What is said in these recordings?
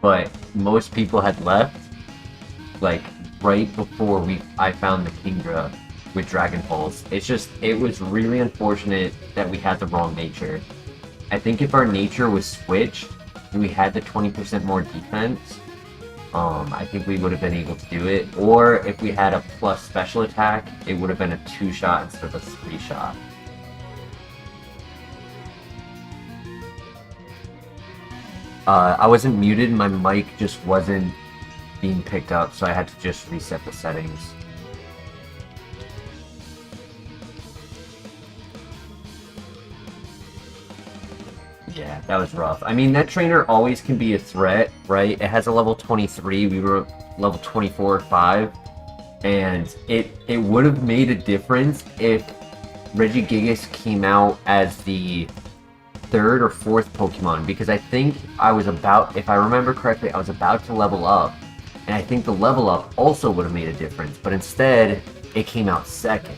but most people had left, like, right before I found the Kingdra with Dragon Pulse. It was really unfortunate that we had the wrong nature. I think if our nature was switched and we had the 20% more defense, I think we would have been able to do it. Or if we had a plus special attack, it would have been a 2-shot instead of a 3-shot. I wasn't muted, my mic just wasn't being picked up, so I had to just reset the settings. Yeah, that was rough. I mean, that trainer always can be a threat, right? It has a level 23, we were level 24 or 5, and it would have made a difference if Regigigas came out as the 3rd or 4th Pokemon, because I think I was about, if I remember correctly, I was about to level up, and I think the level up also would have made a difference, but instead, it came out 2nd.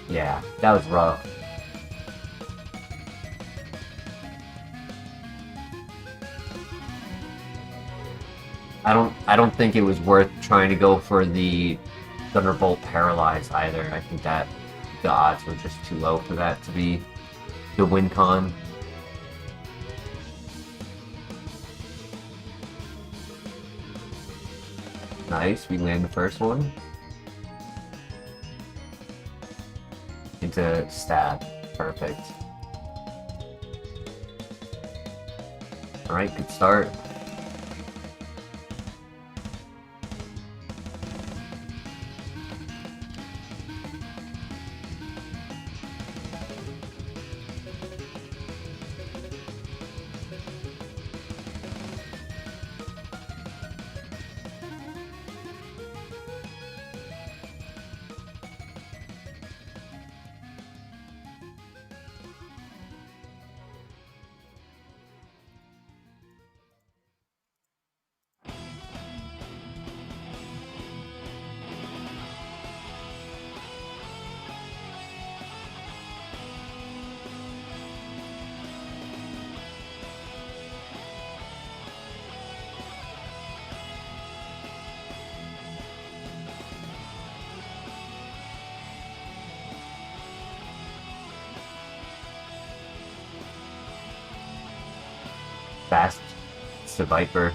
Yeah, that was rough. I don't think it was worth trying to go for the Thunderbolt Paralyze either. I think that the odds were just too low for that to be the win con. Nice, we land the first one. Into stab. Perfect. Alright, good start. Fast. It's the Viper.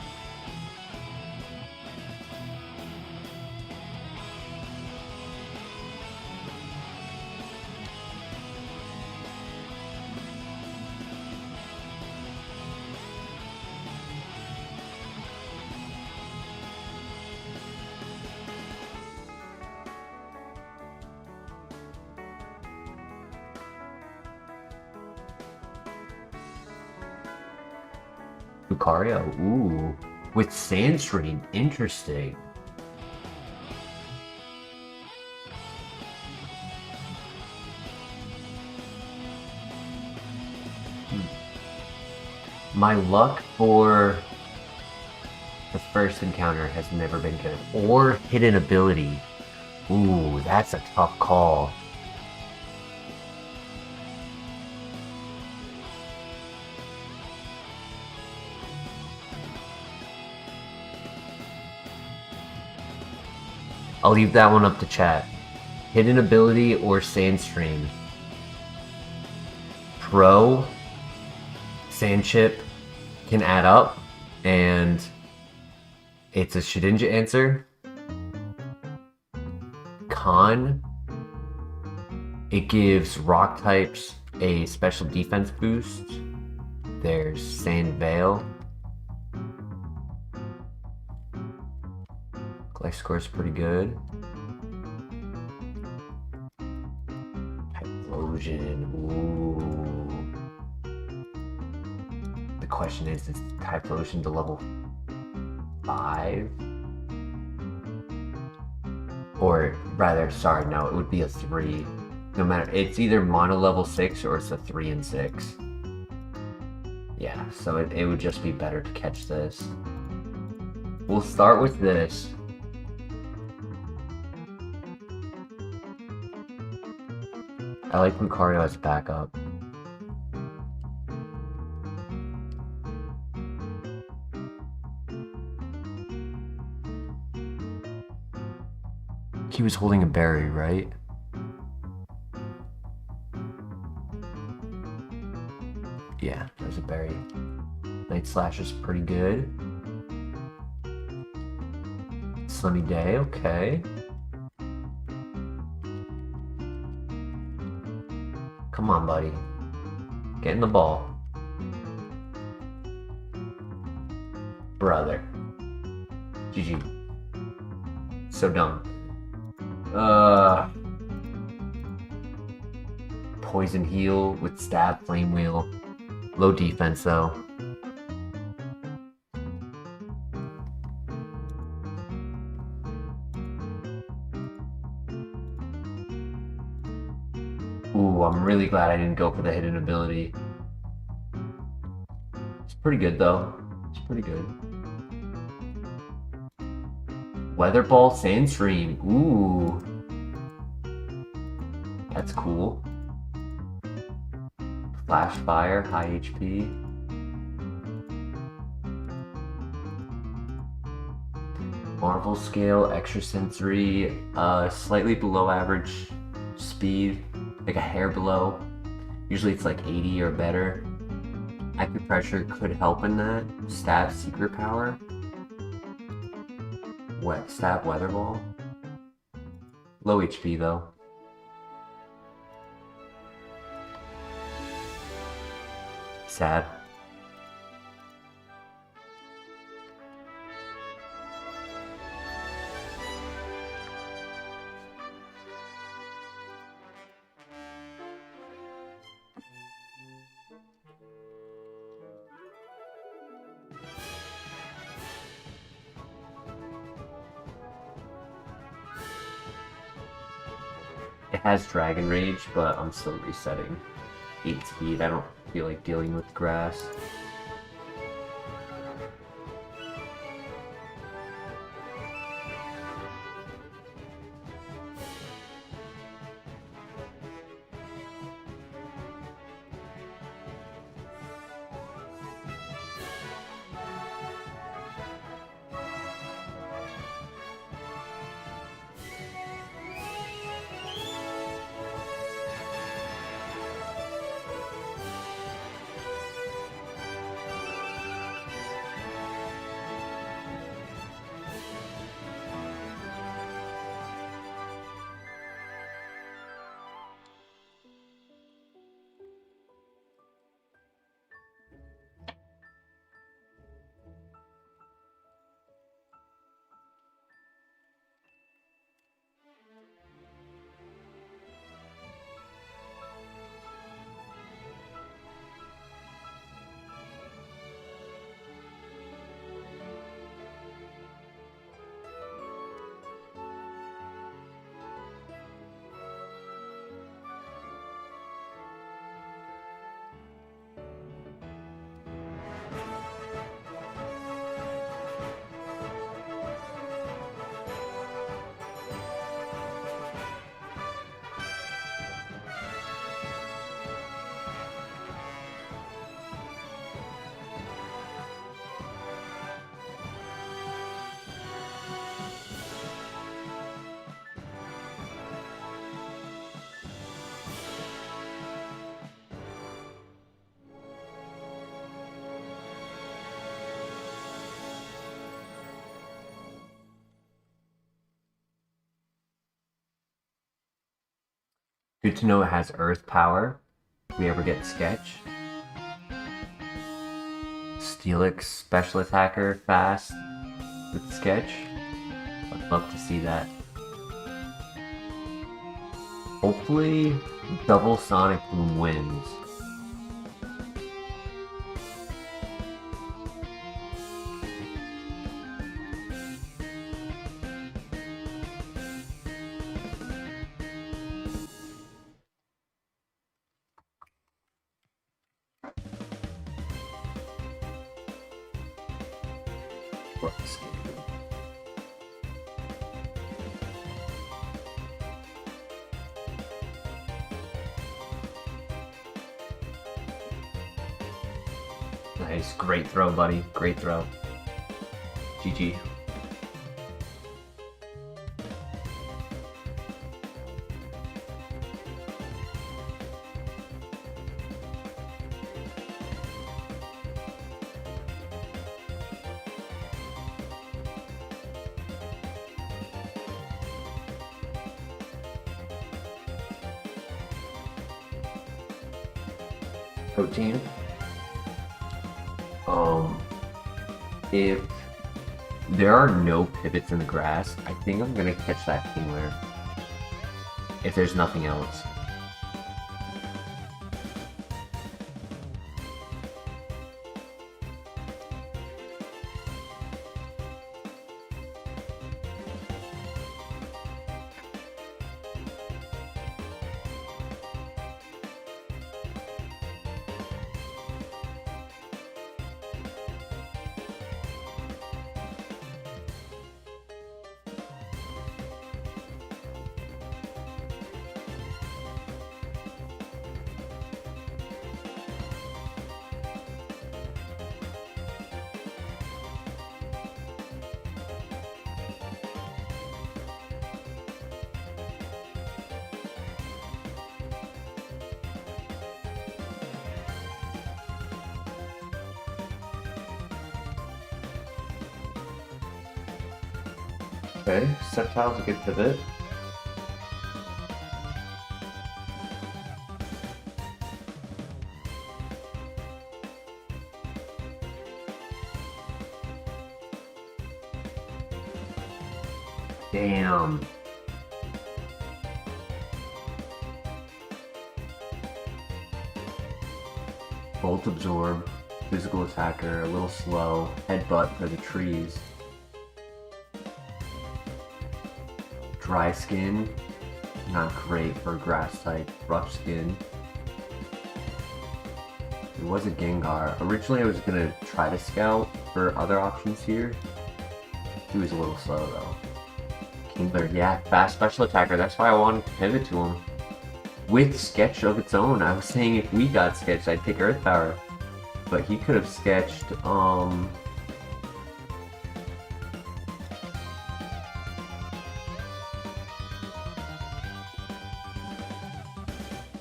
Lucario, ooh. With Sandstream, interesting. My luck for the first encounter has never been good. Or hidden ability. Ooh, that's a tough call. I'll leave that one up to chat. Hidden ability or Sandstream. Pro, Sandchip can add up, and it's a Shedinja answer. Con, it gives rock types a special defense boost. There's Sand Veil. Life score is pretty good. Typhlosion, ooh. The question is Typhlosion to level 5? Or rather, sorry, no, it would be a 3. No matter, it's either mono level 6 or it's a 3 and 6. Yeah, so it would just be better to catch this. We'll start with this. I like Lucario as backup. he was holding a berry, right? Yeah, there's a berry. Night Slash is pretty good. Sunny day, okay. Come on, buddy. Get in the ball. Brother. GG. So dumb. Poison heal with stab, flame wheel. Low defense though. Ooh, I'm really glad I didn't go for the hidden ability. It's pretty good though. It's pretty good. Weather Ball Sandstream. Ooh. That's cool. Flash Fire, high HP. Marvel Scale, extrasensory, slightly below average speed, like a hair below. Usually it's like 80 or better. Acupressure could help in that. Stab Secret Power. Stab Weather Ball. Low HP though. Sad. It has Dragon Rage, but I'm still resetting 8 speed. I don't feel like dealing with grass. Good to know it has Earth Power. If we ever get Sketch. Steelix Special Attacker fast with Sketch. I'd love to see that. Hopefully, Double Sonic Boom wins. Nice, great throw, buddy. Great throw. GG. protein. If there are no pivots in the grass, I think I'm gonna catch that kingler. If there's nothing else. Okay, Sceptile's a good pivot. Damn. Bolt Absorb, physical attacker, a little slow, headbutt for the trees. Dry Skin, not great for a grass type. Rough Skin. It was a Gengar. Originally I was gonna try to scout for other options here. He was a little slow though. Kingler, yeah, fast special attacker. That's why I wanted to pivot to him. With sketch of its own. I was saying if we got sketched, I'd pick Earth Power. But he could have sketched,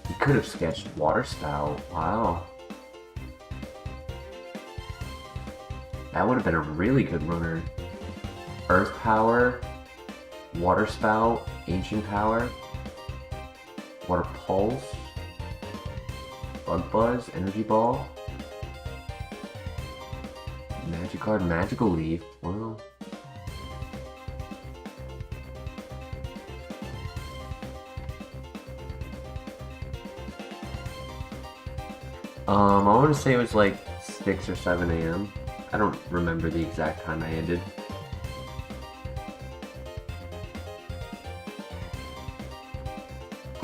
He could have sketched Water Spout. Wow. That would have been a really good runner. Earth Power, Water Spout, Ancient Power, Water Pulse, Bug Buzz, Energy Ball, Magikarp, Magical Leaf. Wow. I want to say it was like 6 or 7 a.m. I don't remember the exact time I ended.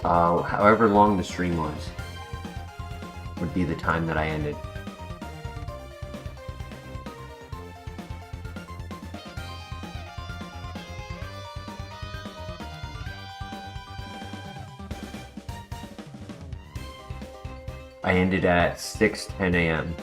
However long the stream was, would be the time that I ended. I ended at 6:10 a.m.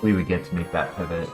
We would get to make that pivot.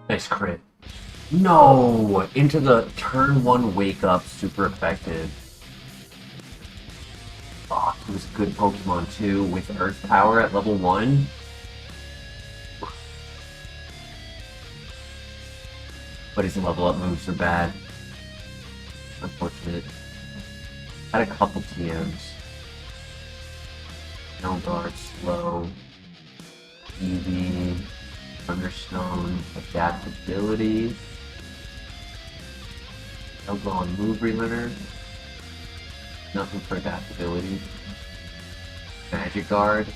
Nice crit. No! Into the turn 1 wake up, super effective. Oh, he was a good Pokemon too, with Earth Power at level 1. But his level up moves are bad. Unfortunate. Had a couple TMs. No guard, slow. EV. Thunderstone, adaptability. No go on move relimiter. Nothing for adaptability. Magic Guard.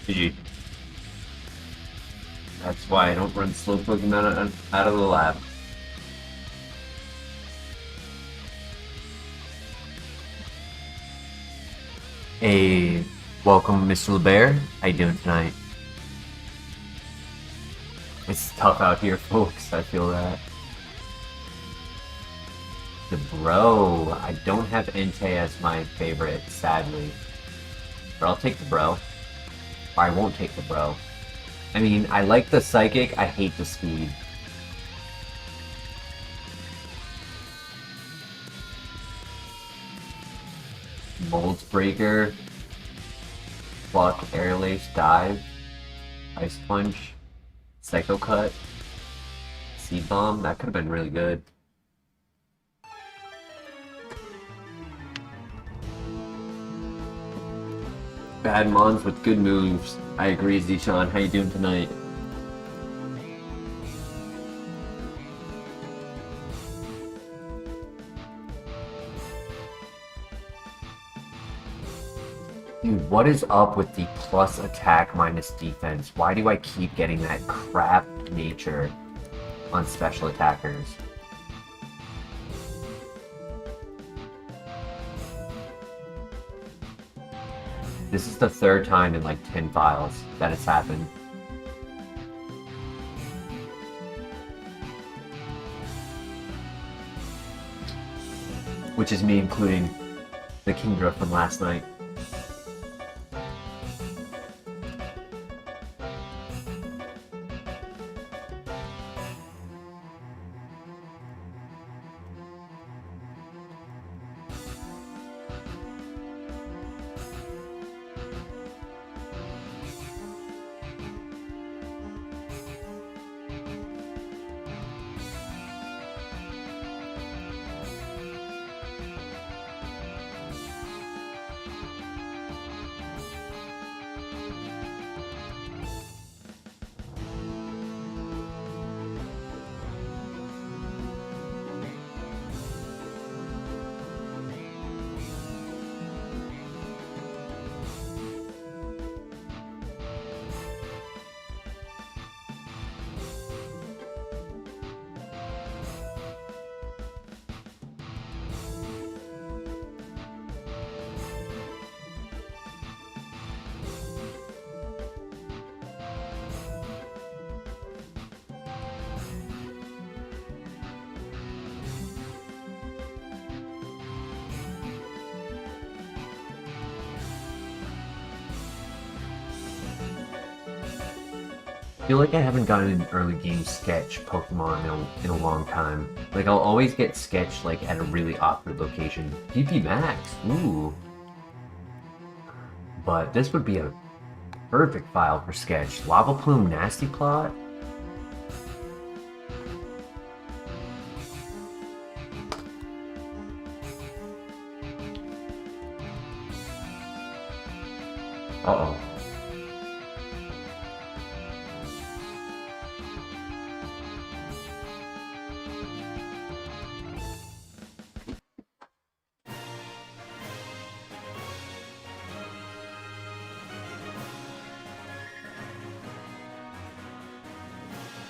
GG. That's why I don't run slow Pokemon out of the lab. Hey, welcome Mr. LeBear. How you doing tonight? It's tough out here, folks. I feel that. The bro. I don't have Entei as my favorite, sadly. But I'll take the bro. Or I won't take the bro. I mean, I like the psychic, I hate the speed. Molds Breaker, Pluck, Air Lace, Dive, Ice Punch, Psycho Cut, Seed Bomb. That could have been really good. Bad Mons with good moves. I agree, Zishan. How you doing tonight? Dude, what is up with the plus attack minus defense? Why do I keep getting that crap nature on special attackers? This is the third time in like 10 files that it's happened. Which is me including the Kingdra from last night. I feel like I haven't gotten an early game sketch Pokemon in a long time. Like, I'll always get sketched like at a really awkward location. PP Max, ooh. But this would be a perfect file for sketch. Lava Plume Nasty Plot? Uh-oh.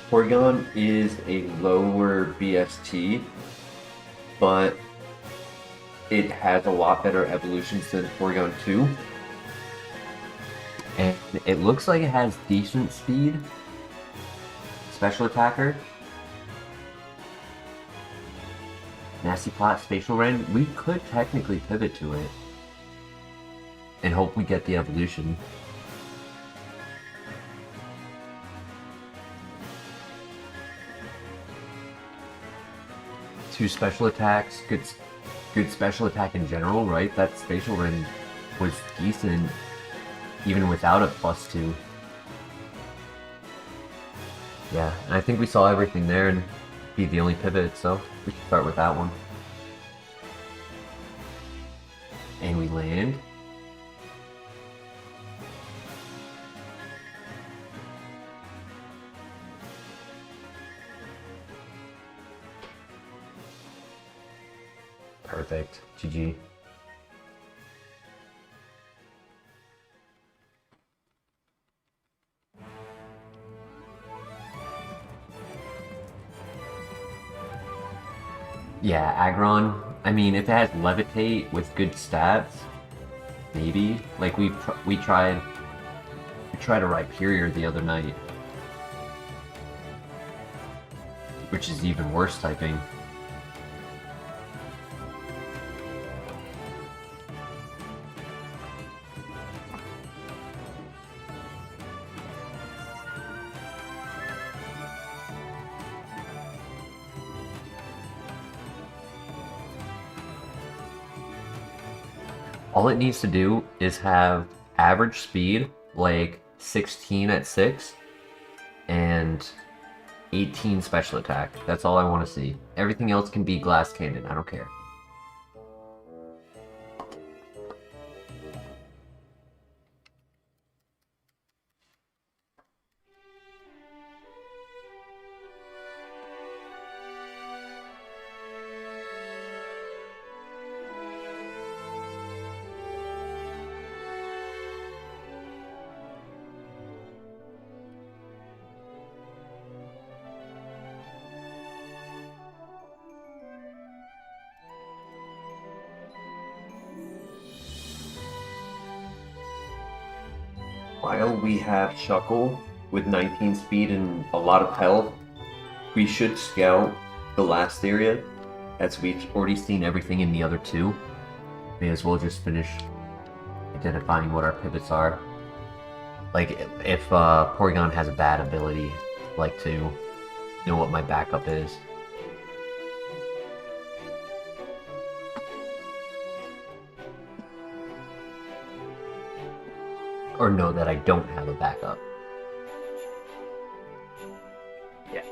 Porygon is a lower BST, but it has a lot better evolutions than Porygon 2. And it looks like it has decent speed. Special attacker. Nasty Plot, Spatial Rend. We could technically pivot to it. And hope we get the evolution. Two special attacks, good special attack in general, right? That Spatial Rend was decent even without a +2. Yeah, and I think we saw everything there and be the only pivot, so we should start with that one. And we land. Perfect. GG. Yeah, Aggron. I mean, if it has Levitate with good stats, maybe. Like we tried to Rhyperior the other night, which is even worse typing. All it needs to do is have average speed, like 16 at 6, and 18 special attack. That's all I want to see. Everything else can be glass cannon. I don't care. While we have Shuckle with 19 speed and a lot of health, we should scout the last area, as we've already seen everything in the other two. May as well just finish identifying what our pivots are. Like, if Porygon has a bad ability, I'd like to know what my backup is. Or know that I don't have a backup. Yeah.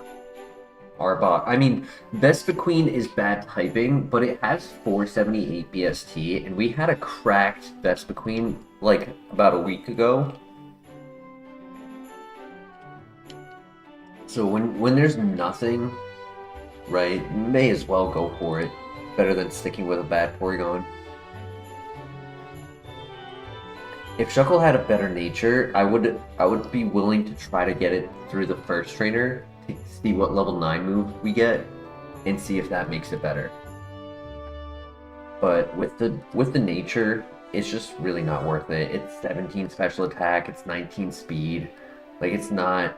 Arbok. I mean, Vespiquen is bad typing, but it has 478 BST, and we had a cracked Vespiquen, like, about a week ago. So when there's nothing, right, may as well go for it. Better than sticking with a bad Porygon. If Shuckle had a better nature, I would be willing to try to get it through the first trainer to see what level 9 move we get and see if that makes it better. But with the nature, it's just really not worth it. It's 17 special attack, it's 19 speed. Like, it's not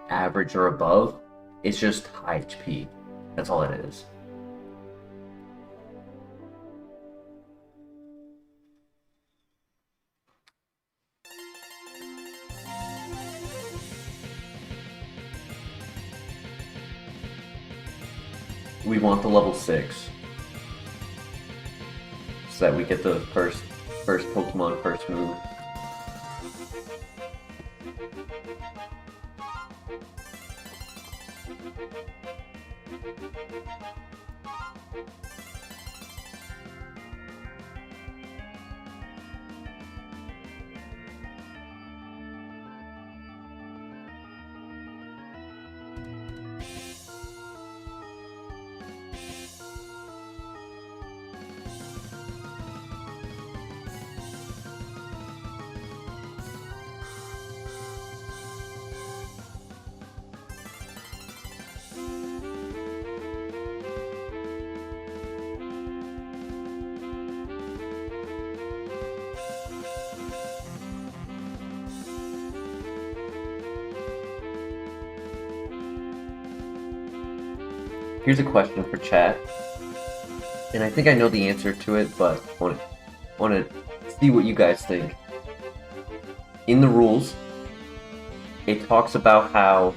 average or above. It's just high HP. That's all it is. We want the level 6 so that we get the first Pokemon, first move. Here's a question for chat, and I think I know the answer to it, but I want to see what you guys think. In the rules, it talks about how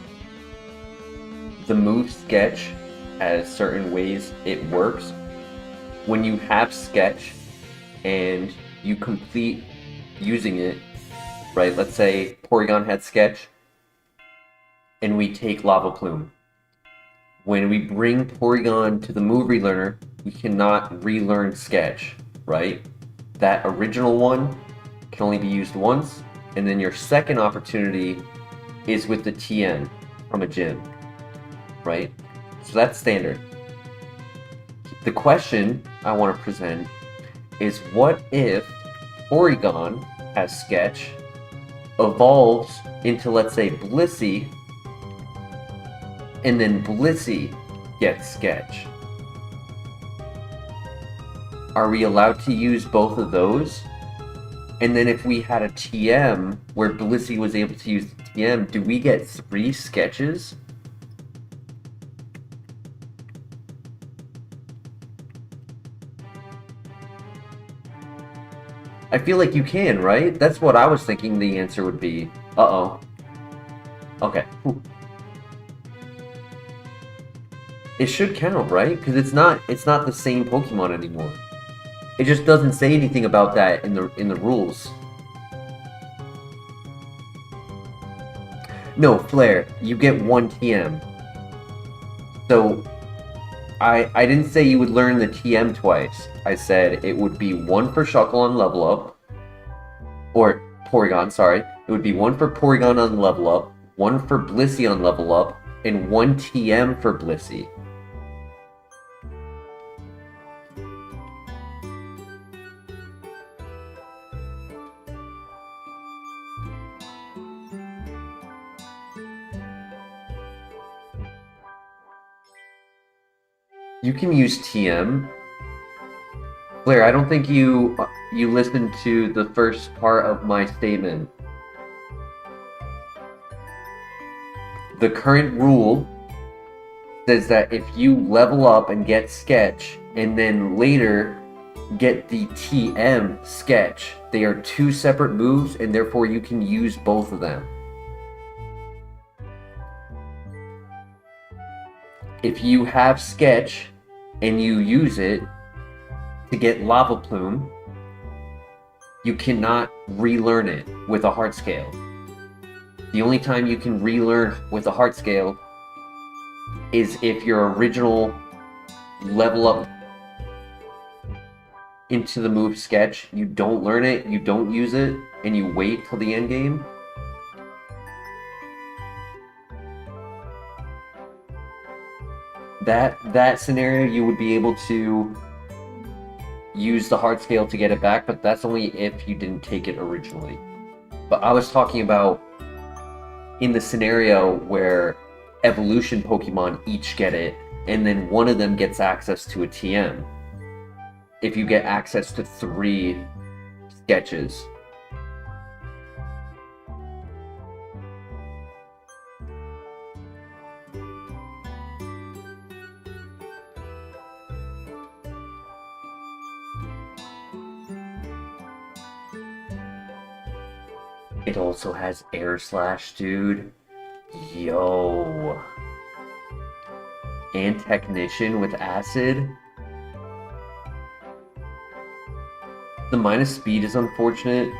the move sketch has certain ways it works. When you have sketch and you complete using it, right? Let's say Porygon had sketch, and we take Lava Plume. When we bring Porygon to the move relearner, we cannot relearn sketch, right? That original one can only be used once, and then your second opportunity is with the TM from a gym, right? So that's standard. The question I want to present is, what if Porygon has sketch, evolves into, let's say, Blissey, and then Blissey gets sketch? Are we allowed to use both of those? And then if we had a TM where Blissey was able to use the TM, do we get 3 sketches? I feel like you can, right? That's what I was thinking the answer would be. Uh-oh. Okay. Whew. It should count, right? Because it's not the same Pokemon anymore. It just doesn't say anything about that in the rules. No, Flare, you get 1 TM. So I didn't say you would learn the TM twice. I said it would be 1 for Shuckle on level up. Or Porygon, sorry. It would be 1 for Porygon on level up, 1 for Blissey on level up, and 1 TM for Blissey. You can use TM. Blair, I don't think you listened to the first part of my statement. The current rule says that if you level up and get Sketch, and then later get the TM Sketch, they are 2 separate moves, and therefore you can use both of them. If you have Sketch and you use it to get Lava Plume, you cannot relearn it with a Heart Scale. The only time you can relearn with a Heart Scale is if your original level up into the move Sketch, you don't learn it, you don't use it, and you wait till the end game. That scenario, you would be able to use the Heart Scale to get it back, but that's only if you didn't take it originally. But I was talking about in the scenario where evolution Pokemon each get it, and then one of them gets access to a TM. If you get access to 3 Sketches. It also has Air Slash, dude. Yo. And Technician with Acid. The minus speed is unfortunate.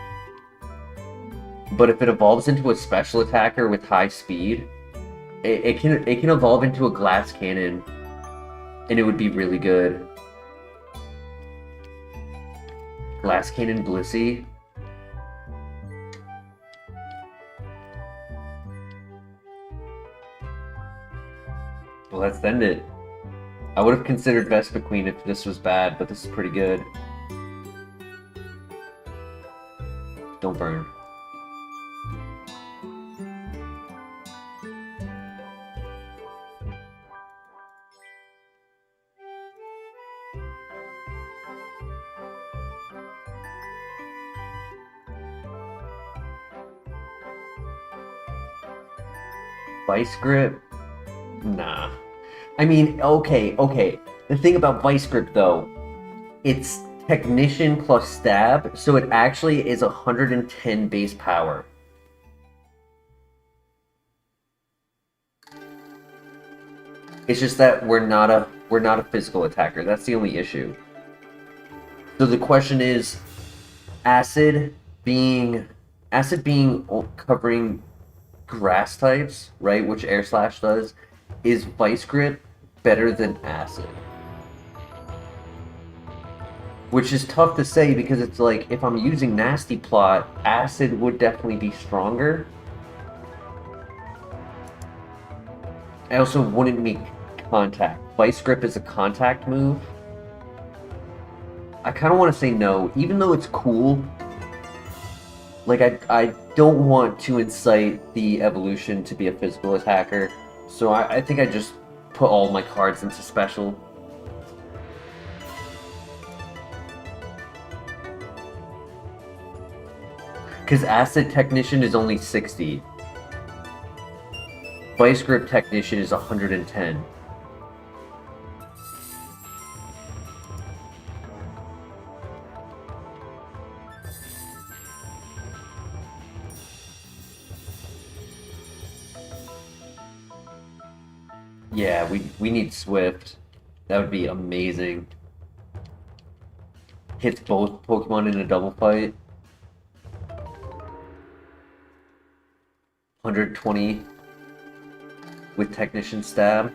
But if it evolves into a special attacker with high speed, it can evolve into a Glass Cannon. And it would be really good. Glass Cannon Blissey. Well, let's end it. I would have considered Vespiquen if this was bad, but this is pretty good. Don't burn. Vice Grip? Nah. I mean, okay. The thing about Vice Grip, though, it's Technician plus Stab, so it actually is 110 base power. It's just that we're not a physical attacker. That's the only issue. So the question is, Acid being covering grass types, right, which Air Slash does, is Vice Grip better than Acid? Which is tough to say because it's like, if I'm using Nasty Plot, Acid would definitely be stronger. I also wouldn't make contact. Vice Grip is a contact move. I kind of want to say no, even though it's cool. Like, I don't want to incite the evolution to be a physical attacker, so I think I just put all my cards into special. Because Acid Technician is only 60. Vice Grip Technician is 110. Yeah, we need Swift. That would be amazing. Hits both Pokemon in a double fight. 120 with Technician Stab.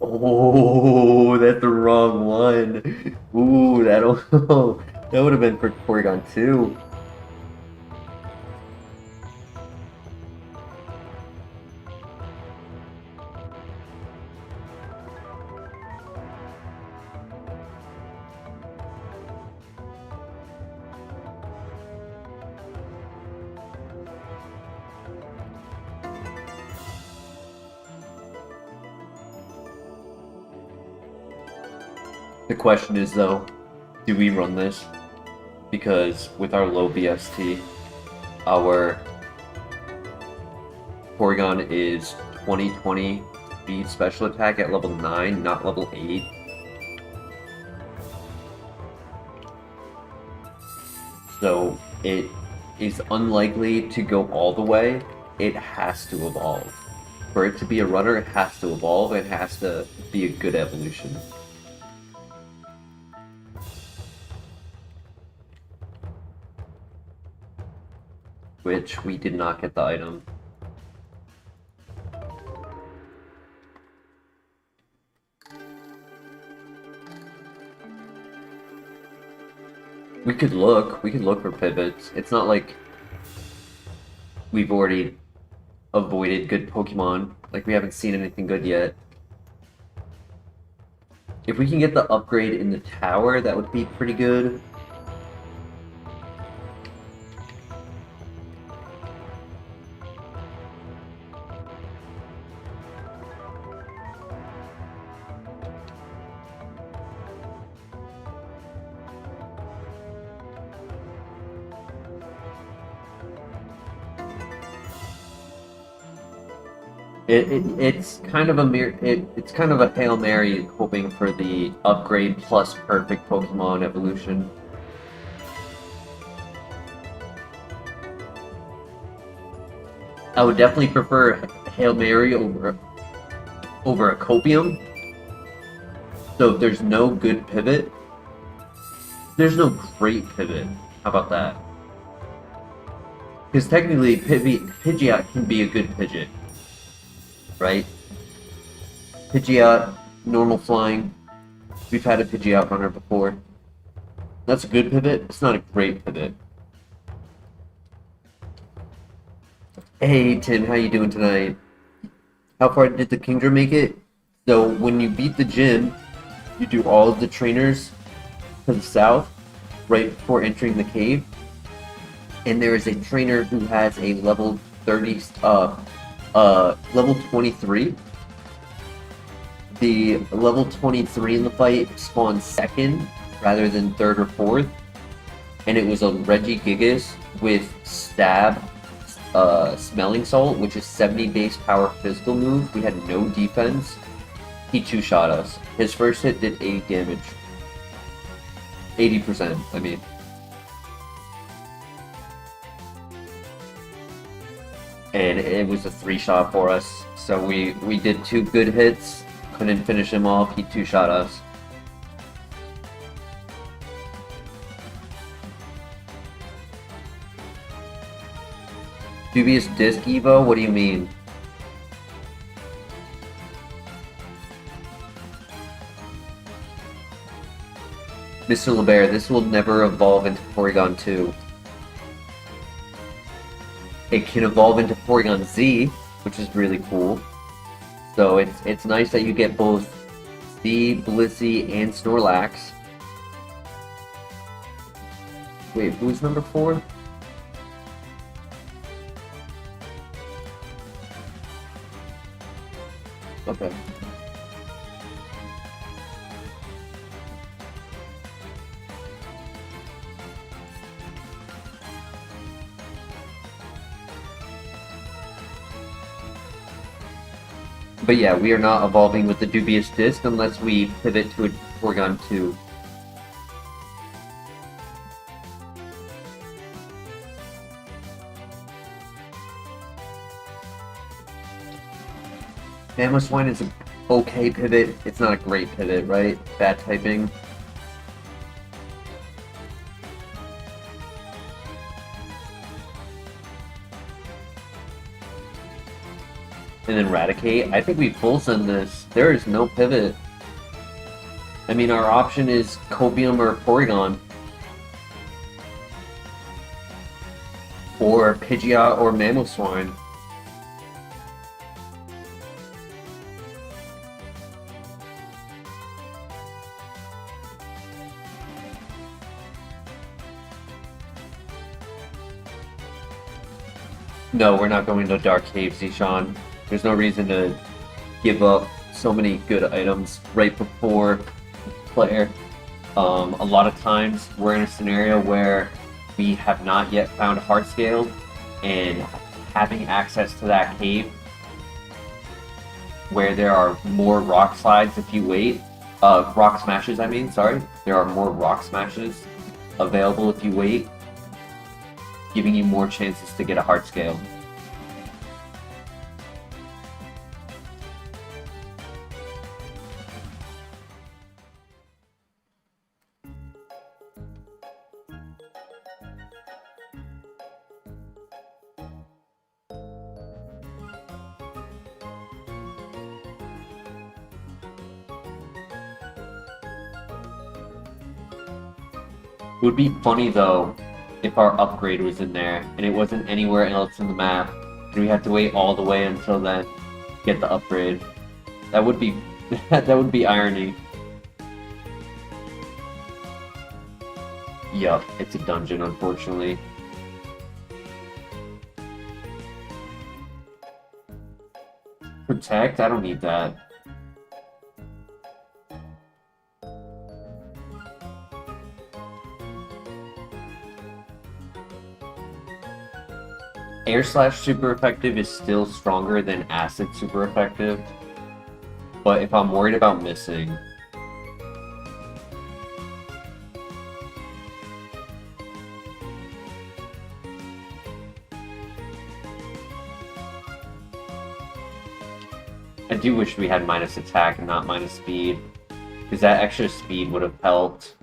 Oh, that's the wrong one. Ooh, that'll that would have been for Porygon 2. The question is though, do we run this? Because with our low BST, our Porygon is 2020 speed special attack at level 9, not level 8. So it is unlikely to go all the way. It has to evolve. For it to be a runner, it has to evolve. It has to be a good evolution. Which we did not get the item. We could look for pivots. It's not like we've already avoided good Pokemon. Like we haven't seen anything good yet. If we can get the upgrade in the tower, that would be pretty good. It's kind of it's kind of a Hail Mary hoping for the upgrade plus perfect Pokemon evolution. I would definitely prefer Hail Mary over a Copium. So if there's no good pivot, there's no great pivot. How about that? Because technically Pidgeot can be a good Pidgeot. Right? Pidgeot, normal flying. We've had a Pidgeot runner before. That's a good pivot. It's not a great pivot. Hey Tim, how you doing tonight? How far did the Kingdra make it? So when you beat the gym, you do all of the trainers to the south, right before entering the cave. And there is a trainer who has a level 30 level 23. The level 23 in the fight spawned second rather than third or fourth, and it was a Regigigas with stab, smelling salt, which is 70 base power physical move. We had no defense. He two-shot us. His first hit did 80 damage. 80%, I mean. And it was a 3-shot for us. So we did 2 good hits, couldn't finish him off, he 2-shot us. Dubious Disc Evo? What do you mean? Mr. LeBear, this will never evolve into Porygon 2. It can evolve into Porygon Z, which is really cool. So it's nice that you get both Z, Blissey, and Snorlax. Wait, who's number 4? Okay. But yeah, we are not evolving with the Dubious Disc unless we pivot to a Porygon 2. Mammoth Swine is an okay pivot. It's not a great pivot, right? Bad typing. And then Eradicate. I think we full send this. There is no pivot. I mean, our option is Copium or Porygon. Or Pidgeot or Mamoswine. No, we're not going to Dark Cave, Zishan. There's no reason to give up so many good items right before player. A lot of times we're in a scenario where we have not yet found Heartscale, and having access to that cave where there are more rock slides if you wait, rock smashes I mean, sorry. There are more rock smashes available if you wait, giving you more chances to get a Heartscale. It would be funny though if our upgrade was in there and it wasn't anywhere else in the map and we had to wait all the way until then to get the upgrade. That would be that would be irony. Yup, it's a dungeon unfortunately. Protect? I don't need that. Air Slash super effective is still stronger than Acid super effective, but if I'm worried about missing, I do wish we had minus attack and not minus speed, because that extra speed would have helped.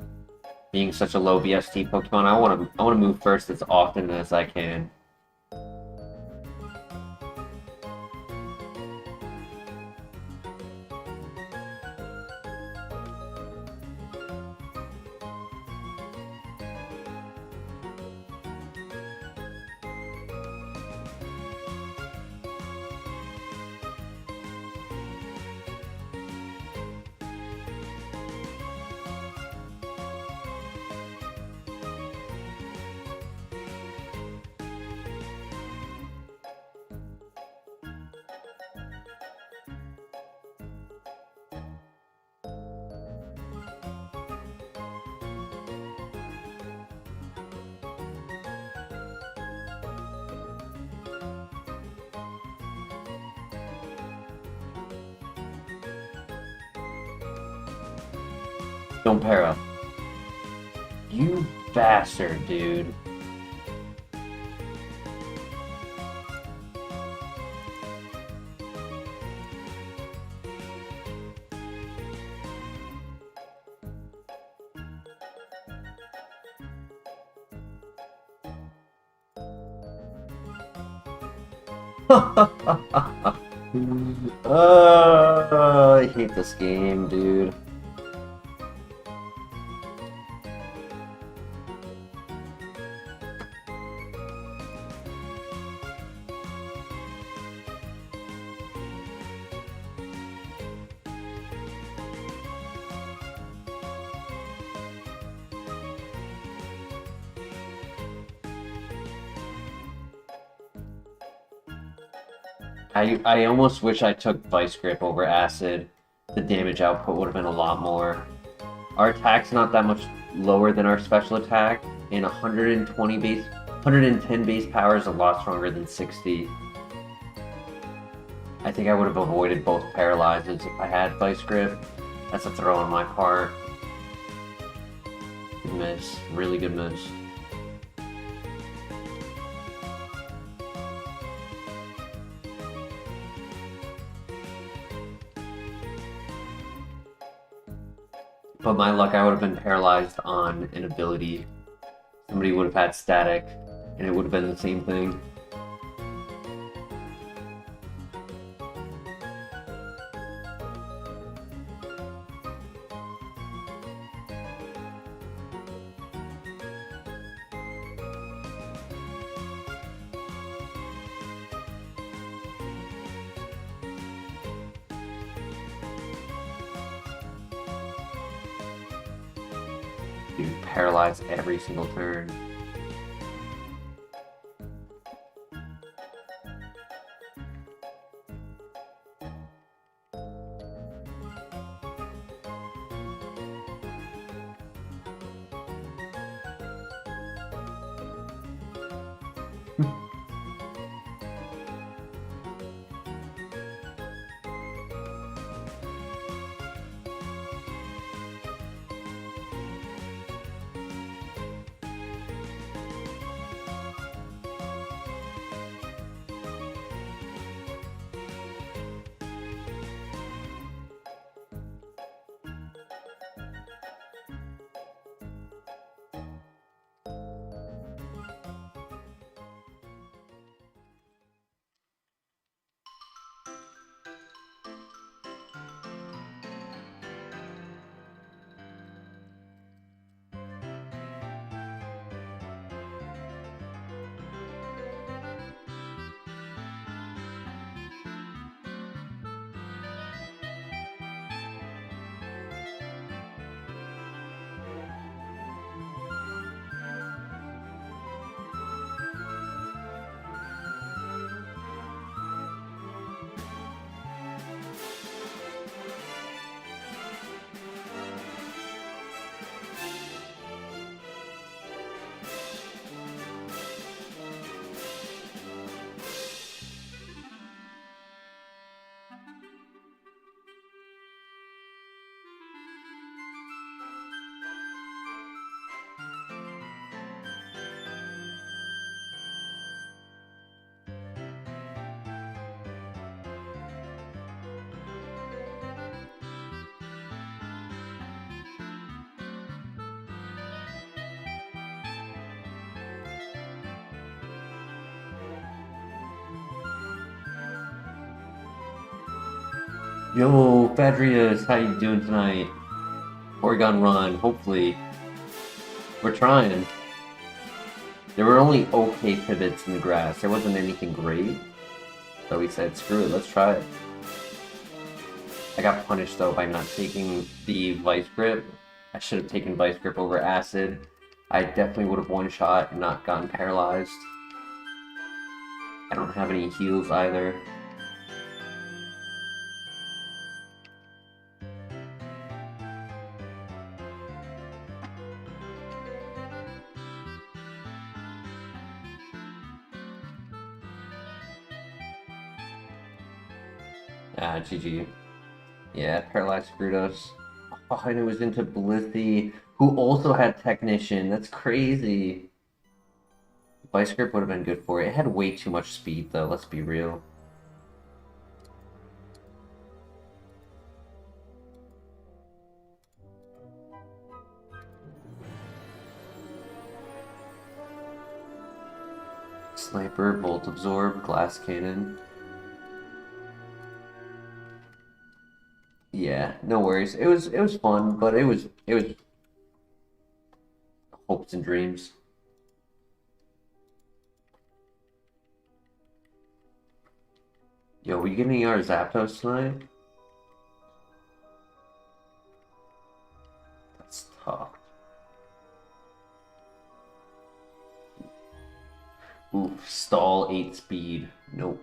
Being such a low VST Pokemon, I want to move first as often as I can. Don't pair up. You bastard, dude. I hate this game, dude. I almost wish I took Vice Grip over Acid. The damage output would have been a lot more. Our attack's not that much lower than our special attack, and 110 base power is a lot stronger than 60. I think I would have avoided both paralyzes if I had Vice Grip. That's a throw on my part. Good miss. Really good miss. But my luck, I would have been paralyzed on an ability. Somebody would have had static, and it would have been the same thing. Dude, paralyzed every single turn. Yo, Fadrius, how you doing tonight? Oregon Run, hopefully. We're trying. There were only okay pivots in the grass. There wasn't anything great. So we said, screw it, let's try it. I got punished, though, by not taking the Vice Grip. I should have taken Vice Grip over Acid. I definitely would have one-shot and not gotten paralyzed. I don't have any heals either. GG. Yeah, Paralyzed screwed us. Oh, and it was into Blithy, who also had Technician. That's crazy. Vice Grip would have been good for it. It had way too much speed, though, let's be real. Sniper, Bolt Absorb, Glass Cannon. Yeah, no worries. It was fun, but it was hopes and dreams. Yo, we getting our Zapdos tonight? That's tough. Oof, stall 8 speed. Nope.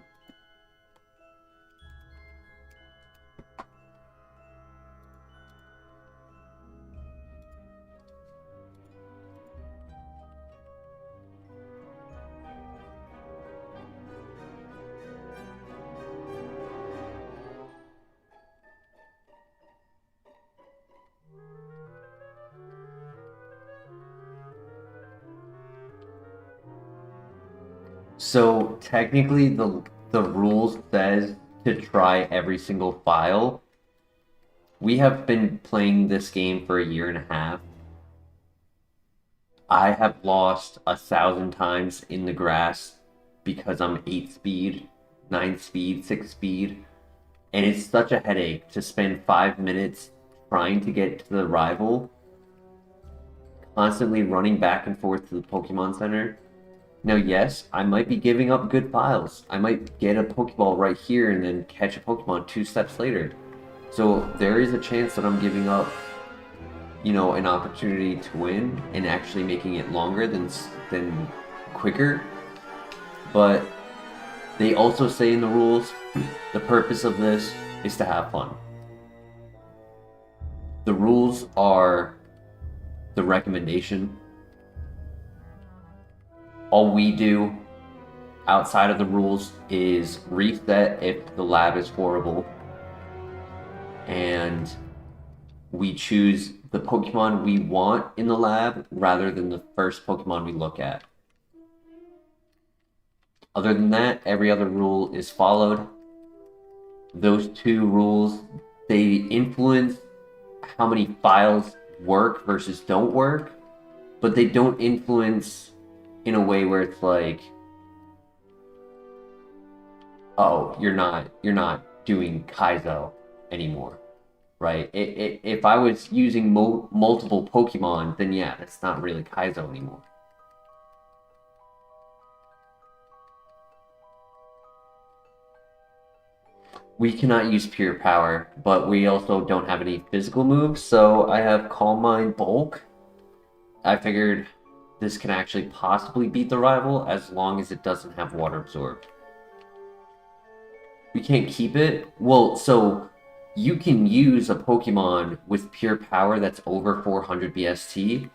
So technically the rules says to try every single file, We have been playing this game for a year and a half. I have lost 1,000 times in the grass because I'm 8 speed, 9 speed, 6 speed, and it's such a headache to spend 5 minutes trying to get to the rival, constantly running back and forth to the Pokemon Center. Now, yes, I might be giving up good files. I might get a Pokeball right here and then catch a Pokemon 2 steps later. So there is a chance that I'm giving up, an opportunity to win and actually making it longer than quicker. But they also say in the rules, the purpose of this is to have fun. The rules are the recommendation. All we do outside of the rules is reset if the lab is horrible, and we choose the Pokemon we want in the lab rather than the first Pokemon we look at. Other than that, every other rule is followed. Those two rules, they influence how many files work versus don't work, but they don't influence in a way where it's like, oh, you're not doing Kaizo anymore, right? If I was using multiple Pokemon, then yeah, that's not really Kaizo anymore. We cannot use pure power, but we also don't have any physical moves, so I have Calm Mind Bulk. I figured this can actually possibly beat the rival as long as it doesn't have water absorbed. We can't keep it. Well, so you can use a Pokemon with pure power that's over 400 BST.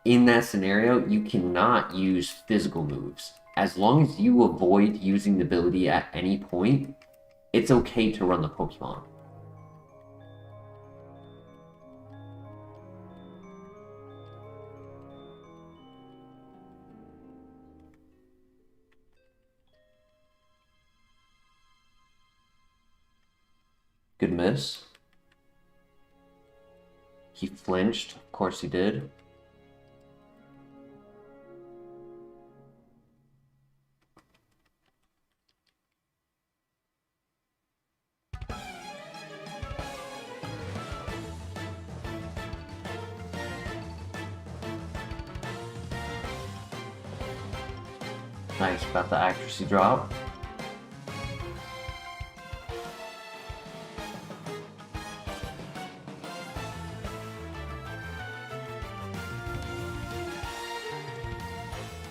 In that scenario, you cannot use physical moves. As long as you avoid using the ability at any point, it's okay to run the Pokemon. Good miss. He flinched. Of course he did. Nice, got the accuracy drop.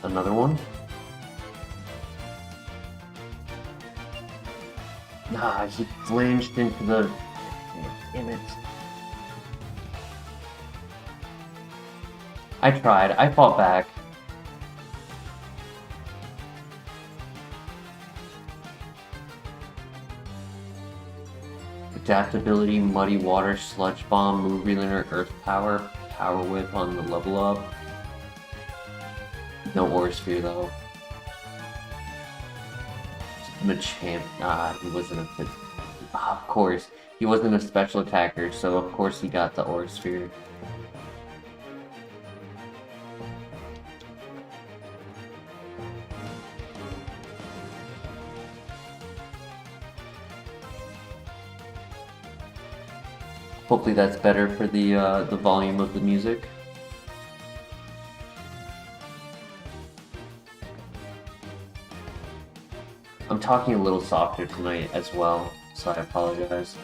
Another one. Nah, he flinched into the... Damn it. I tried. I fought back. Adaptability, Muddy Water, Sludge Bomb, Move Relayer, Earth Power, Power Whip on the level up. No Aura Sphere though. Machamp. He wasn't a... of course. He wasn't a special attacker, so of course he got the Aura Sphere. Hopefully that's better for the volume of the music. I'm talking a little softer tonight as well, so I apologize.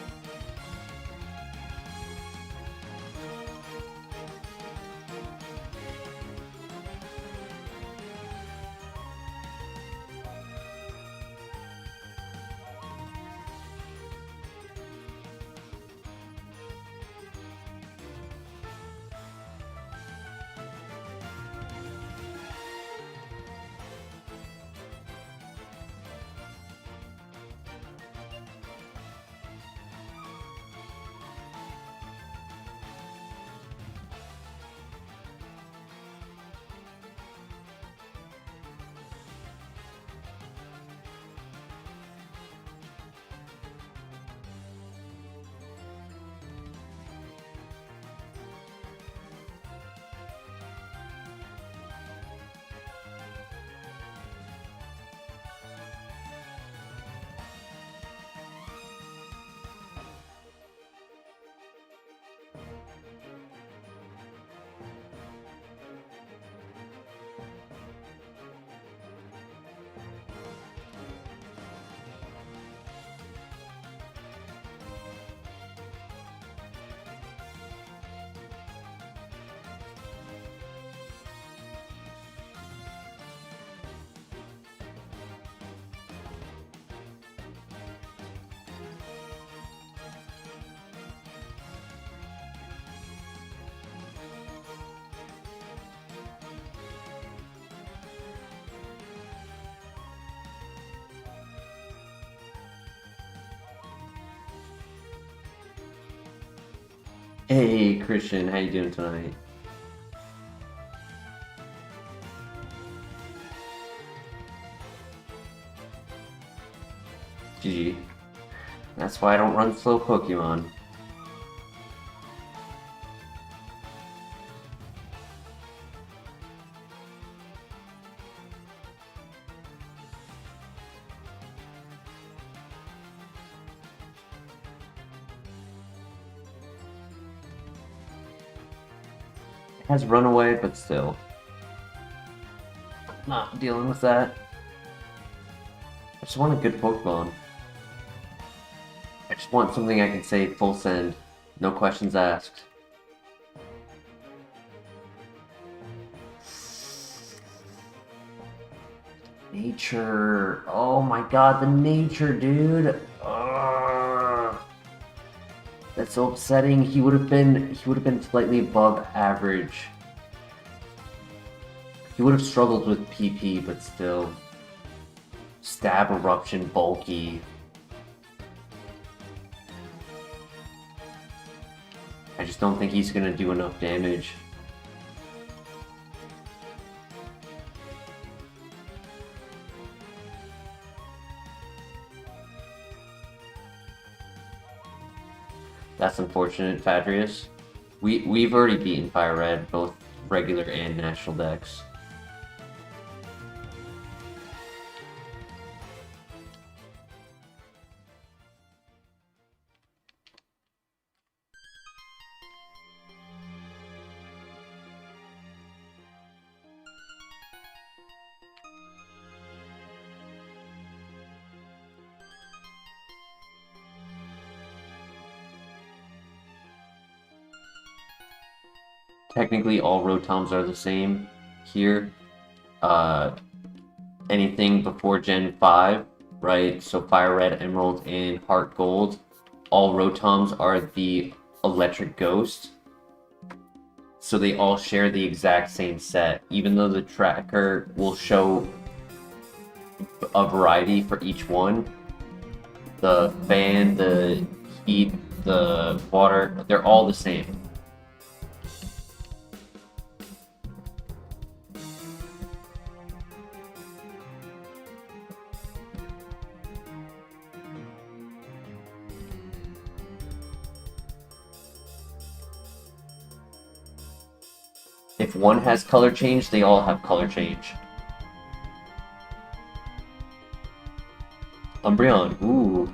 Hey Christian, how you doing tonight? GG. That's why I don't run slow Pokemon. It has Runaway, but still. Not dealing with that. I just want a good Pokemon. I just want something I can say full send. No questions asked. Nature. Oh my god, the nature, dude. Ugh. That's so upsetting. He would have been slightly above average. He would have struggled with PP, but still. Stab, Eruption, Bulky. I just don't think he's gonna do enough damage. That's unfortunate, Fadrius. We've already beaten FireRed, both regular and national decks. Technically, all Rotoms are the same here. Anything before Gen 5, right? So FireRed, Emerald, and HeartGold, all Rotoms are the Electric Ghost. So they all share the exact same set, even though the tracker will show a variety for each one. The fan, the heat, the water, they're all the same. If one has color change, they all have color change. Umbreon, ooh.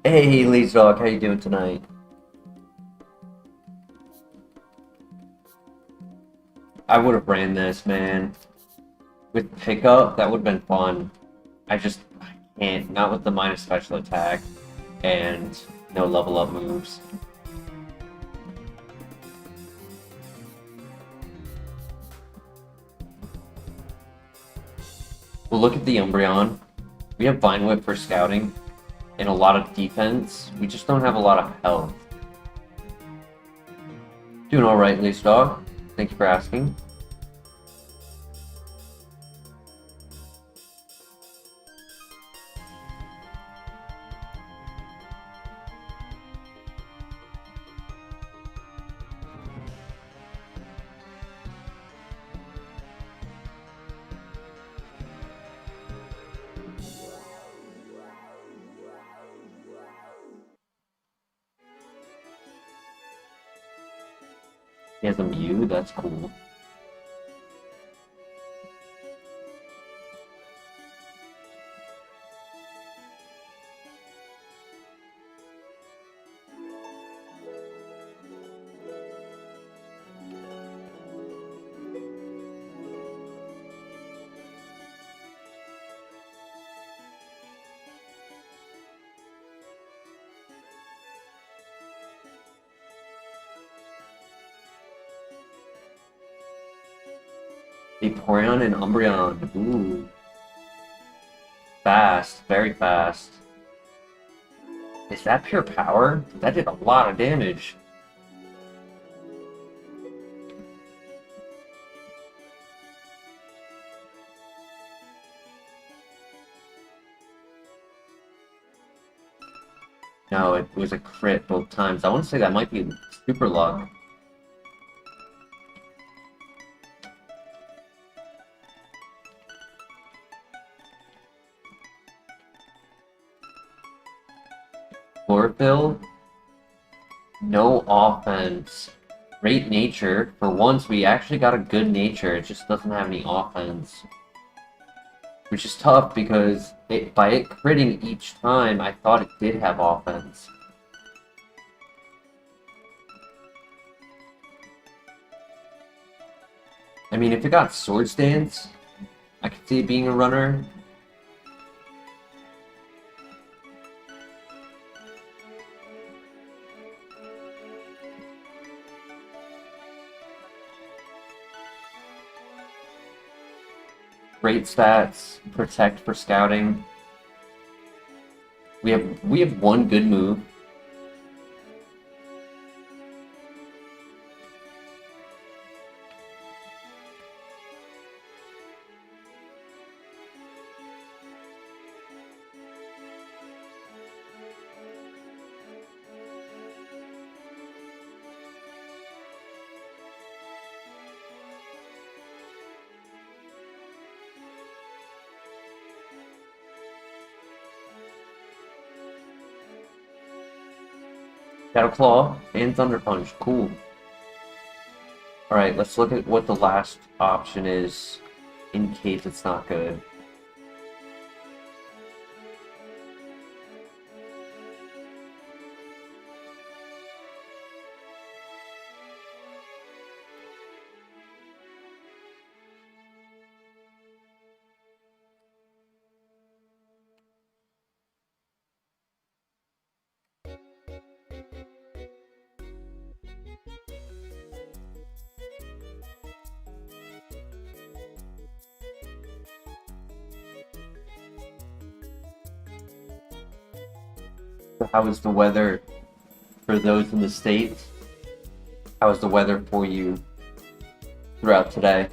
Hey, Lazy Dog, how you doing tonight? I would have ran this, man. With pickup, that would have been fun. I can't. Not with the minus special attack and no level up moves. Well, look at the Umbreon. We have Vine Whip for scouting and a lot of defense. We just don't have a lot of health. Doing alright, Lace Dog. Thank you for asking. He has a Mew, that's cool. Vaporeon and Umbreon. Ooh. Fast. Very fast. Is that pure power? That did a lot of damage. No, it was a crit both times. I want to say that might be super luck. Chlorophyll? No offense. Great nature. For once, we actually got a good nature. It just doesn't have any offense. Which is tough because by it critting each time, I thought it did have offense. I mean, if it got Swords Dance, I could see it being a runner. Great stats, protect for scouting. We have one good move. Got a Claw and Thunder Punch. Cool. Alright, let's look at what the last option is in case it's not good. How is the weather for those in the States? How is the weather for you throughout today?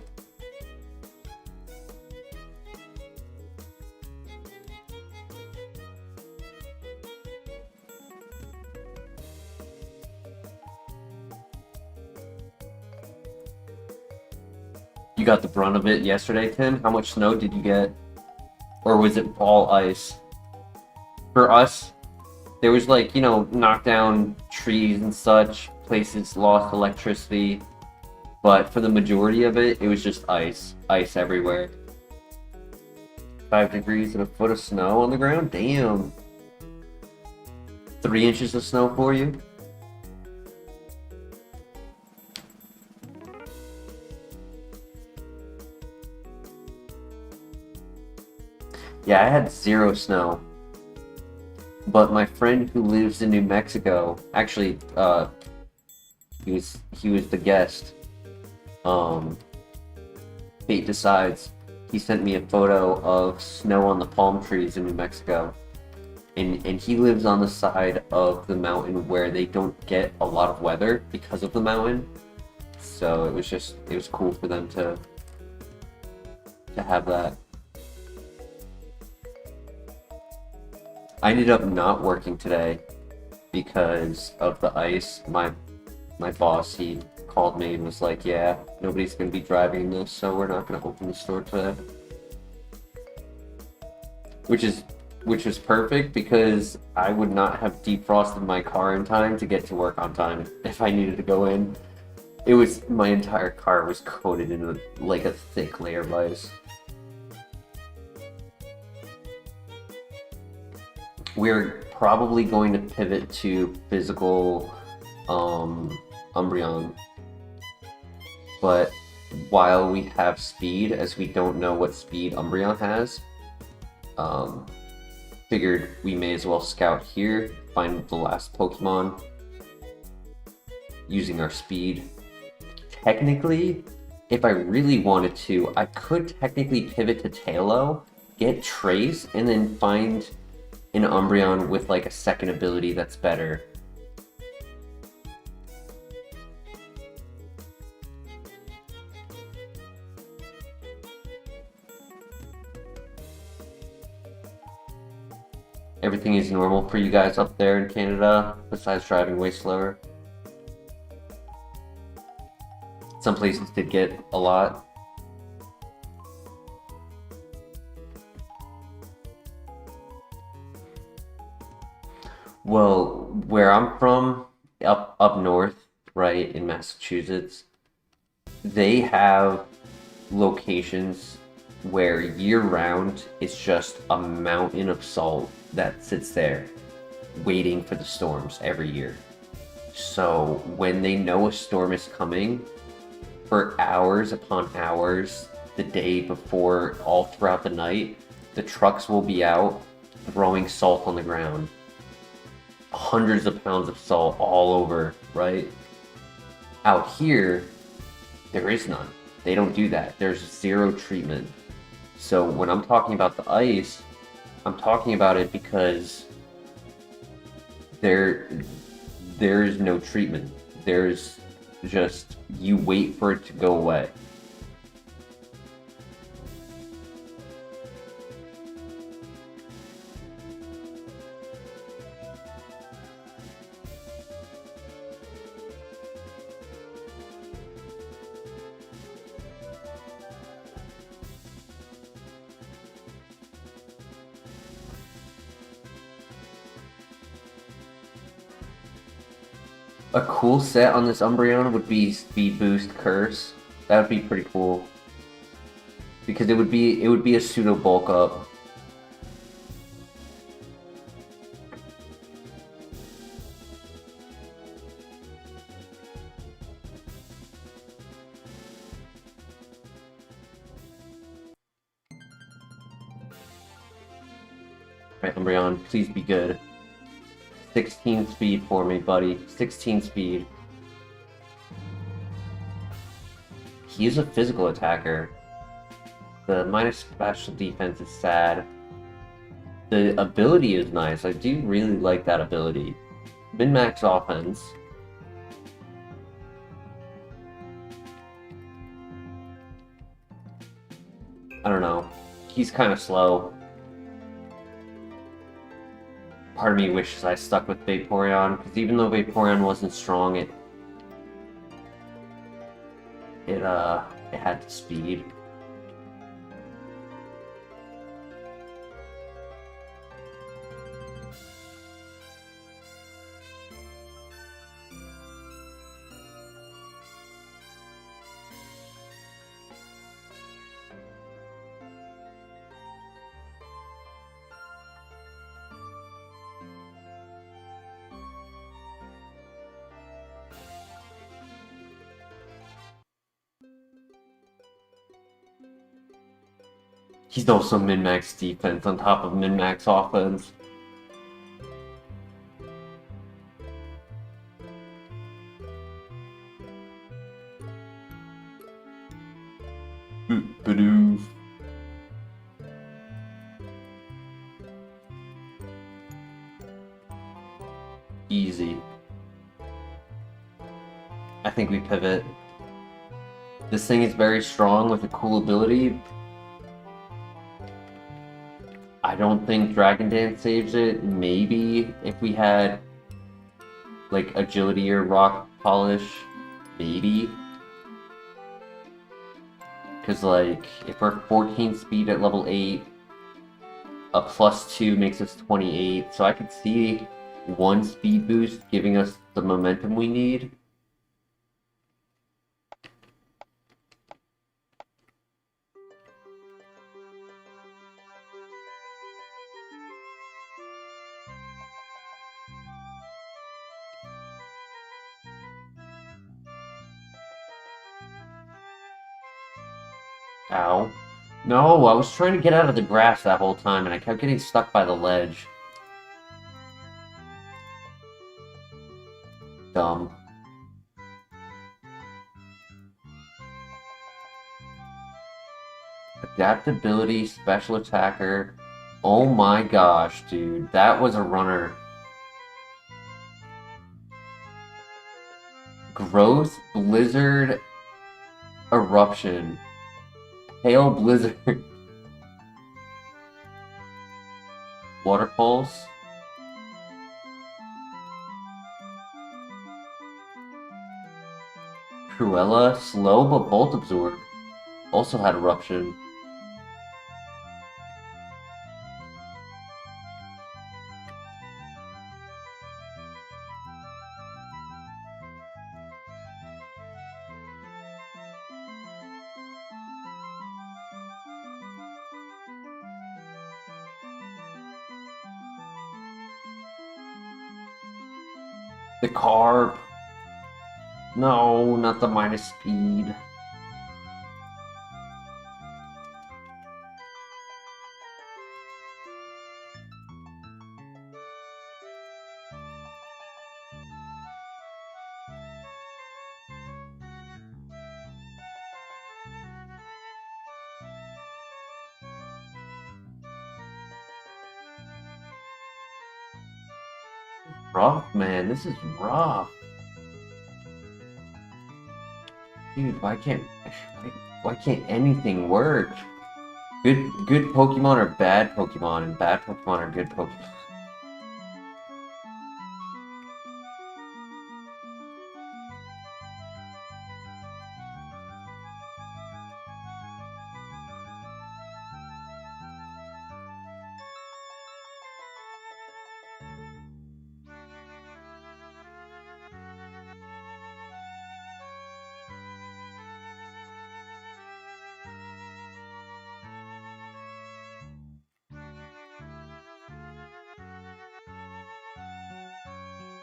You got the brunt of it yesterday, Tim? How much snow did you get? Or was it all ice? For us, there was like, you know, knocked down trees and such, places lost electricity, but for the majority of it, it was just ice. Ice everywhere. 5 degrees and a foot of snow on the ground? Damn. 3 inches of snow for you? Yeah, I had 0 snow. But my friend who lives in New Mexico, actually, he was the guest. Fate Decides. He sent me a photo of snow on the palm trees in New Mexico, and he lives on the side of the mountain where they don't get a lot of weather because of the mountain. So it was cool for them to have that. I ended up not working today because of the ice. My boss, he called me and was like, yeah, nobody's going to be driving this, so we're not going to open the store today. Which was perfect because I would not have defrosted my car in time to get to work on time if I needed to go in. My entire car was coated in like a thick layer of ice. We're probably going to pivot to physical Umbreon. But while we have speed, as we don't know what speed Umbreon has, figured we may as well scout here, find the last Pokemon using our speed. Technically, if I really wanted to, I could technically pivot to Tailo, get Trace, and then find an Umbreon with like a second ability that's better. Everything is normal for you guys up there in Canada, besides driving way slower. Some places did get a lot. Well, where I'm from, up north, right, in Massachusetts, they have locations where year-round it's just a mountain of salt that sits there waiting for the storms every year. So when they know a storm is coming, for hours upon hours, the day before, all throughout the night, the trucks will be out throwing salt on the ground. Hundreds of pounds of salt all over, right? Out here, there is none. They don't do that. There's zero treatment. So when I'm talking about the ice, I'm talking about it because there is no treatment. There's just, you wait for it to go away. A cool set on this Umbreon would be Speed Boost Curse. That would be pretty cool. Because it would be a pseudo bulk up. Alright, Umbreon, please be good. 16 speed for me, buddy. 16 speed. He is a physical attacker. The minus special defense is sad. The ability is nice. I do really like that ability. Min-max offense. I don't know. He's kind of slow. Part of me wishes I stuck with Vaporeon, because even though Vaporeon wasn't strong, it had the speed. He's also min-max defense on top of min-max offense. Badoo. Easy. I think we pivot. This thing is very strong with a cool ability. I don't think Dragon Dance saves it. Maybe if we had like agility or rock polish, maybe. Because like if we're 14 speed at level 8, a +2 makes us 28. So I could see one speed boost giving us the momentum we need. Ow. No, I was trying to get out of the grass that whole time and I kept getting stuck by the ledge. Dumb. Adaptability, special attacker. Oh my gosh, dude. That was a runner. Growth, Blizzard, Eruption. Hail Blizzard. Water Pulse. Cruella, slow but Bolt Absorb. Also had Eruption. The Carp. No, not the minus speed. Rough, man. This is rough. Dude, why can't anything work? Good Pokemon are bad Pokemon, and bad Pokemon are good Pokemon.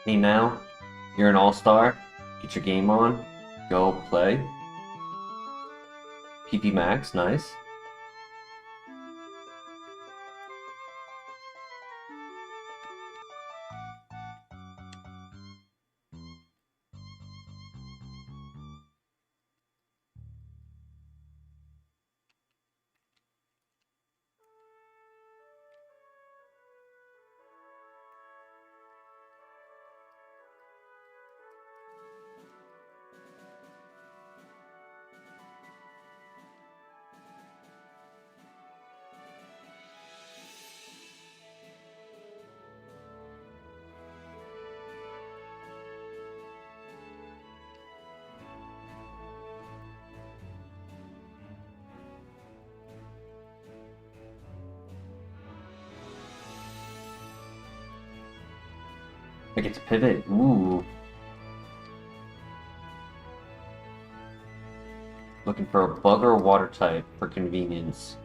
Hey now, you're an all-star. Get your game on. Go play. PP Max, nice. I get to pivot. Ooh. Looking for a bug or a water type for convenience.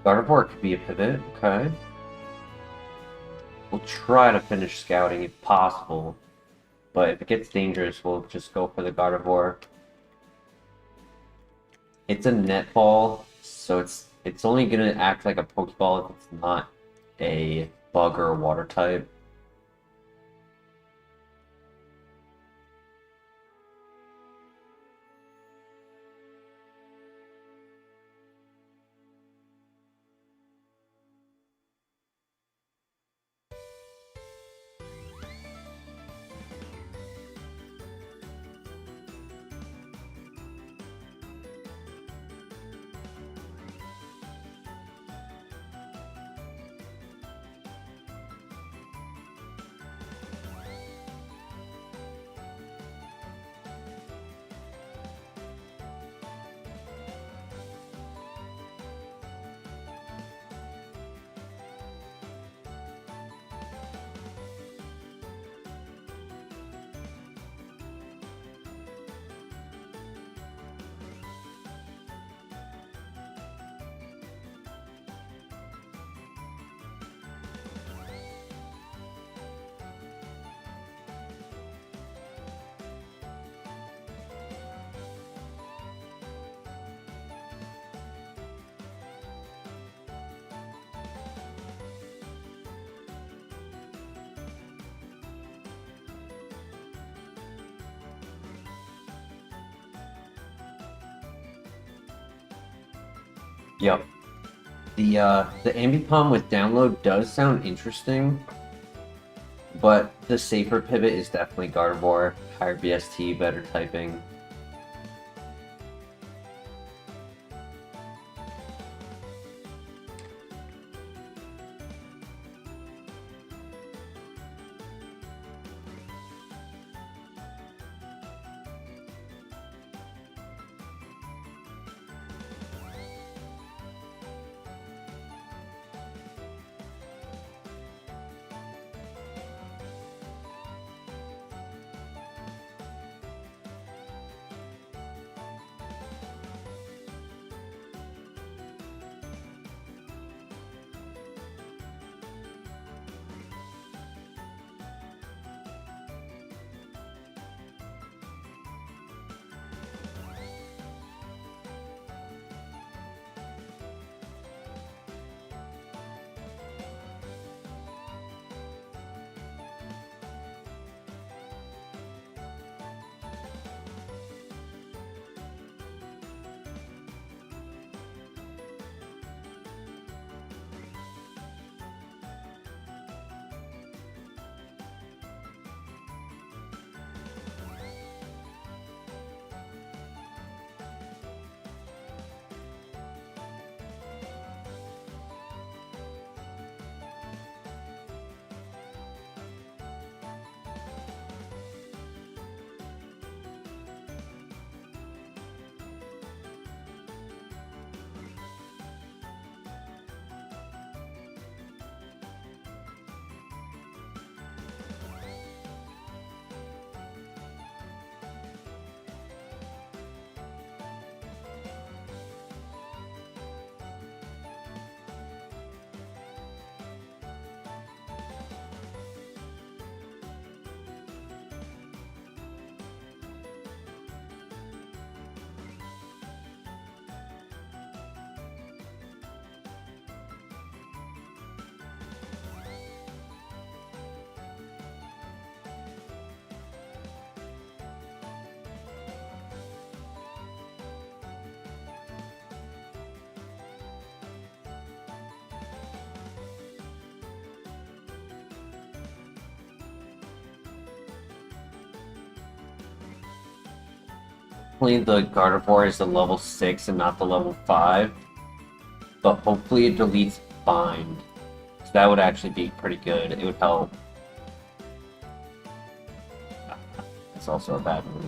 Gardevoir could be a pivot, okay. We'll try to finish scouting if possible, but if it gets dangerous, we'll just go for the Gardevoir. It's a netball, so it's only gonna act like a Pokeball if it's not a bug or a water type. Yep. The Ambipom with download does sound interesting, but the safer pivot is definitely Gardevoir. Higher BST, better typing. Hopefully the Gardevoir is the level 6 and not the level 5. But hopefully it deletes Bind. So that would actually be pretty good. It would help. It's also a bad move.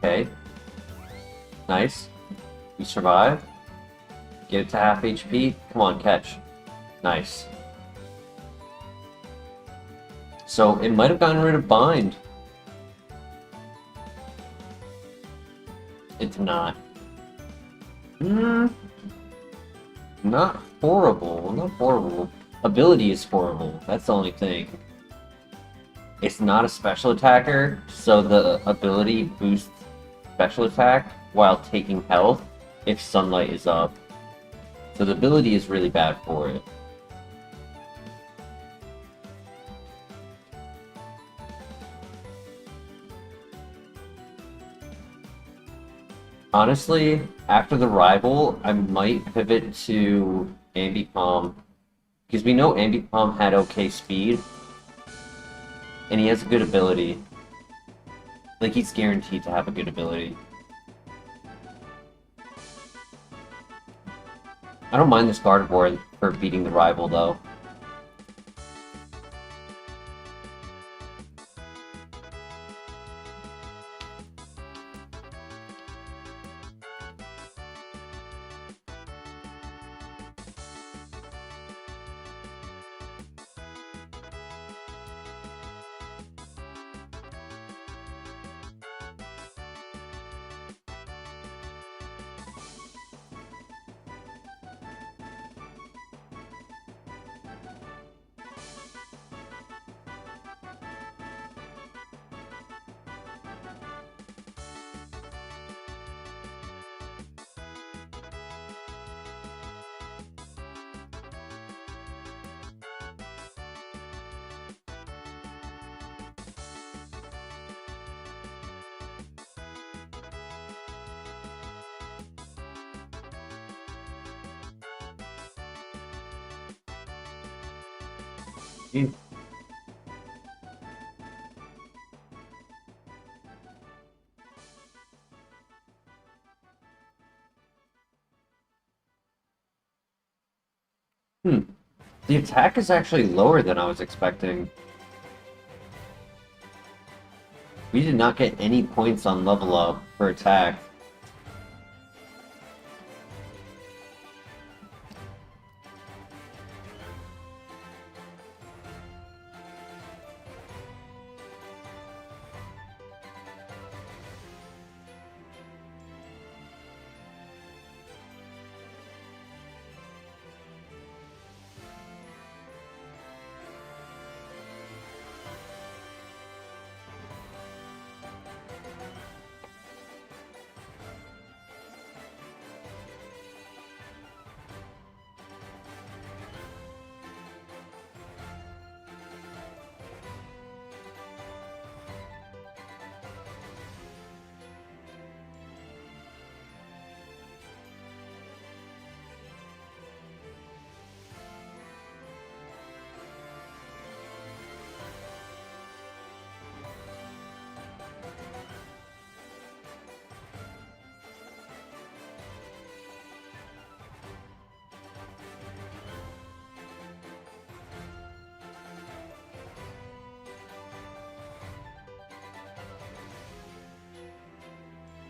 Okay. Nice. We survive. Get it to half HP. Come on, catch. Nice. So it might have gotten rid of Bind. It's not. Not horrible. Not horrible. Ability is horrible. That's the only thing. It's not a special attacker, so the ability boosts special attack while taking health if sunlight is up. So the ability is really bad for it. Honestly, after the rival, I might pivot to Ambipom, because we know Ambipom had okay speed, and he has a good ability. Like, he's guaranteed to have a good ability. I don't mind this Gardevoir for beating the rival, though. Mm. Hmm. The attack is actually lower than I was expecting. We did not get any points on level up for attack.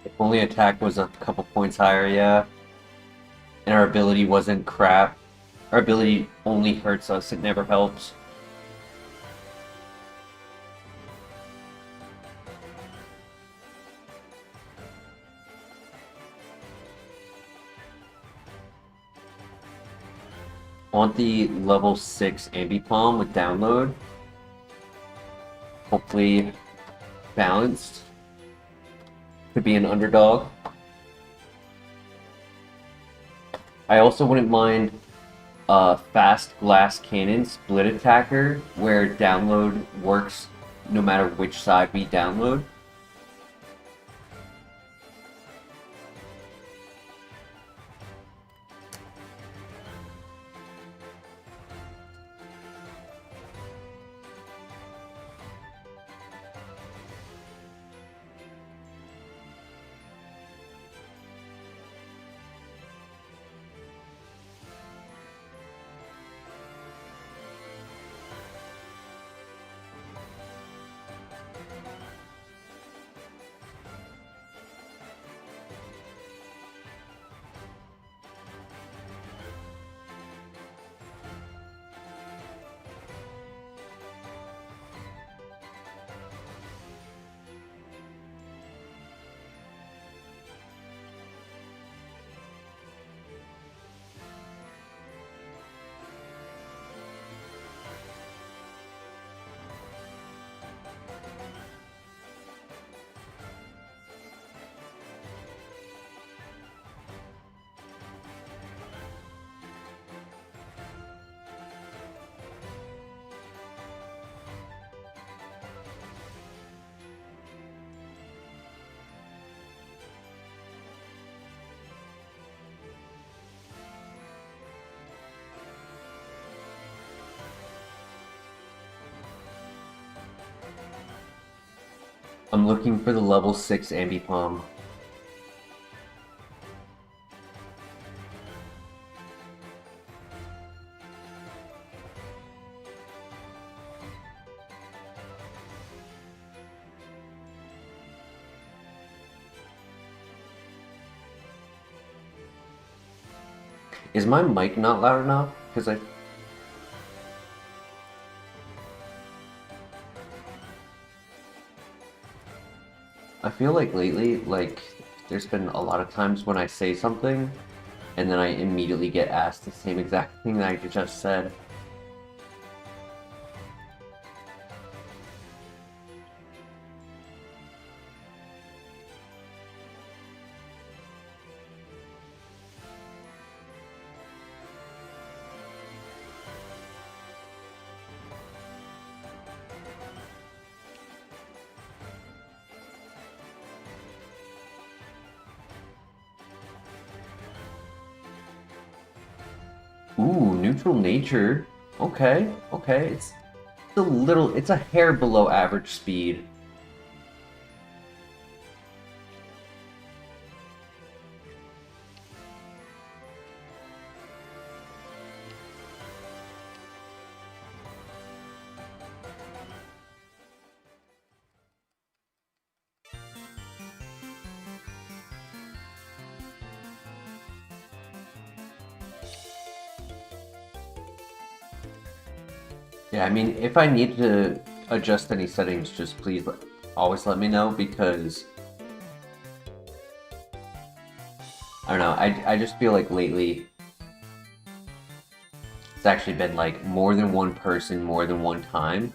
If only attack was a couple points higher, yeah. And our ability wasn't crap. Our ability only hurts us, it never helps. I want the level 6 Ambipom with download. Hopefully balanced. Could be an underdog. I also wouldn't mind a fast glass cannon split attacker where download works no matter which side we download. I'm looking for the level 6 Ambipom. Is my mic not loud enough? Because I feel like lately, like, there's been a lot of times when I say something, and then I immediately get asked the same exact thing that I just said. Ooh, neutral nature. Okay, okay. it's a hair below average speed. Yeah, I mean, if I need to adjust any settings, just please always let me know, because I don't know, I just feel like lately it's actually been like more than one person more than one time.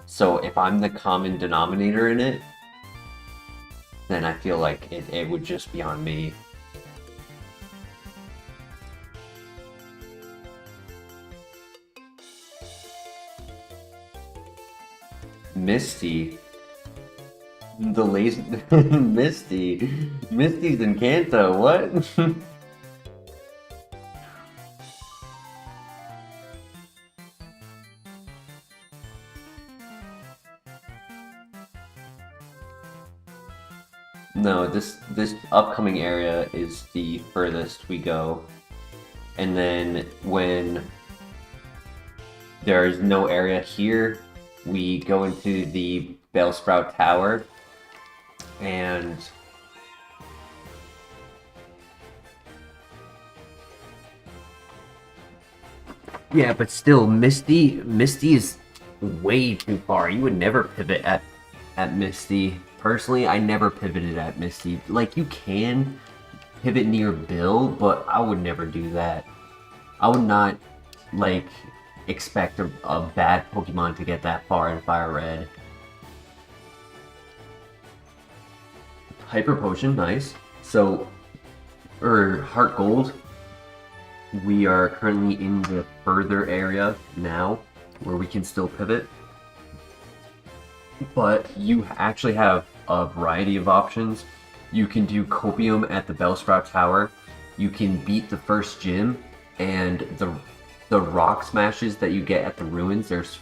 So if I'm the common denominator in it, then I feel like it would just be on me. Misty. The lazy Misty's in Kanto, what? No, this upcoming area is the furthest we go. And then when there is no area here, we go into the Bellsprout Tower, and yeah, but still, Misty is way too far. You would never pivot at Misty. Personally, I never pivoted at Misty. Like, you can pivot near Bill, but I would never do that. I would not, like, expect a bad Pokemon to get that far in FireRed. Hyper Potion, nice. So, HeartGold, we are currently in the further area now, where we can still pivot. But you actually have a variety of options. You can do Copium at the Bellsprout Tower. You can beat the first gym, and the rock smashes that you get at the ruins, there's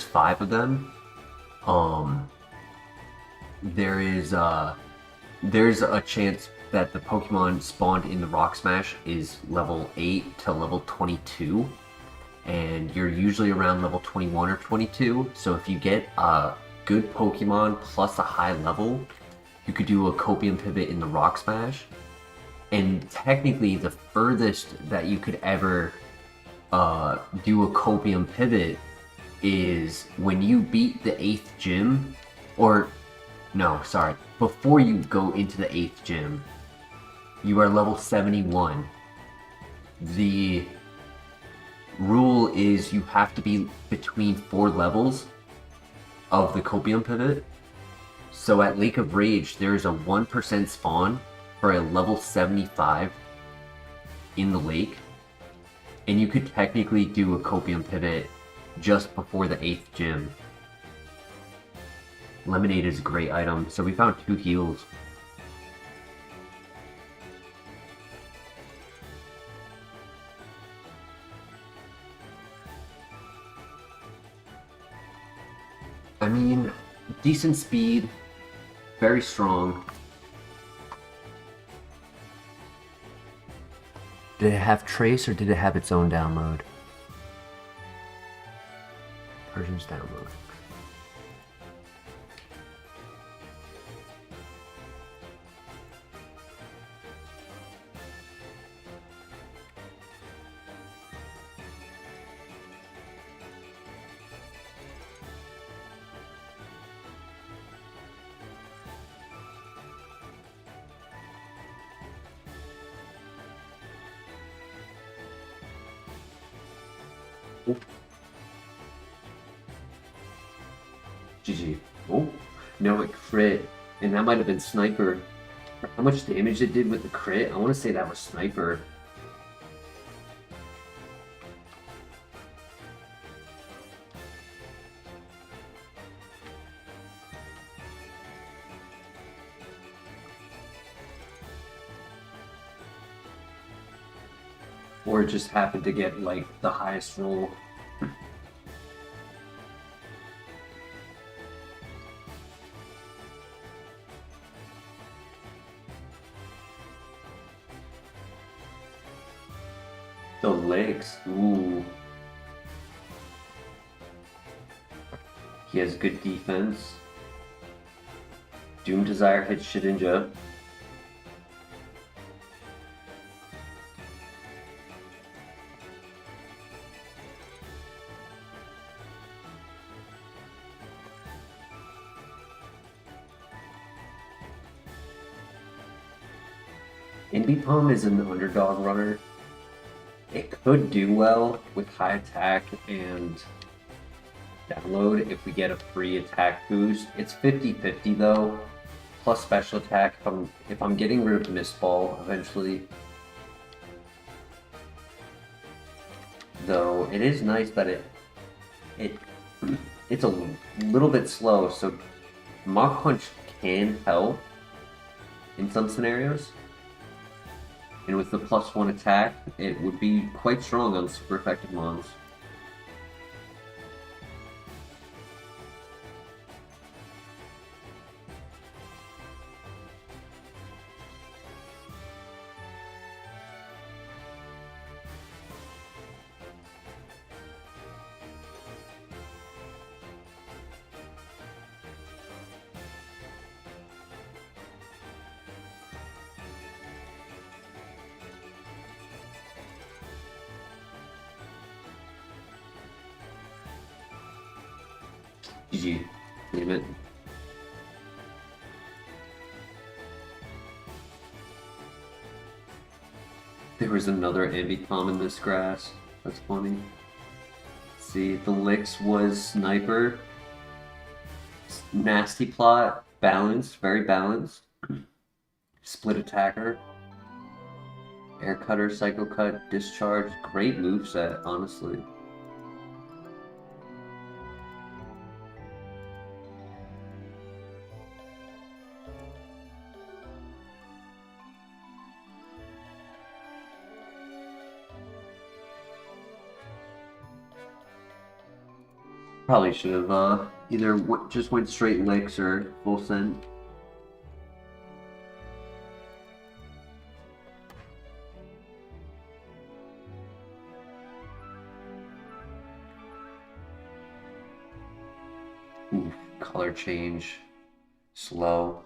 5 of them. There's a chance that the Pokemon spawned in the rock smash is level 8 to level 22, and you're usually around level 21 or 22. So if you get a good Pokemon plus a high level, you could do a Copium pivot in the rock smash. And technically, the furthest that you could ever do a Copium pivot is when you beat the 8th gym, or no, sorry, before you go into the 8th gym, you are level 71. The rule is you have to be between 4 levels of the Copium pivot. So at Lake of Rage, there is a 1% spawn for a level 75 in the lake, and you could technically do a Copium pivot just before the 8th gym. Lemonade is a great item, so we found 2 heals. I mean, decent speed, very strong. Did it have Trace, or did it have its own download? Version's download. GG. Oh, no, it crit. And that might have been Sniper. How much damage it did with the crit? I want to say that was Sniper. Or it just happened to get, like, the highest roll. The Licks. Ooh. He has good defense. Doom Desire hits Shedinja. Indipalm is an underdog runner. It could do well with high attack and download if we get a free attack boost. It's 50-50 though, plus special attack if I'm getting rid of Mist Ball eventually. Though it is nice that it's a little bit slow, so Mach Punch can help in some scenarios. And with the +1 attack, it would be quite strong on super effective mons. GG. Name it. There was another Ambipom in this grass. That's funny. Let's see, the Licks was Sniper. Nasty plot. Balanced. Very balanced. Split attacker. Air Cutter, Psycho Cut, Discharge. Great moveset, honestly. Probably should have either just went straight Licks or full send. Ooh, color change. Slow.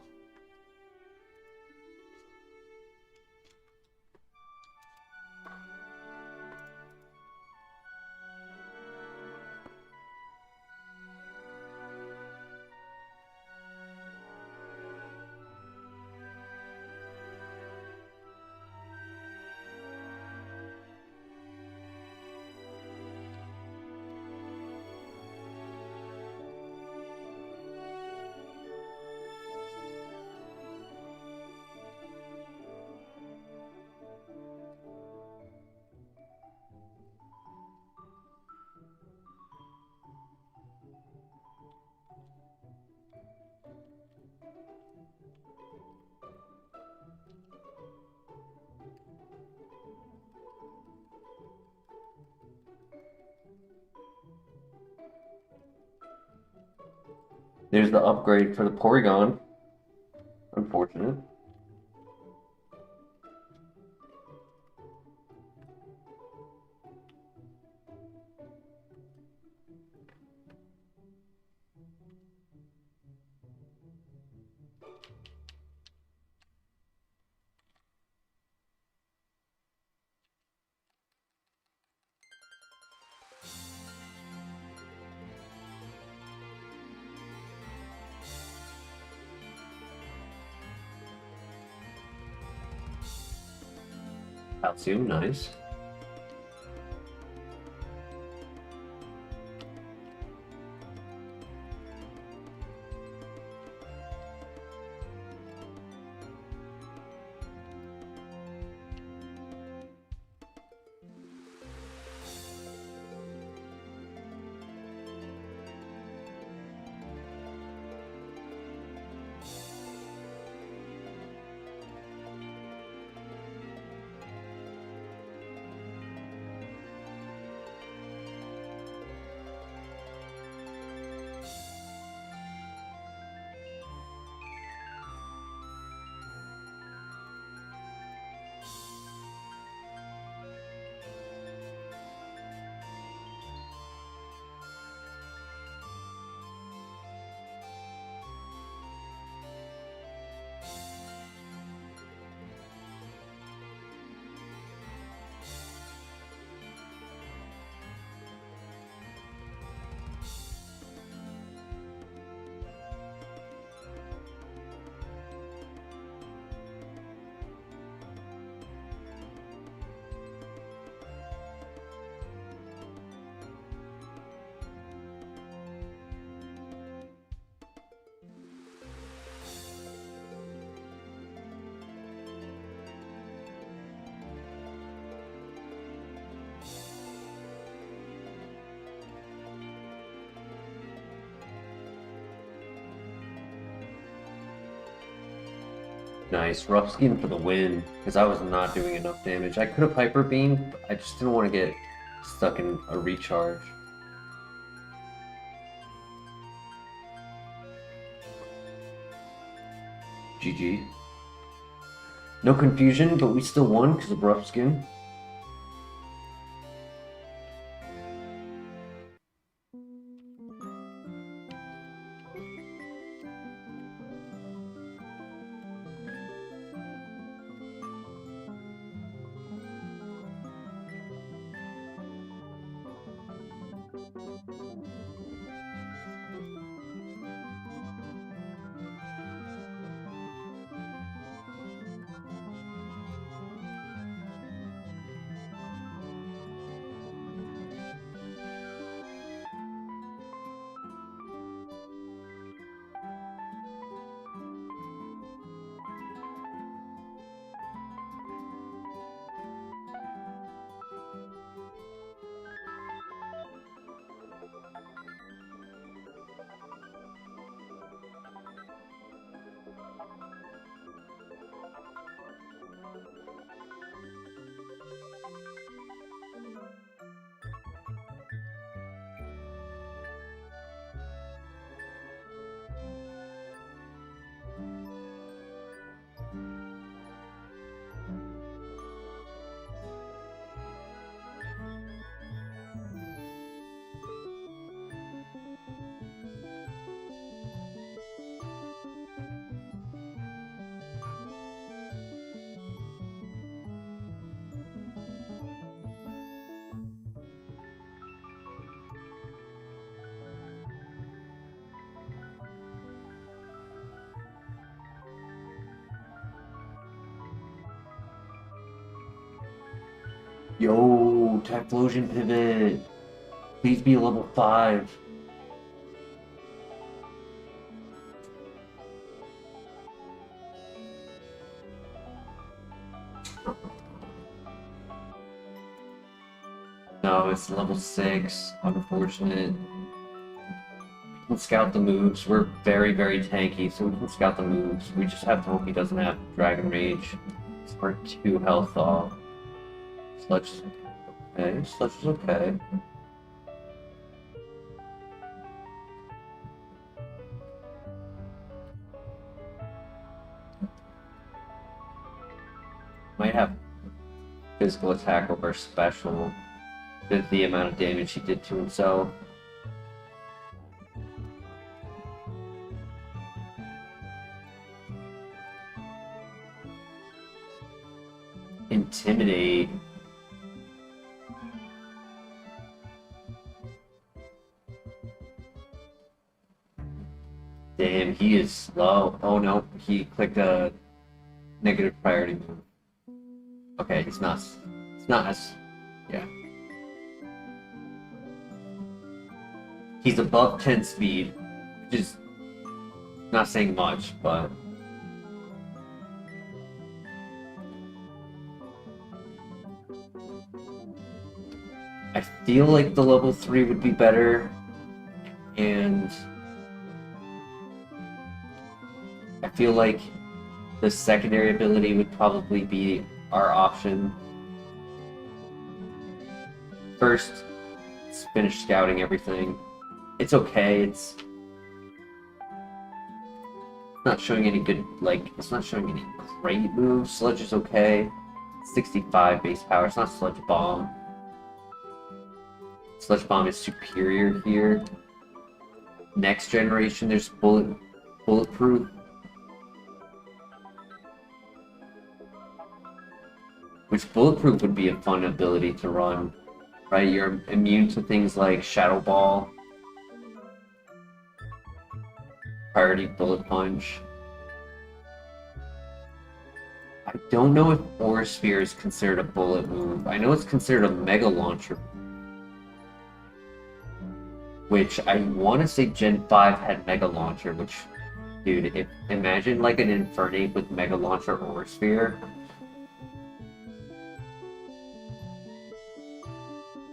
There's the upgrade for the Porygon. Unfortunate. Calcium, nice. Nice. Rough Skin for the win, because I was not doing enough damage. I could have Hyper Beamed, but I just didn't want to get stuck in a recharge. GG. No confusion, but we still won because of Rough Skin. Yo, Typhlosion pivot. Please be level 5. No, it's level 6. Unfortunate. We can scout the moves. We're very, very tanky, so we can scout the moves. We just have to hope he doesn't have Dragon Rage. We're 2 health off. Sludge is okay. Sludge is okay. Might have physical attack over special with the amount of damage he did to himself. Intimidate. Damn, he is slow. Oh no, he clicked a negative priority move. Okay, it's not as, yeah. He's above 10 speed, which is not saying much, but I feel like the level 3 would be better, and I feel like the secondary ability would probably be our option. First, let's finish scouting everything. It's okay, it's not showing any good, like, it's not showing any great moves. Sludge is okay. 65 base power, it's not Sludge Bomb. Sludge Bomb is superior here. Next generation, there's Bulletproof. Which Bulletproof would be a fun ability to run, right? You're immune to things like Shadow Ball, Priority Bullet Punch. I don't know if Aura Sphere is considered a bullet move. I know it's considered a Mega Launcher, which I want to say Gen 5 had Mega Launcher, which, dude, imagine like an Infernape with Mega Launcher Aura Sphere.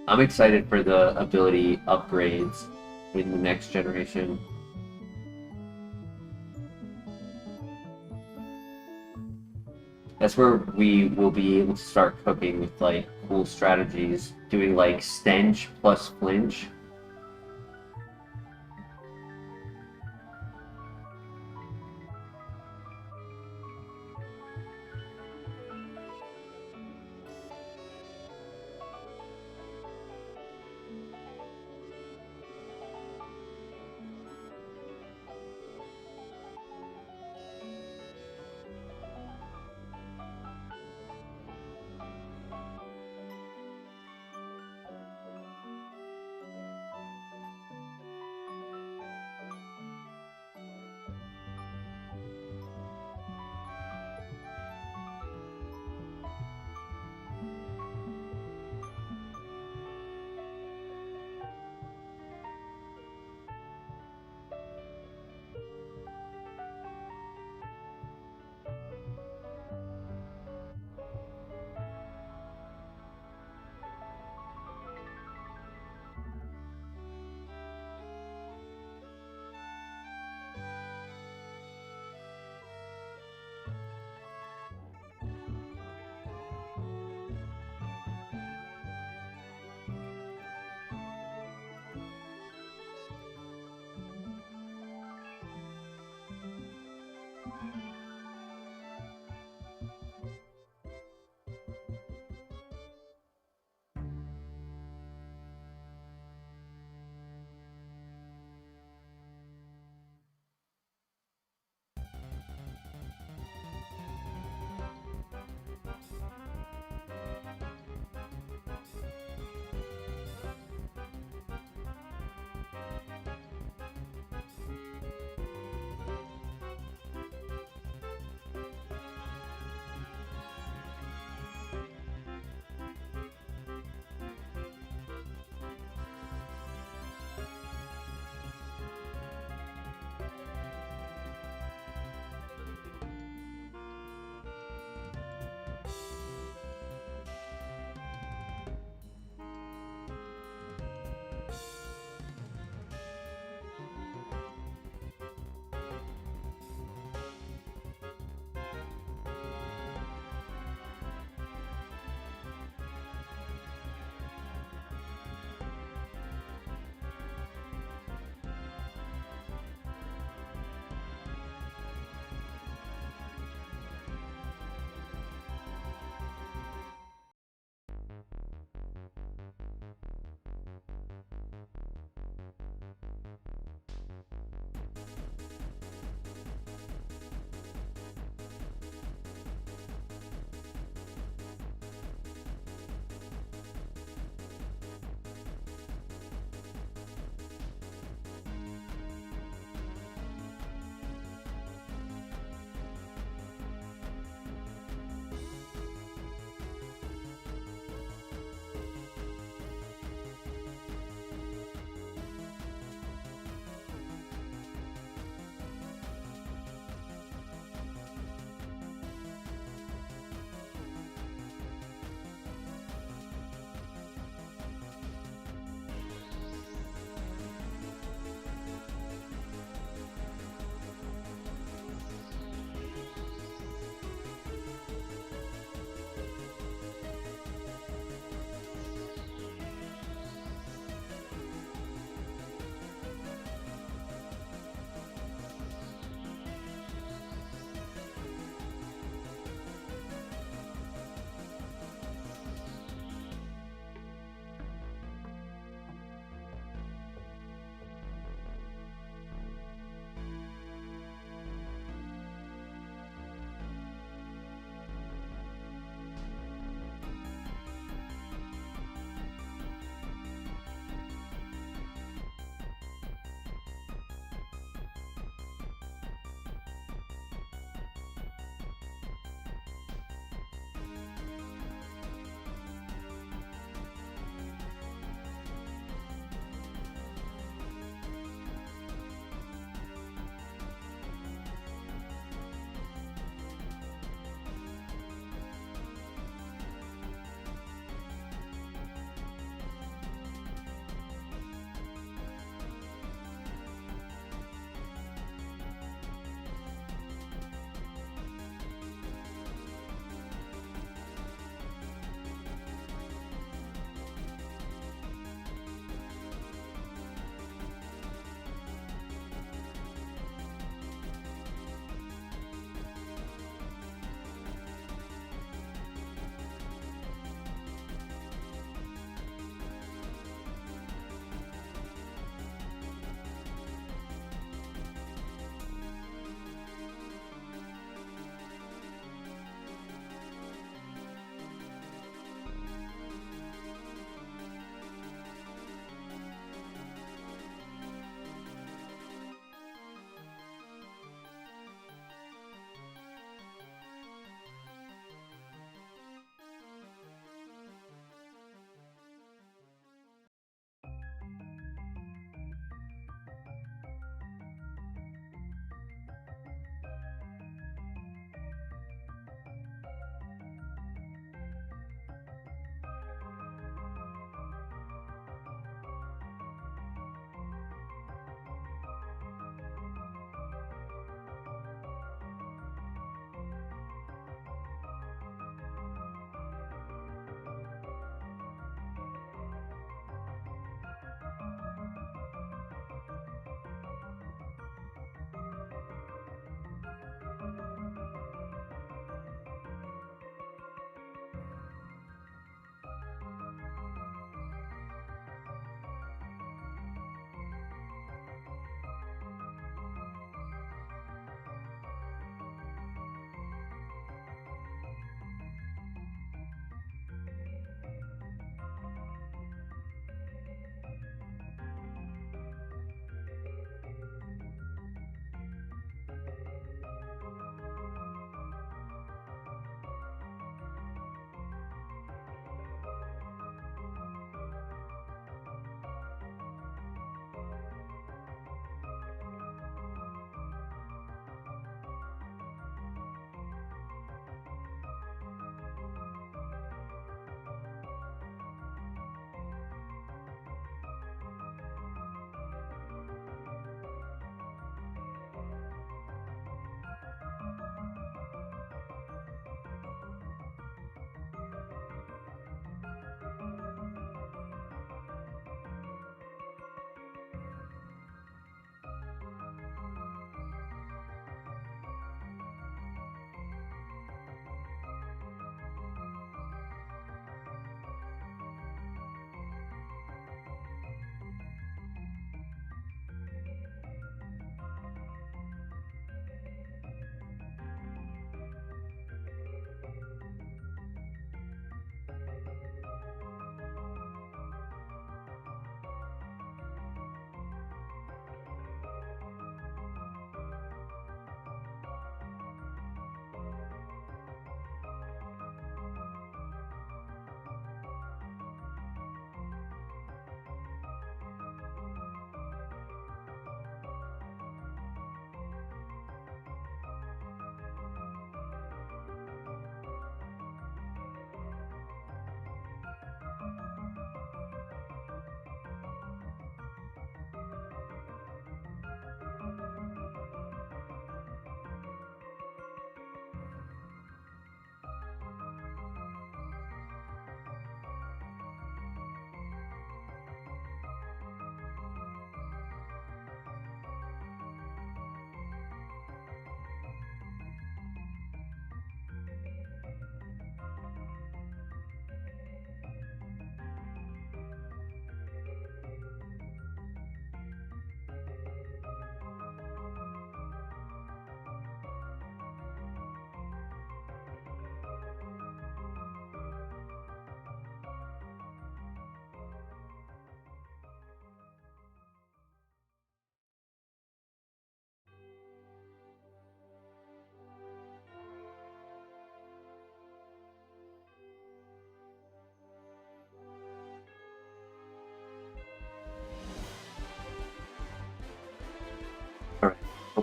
I'm excited for the ability upgrades in the next generation. That's where we will be able to start cooking with like cool strategies, doing like stench plus flinch.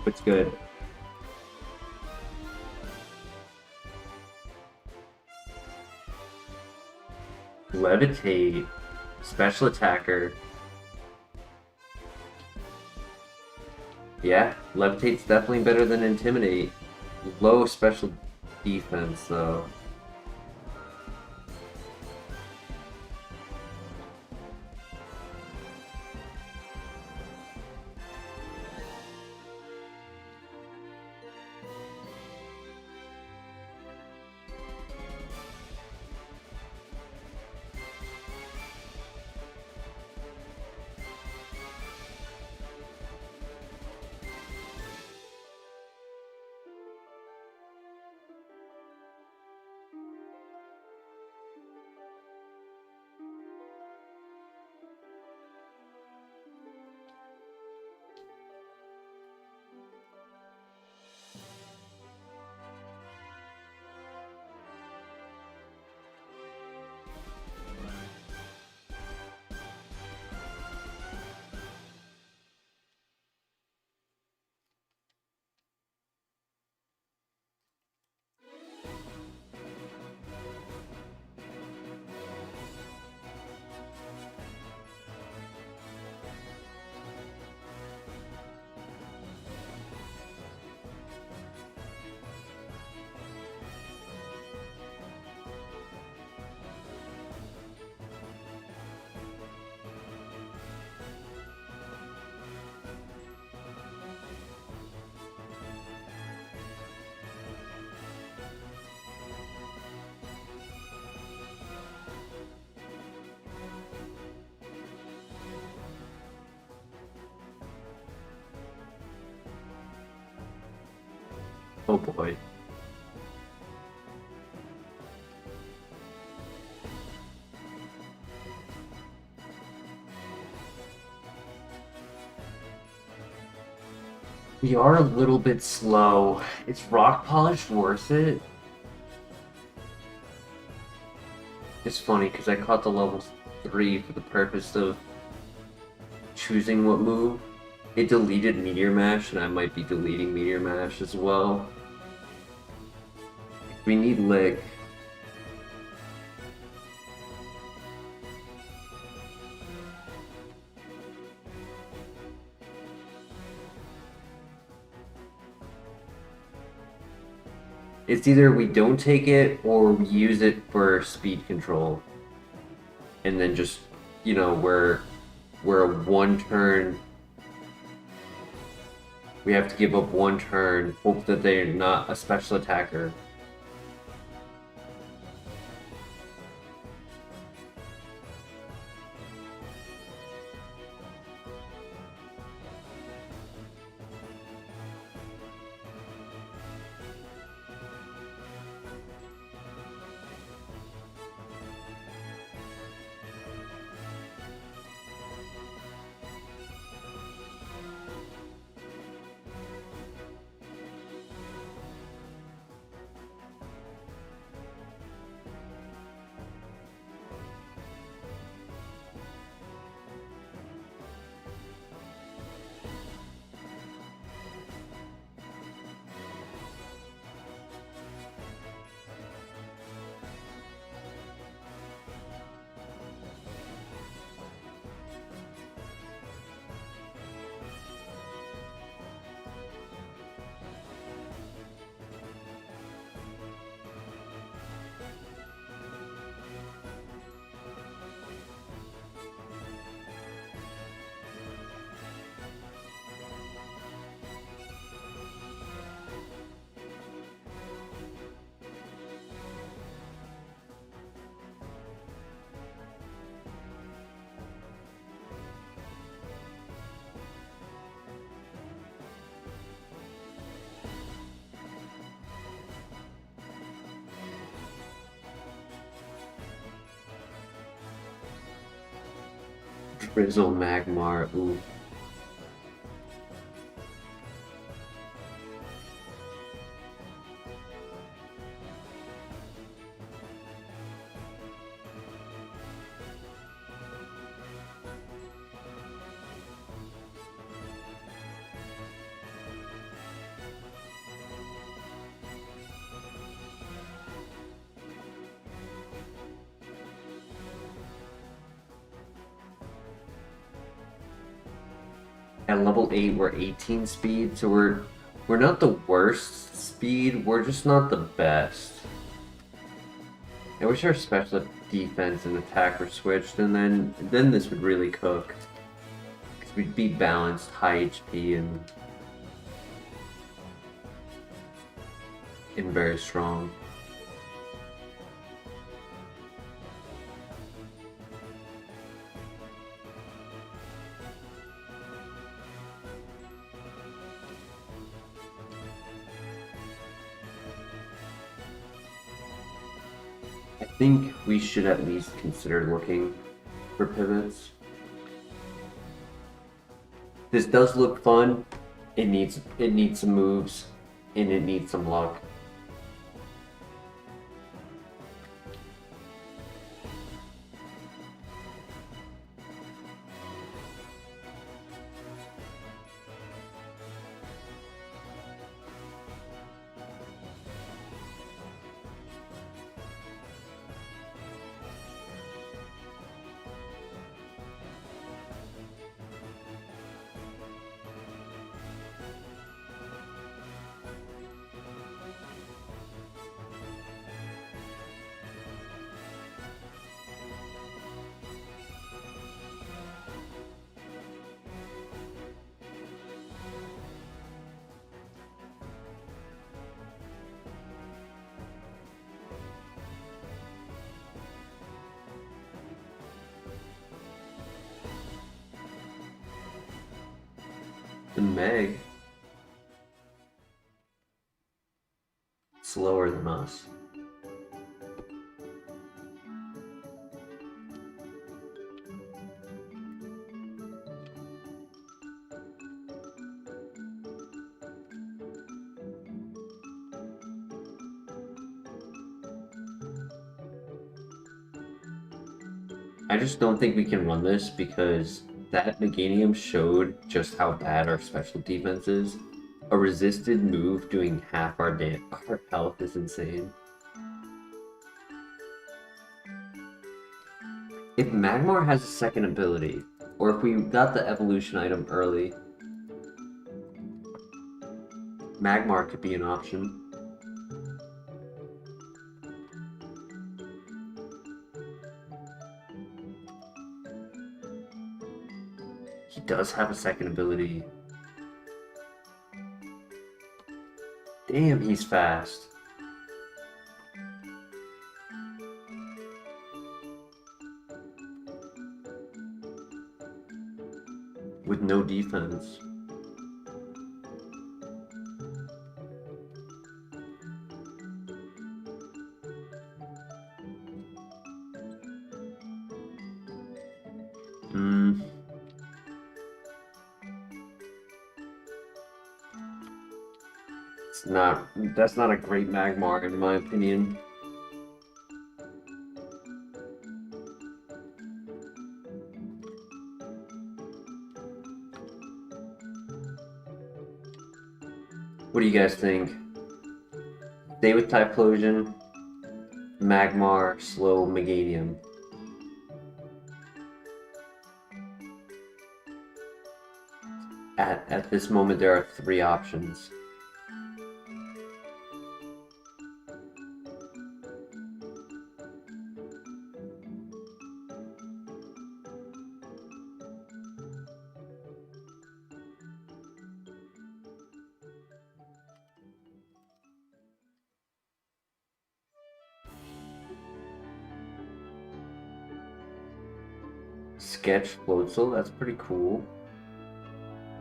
What's good? Levitate. Special attacker. Yeah, Levitate's definitely better than Intimidate. Low special defense, though. Oh boy. We are a little bit slow. Is rock polish worth it? It's funny because I caught the level 3 for the purpose of choosing what move. It deleted Meteor Mash, and I might be deleting Meteor Mash as well. We need Lick. It's either we don't take it or we use it for speed control. And then just, you know, we're a one turn. We have to give up one turn, hope that they're not a special attacker. Drizzle Magmar, ooh. At level 8, we're 18 speed, so we're not the worst speed, we're just not the best. I wish our special defense and attack were switched, and then this would really cook. Because we'd be balanced, high HP, and very strong. I think we should at least consider looking for pivots. This does look fun. It needs some moves, and it needs some luck. The Meg, slower than us. I just don't think we can run this because that Meganium showed just how bad our special defense is. A resisted move doing half our health is insane. If Magmar has a second ability, or if we got the evolution item early, Magmar could be an option. He does have a second ability. Damn, he's fast. With no defense. That's not a great Magmar in my opinion. What do you guys think? Stay with Typhlosion, Magmar, slow Meganium. At this moment there are 3 options. Sketch Floatzel, that's pretty cool.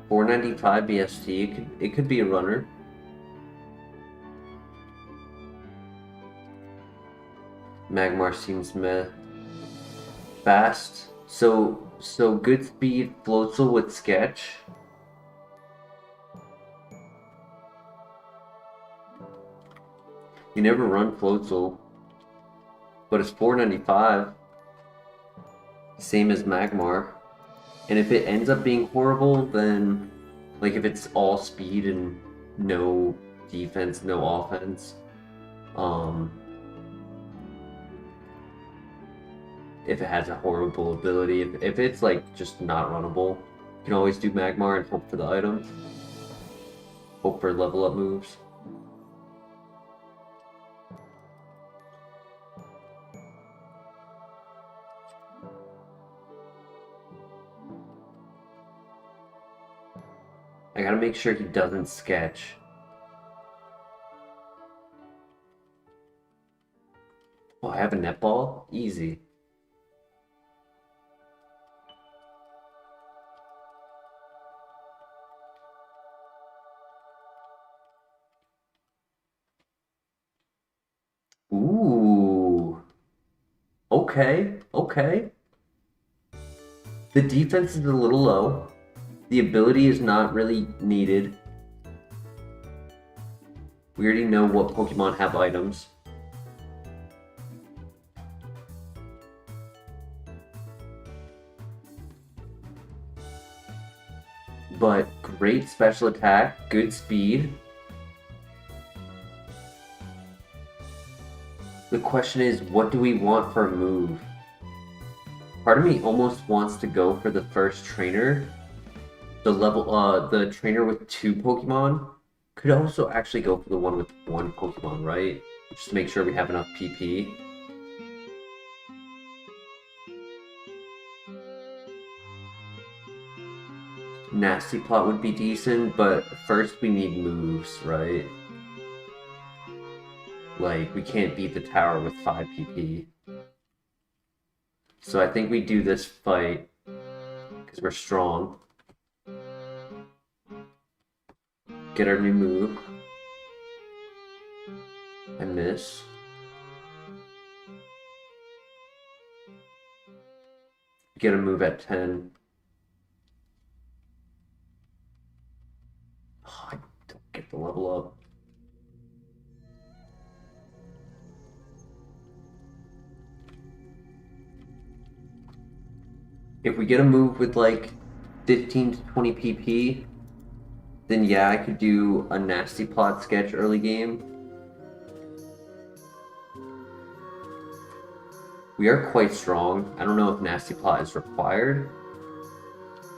495 BST, it could be a runner. Magmar seems meh. Fast. So good speed Floatzel with Sketch. You never run Floatzel, but it's 495. Same as Magmar. And if it ends up being horrible, then, like if it's all speed and no defense, no offense, if it has a horrible ability, if it's like just not runnable, can always do Magmar and hope for the item. Hope for level up moves. I gotta make sure he doesn't sketch. Oh, I have a netball? Easy. Ooh. Okay, okay. The defense is a little low. The ability is not really needed. We already know what Pokemon have items. But great special attack, good speed. The question is, what do we want for a move? Part of me almost wants to go for the first trainer. The trainer with 2 Pokemon. Could also actually go for the one with 1 Pokemon, right? Just to make sure we have enough PP. Nasty Plot would be decent, but first we need moves, right? Like, we can't beat the tower with 5 PP. So I think we do this fight because we're strong. Get our new move. I miss. Get a move at 10. Oh, I don't get the level up. If we get a move with like 15 to 20 PP, then yeah, I could do a Nasty Plot sketch early game. We are quite strong. I don't know if Nasty Plot is required.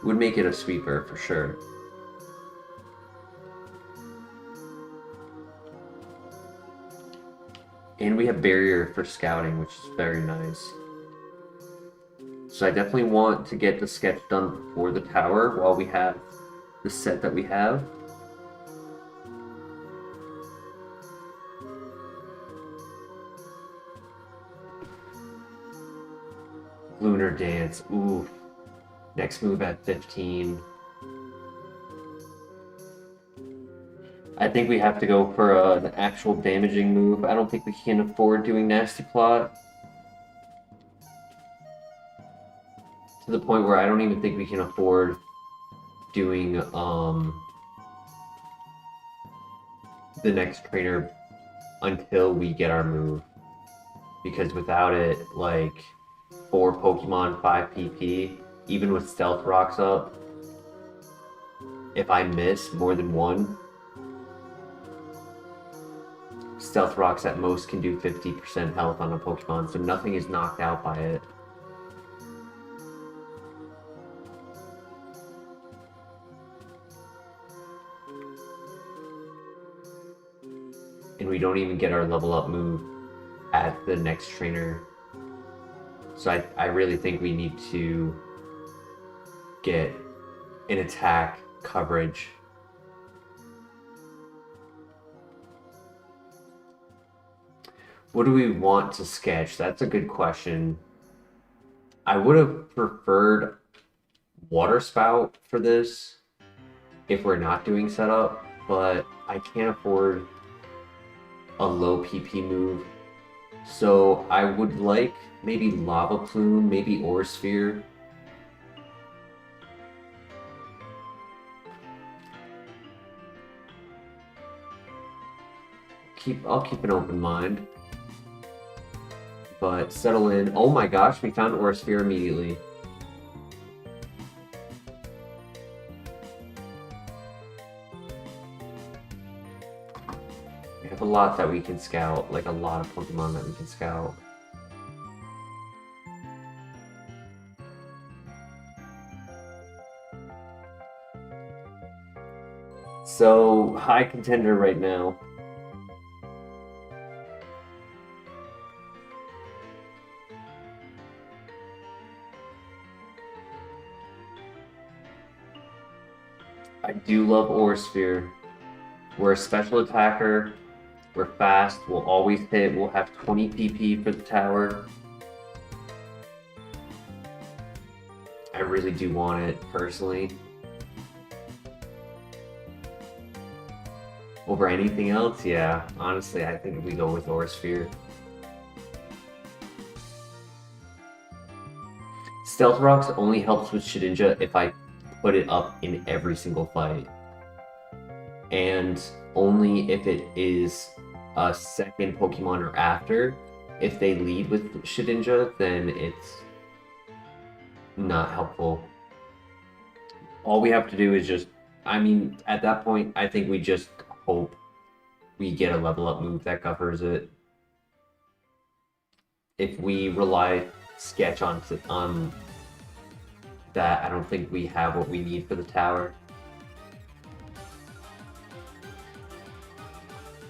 Would make it a sweeper for sure. And we have barrier for scouting, which is very nice. So I definitely want to get the sketch done before the tower while we have the set that we have. Lunar Dance, ooh. Next move at 15. I think we have to go for an actual damaging move. I don't think we can afford doing Nasty Plot. To the point where I don't even think we can afford doing the next trainer until we get our move. Because without it, like 4 Pokemon, 5 PP, even with Stealth Rocks up, if I miss more than 1, Stealth Rocks at most can do 50% health on a Pokemon, so nothing is knocked out by it. And we don't even get our level up move at the next trainer. So I really think we need to get an attack coverage. What do we want to sketch? That's a good question. I would have preferred Water Spout for this if we're not doing setup, but I can't afford a low PP move. So I would like maybe Lava Plume, maybe Ore Sphere. I'll keep an open mind. But settle in. Oh my gosh, we found Ore Sphere immediately. We have a lot that we can scout, like a lot of Pokemon that we can scout. So, high contender right now. I do love Aura Sphere. We're a special attacker. We're fast. We'll always hit. We'll have 20 PP for the tower. I really do want it, personally. Over anything else? Yeah. Honestly, I think we go with Aura Sphere. Stealth Rocks only helps with Shedinja if I put it up in every single fight. And only if it is a second Pokemon or after. If they lead with Shedinja, then it's not helpful. All we have to do is just, I mean, at that point, I think we just hope we get a level up move that covers it. If we rely Sketch on that, I don't think we have what we need for the tower.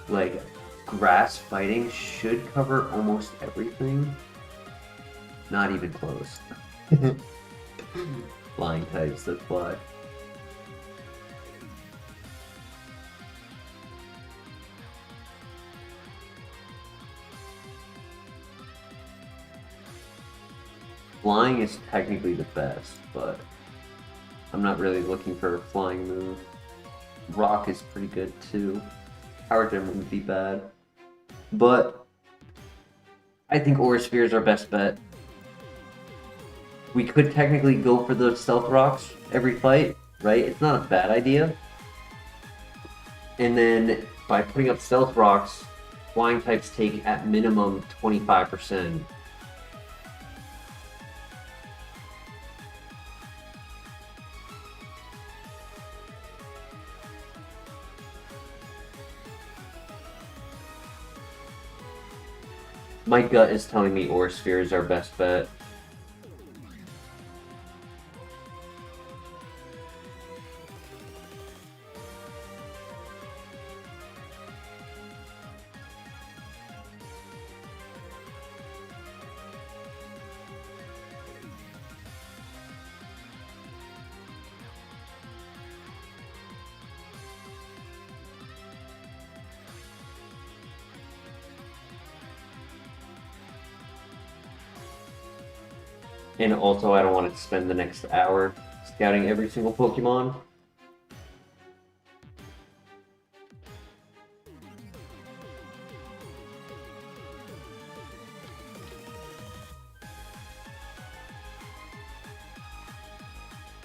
Like, grass fighting should cover almost everything. Not even close. Flying types that fly. Flying is technically the best, but I'm not really looking for a flying move. Rock is pretty good too. Power Gem wouldn't be bad. But I think Aura Sphere is our best bet. We could technically go for the Stealth Rocks every fight, right? It's not a bad idea. And then by putting up Stealth Rocks, flying types take at minimum 25%. My gut is telling me Aura Sphere is our best bet. And also, I don't want to spend the next hour scouting every single Pokemon.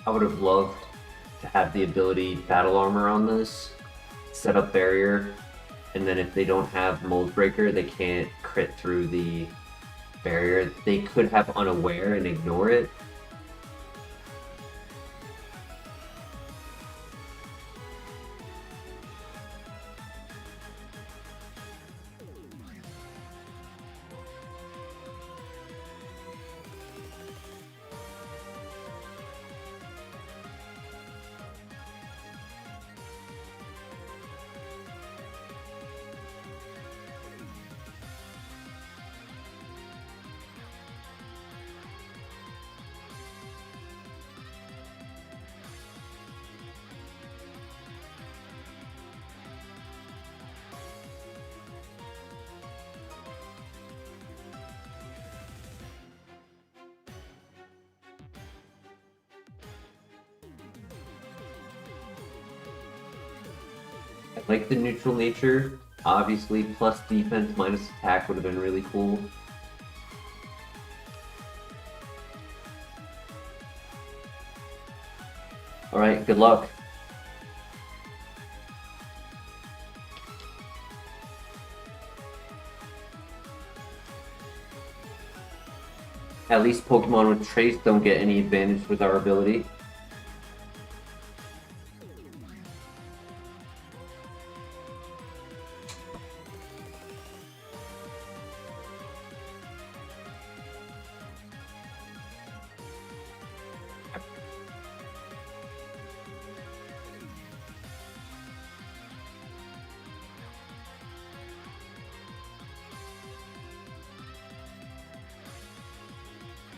I would have loved to have the ability Battle Armor on this, set up Barrier, and then if they don't have Mold Breaker, they can't crit through the barrier. They could have Unaware and ignore it. I like the neutral nature. Obviously, plus defense, minus attack would have been really cool. Alright, good luck. At least Pokemon with Trace don't get any advantage with our ability.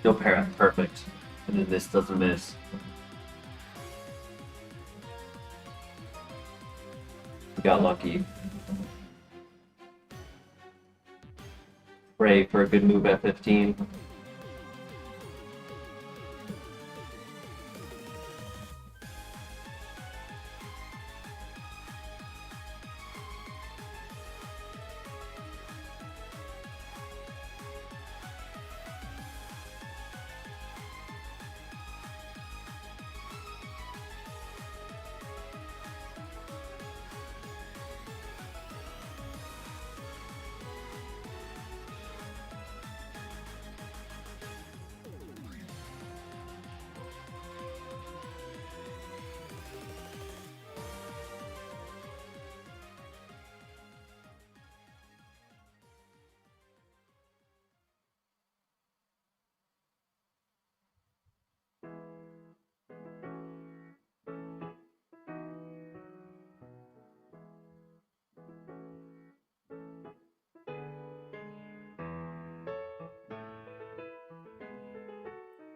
No para, perfect. And then this doesn't miss. We got lucky. Pray for a good move at 15.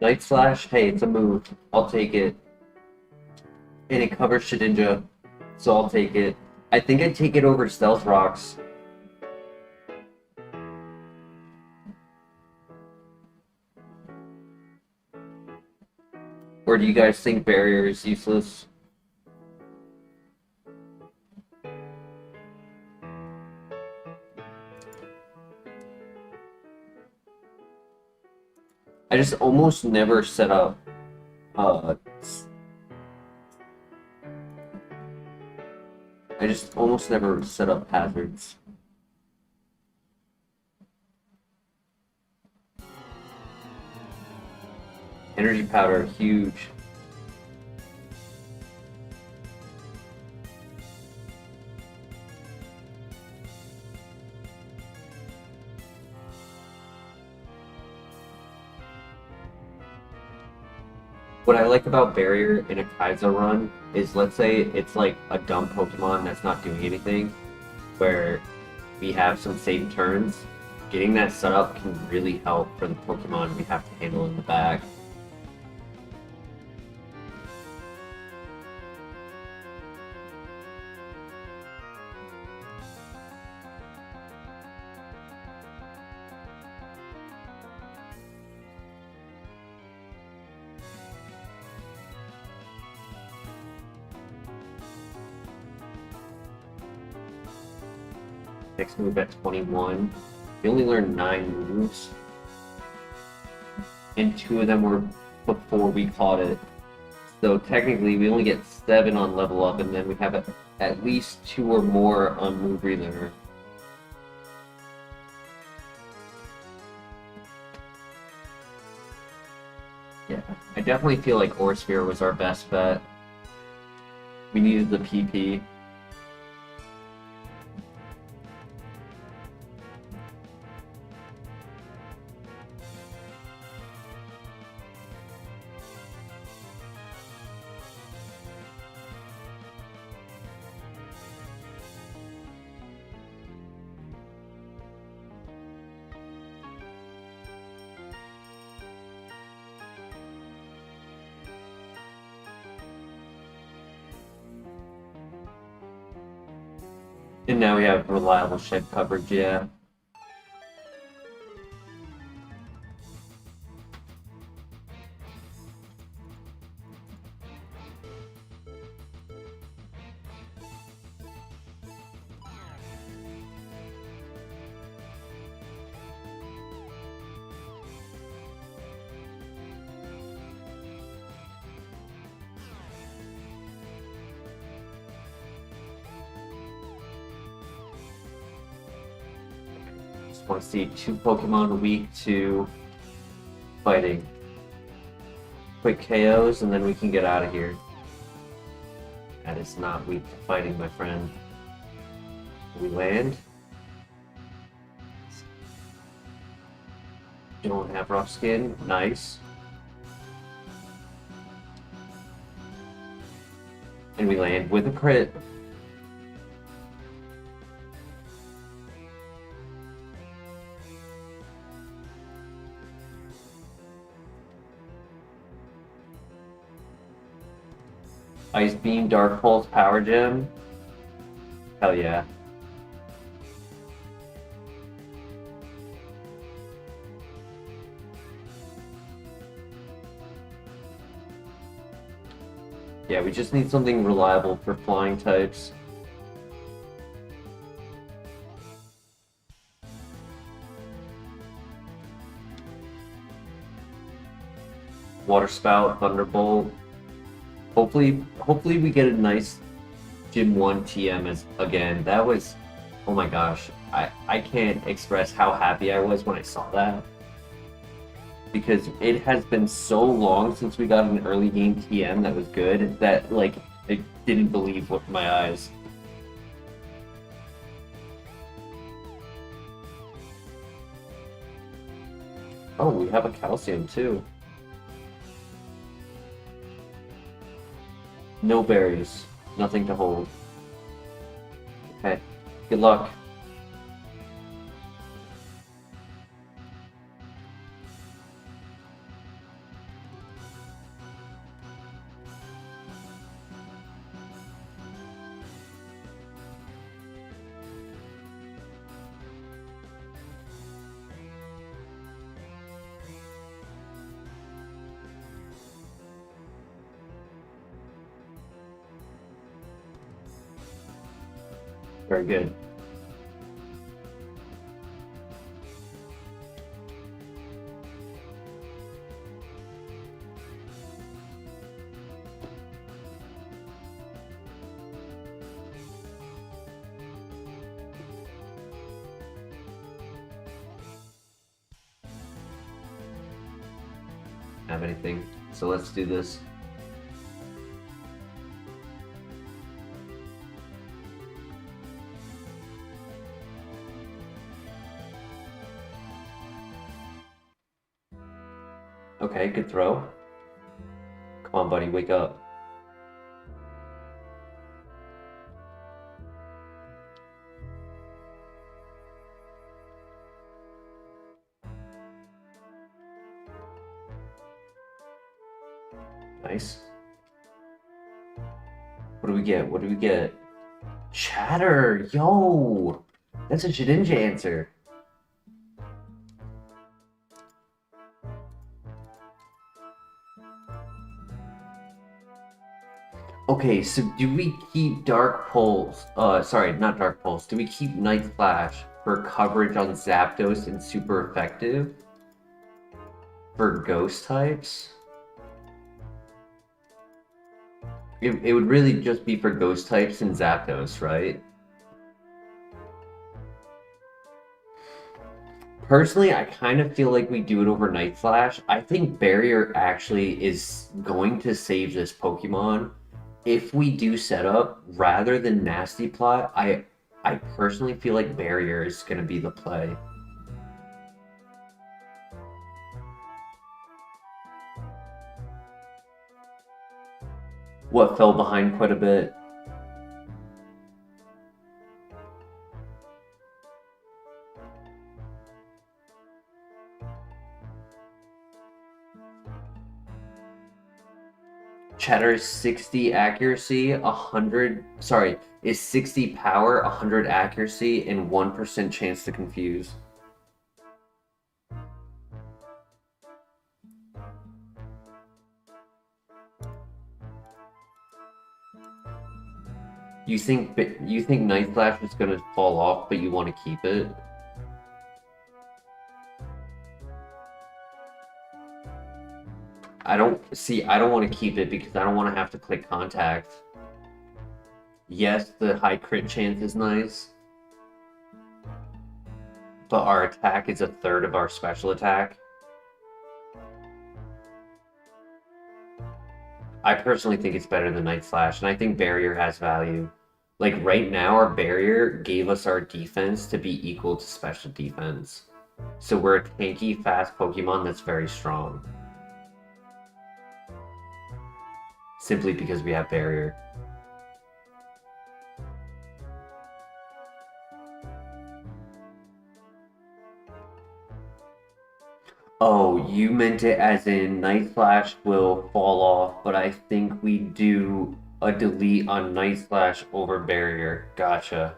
Night Slash, hey, it's a move. I'll take it. And it covers Shedinja, so I'll take it. I think I'd take it over Stealth Rocks. Or do you guys think Barrier is useless? I just almost never set up I just almost never set up hazards. Energy powder, huge. What I like about Barrier in a Kaizo run is, let's say it's like a dumb Pokemon that's not doing anything, where we have some safe turns. Getting that set up can really help for the Pokemon we have to handle in the back. Next move at 21. You only learned 9 moves. And 2 of them were before we caught it. So technically we only get 7 on level up, and then we have at least 2 or more on move relearner. Yeah, I definitely feel like Aura Sphere was our best bet. We needed the PP. And now we have reliable shed coverage, yeah. Just want to see 2 Pokemon weak to fighting. Quick KOs, and then we can get out of here. That is not weak to fighting, my friend. We land. Don't have rough skin. Nice. And we land with a crit. Ice Beam, Dark Pulse, Power Gem. Hell yeah. Yeah, we just need something reliable for flying types. Water Spout, Thunderbolt. Hopefully we get a nice Gym 1 TM as again. That was, oh my gosh, I can't express how happy I was when I saw that. Because it has been so long since we got an early game TM that was good that like I didn't believe what my eyes. Oh, we have a calcium too. No berries. Nothing to hold. Okay. Good luck. Very good. Have anything. So let's do this. Okay, good throw. Come on, buddy, wake up. Nice. What do we get? What do we get? Chatter! Yo! That's a Shedinja answer. Okay, so do we keep Dark Pulse? Sorry, not Dark Pulse. Do we keep Night Flash for coverage on Zapdos and super effective? For ghost types? It would really just be for ghost types and Zapdos, right? Personally, I kind of feel like we do it over Night Flash. I think Barrier actually is going to save this Pokemon. If we do setup rather than Nasty Plot, I personally feel like Barrier is going to be the play. What fell behind quite a bit? Chatter is 60 accuracy, 100, sorry, is 60 power, 100 accuracy, and 1% chance to confuse. You think Night Flash is gonna fall off, but you want to keep it? I don't want to keep it because I don't want to have to click contact. Yes, the high crit chance is nice, but our attack is a third of our special attack. I personally think it's better than Night Flash, and I think Barrier has value. Like right now, our Barrier gave us our defense to be equal to special defense. So we're a tanky, fast Pokemon that's very strong. Simply because we have Barrier. Oh, you meant it as in Night Flash will fall off, but I think we do A delete on Night Slash over barrier. Gotcha.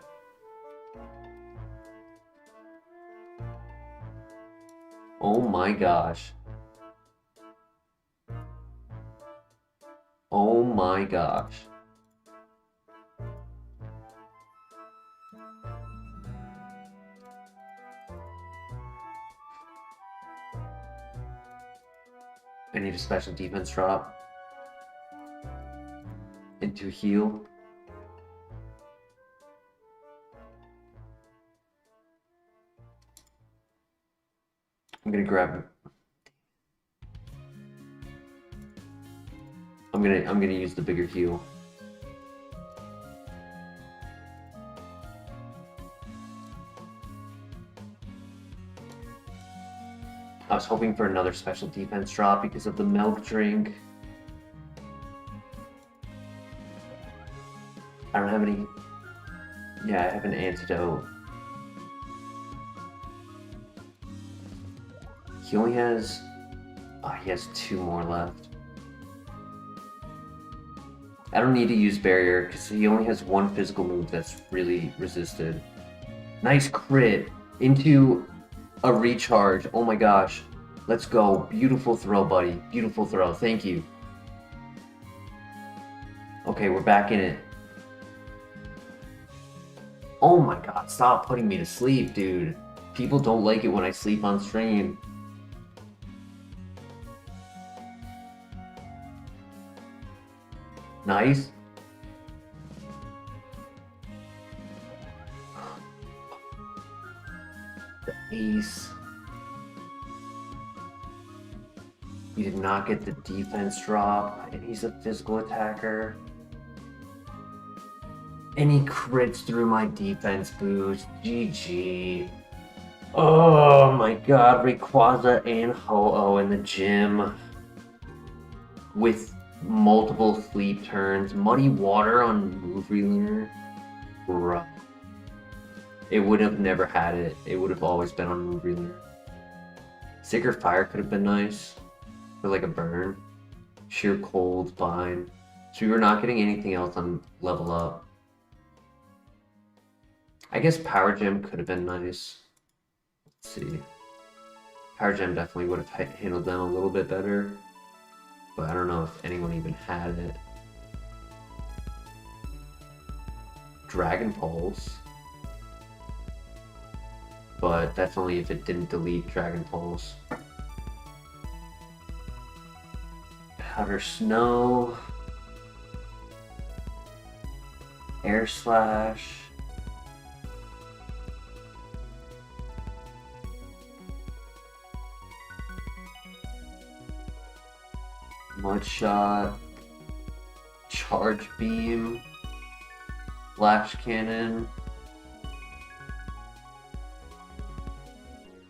Oh my gosh. Oh my gosh. I need a special defense drop. Into heal. I'm gonna grab. I'm gonna use the bigger heal. I was hoping for another special defense drop because of the milk drink. I don't have any. Yeah, I have an antidote. He only has. Oh, he has 2 more left. I don't need to use barrier because he only has 1 physical move that's really resisted. Nice crit into a recharge. Oh my gosh. Let's go. Beautiful throw, buddy. Beautiful throw. Thank you. Okay, we're back in it. Oh my god, stop putting me to sleep, dude. People don't like it when I sleep on stream. Nice. The ace. We did not get the defense drop, and he's a physical attacker. And he crits through my defense boost. GG. Oh my god, Rayquaza and Ho-Oh in the gym. With multiple sleep turns. Muddy Water on Move Relearner. Bruh. It would have never had it. It would have always been on Move Relearner. Sacred Fire could have been nice. For like a burn. Sheer Cold, fine. So we were not getting anything else on Level Up. I guess Power Gem could have been nice. Let's see. Power Gem definitely would have handled them a little bit better. But I don't know if anyone even had it. Dragon Pulse. But that's only if it didn't delete Dragon Pulse. Powder Snow. Air Slash. Mud Shot, Charge Beam, Flash Cannon,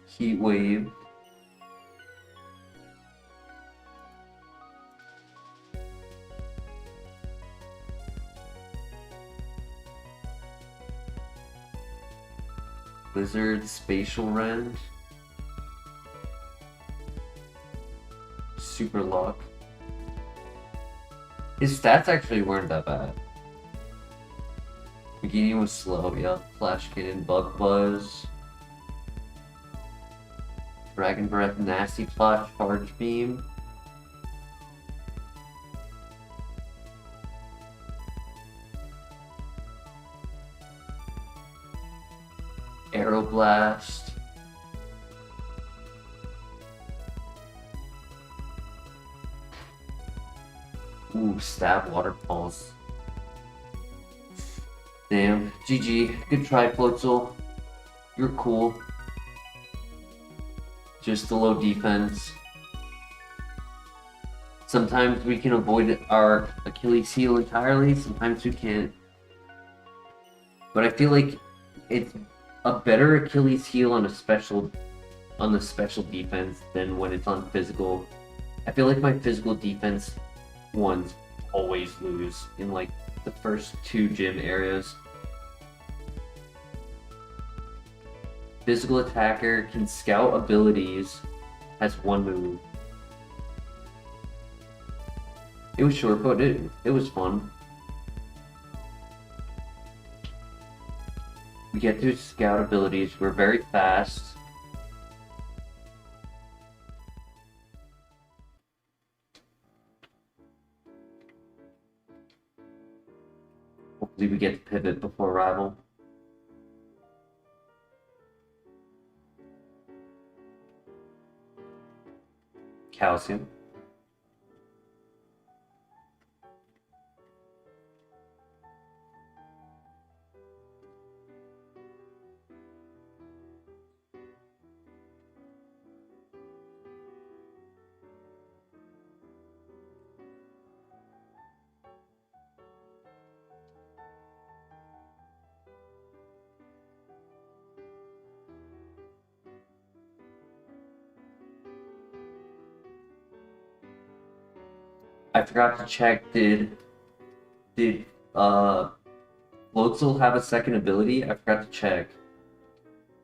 Heat Wave, Blizzard, Spatial Rend, Super Luck. His stats actually weren't that bad. Beginning was slow, yeah. Flash Cannon, Bug Buzz, Dragon Breath, Nasty Plot, Charge Beam. Aeroblast. Ooh, Stab Water Pulse. Damn, GG. Good try, Floatzel. You're cool. Just the low defense. Sometimes we can avoid our Achilles heel entirely, sometimes we can't. But I feel like it's a better Achilles heel on the special defense than when it's on physical. I feel like my physical defense ones always lose in like the first 2 gym areas. Physical attacker can scout abilities, has 1 move. It was short, but it was fun. get through scout abilities. We're very fast. Hopefully we get to pivot before arrival. Calcium. I forgot to check, did Floatzel have a second ability? I forgot to check.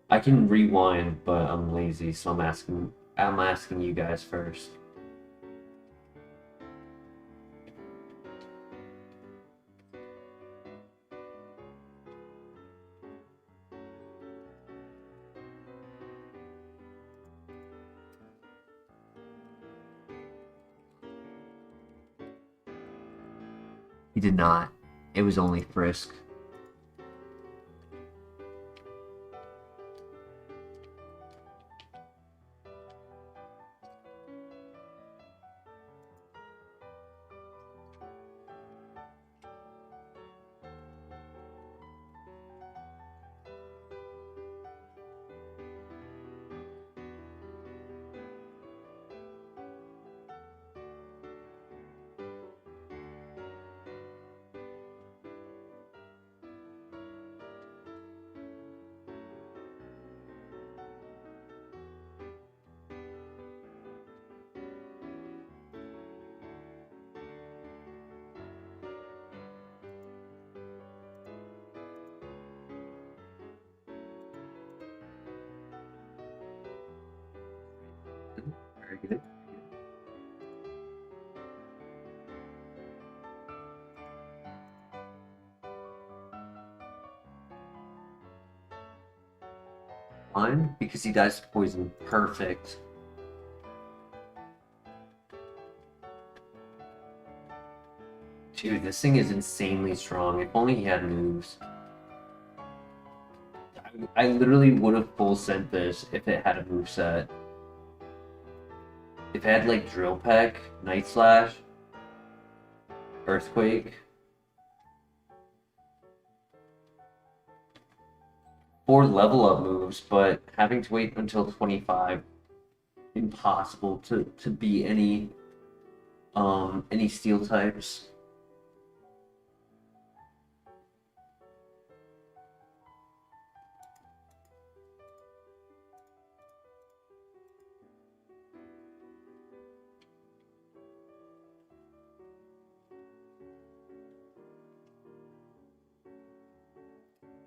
I can rewind, but I'm lazy, so I'm asking you guys first. He did not. It was only Frisk. Very good. One, because he dies to poison. Perfect. Dude, this thing is insanely strong. If only he had moves. I literally would have full sent this if it had a move set. If it had like Drill Peck, Night Slash, Earthquake. 4 level up moves, but having to wait until 25, impossible to beat any steel types.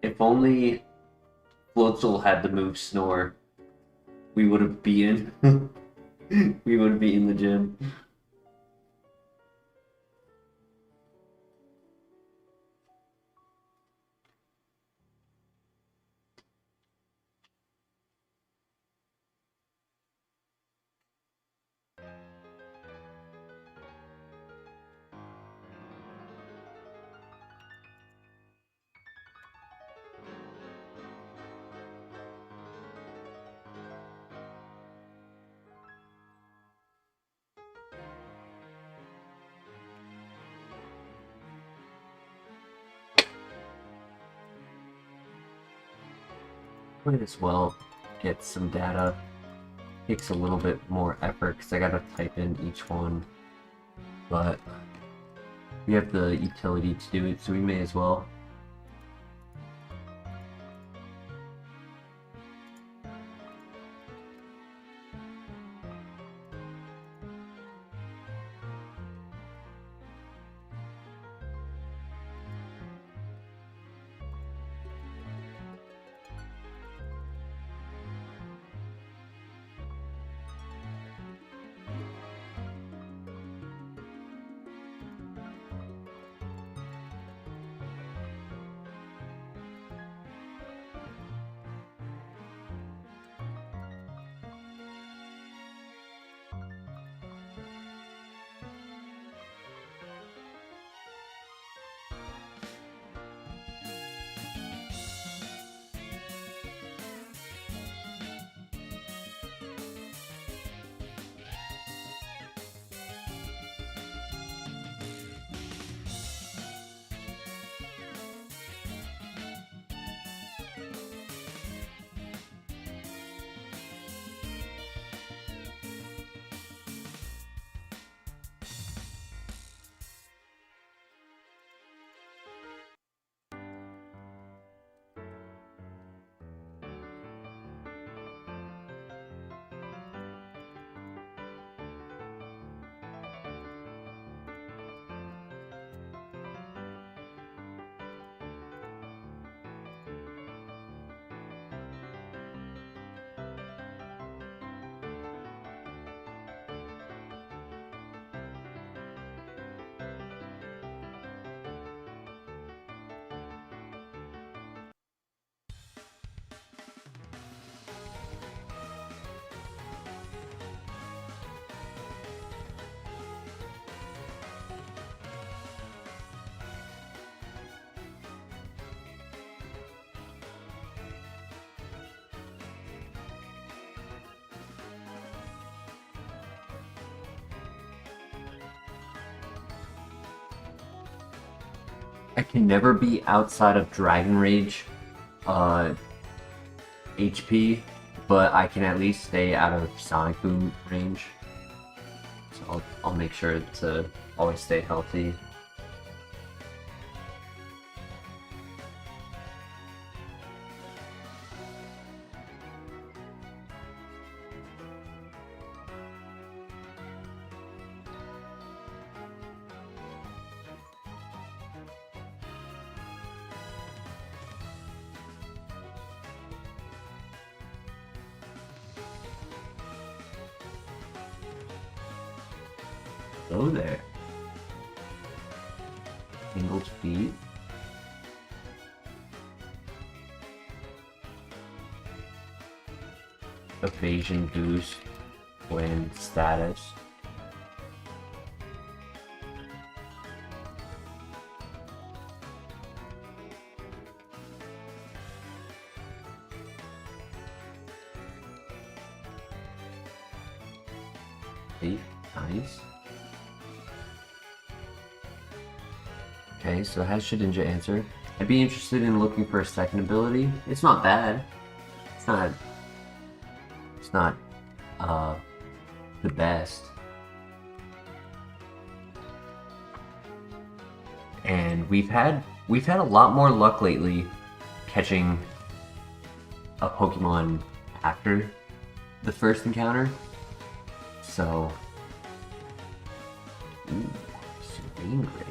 If only Floatzel had the move Snore, we would have beaten. We would have beaten the gym. Might as well get some data. Takes a little bit more effort because I gotta type in each one, but we have the utility to do it, so we may as well. I can never be outside of Dragon Rage HP, but I can at least stay out of Sonic Boom range. So I'll make sure to always stay healthy. Hello there. Tangled feet. Evasion boost when status. Okay, nice. Okay, so has Shedinja answered. I'd be interested in looking for a second ability. It's not bad. It's not the best. And we've had a lot more luck lately catching a Pokemon after the first encounter. So, ooh, Serene Grace.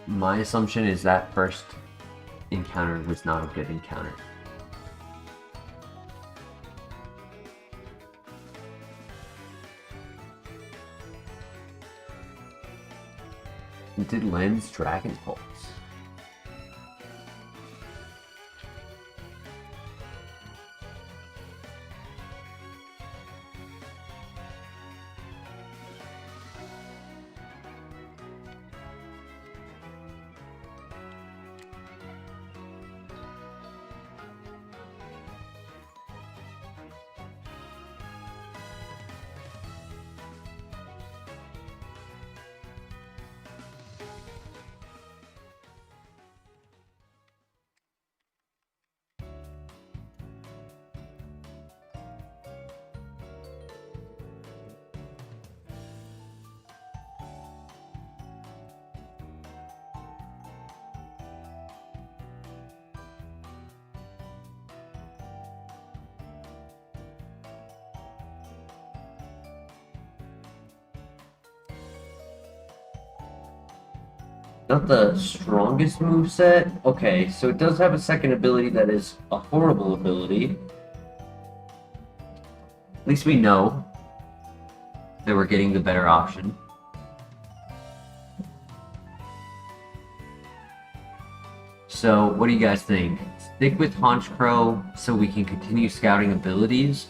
My assumption is that first encounter was not a good encounter. Did Lens Dragon Pulse? Not the strongest moveset? Okay, so it does have a second ability that is a horrible ability. At least we know that we're getting the better option. So, what do you guys think? Stick with Honchkrow so we can continue scouting abilities?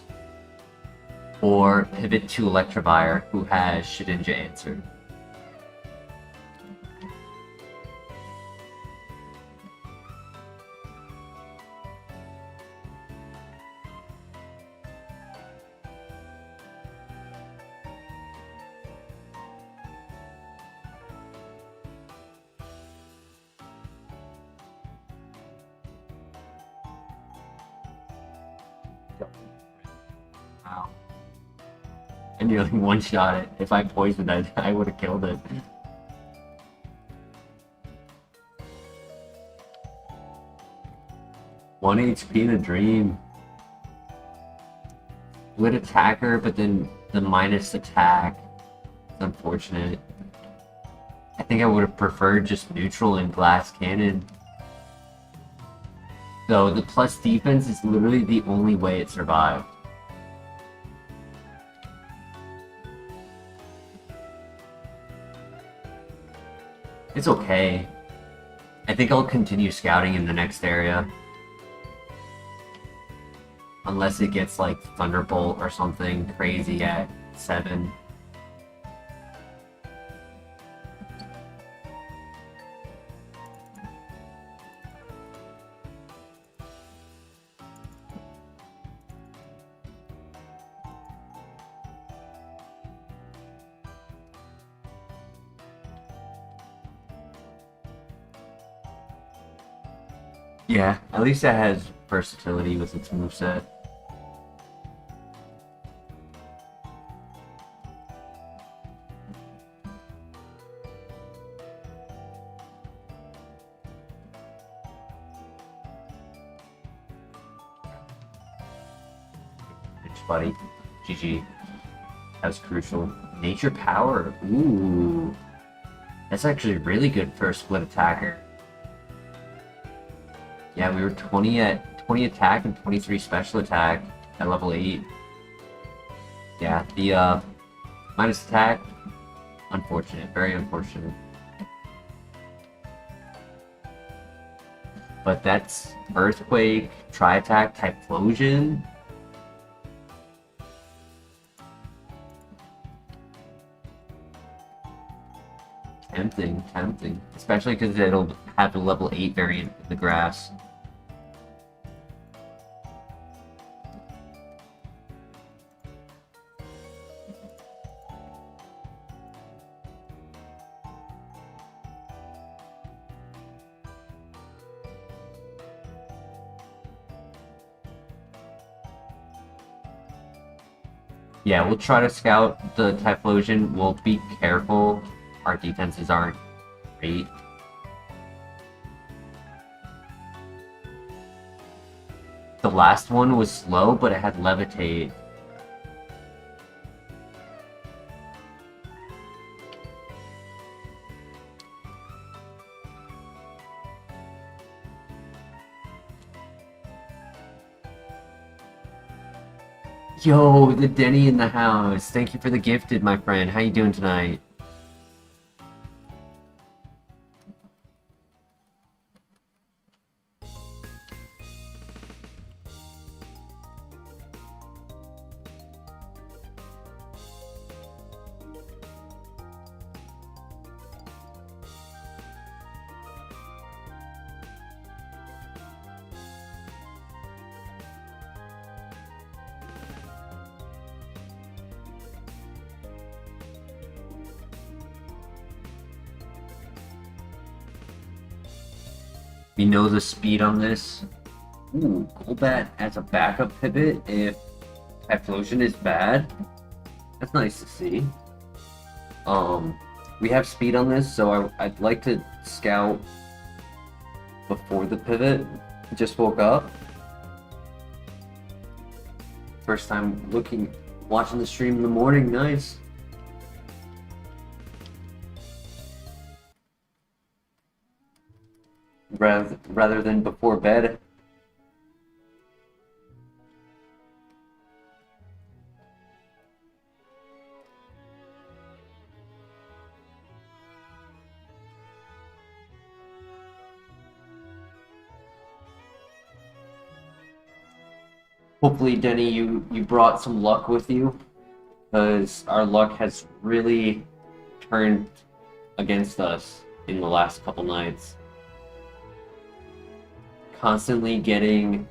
Or pivot to Electivire, who has Shedinja answered? Wow. I nearly one-shot it. If I poisoned it, I would have killed it. One HP in a dream. Would attack her, but then the minus attack. It's unfortunate. I think I would have preferred just neutral and glass cannon. So the plus defense is literally the only way it survived. It's okay. I think I'll continue scouting in the next area. Unless it gets like Thunderbolt or something crazy at 7. Yeah, at least it has versatility with its moveset. Thanks, buddy. GG. That was crucial. Nature Power. Ooh. That's actually really good for a split attacker. Yeah, we were 20 attack and 23 special attack at level 8. Yeah, the minus attack, unfortunate, very unfortunate. But that's Earthquake, Tri-Attack, Typhlosion. Tempting, tempting. Especially because it'll have a level 8 variant in the grass. Yeah, we'll try to scout the Typhlosion. We'll be careful. Our defenses aren't great. The last one was slow, but it had Levitate. Yo, the Denny in the house. Thank you for the gifted, my friend. How you doing tonight? We know the speed on this. Ooh, Golbat as a backup pivot if Typhlosion is bad. That's nice to see. We have speed on this, so I'd like to scout before the pivot. Just woke up. First time watching the stream in the morning, nice. Rather than before bed. Hopefully, Denny, you brought some luck with you, because our luck has really turned against us in the last couple nights. Constantly getting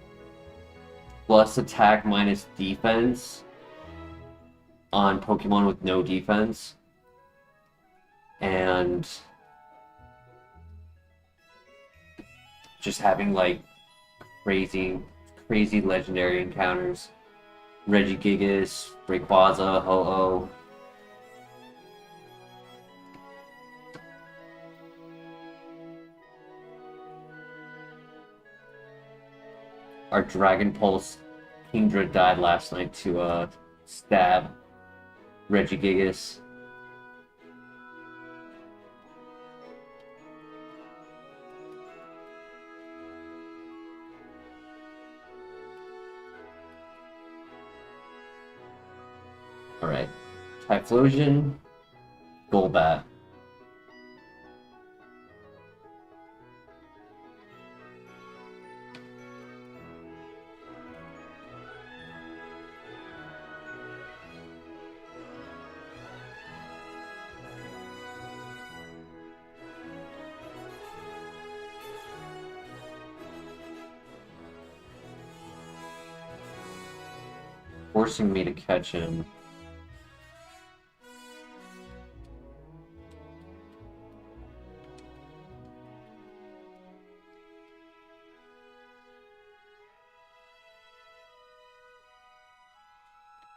plus attack minus defense on Pokemon with no defense, and just having like crazy legendary encounters. Regigigas, Rayquaza, Ho-Oh. Our Dragon Pulse Kingdra died last night to stab Regigigas. Alright. Typhlosion, Golbat. Forcing me to catch him.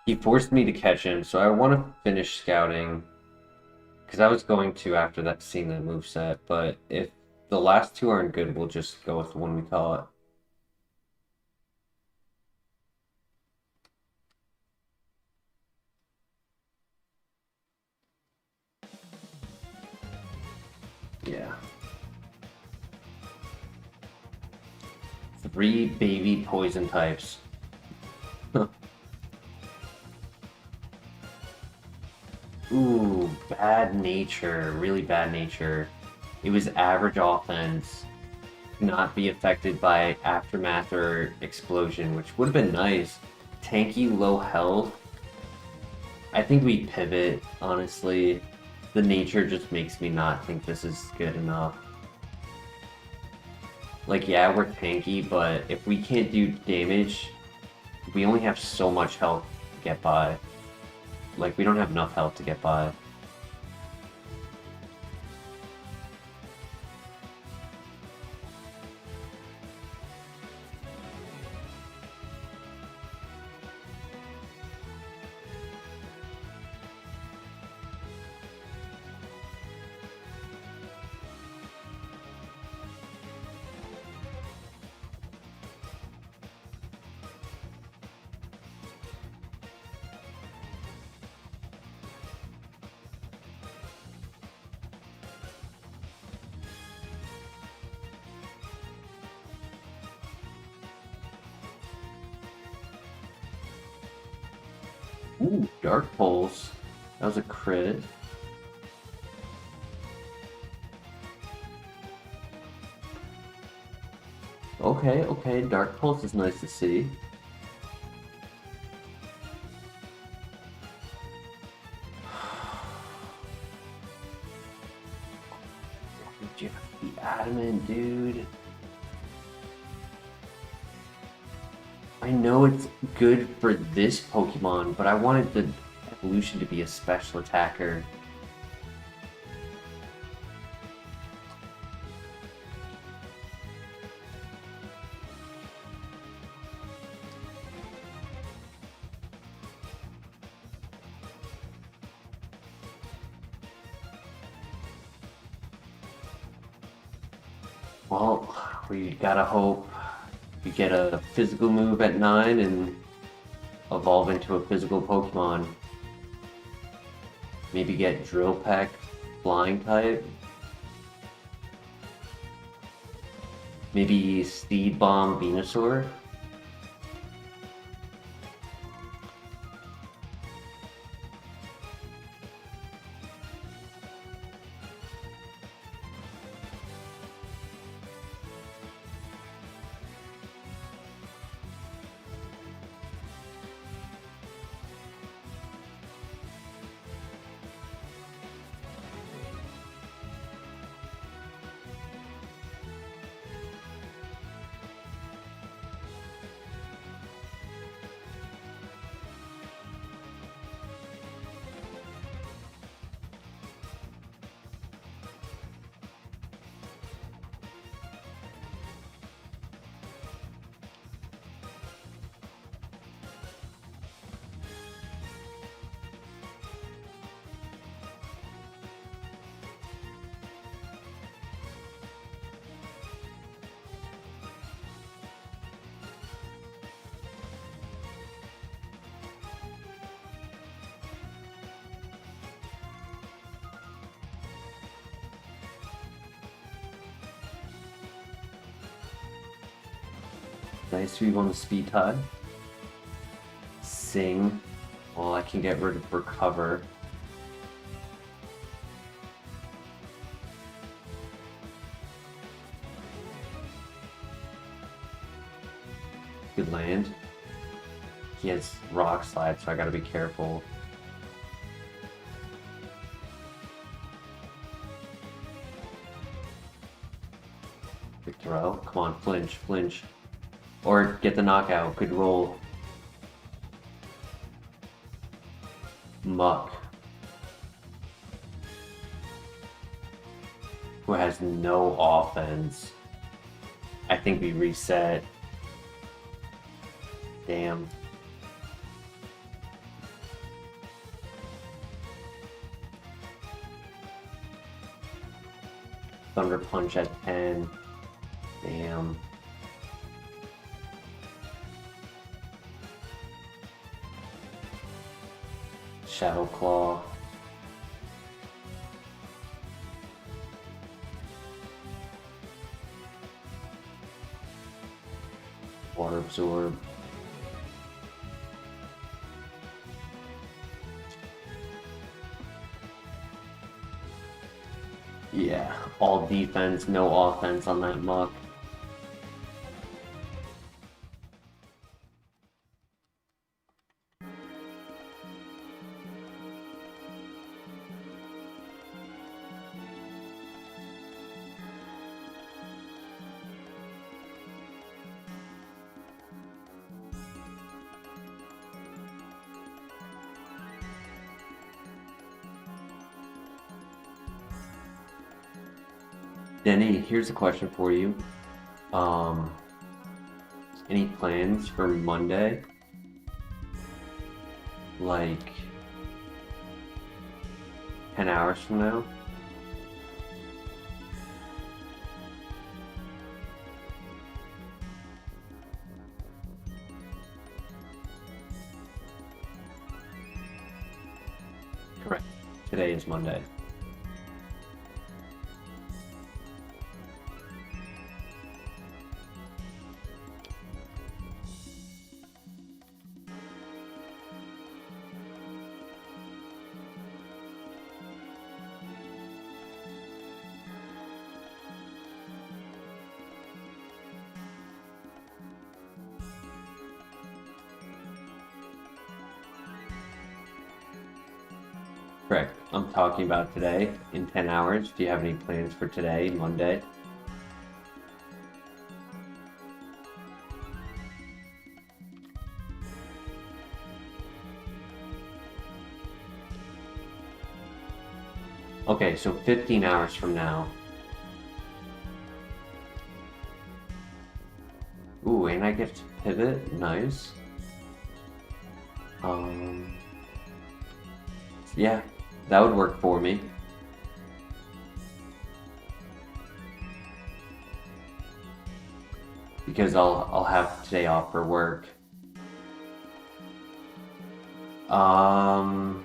He forced me to catch him, so I want to finish scouting. Because I was going to after that, seeing that moveset, but if the last two aren't good, we'll just go with the one we call it. Yeah. 3 baby poison types. Ooh, bad nature, really bad nature. It was average offense, not be affected by aftermath or explosion, which would have been nice. Tanky, low health. I think we pivot, honestly. The nature just makes me not think this is good enough. Like, yeah, we're tanky, but if we can't do damage, we only have so much health to get by. Like, we don't have enough health to get by. Ooh, Dark Pulse. That was a crit. Okay, okay, Dark Pulse is nice to see. You have to be adamant, dude. I know it's good for this Pokemon, but I wanted the evolution to be a special attacker. Well, we gotta hope we get a physical move at 9 and evolve into a physical Pokemon. Maybe get Drill Peck, Flying type. Maybe Seed Bomb, Venusaur. Nice, we want a Speed Tide. Sing. Well, I can get rid of Recover. Good land. He has Rock Slide, so I gotta be careful. Good throw. Come on, flinch, flinch. Or get the knockout. Good roll. Muck. Who has no offense. I think we reset. Damn. Thunder Punch at 10. Damn. Shadow Claw. Water Absorb. Yeah, all defense, no offense on that muck. Denny, here's a question for you. Any plans for Monday? Like 10 hours from now? Correct. Today is Monday. Correct. I'm talking about today, in 10 hours. Do you have any plans for today, Monday? Okay, so 15 hours from now. Ooh, and I get to pivot. Nice. Yeah, that would work for me. Because I'll have today off for work. I'll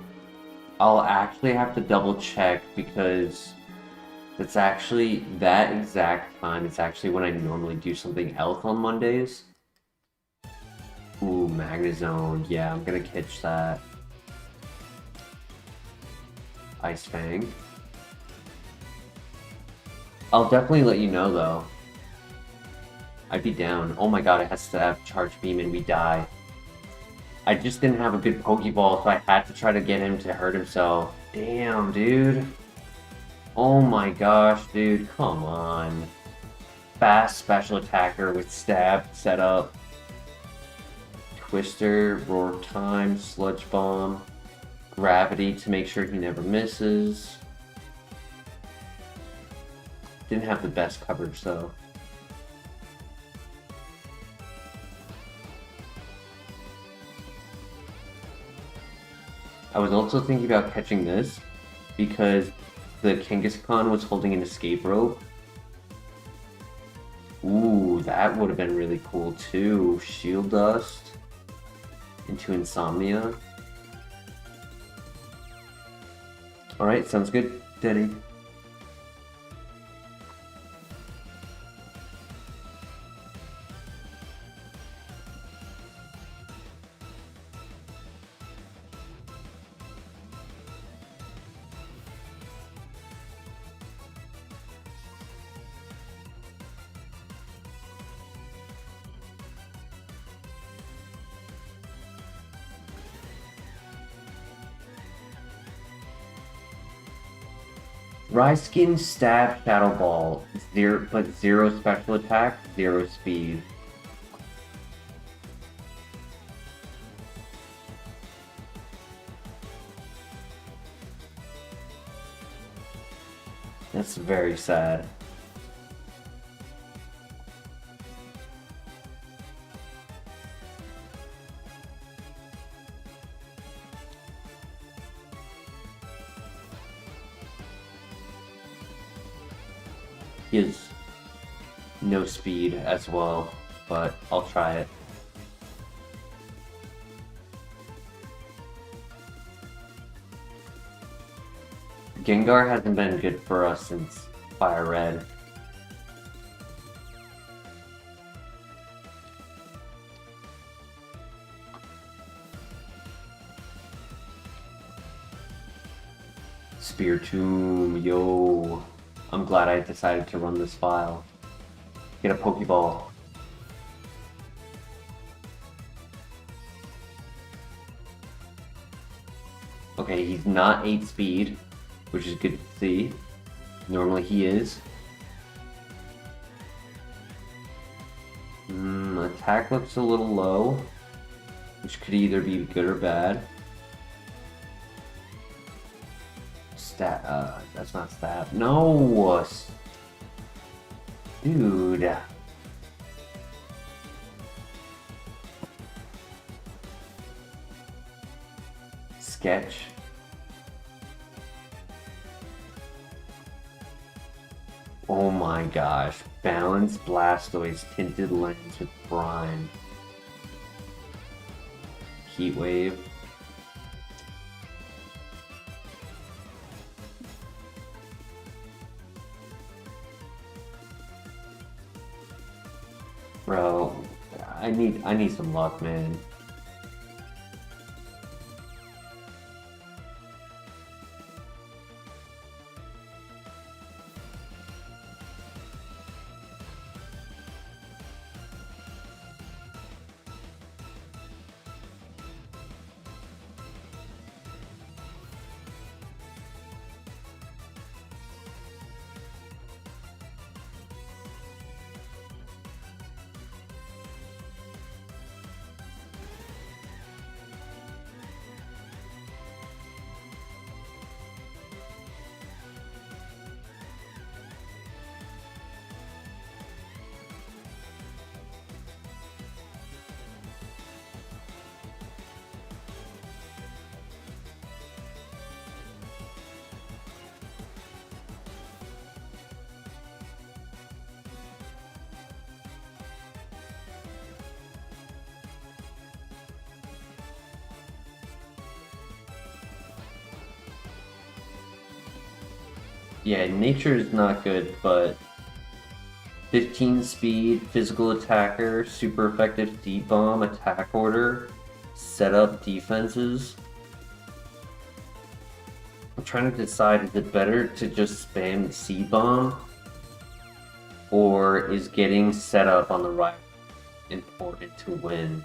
actually have to double check because it's actually that exact time. It's actually when I normally do something else on Mondays. Ooh, Magnezone. Yeah, I'm gonna catch that. Ice Fang. I'll definitely let you know though. I'd be down. Oh my god, it has to have Charge Beam and we die. I just didn't have a good Pokeball, so I had to try to get him to hurt himself. Damn, dude. Oh my gosh, dude. Come on. Fast special attacker with stab set up. Twister, Roar Time, Sludge Bomb. Gravity to make sure he never misses. Didn't have the best coverage though. I was also thinking about catching this because the Kangaskhan was holding an escape rope. Ooh, that would have been really cool too. Shield Dust into Insomnia. Alright, sounds good, Denny. Ryskin Stab Shadow Ball, but 0 special attack, 0 speed. That's very sad. He has no speed as well, but I'll try it. Gengar hasn't been good for us since FireRed. Spear Tomb, yo. I'm glad I decided to run this file. Get a Pokeball. Okay, he's not 8 speed, which is good to see. Normally he is. Attack looks a little low, which could either be good or bad. That's not stab. No! Dude. Sketch. Oh my gosh. Balance Blastoise Tinted Lens with Brine. Heat Wave. Bro, I need some luck, man. Yeah, nature is not good, but 15 speed, physical attacker, super effective deep bomb, attack order, set up defenses. I'm trying to decide, is it better to just spam seed bomb, or is getting set up on the right important to win?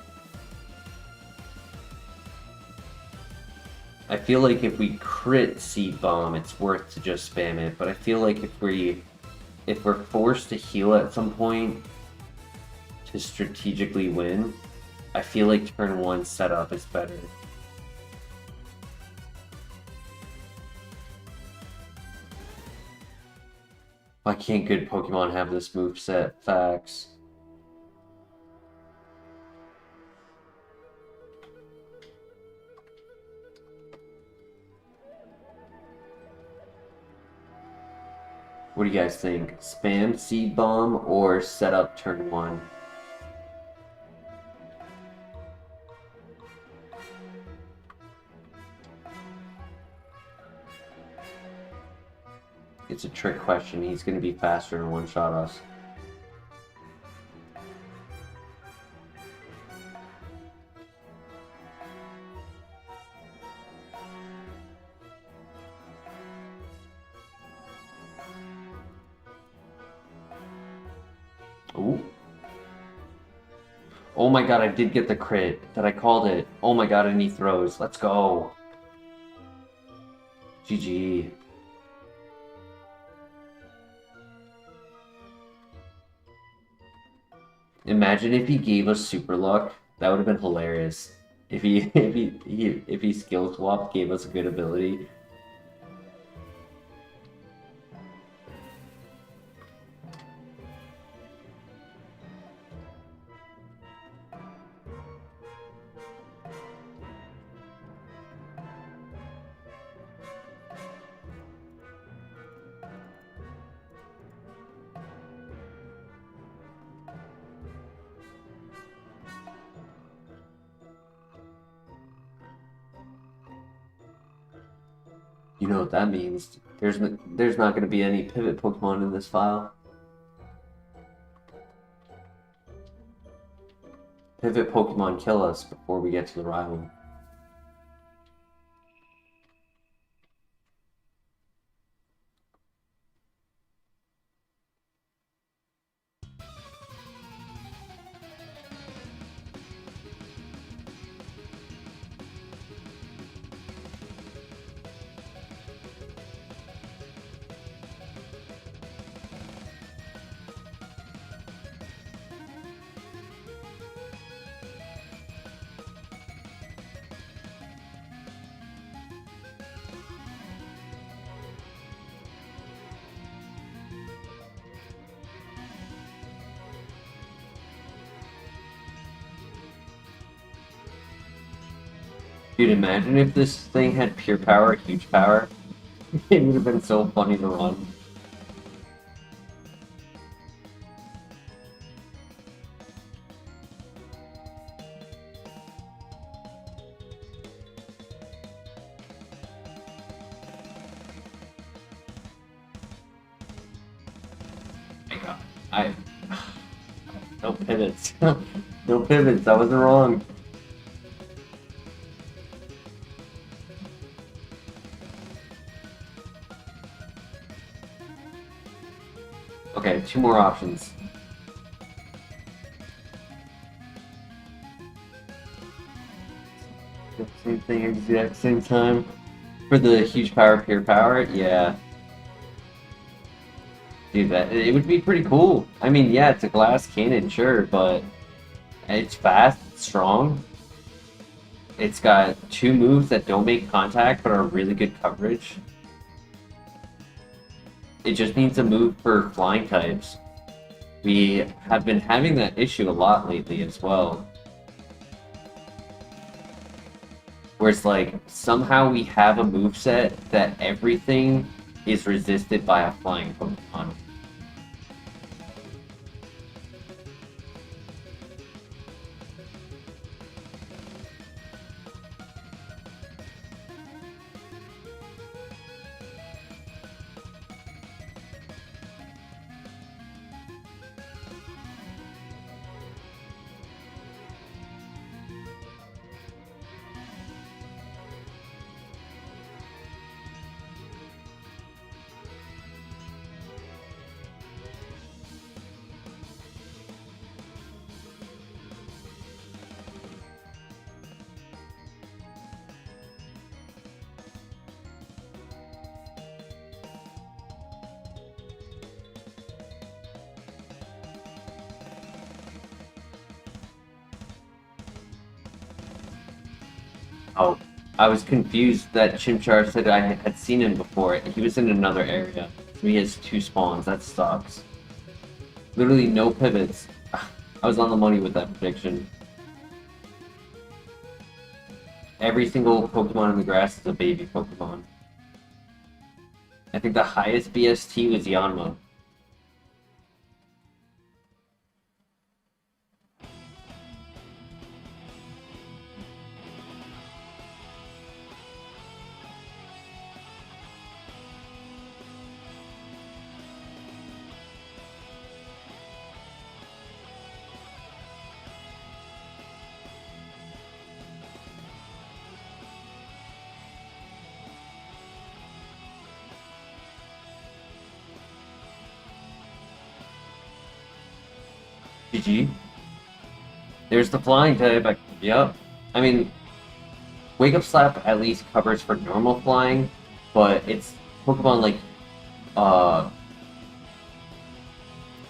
I feel like if we crit seed bomb, it's worth to just spam it, but I feel like if we're forced to heal at some point to strategically win, I feel like turn 1 setup is better. Why can't good Pokemon have this moveset? Facts. What do you guys think? Spam Seed Bomb or set up turn 1? It's a trick question. He's going to be faster and one-shot us. Ooh. Oh my god, I did get the crit. That I called it. Oh my god, and he throws. Let's go. GG. Imagine if he gave us super luck. That would have been hilarious. If he skill swapped, gave us a good ability. You know what that means. There's not going to be any pivot Pokemon in this file. Pivot Pokemon kill us before we get to the rival. Dude, imagine if this thing had pure power, huge power. It would have been so funny to run. No pivots. No pivots, I wasn't wrong. Okay, 2 more options. Same thing, exact same time. For the huge power, pure power, yeah. Dude, it would be pretty cool. I mean, yeah, it's a glass cannon, sure, but it's fast, it's strong. It's got 2 moves that don't make contact but are really good coverage. It just needs a move for flying types. We have been having that issue a lot lately as well. Where it's like, somehow we have a moveset that everything is resisted by a flying Pokemon. Oh, I was confused that Chimchar said I had seen him before. He was in another area. So he has 2 spawns. That sucks. Literally no pivots. I was on the money with that prediction. Every single Pokemon in the grass is a baby Pokemon. I think the highest BST was Yanma. GG. There's the flying type. Yep. I mean, Wake Up Slap at least covers for normal flying, but it's Pokemon like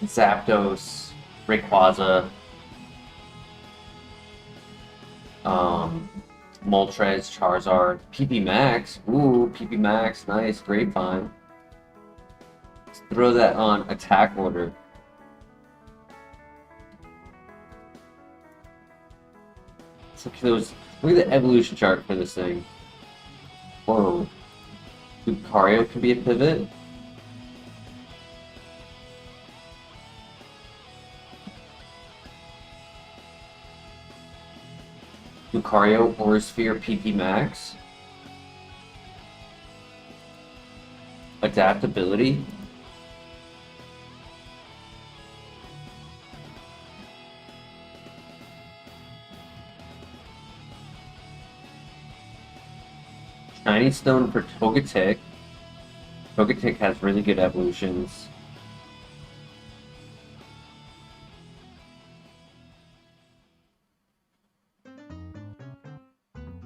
Zapdos, Rayquaza, Moltres, Charizard, PP Max. Ooh, PP Max, nice, Grapevine. Let's throw that on attack order. Look at those. Look at the evolution chart for this thing. Whoa. Lucario could be a pivot. Lucario, Aura Sphere, PP Max. Adaptability. Shiny Stone for Togetic. Togetic has really good evolutions.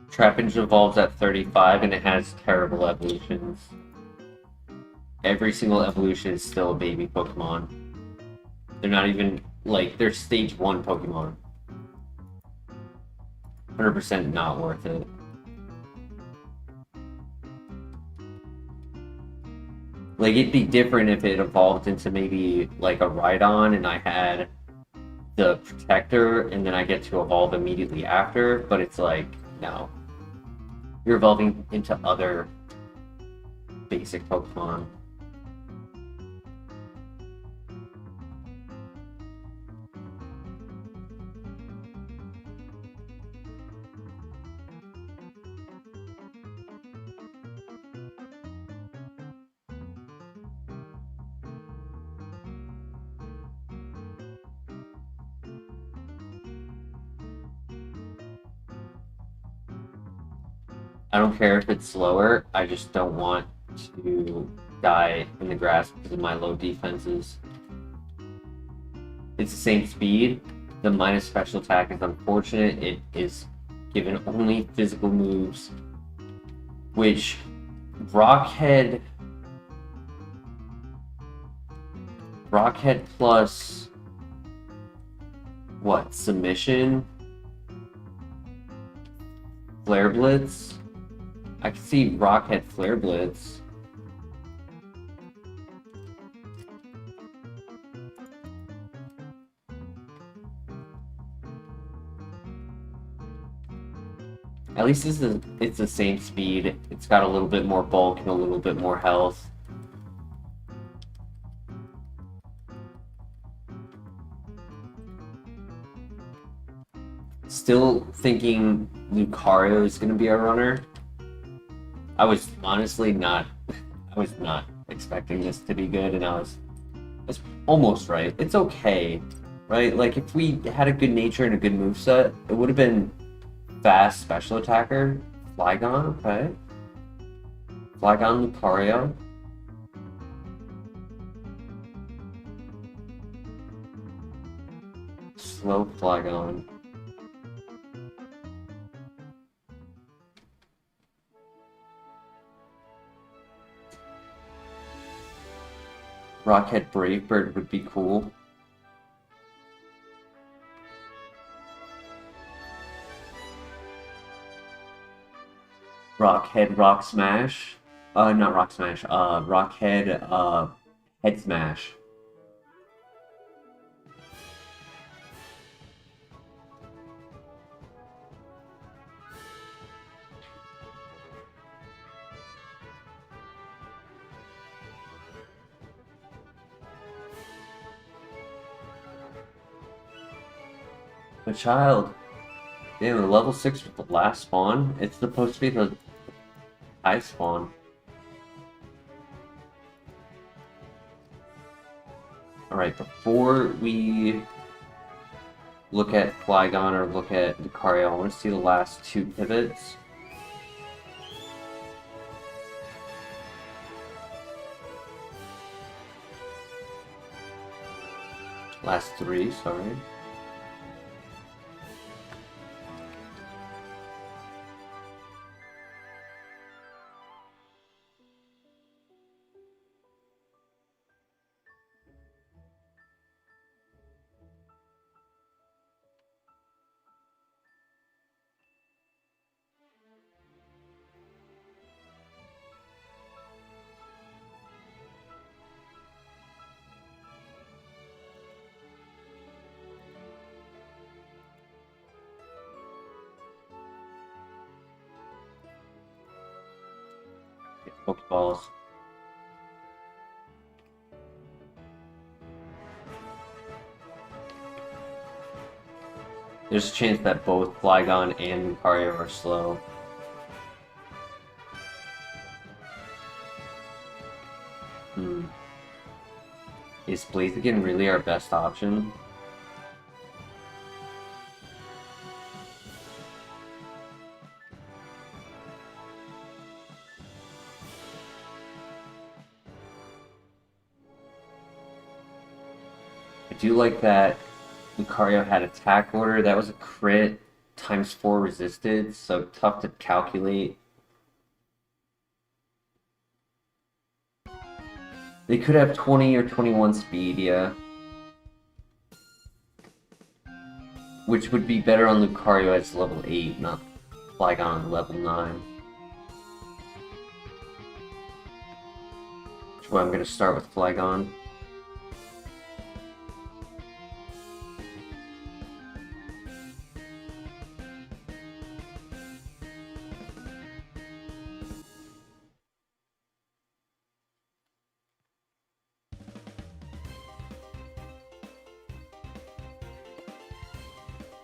Trapinch evolves at 35 and it has terrible evolutions. Every single evolution is still a baby Pokemon. They're not even, like, they're stage 1 Pokemon. 100% not worth it. Like, it'd be different if it evolved into maybe, like, a Rhydon and I had the Protector and then I get to evolve immediately after, but it's like, no. You're evolving into other basic Pokemon. I don't care if it's slower, I just don't want to die in the grass because of my low defenses. It's the same speed. The minus special attack is unfortunate. It is given only physical moves, which Rockhead plus what? Submission? Flare Blitz? I can see Rockhead Flare Blitz. At least it's the same speed. It's got a little bit more bulk and a little bit more health. Still thinking Lucario is going to be our runner. I was honestly not. I was not expecting this to be good, and I was almost right. It's okay, right? Like if we had a good nature and a good moveset, it would have been fast special attacker, Flygon, okay. Flygon, Lucario. Slow Flygon. Rockhead Brave Bird would be cool. Rockhead Rock Smash. Not Rock Smash. Rockhead Head Smash. A child. Damn, the level 6 with the last spawn. It's supposed to be the high spawn. Alright, before we look at Flygon or look at Lucario, I want to see the last 2 pivots. Last 3, sorry. Pokeballs. There's a chance that both Flygon and Lucario are slow. Is Blaziken really our best option? I do like that Lucario had attack order. That was a crit times 4 resisted, so tough to calculate. They could have 20 or 21 speed, yeah. Which would be better on Lucario as level 8, not Flygon level 9. Which is why I'm going to start with Flygon.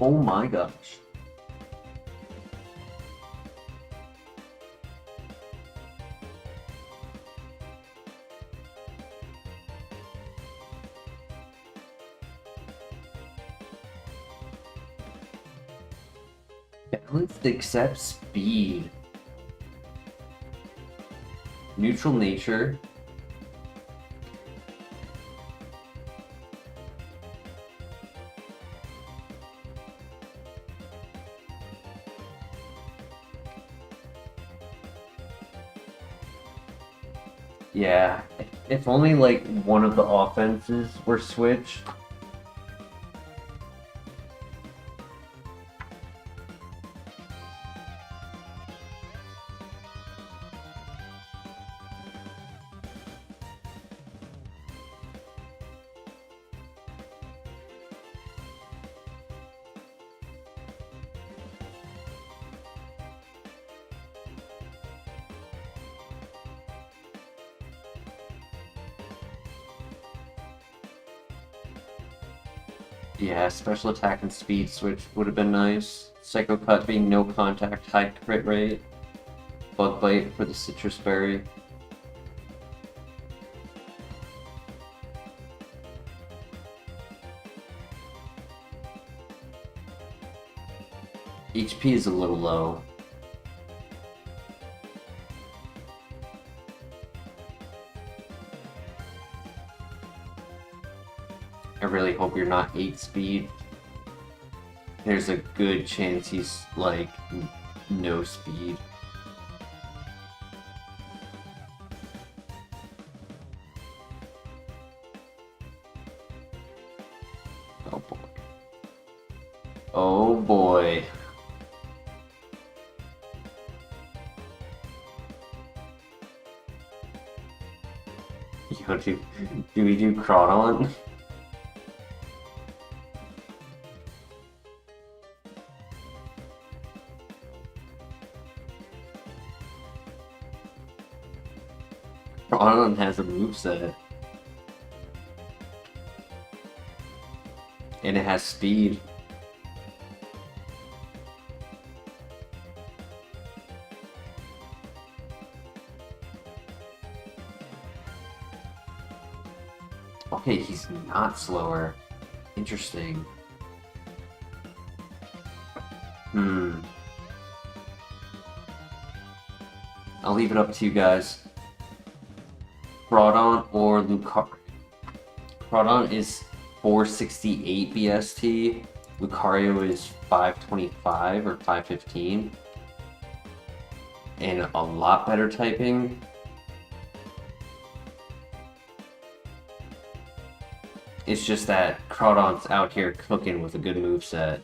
Oh my gosh. Balanced except speed. Neutral nature. Yeah, if only like one of the offenses were switched. Yeah, special attack and speed switch would have been nice. Psycho Cut being no contact, high crit rate. Bug Bite for the Citrus Berry. HP is a little low. I really hope you're not 8 speed. There's a good chance he's like no speed. Oh boy. Oh boy. Yo, do we do Crawdon? Crawdon has a moveset. And it has speed. Okay, he's not slower. Interesting. I'll leave it up to you guys. Crawdon or Lucario? Crawdon is 468 BST. Lucario is 525 or 515. And a lot better typing. It's just that Crawdon's out here cooking with a good moveset.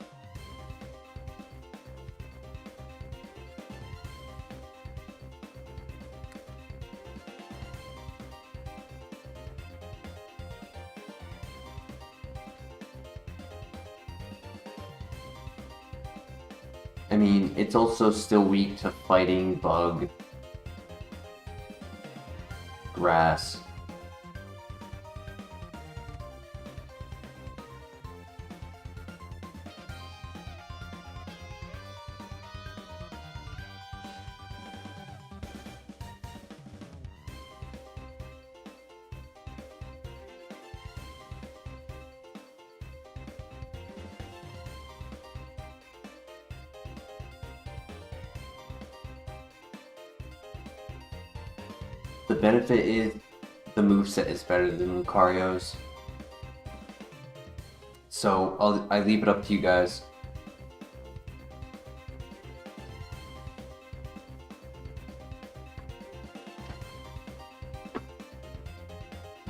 I mean, it's also still weak to fighting, bug, grass. The benefit is the moveset is better than Lucario's. So I leave it up to you guys.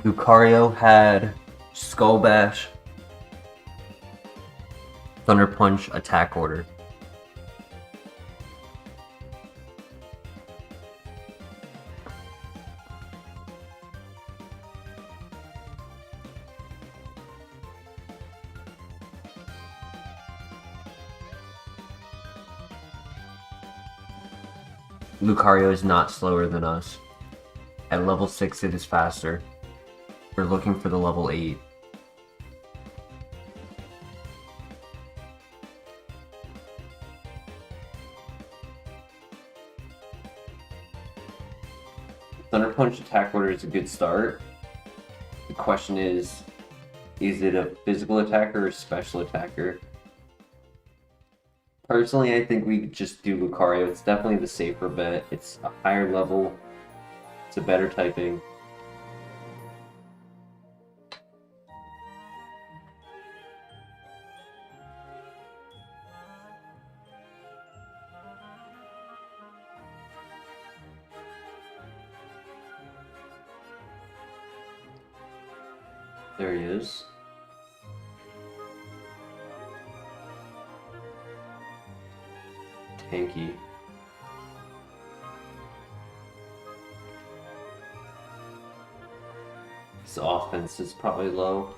Lucario had Skull Bash, Thunder Punch, Attack Order. Lucario is not slower than us. At level 6 it is faster. We're looking for the level 8. Thunder Punch Attack Order is a good start. The question is it a physical attacker or a special attacker? Personally, I think we just do Lucario. It's definitely the safer bet. It's a higher level. It's a better typing. There he is. Tanky. His offense is probably low.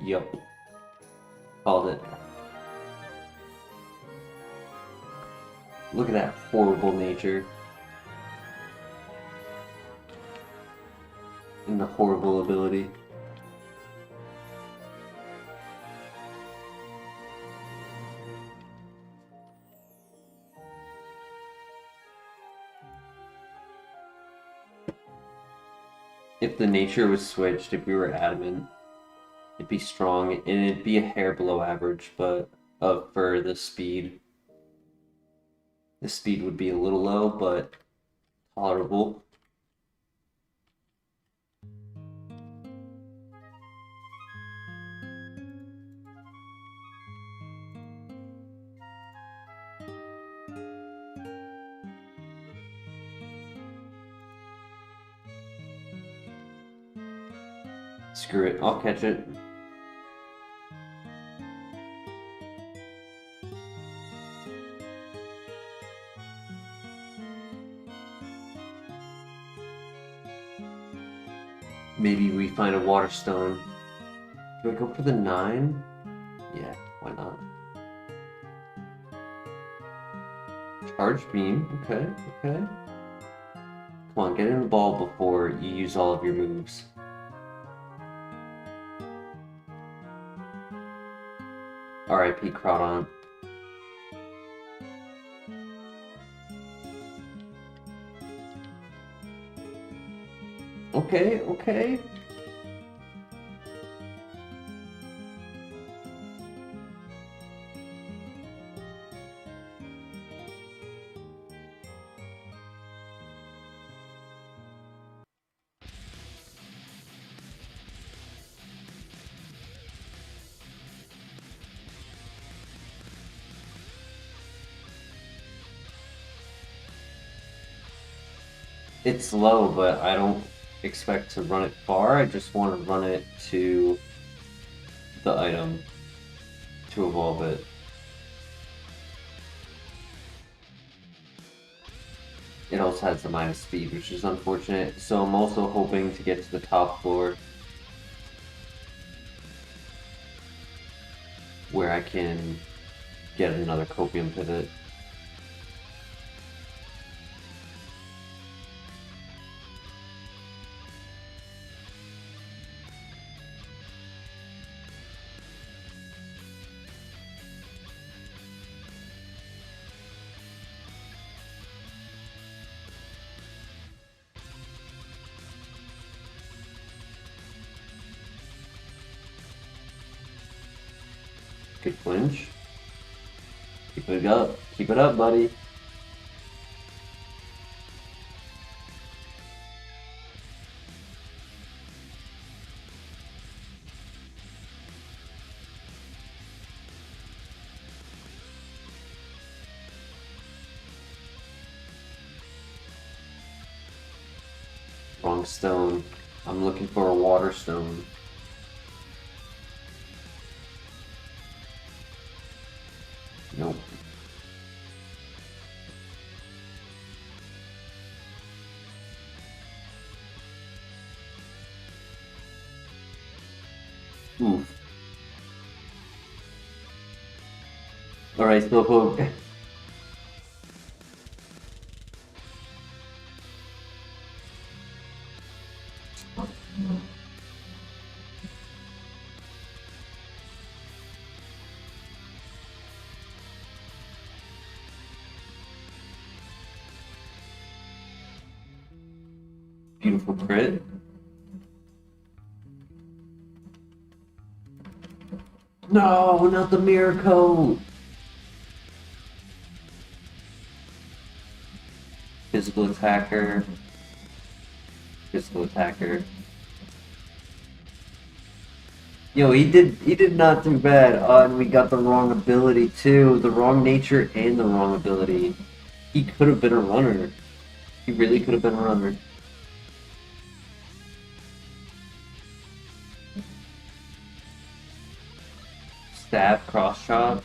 Yup. Called it. Look at that horrible nature. And the horrible ability. If the nature was switched, if we were adamant, it'd be strong and it'd be a hair below average, but for the speed would be a little low, but tolerable. Screw it, I'll catch it. Maybe we find a water stone. Do I go for the 9? Yeah, why not? Charge beam, okay. Come on, get in the ball before you use all of your moves. R.I.P. Crawdon. Okay. It's low, but I don't expect to run it far. I just want to run it to the item to evolve it. It also has the minus speed, which is unfortunate. So I'm also hoping to get to the top floor where I can get another Copium pivot. Good flinch. Keep it up. Keep it up, buddy. Wrong stone. I'm looking for a water stone. Nope. Oof. Alright, Slowpoke. Beautiful crit. No, not the mirror coat. Physical attacker. Physical attacker. Yo, he did not do bad. And we got the wrong ability too. The wrong nature and the wrong ability. He could have been a runner. He really could have been a runner. Stab, cross chop.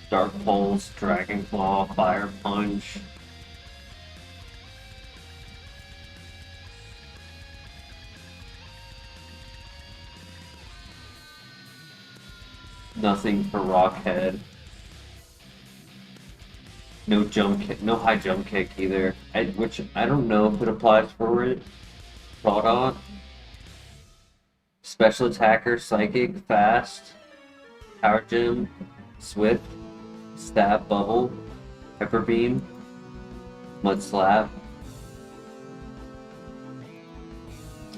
Dark Pulse, Dragon Claw, Fire Punch. Nothing for Rockhead. No jump kick, no high jump kick either. Which I don't know if it applies for it. Product. Special attacker, psychic, fast, power gem, swift, stab, bubble, pepper beam, mud slap.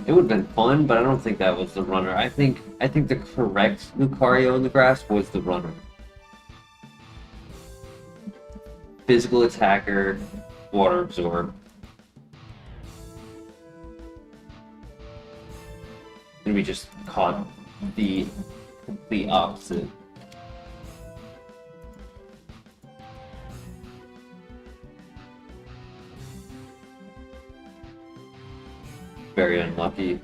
It would have been fun, but I don't think that was the runner. I think the correct Lucario in the grass was the runner. Physical attacker, water absorb. And we just caught the complete opposite. Very unlucky.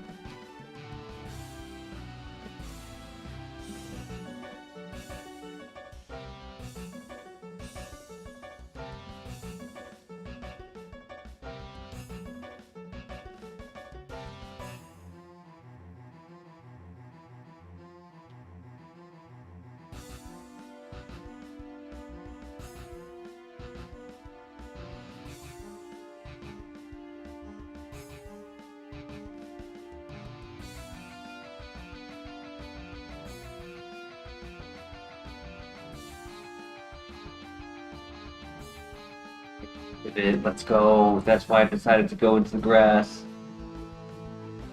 Let's go. That's why I decided to go into the grass.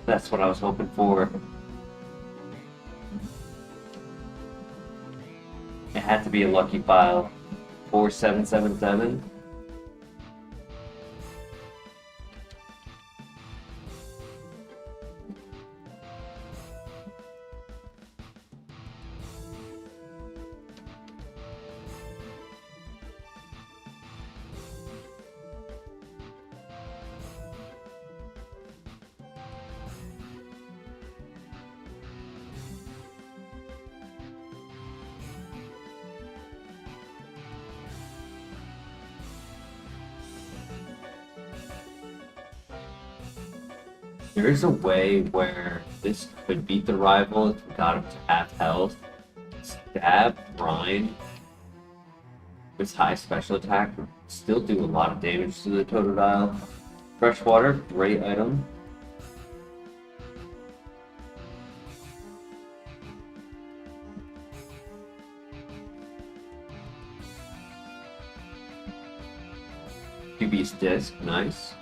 That's what I was hoping for. It had to be a lucky file. 4777. There is a way where this could beat the rival if we got him to half health. Stab, Brine, with high special attack, would still do a lot of damage to the Totodile. Freshwater, great item. QB's Disc, nice.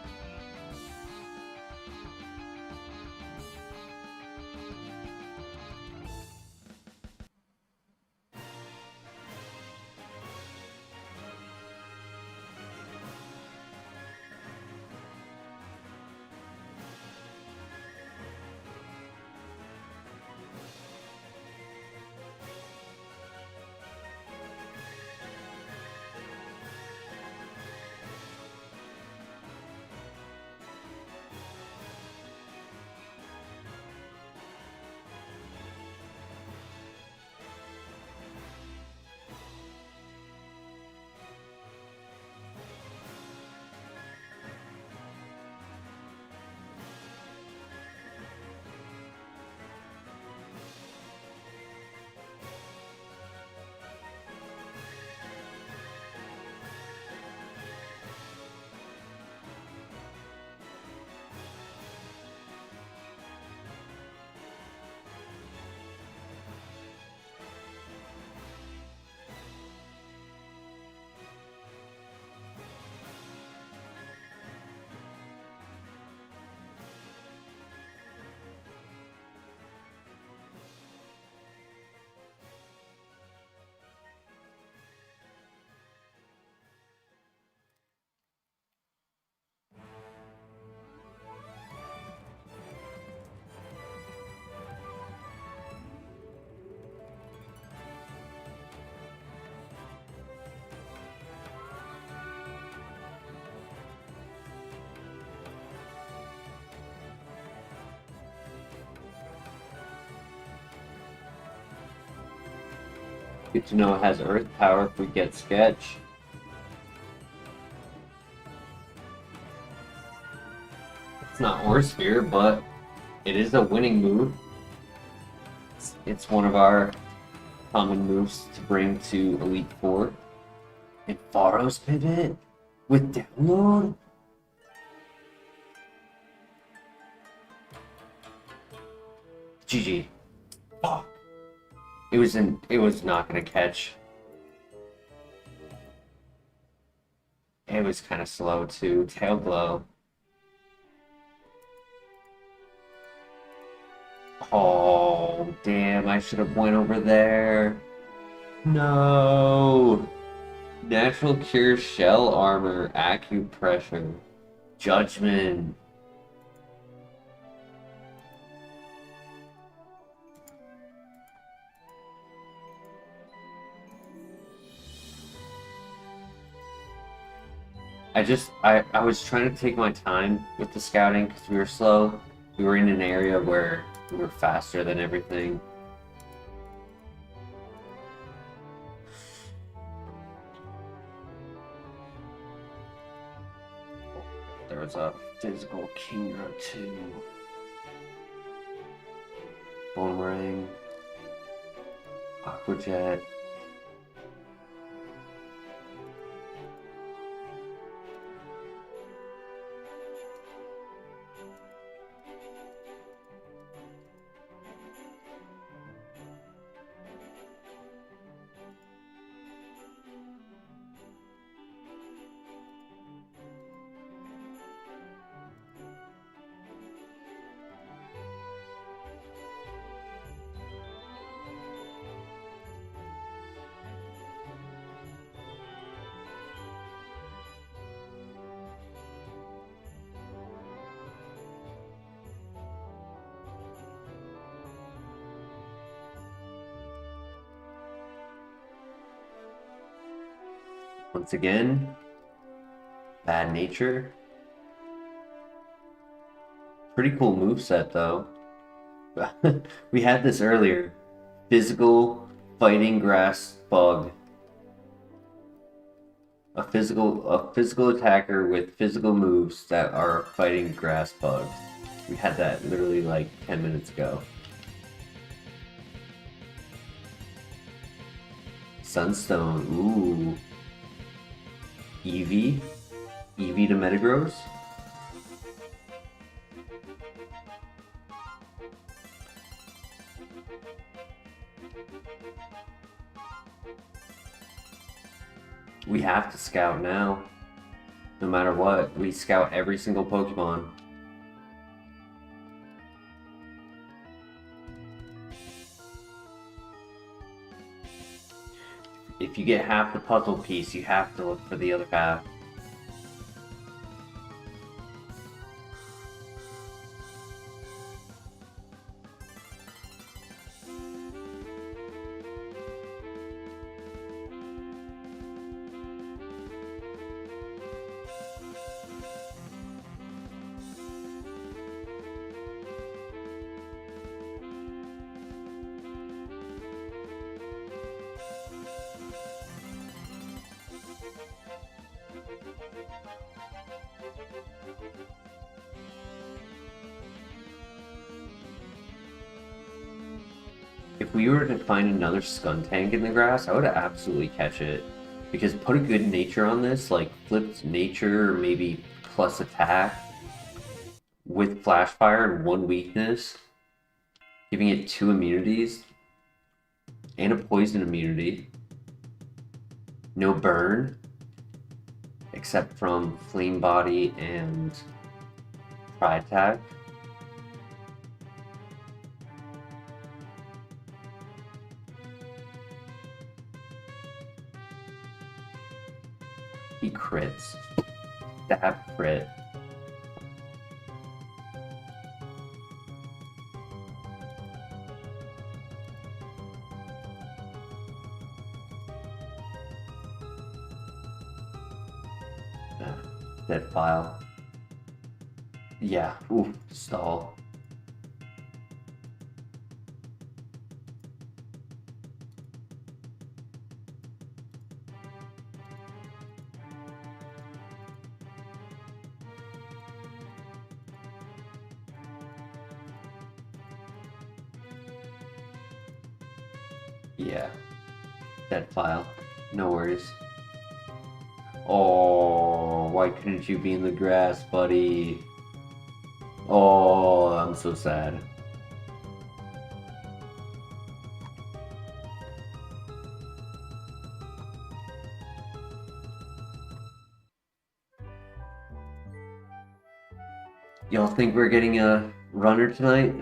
Good to know it has earth power if we get sketch. It's not Ore Sphere, but it is a winning move. It's one of our common moves to bring to Elite Four. And Pharaoh's pivot with download? GG. Fuck. It was not gonna catch. It was kind of slow too. Tail glow. Oh, damn, I should have went over there. No. Natural Cure Shell Armor, Acupressure, Judgment. I was trying to take my time with the scouting because we were slow. We were in an area where we were faster than everything. There was a physical Kingra too. Boomerang. Aquajet. Once again, Bad Nature. Pretty cool moveset though. We had this earlier. Physical Fighting Grass Bug. A physical attacker with physical moves that are fighting grass bugs. We had that literally like 10 minutes ago. Sunstone, ooh. Eevee to Metagross. We have to scout now. No matter what, we scout every single Pokemon. If you get half the puzzle piece, you have to look for the other half. If we were to find another Skuntank in the grass, I would absolutely catch it. Because put a good nature on this, like flipped nature or maybe plus attack with Flash Fire and one weakness, giving it 2 immunities and a poison immunity. No burn, except from Flame Body and Tri Attack. He crits. Stab crit. Dead file. Yeah, ooh, stall. Yeah. Dead file. No worries. Oh, why couldn't you be in the grass, buddy? Oh, I'm so sad. Y'all think we're getting a runner tonight?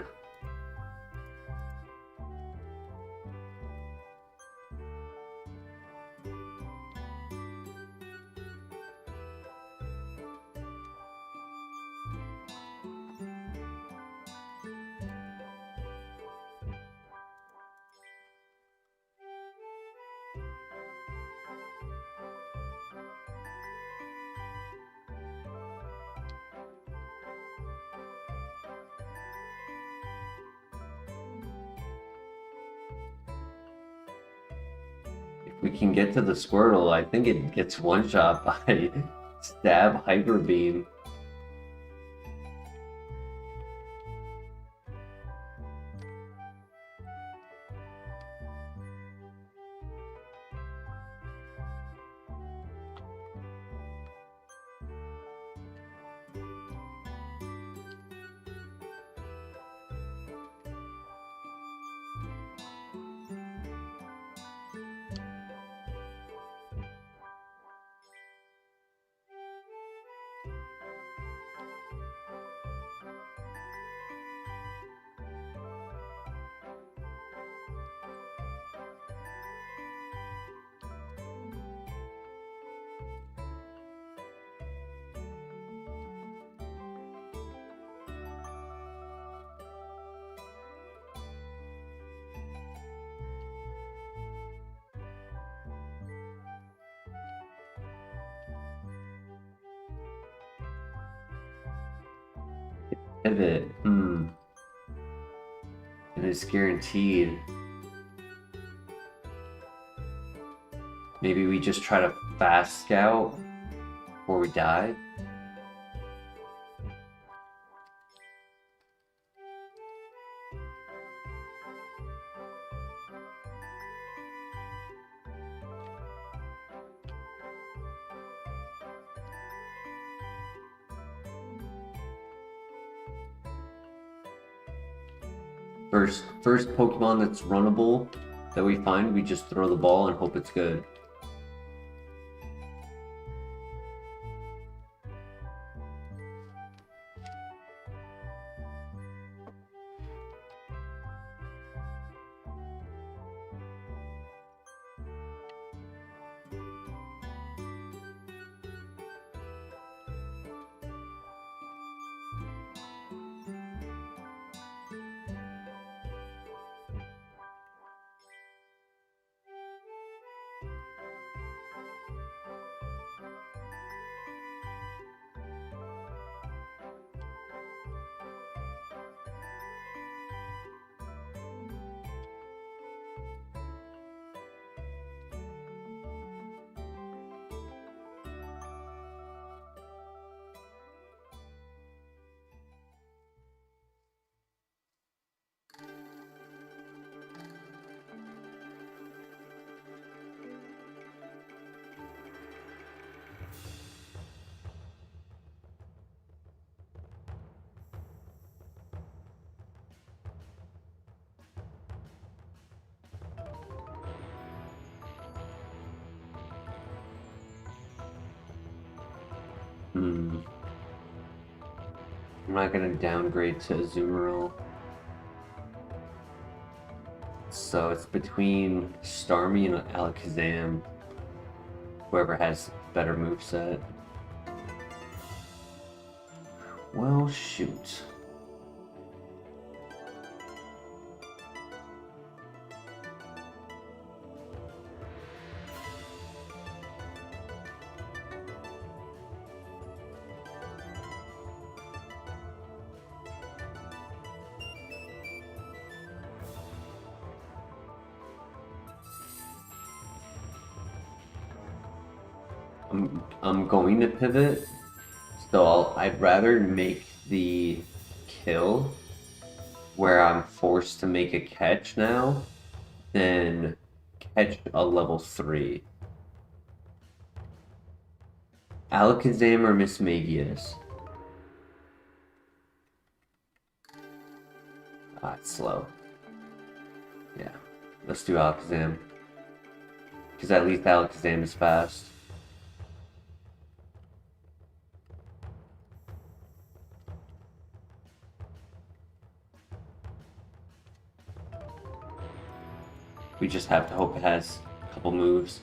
If we can get to the Squirtle, I think it gets one shot by Stab Hyper Beam. Pivot. And it's guaranteed. Maybe we just try to fast scout before we die. First Pokemon that's runnable that we find, we just throw the ball and hope it's good. I'm not gonna downgrade to Azumarill. So it's between Starmie and Alakazam. Whoever has better moveset. Well, shoot. I'm going to pivot, so I'd rather make the kill where I'm forced to make a catch now than catch a level 3. Alakazam or Miss Magius? Ah, it's slow. Yeah, let's do Alakazam. Because at least Alakazam is fast. We just have to hope it has a couple moves.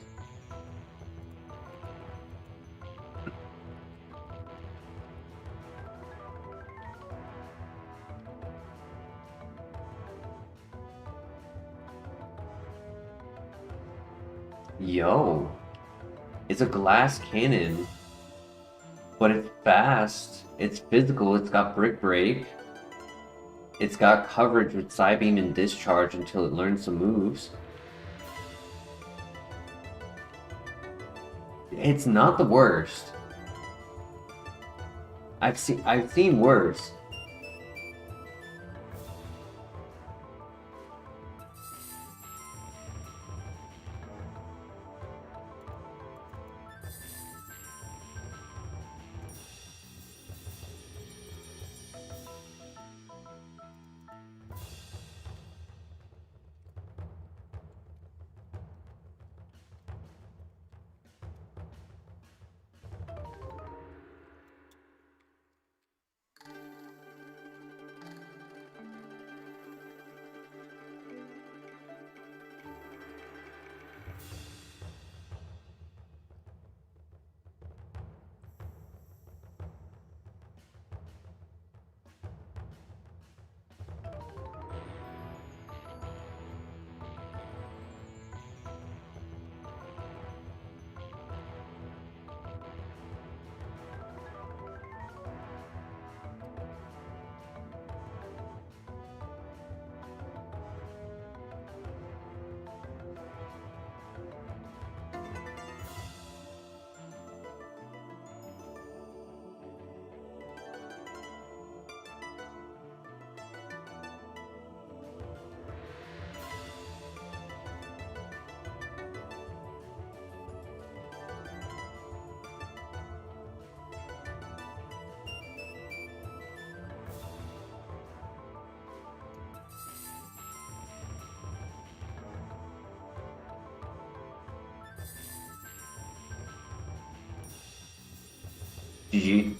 Yo, it's a glass cannon, but it's fast, it's physical, it's got Brick Break, it's got coverage with Psybeam and Discharge until it learns some moves. It's not the worst. I've seen worse. GG.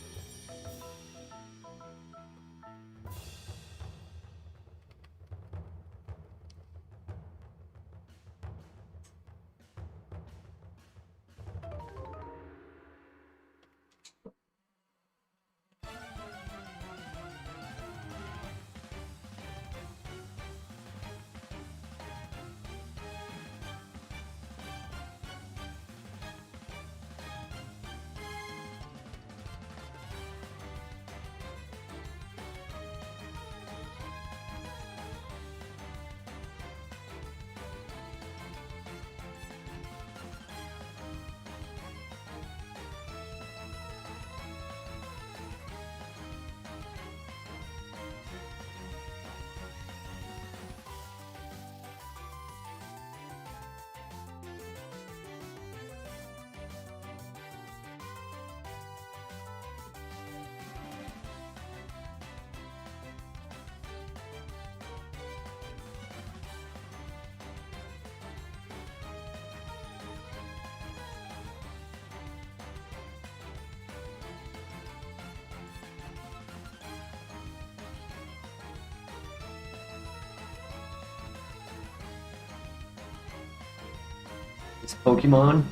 This Pokemon,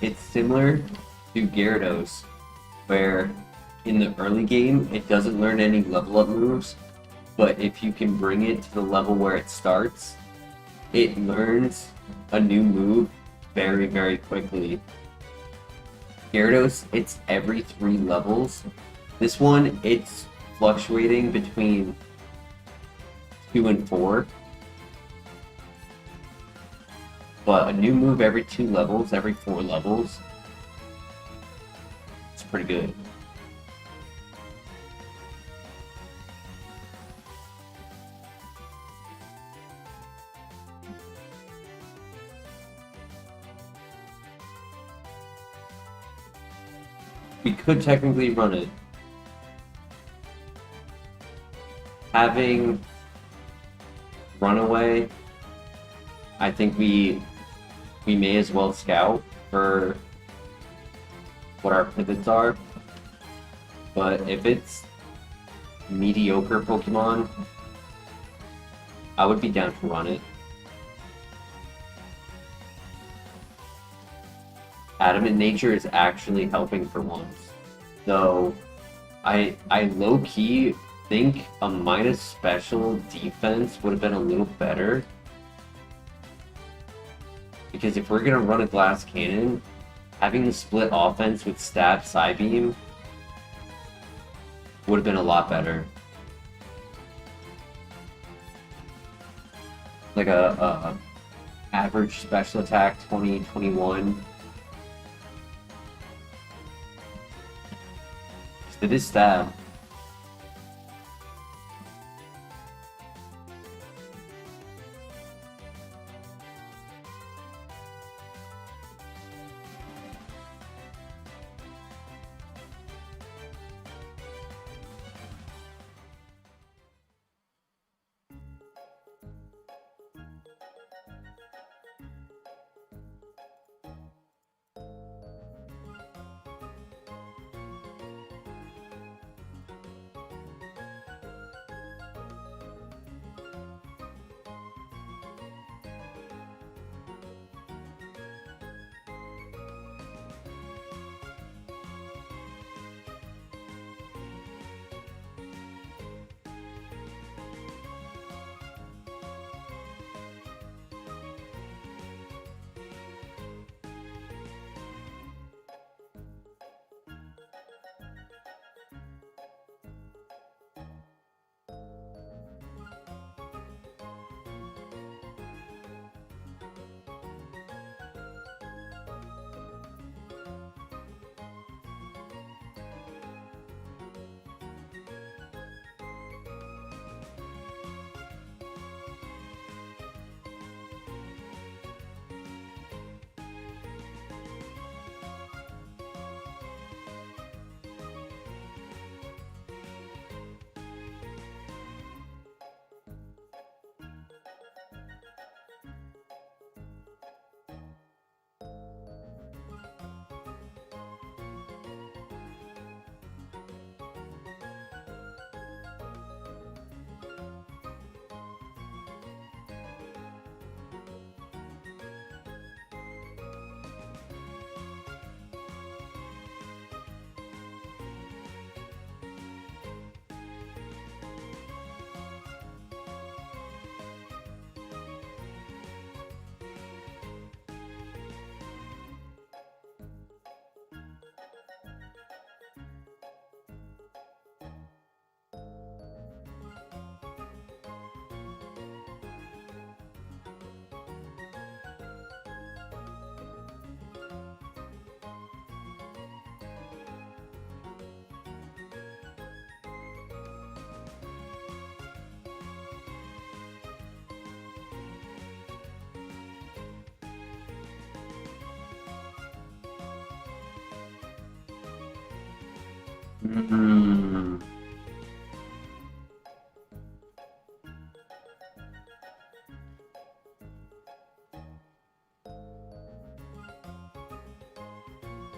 it's similar to Gyarados, where in the early game it doesn't learn any level up moves, but if you can bring it to the level where it starts, it learns a new move very, very quickly. Gyarados, it's every 3 levels. This one, it's fluctuating between 2 and 4. But a new move every 2 levels, every 4 levels, it's pretty good. we could technically run it. Having Runaway, I think we may as well scout for what our pivots are. But if it's mediocre Pokemon, I would be down to run it. Adamant Nature is actually helping for once. Though, I low-key think a minus special defense would have been a little better. Because if we're gonna run a Glass Cannon, having the split offense with Stab Psybeam would have been a lot better. Like a average special attack 20-21. It is Stab.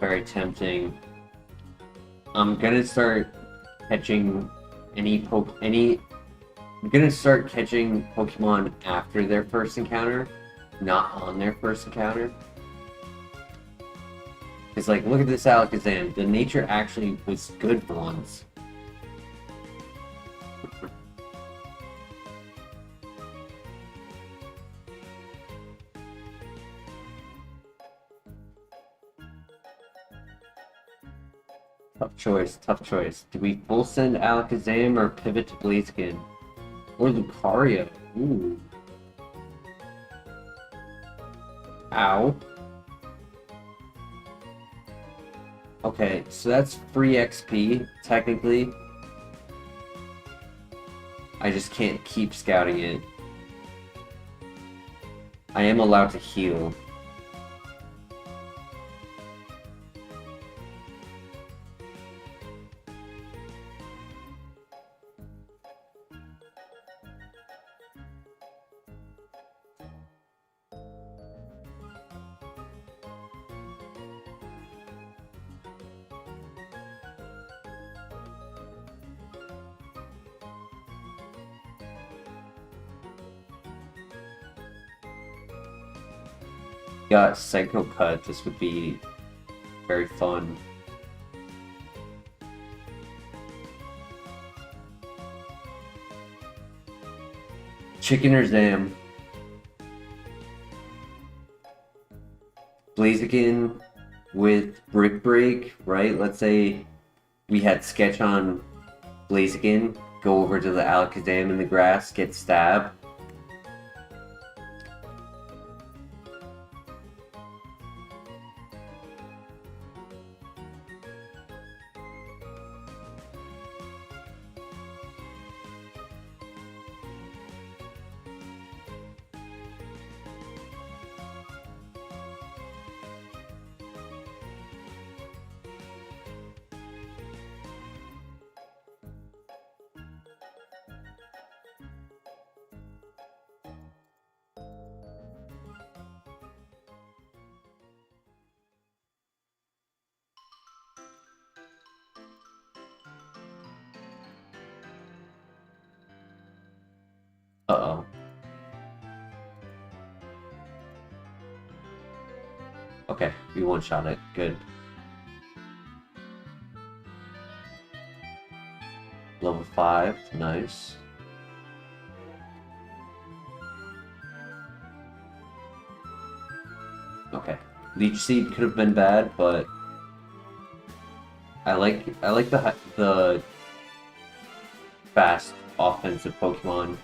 Very tempting. I'm gonna start catching I'm gonna start catching Pokemon after their first encounter, not on their first encounter. It's like, look at this Alakazam. The nature actually was good for once. Tough choice, tough choice. Do we full send Alakazam or pivot to Blaziken? Or Lucario? Ooh. Ow. Okay, so that's free XP, technically. I just can't keep scouting it. I am allowed to heal. got Psycho Cut, this would be very fun. Chicken or Zam? Blaziken with Brick Break, right? Let's say we had Sketch on Blaziken, go over to the Alakazam in the grass, get stabbed. Uh-oh. Okay, we one-shot it. Good. Level 5, nice. Okay. Leech Seed could have been bad, but I like the fast offensive Pokemon.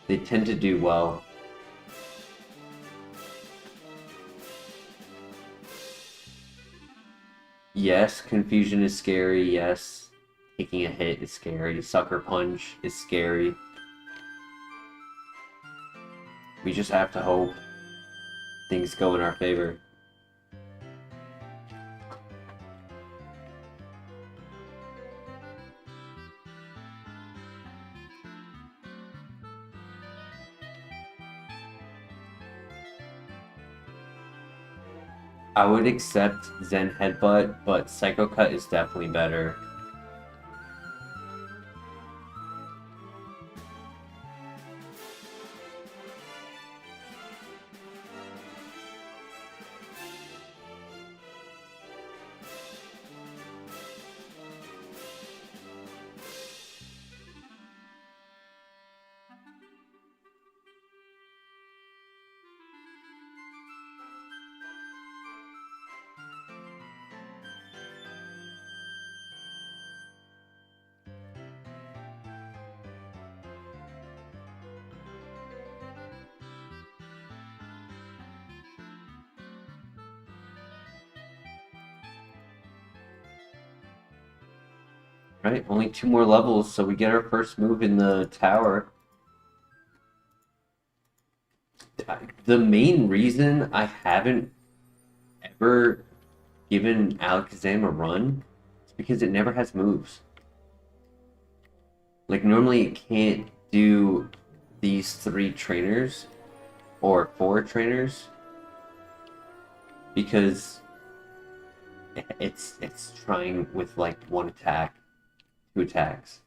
They tend to do well. Yes, Confusion is scary, yes. Taking a hit is scary. Sucker Punch is scary. We just have to hope things go in our favor. I would accept Zen Headbutt, but Psycho Cut is definitely better. Right, only 2 more levels, so we get our first move in the tower. The main reason I haven't ever given Alakazam a run is because it never has moves. Like, normally it can't do these 3 trainers, or 4 trainers, because it's trying with, like, 1 attack. 2 attacks.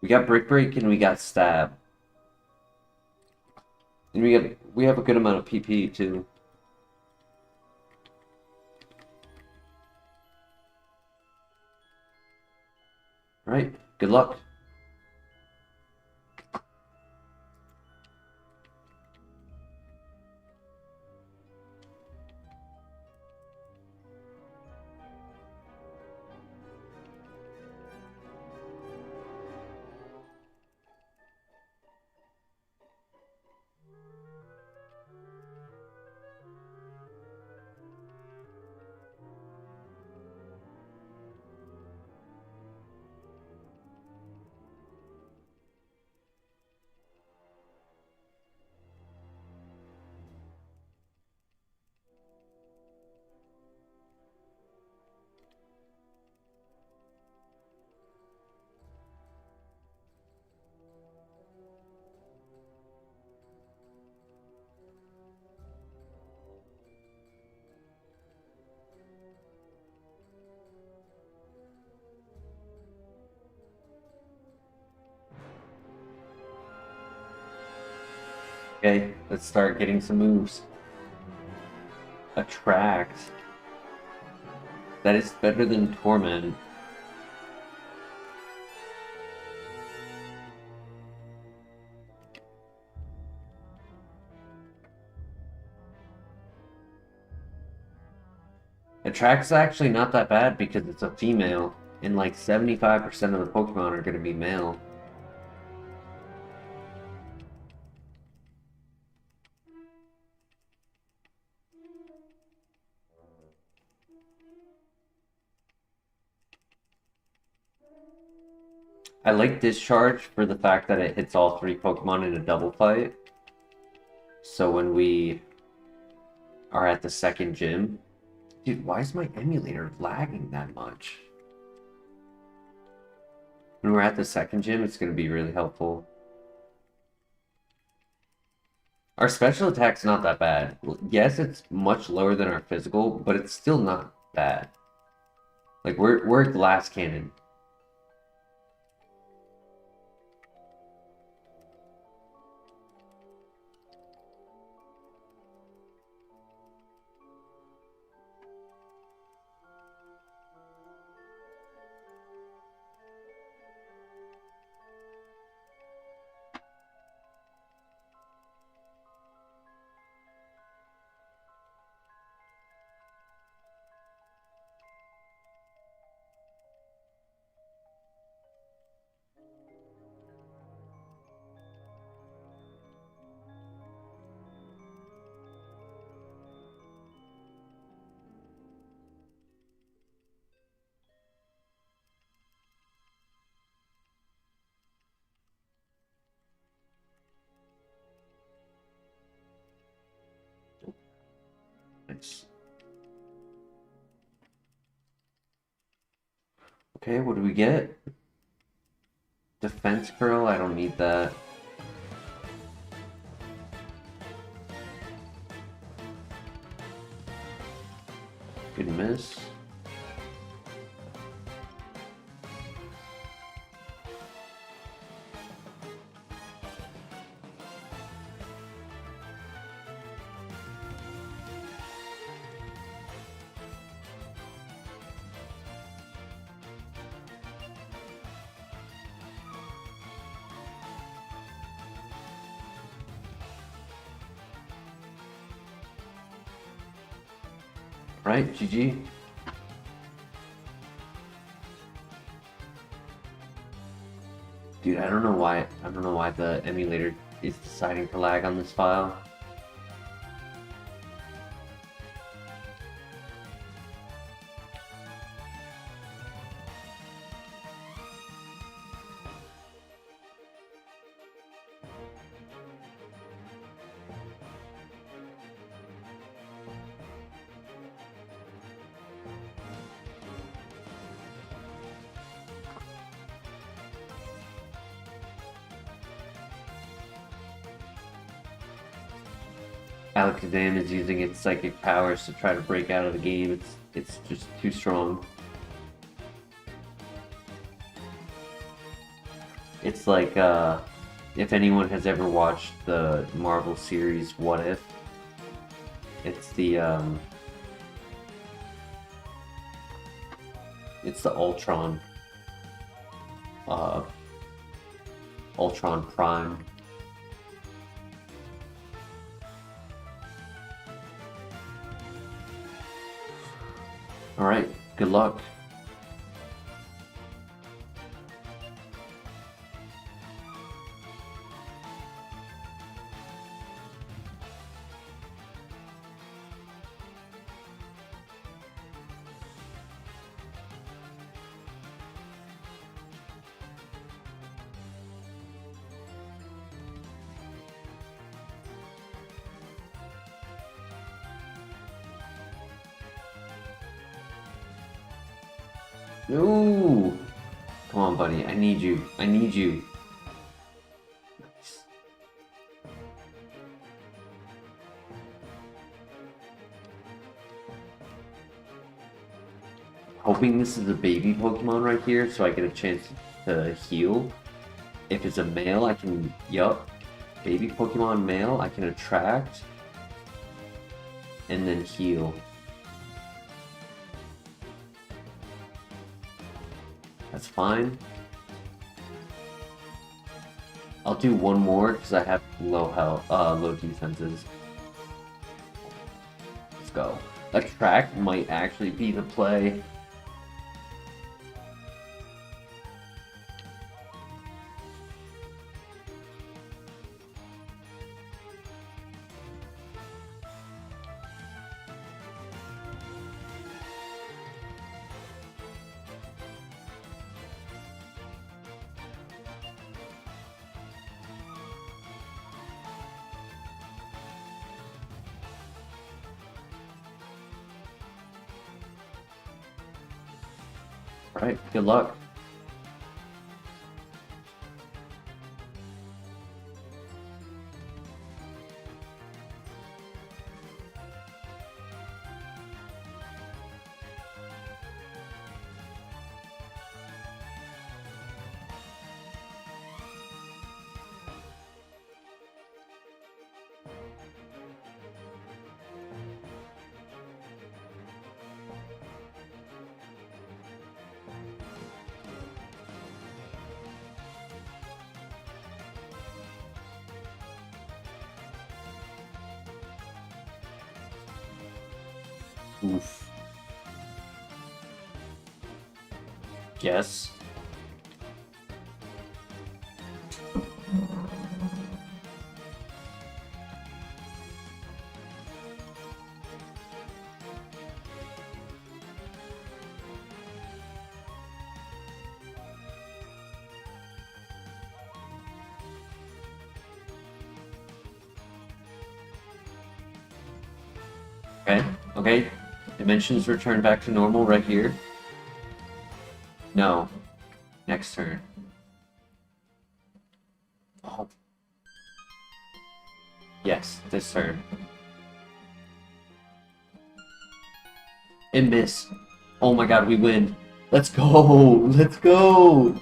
We got Brick Break and we got Stab. And we have a good amount of PP too. Alright, good luck. Okay, let's start getting some moves. Attract. That is better than Torment. Attract's actually not that bad because it's a female, and like 75% of the Pokemon are going to be male. I like Discharge for the fact that it hits all 3 Pokemon in a double fight. So when we are at the second gym... Dude, why is my emulator lagging that much? When we're at the second gym, it's going to be really helpful. Our special attack's not that bad. Yes, it's much lower than our physical, but it's still not bad. Like, we're a glass cannon. Nice. Okay, what do we get? Defense Curl? I don't need that. Good miss. Right, GG. Dude, I don't know why the emulator is deciding to lag on this file. Alakazam is using its psychic powers to try to break out of the game. It's just too strong. It's like if anyone has ever watched the Marvel series What If, it's the Ultron Ultron Prime. Alright, good luck. No! Come on, buddy. I need you. I need you. Nice. Hoping this is a baby Pokemon right here so I get a chance to heal. If it's a male, I can... Yup. baby Pokemon male, I can attract and then heal. That's fine. I'll do one more because I have low health, low defenses. Let's go. Attract might actually be the play. Alright, good luck. Oof. Yes. Okay, okay. Dimensions return back to normal right here. No. Next turn. Oh. Yes, this turn. And miss. Oh my god, we win. Let's go! Let's go!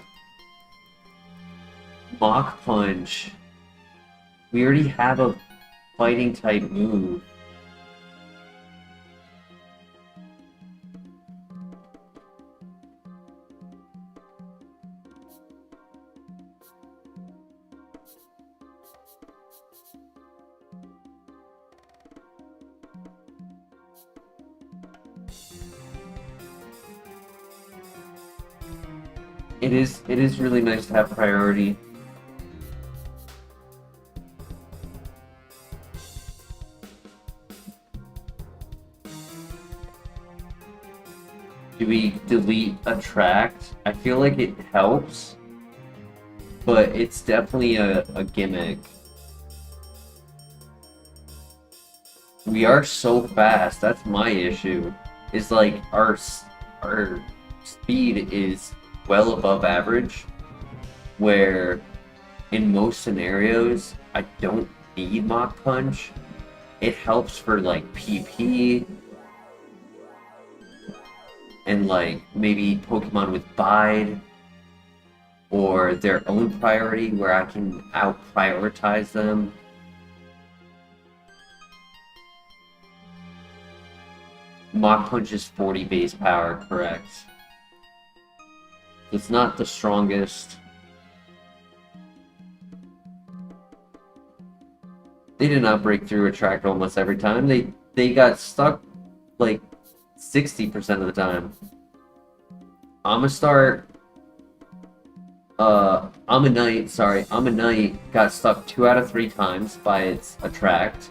Mach Punch. We already have a fighting type move. It is really nice to have priority. Do we delete attract? I feel like it helps, but it's definitely a gimmick. We are so fast, that's my issue. Is like our speed is well above average, where in most scenarios I don't need Mach Punch. It helps for like PP and like maybe Pokemon with Bide or their own priority where I can out prioritize them. Mach Punch is 40 base power, correct? It's not the strongest. They did not break through Attract almost every time. They got stuck like 60% of the time. Amistar, Ammonite got stuck 2 out of 3 times by its Attract.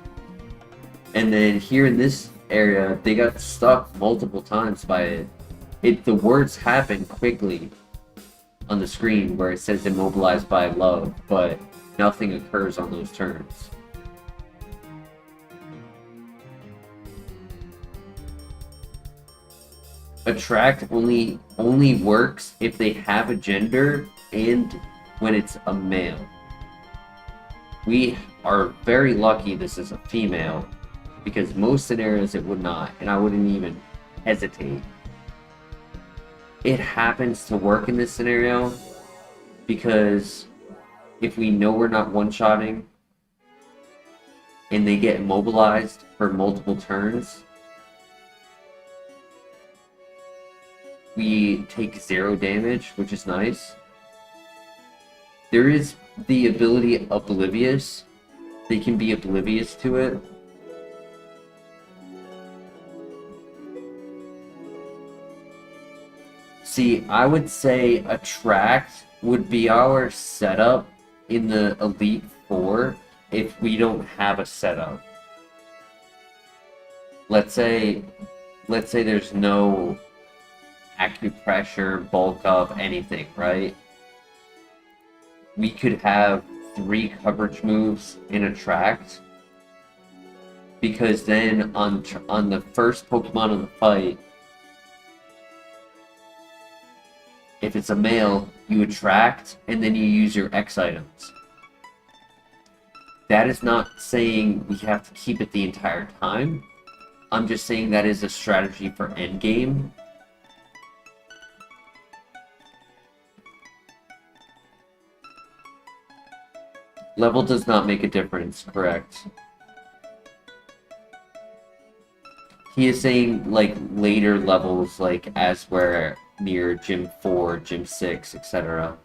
And then here in this area, they got stuck multiple times by it. The words happen quickly on the screen where it says immobilized by love, but nothing occurs on those turns. Attract only works if they have a gender and when it's a male. We are very lucky this is a female, because most scenarios it would not, and I wouldn't even hesitate. It happens to work in this scenario because if we know we're not one-shotting, and they get immobilized for multiple turns, we take 0 damage, which is nice. There is the ability Oblivious. They can be oblivious to it. See, I would say Attract would be our setup in the Elite Four if we don't have a setup. Let's say there's no acupressure, bulk up, anything, right? We could have 3 coverage moves in Attract, because then on the first Pokemon of the fight, if it's a male, you attract, and then you use your X items. That is not saying we have to keep it the entire time. I'm just saying that is a strategy for endgame. Level does not make a difference, correct. He is saying, like, later levels, like, as we're near Gym 4, Gym 6, etc.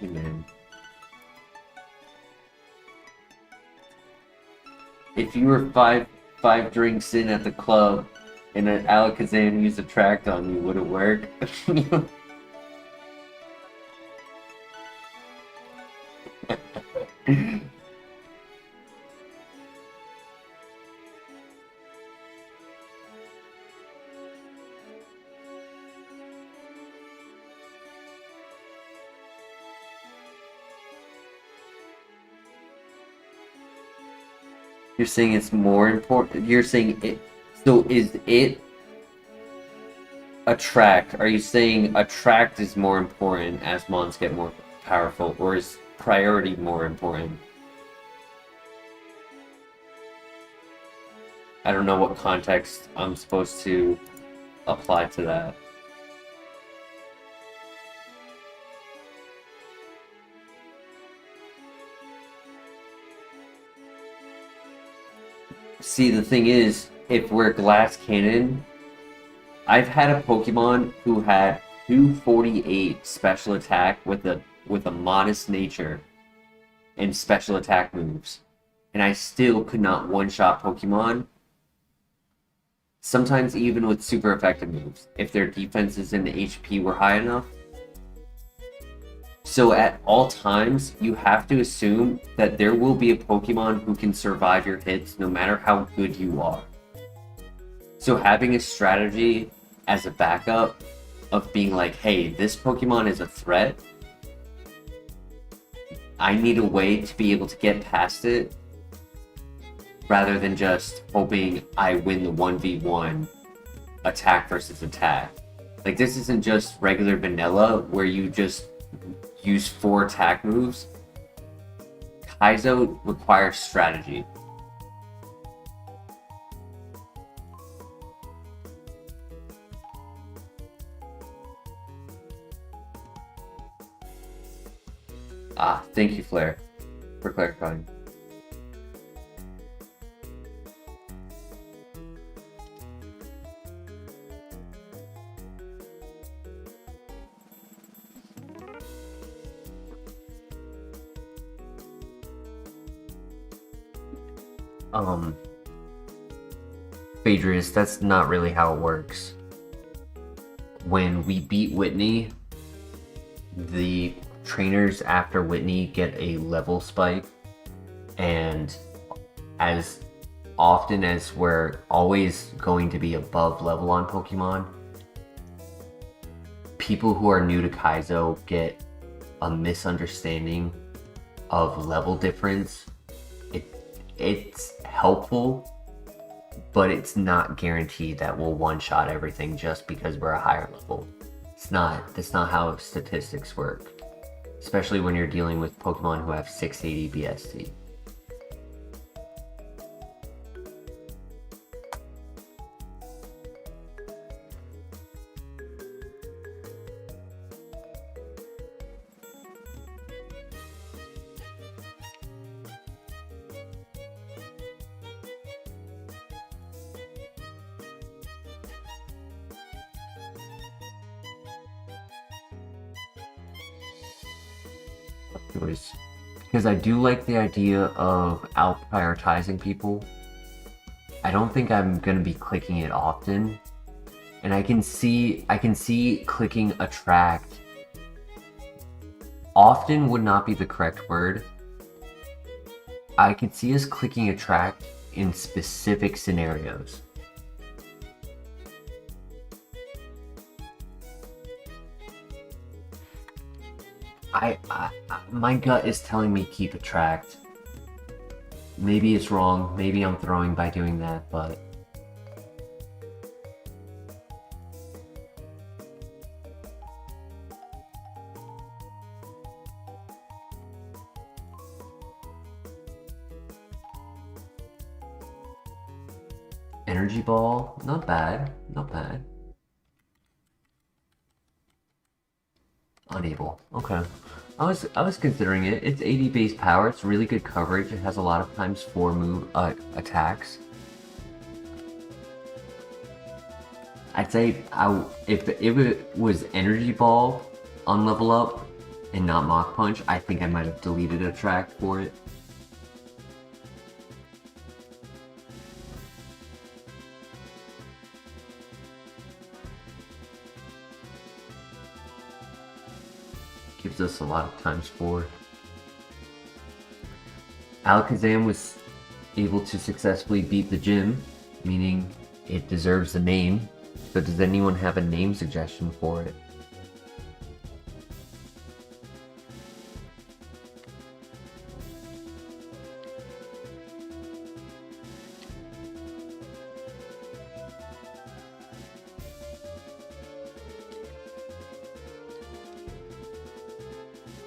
Amen. If you were five drinks in at the club and an Alakazam used Attract on you, would it work? You're saying it's more important? You're saying it... So is it... Attract? Are you saying Attract is more important as mons get more powerful? Or is priority more important? I don't know what context I'm supposed to apply to that. See, the thing is, if we're Glass Cannon, I've had a Pokemon who had 248 special attack with a modest nature and special attack moves, and I still could not one-shot Pokemon. Sometimes even with super effective moves, if their defenses and HP were high enough. So at all times, you have to assume that there will be a Pokemon who can survive your hits no matter how good you are. So having a strategy as a backup of being like, hey, this Pokemon is a threat. I need a way to be able to get past it rather than just hoping I win the 1v1 attack versus attack. Like, this isn't just regular vanilla where you just use 4 attack moves. Kaizo requires strategy. Thank you, Flair, for clarifying. Phaedrus, that's not really how it works. When we beat Whitney, the trainers after Whitney get a level spike, and as often as we're always going to be above level on Pokemon, people who are new to Kaizo get a misunderstanding of level difference. It's helpful, but it's not guaranteed that we'll one-shot everything just because we're a higher level. That's not how statistics work. Especially when you're dealing with Pokemon who have 680 BST. Because I do like the idea of out-prioritizing people. I don't think I'm gonna be clicking it often. And I can see clicking attract. Often would not be the correct word. I could see us clicking attract in specific scenarios. My gut is telling me keep attract. Maybe it's wrong, maybe I'm throwing by doing that, but energy ball, not bad, not bad. Unable. Okay. I was considering it. It's 80 base power. It's really good coverage. It has a lot of times 4 move attacks. I'd say if it was energy ball on level up and not Mach Punch, I think I might have deleted attract for it. Gives us a lot of times 4. Alakazam was able to successfully beat the gym, meaning it deserves the name. So does anyone have a name suggestion for it?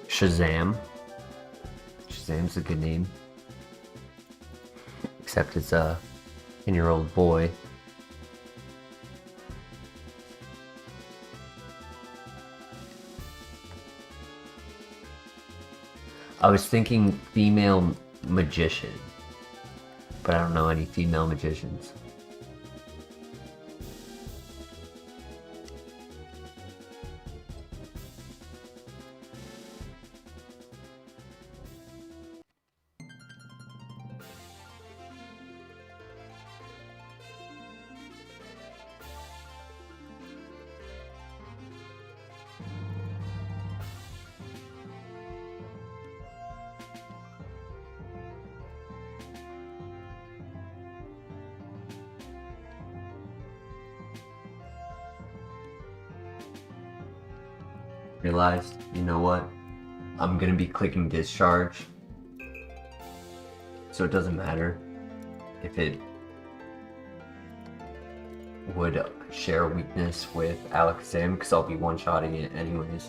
Shazam. Shazam's a good name. Except it's a 10-year-old boy. I was thinking female magician, but I don't know any female magicians. Realized, you know what? I'm gonna be clicking discharge, so it doesn't matter if it would share a weakness with Alakazam, because I'll be one-shotting it anyways.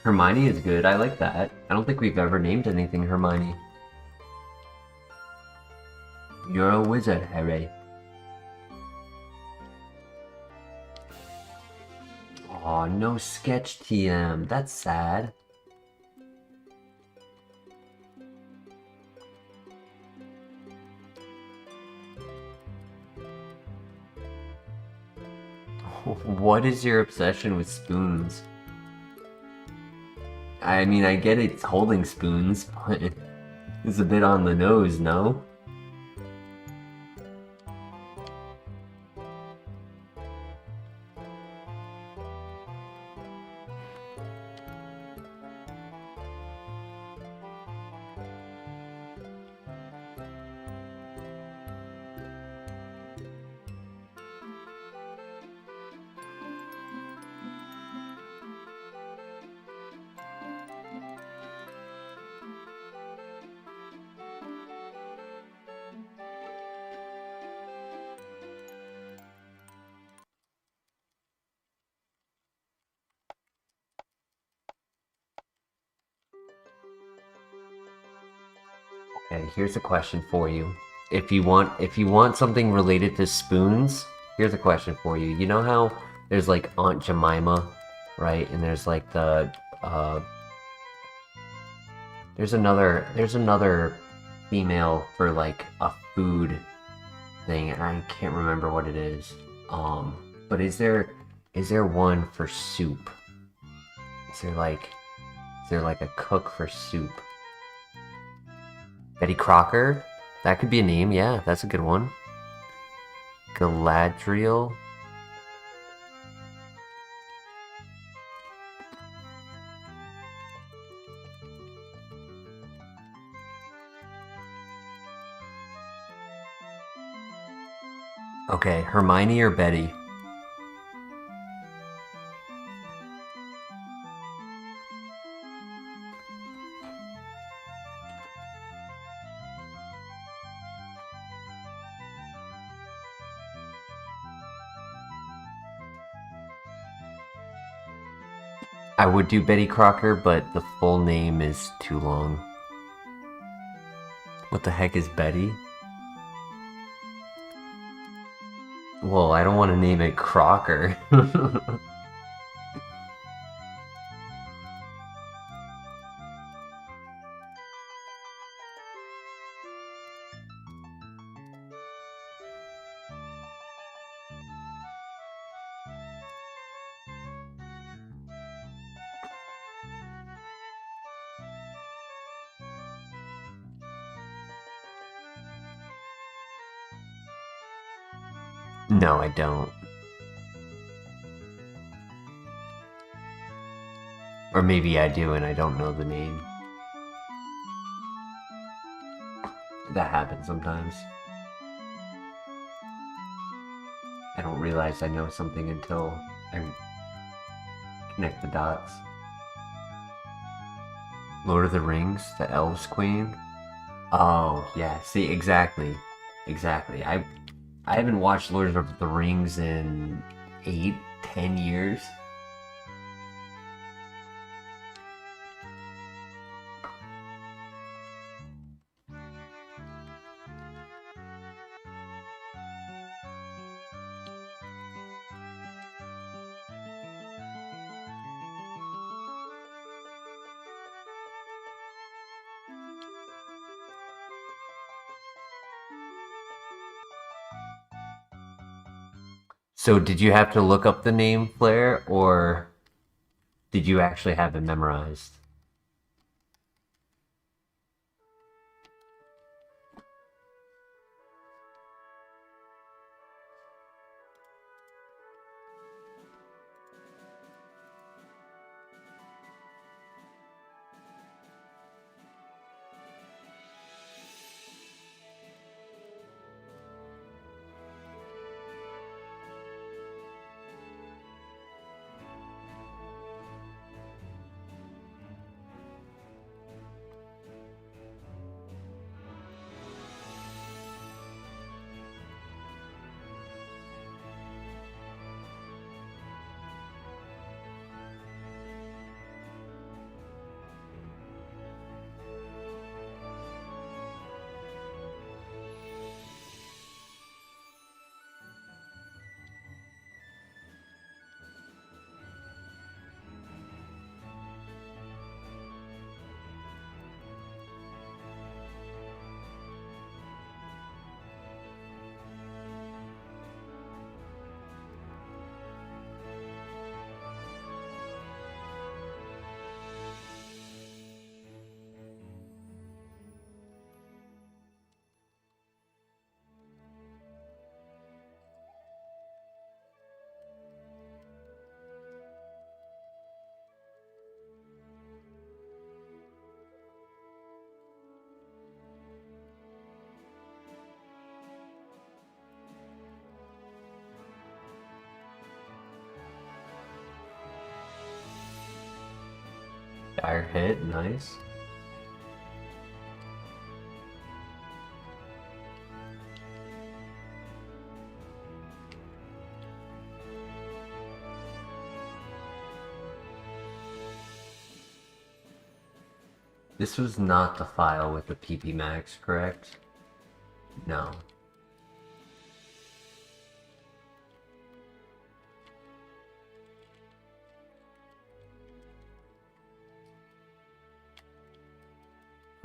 Hermione is good, I like that. I don't think we've ever named anything Hermione. You're a wizard, Harry. Aw, no sketch TM, that's sad. What is your obsession with spoons? I mean, I get it's holding spoons, but it's a bit on the nose, no? Okay, here's a question for you. If you want something related to spoons, here's a question for you. You know how there's like Aunt Jemima, right? And there's like the There's another female for like a food thing, and I can't remember what it is. But is there one for soup? Is there like a cook for soup? Betty Crocker? That could be a name, yeah, that's a good one. Galadriel? Okay, Hermione or Betty? I would do Betty Crocker, but the full name is too long. What the heck is Betty? Well, I don't want to name it Crocker. No, I don't. Or maybe I do and I don't know the name. That happens sometimes. I don't realize I know something until I connect the dots. Lord of the Rings, the Elves Queen? Oh, yeah, see, exactly. Exactly. I haven't watched Lord of the Rings in 8-10 years. So did you have to look up the name Flair, or did you actually have it memorized? Dire hit, nice. This was not the file with the PP Max, correct? No.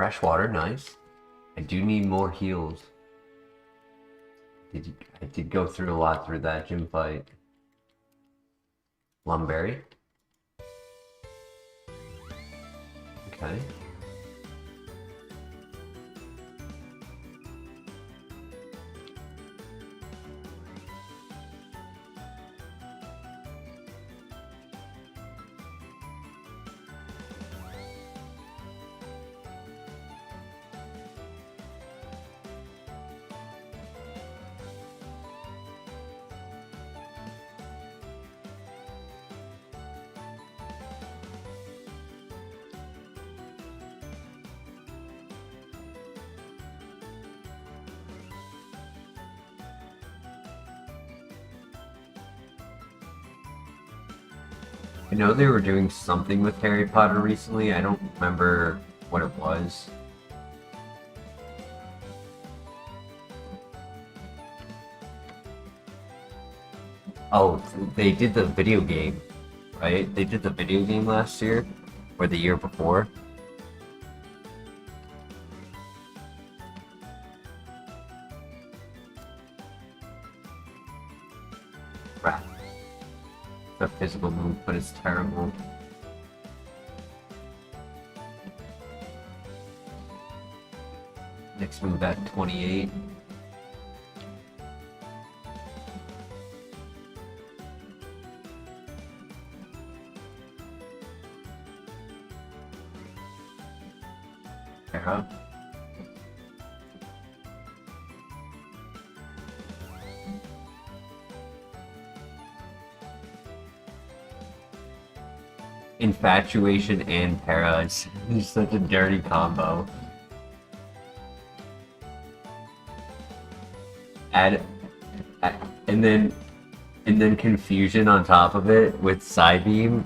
Fresh water, nice. I do need more heals. I did go through a lot through that gym fight. Lumberry. Okay. I know they were doing something with Harry Potter recently. I don't remember what it was. Oh, they did the video game, right? They did the video game last year, or the year before. Right. A physical move, but it's terrible. Next move at 28. Era. Infatuation and para. It's such a dirty combo. And then confusion on top of it with side beam.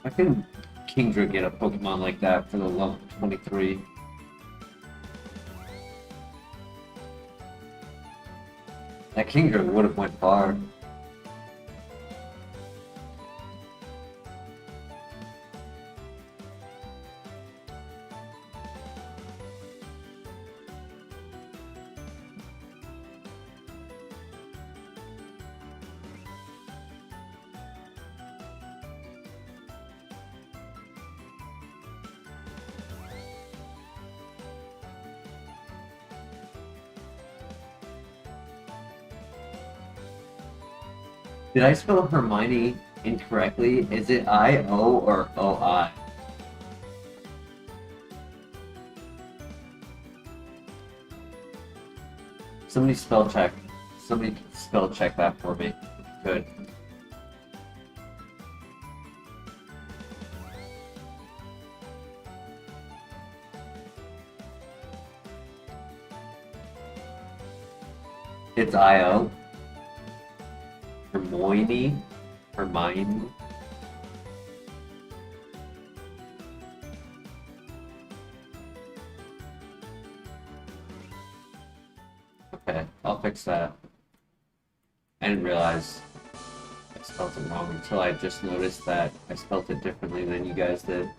How can Kingdra get a Pokemon like that for the level 23? That Kingdra would have went far. Did I spell Hermione incorrectly? Is it I-O or O-I? Somebody spell check. Somebody spell check that for me. Good. It's IO. Hermione. Hermione. Okay, I'll fix that. I didn't realize I spelled it wrong until I just noticed that I spelled it differently than you guys did.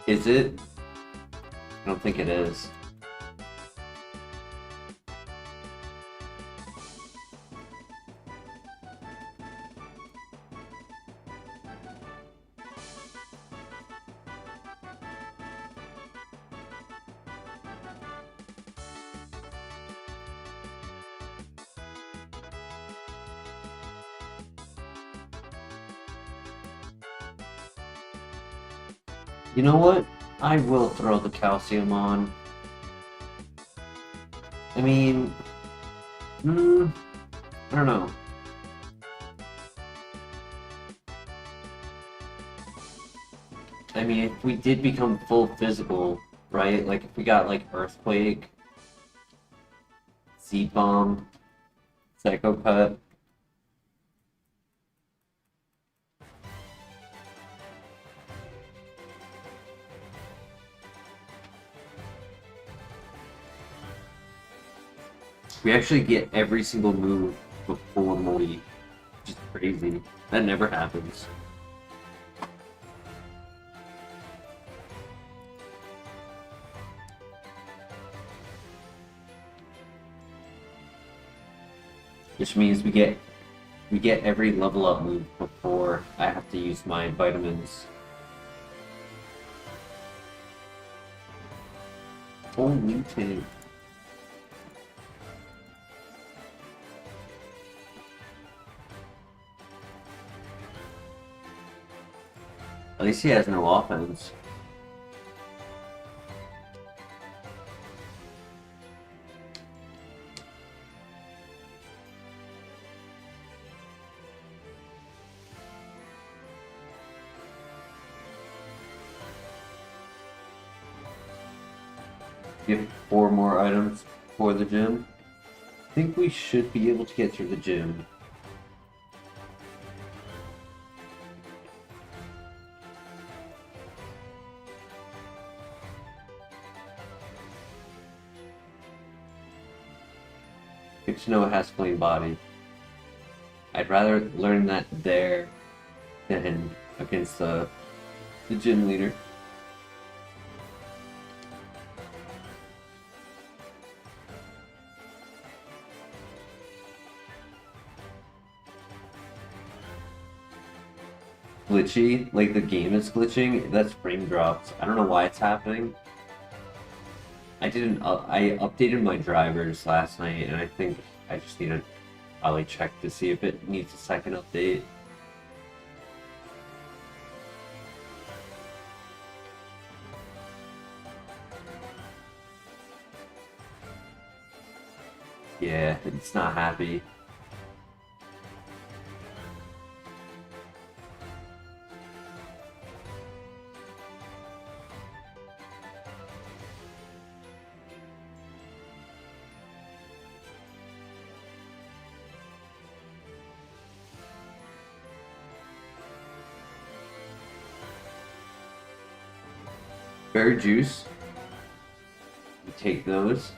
Is it? I don't think it is. You know what? I will throw the calcium on. I mean, I don't know. I mean, if we did become full physical, right? Like if we got like Earthquake, Seed Bomb, Psycho Cut. We actually get every single move before Mori, which is crazy. That never happens. Which means we get every level up move before I have to use my vitamins. Holy tank. At least he has no offense. Get 4 more items for the gym. I think we should be able to get through the gym. Good to know it has clean body. I'd rather learn that there than against the gym leader. Glitchy, like the game is glitching. That's frame drops. I don't know why it's happening. I updated my drivers last night, and I think I just need to probably check to see if it needs a second update. Yeah, it's not happy. Berry juice. We take those.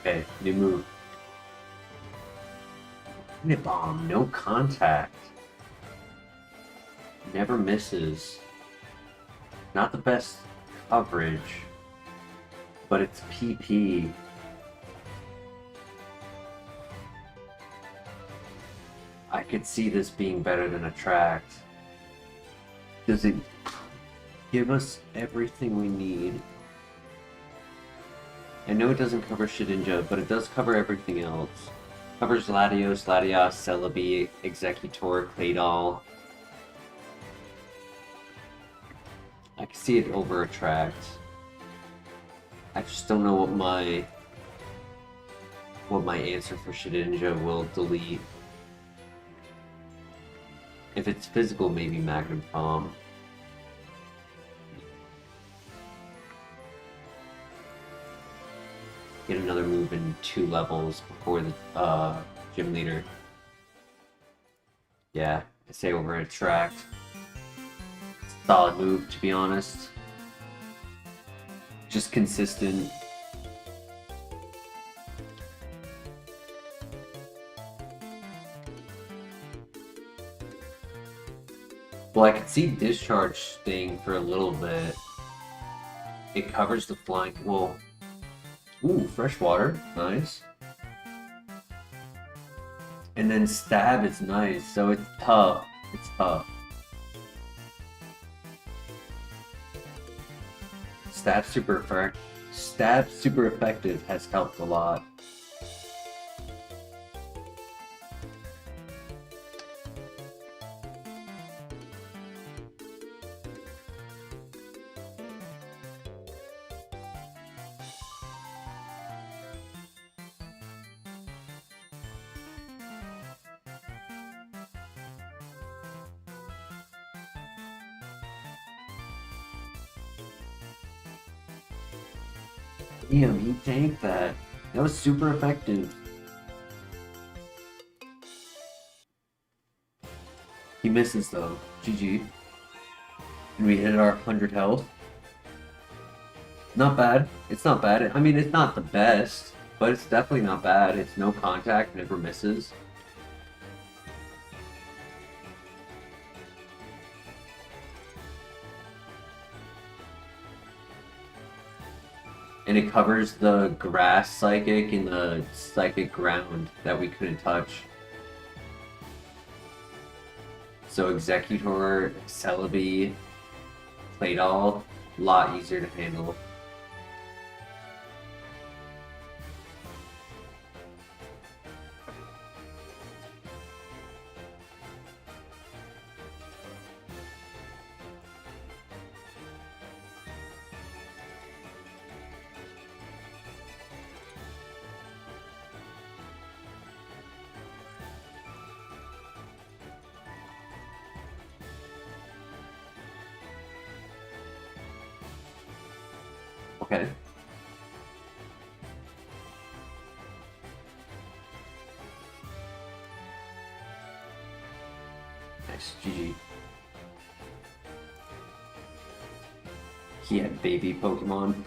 Okay, new move. Unit bomb, no contact. Never misses. Not the best coverage, but it's PP. I could see this being better than Attract. Does it give us everything we need? I know it doesn't cover Shedinja, but it does cover everything else. Covers Latios, Latias, Celebi, Executor, Claydol. I can see it over Attract. I just don't know what my answer for Shedinja will delete. If it's physical, maybe Magnum Palm. Get another move in 2 levels before the gym leader. Yeah, I say over Attract. Solid move, to be honest. Just consistent. Well, I could see Discharge staying for a little bit. It covers the flying. Well, ooh, freshwater, nice. And then Stab is nice, so it's tough. It's tough. Stab super effective has helped a lot. Damn, he tanked that. That was super effective. He misses though. GG. And we hit our 100 health. Not bad. It's not bad. I mean, it's not the best, but it's definitely not bad. It's no contact, never misses. And it covers the grass psychic and the psychic ground that we couldn't touch. So Executor, Celebi, Claydol, a lot easier to handle. Okay. Nice, GG. He had baby Pokemon.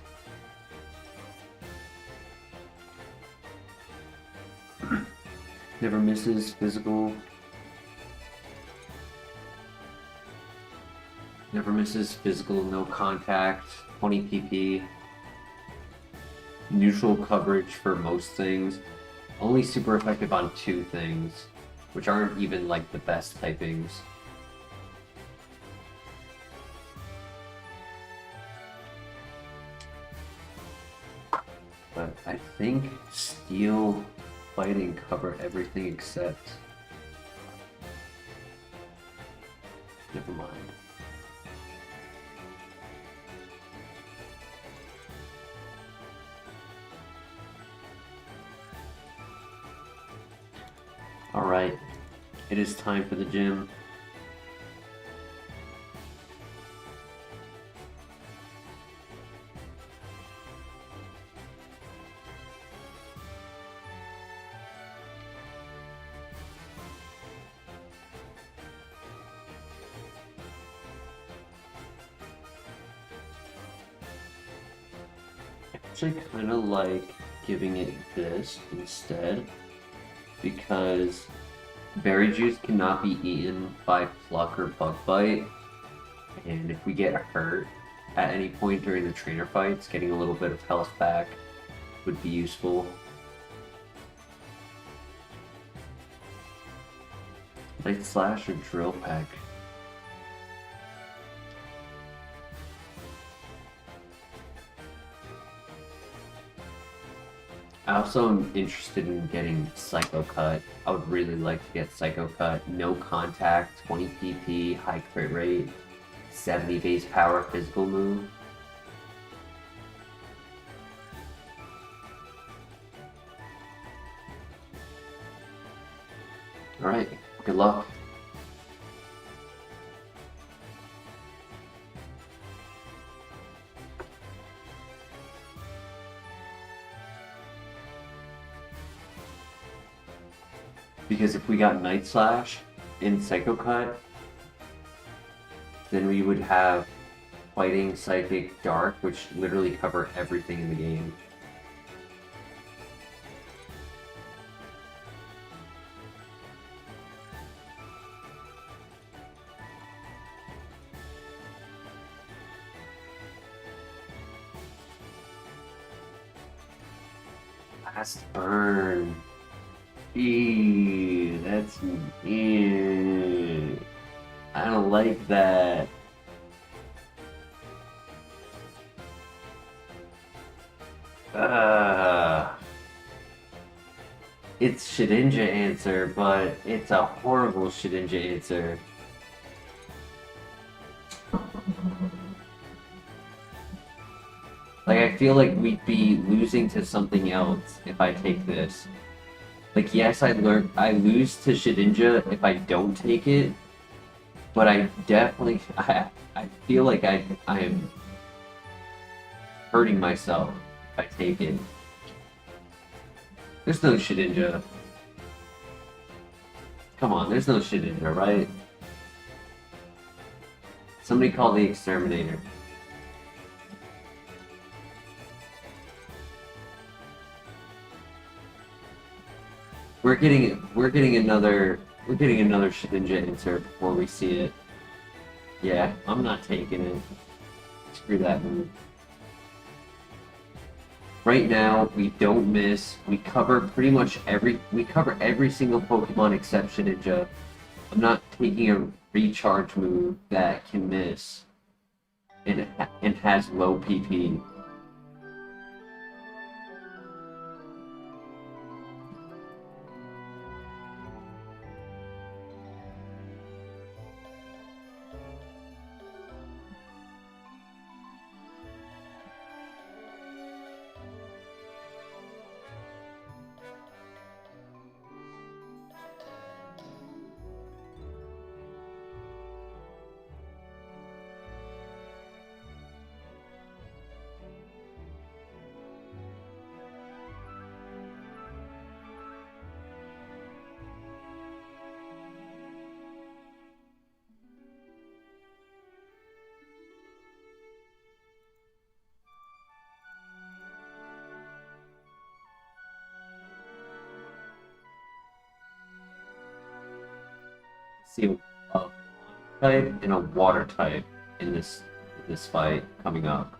Never misses physical. Never misses physical, no contact, 20 PP. Neutral coverage for most things. Only super effective on 2 things, which aren't even like the best typings. But I think Steel, Fighting cover everything except... Never mind. Alright, It is time for the gym. Actually kind of like giving it this instead, because berry juice cannot be eaten by pluck or bug bite, and if we get hurt at any point during the trainer fights, getting a little bit of health back would be useful. Light slash or drill peck? I also am interested in getting Psycho Cut. I would really like to get Psycho Cut. No contact, 20 PP, high crit rate, 70 base power physical move. Alright, good luck. Because if we got Night Slash in Psycho Cut, then we would have Fighting, Psychic, Dark, which literally cover everything in the game. Last burn. Eee, that's I don't like that. It's Shedinja answer, but it's a horrible Shedinja answer. Like, I feel like we'd be losing to something else if I take this. Like, yes, I lose to Shedinja if I don't take it, but I definitely, I feel like I am hurting myself if I take it. There's no Shedinja. Come on, there's no Shedinja, right? Somebody call the exterminator. We're getting another Shedinja insert before we see it. Yeah, I'm not taking it. Screw that move. Right now, we don't miss. We cover pretty much every single Pokemon except Shedinja. I'm not taking a recharge move that can miss and has low PP. See a type and a water type in this fight coming up.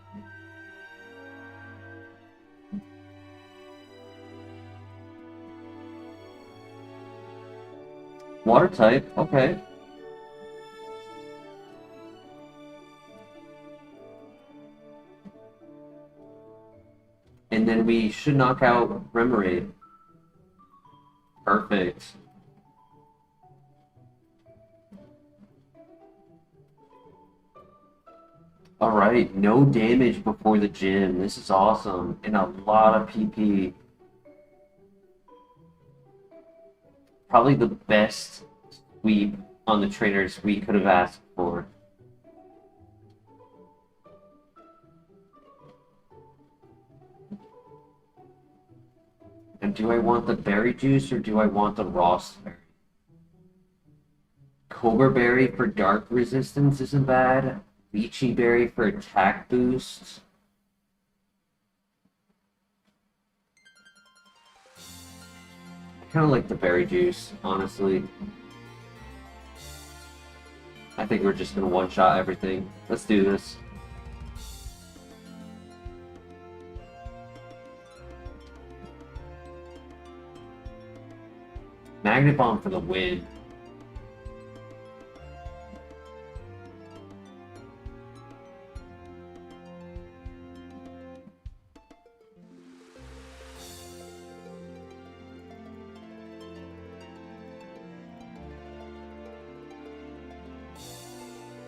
Water type, okay. And then we should knock out Remoraid. Perfect. Alright, no damage before the gym. This is awesome. And a lot of PP. Probably the best on the trainers we could have asked for. And do I want the berry juice or do I want the raw berry? Cobra berry for dark resistance isn't bad. Lychee berry for attack boost. I kind of like the berry juice, honestly. I think we're just gonna one-shot everything. Let's do this. Magnet Bomb for the win.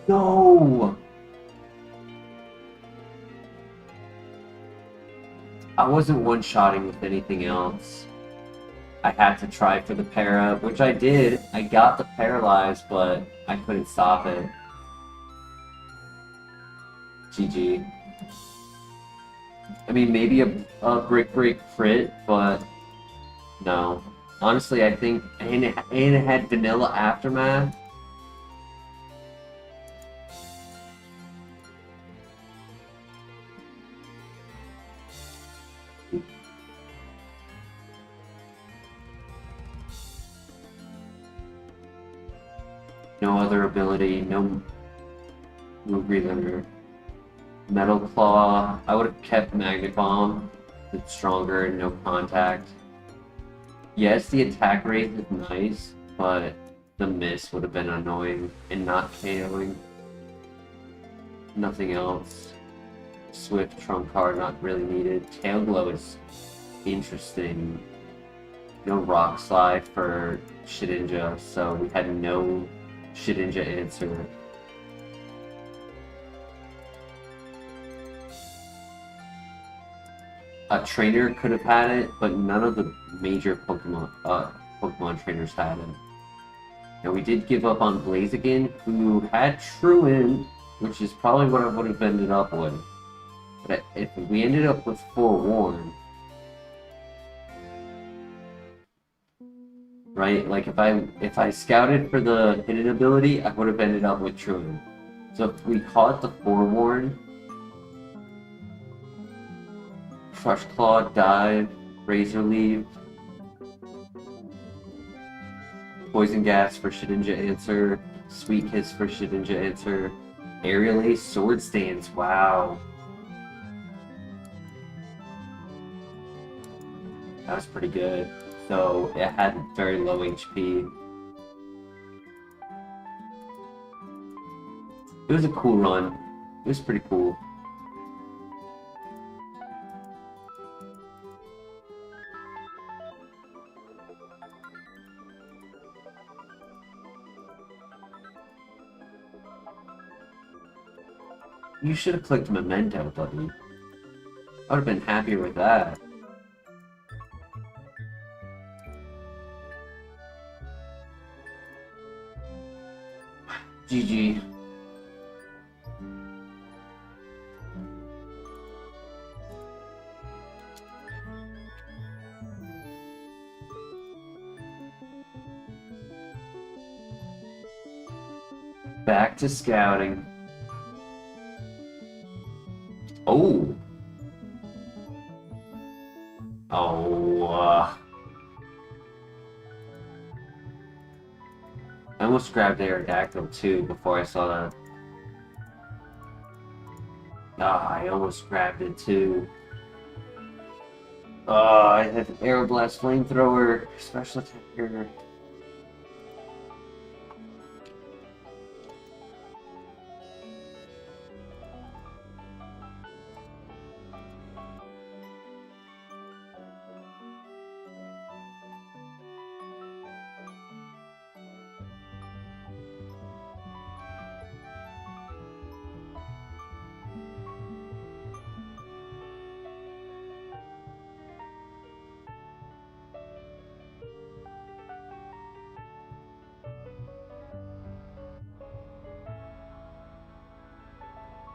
No! I wasn't one-shotting with anything else. I had to try for the para, which I did. I got the paralyzed, but I couldn't stop it. GG. I mean, maybe a brick break crit, but no. Honestly, I think, and it had vanilla aftermath. No other ability, no move breather. Metal Claw. I would have kept Magnet Bomb. It's stronger, no contact. Yes, the attack rate is nice, but the miss would have been annoying and not KOing. Nothing else. Swift trump card, not really needed. Tail Glow is interesting. No Rock Slide for Shedinja, so we had no Shedinja answer. A trainer could have had it, but none of the major Pokemon trainers had it. Now we did give up on Blaziken, who had Truant, which is probably what I would have ended up with. But if we ended up with Forewarn, right? Like if I scouted for the hidden ability, I would have ended up with Truant. So if we caught the Forewarn, Crush Claw, Dive, Razor Leaf, Poison Gas for Shedinja answer, Sweet Kiss for Shedinja answer, Aerial Ace, Sword Stance, wow. That was pretty good. So it had very low HP. It was a cool run. It was pretty cool. You should have clicked Memento, buddy. I would have been happier with that. GG. Back to scouting. Oh. Oh. I almost grabbed Aerodactyl too before I saw that. Ah, I almost grabbed it too. I had Aeroblast Flamethrower, special attacker.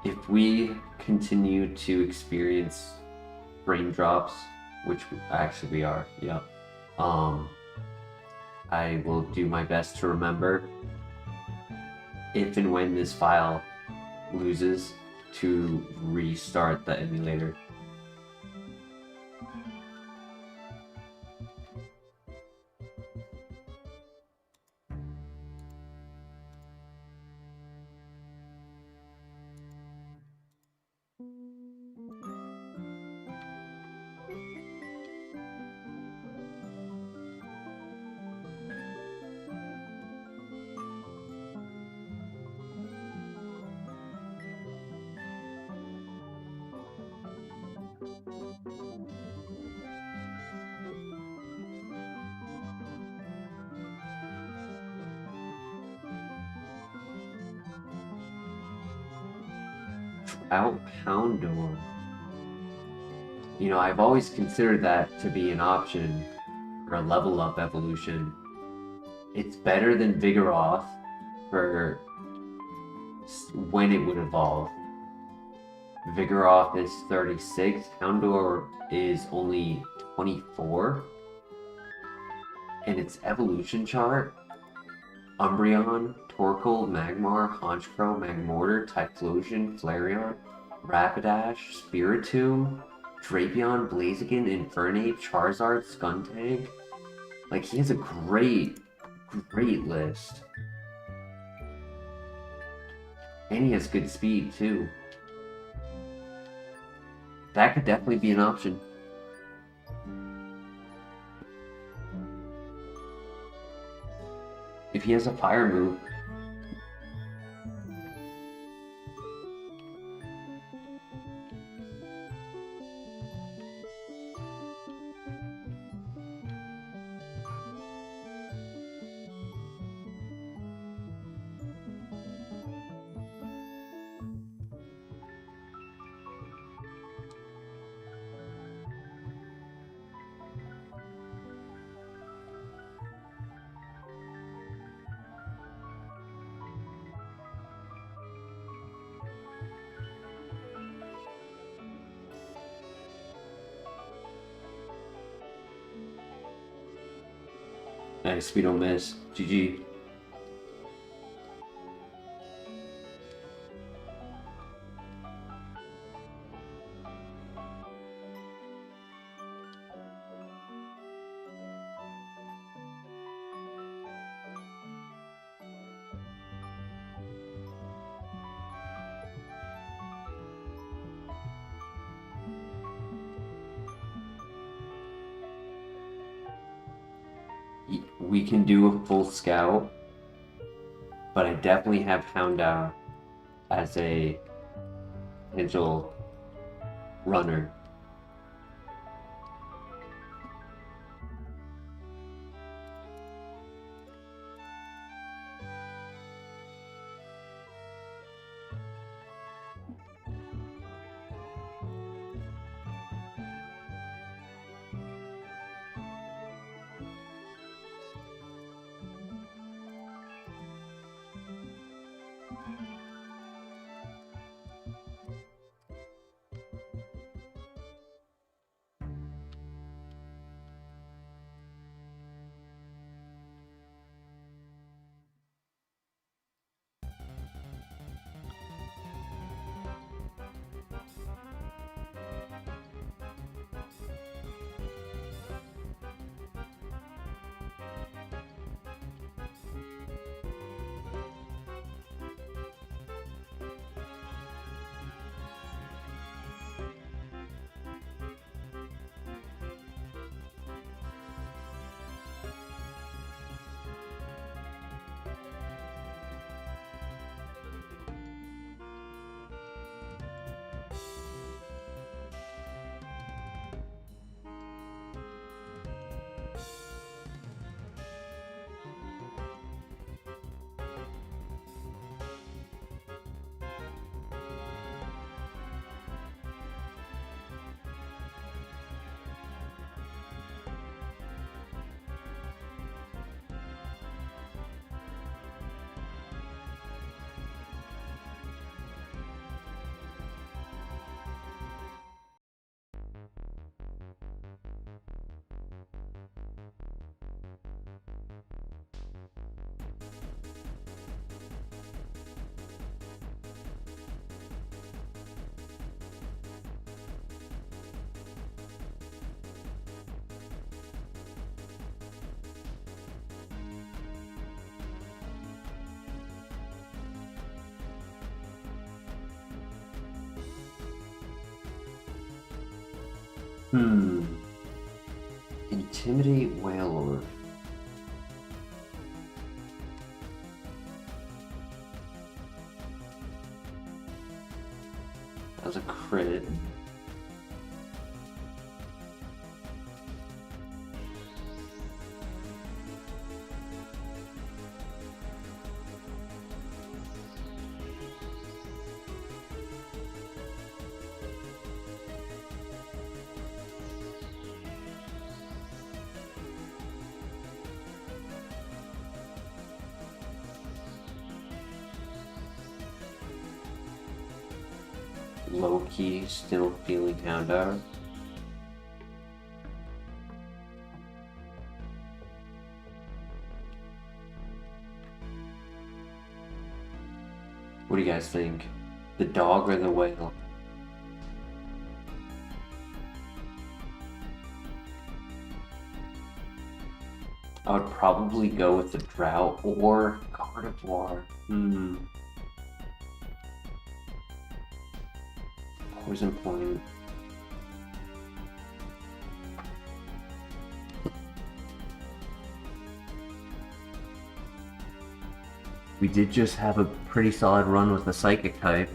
if we continue to experience frame drops, which actually we are, yeah, I will do my best to remember if and when this file loses to restart the emulator. Outpoundor. You know, I've always considered that to be an option for a level up evolution. It's better than Vigoroth for when it would evolve. Vigoroth is 36, Houndour is only 24. And its evolution chart, Umbreon, Torkoal, Magmar, Honchkrow, Magmortar, Typhlosion, Flareon, Rapidash, Spiritomb, Drapion, Blaziken, Infernape, Charizard, Skuntank. Like, he has a great list. And he has good speed, too. That could definitely be an option. If he has a fire move. Nice, we don't miss. GG. We can do a full scout, but I definitely have Houndour as a potential runner. Intimidate Whalelord. That was a crit. Low-key, still feeling Houndour. What do you guys think? The dog or the whale? I would probably go with the drought or carnivore. Poison point. We did just have a pretty solid run with the psychic type.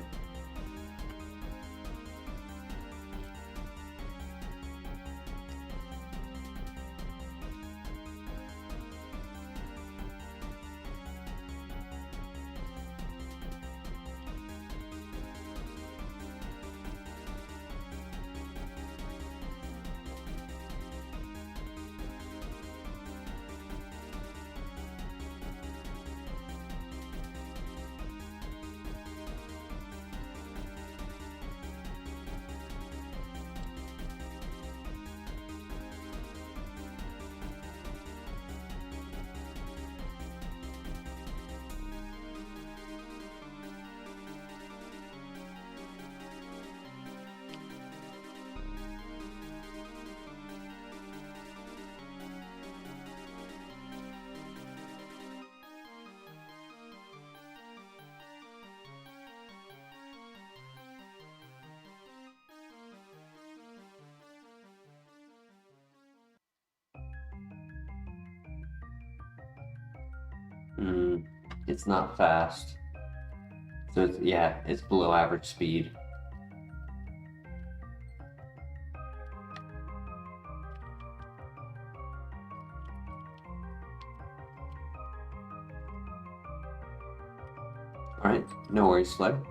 It's not fast. So it's, yeah, it's below average speed. Alright, no worries, Slug.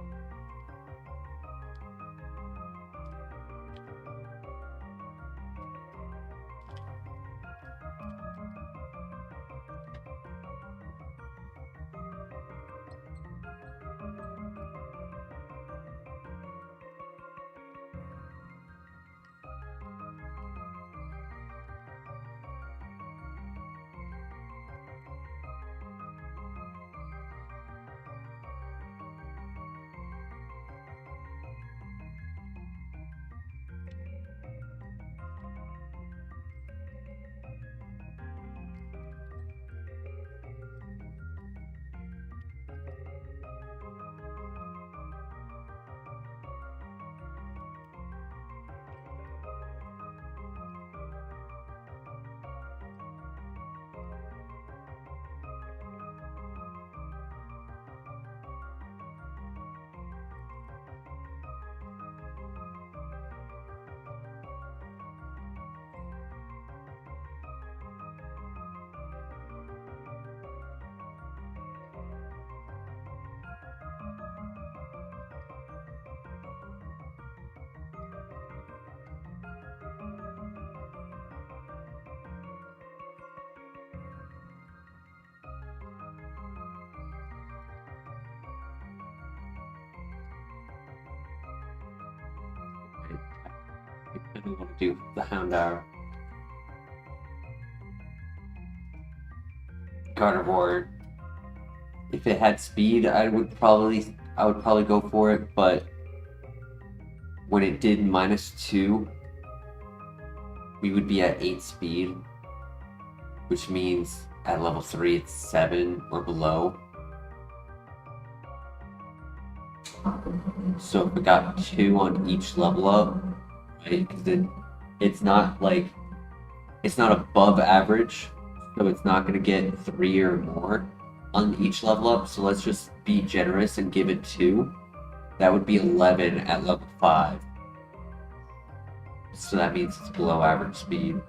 I don't want to do the Houndour. Carnivore. If it had speed, I would probably go for it, but when it did -2, we would be at 8 speed, which means at level 3 it's 7 or below. So if we got 2 on each level up, right, because it's not like it's not above average, so it's not going to get 3 or more on each level up. So let's just be generous and give it 2. That would be 11 at level 5. So that means it's below average speed.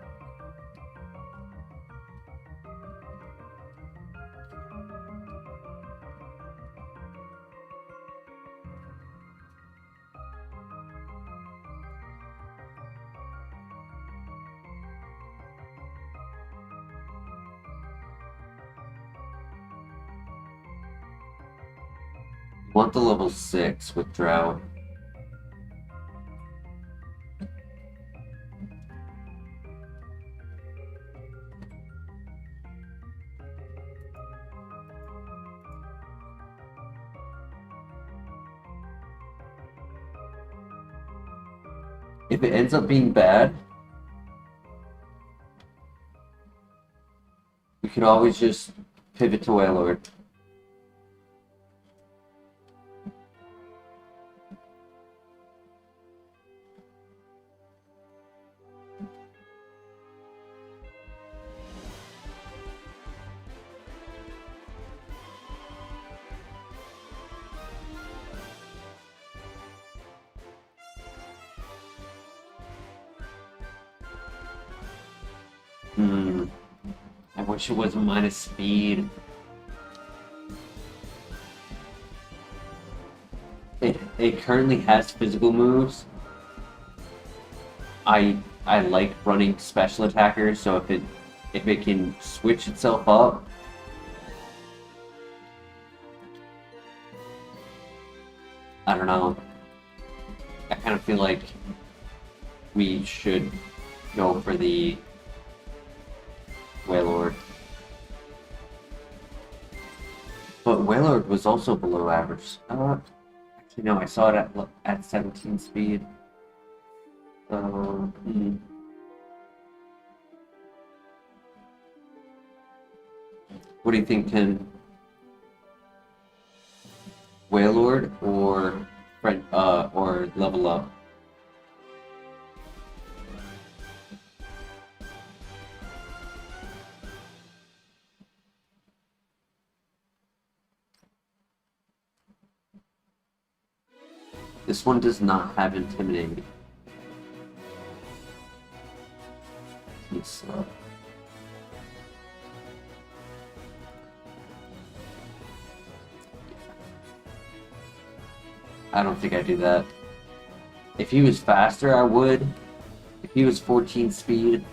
Want the level 6 with Drought. If it ends up being bad, we could always just pivot to Wailord. I wish it wasn't minus speed. It currently has physical moves. I like running special attackers, so if it can switch itself up, I don't know. I kind of feel like we should go for the Wailord. But Wailord was also below average. Actually, no, I saw it at 17 speed. What do you think, Tim? Wailord or level up? This one does not have Intimidate. He's slow. I don't think I do that. If he was faster, I would. If he was 14 speed.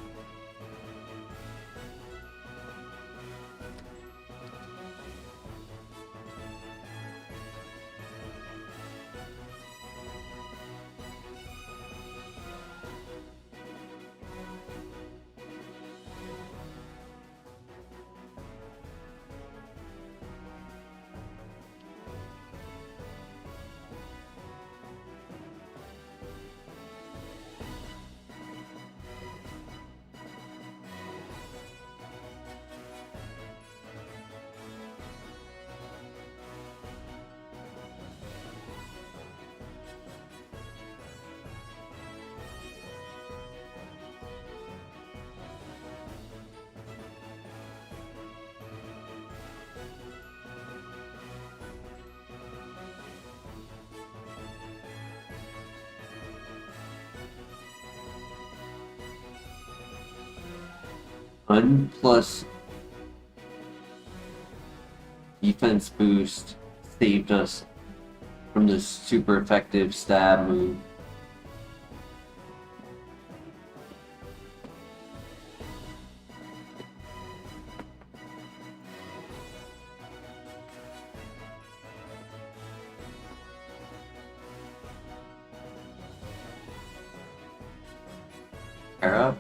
Plus defense boost saved us from this super effective stab move. Era?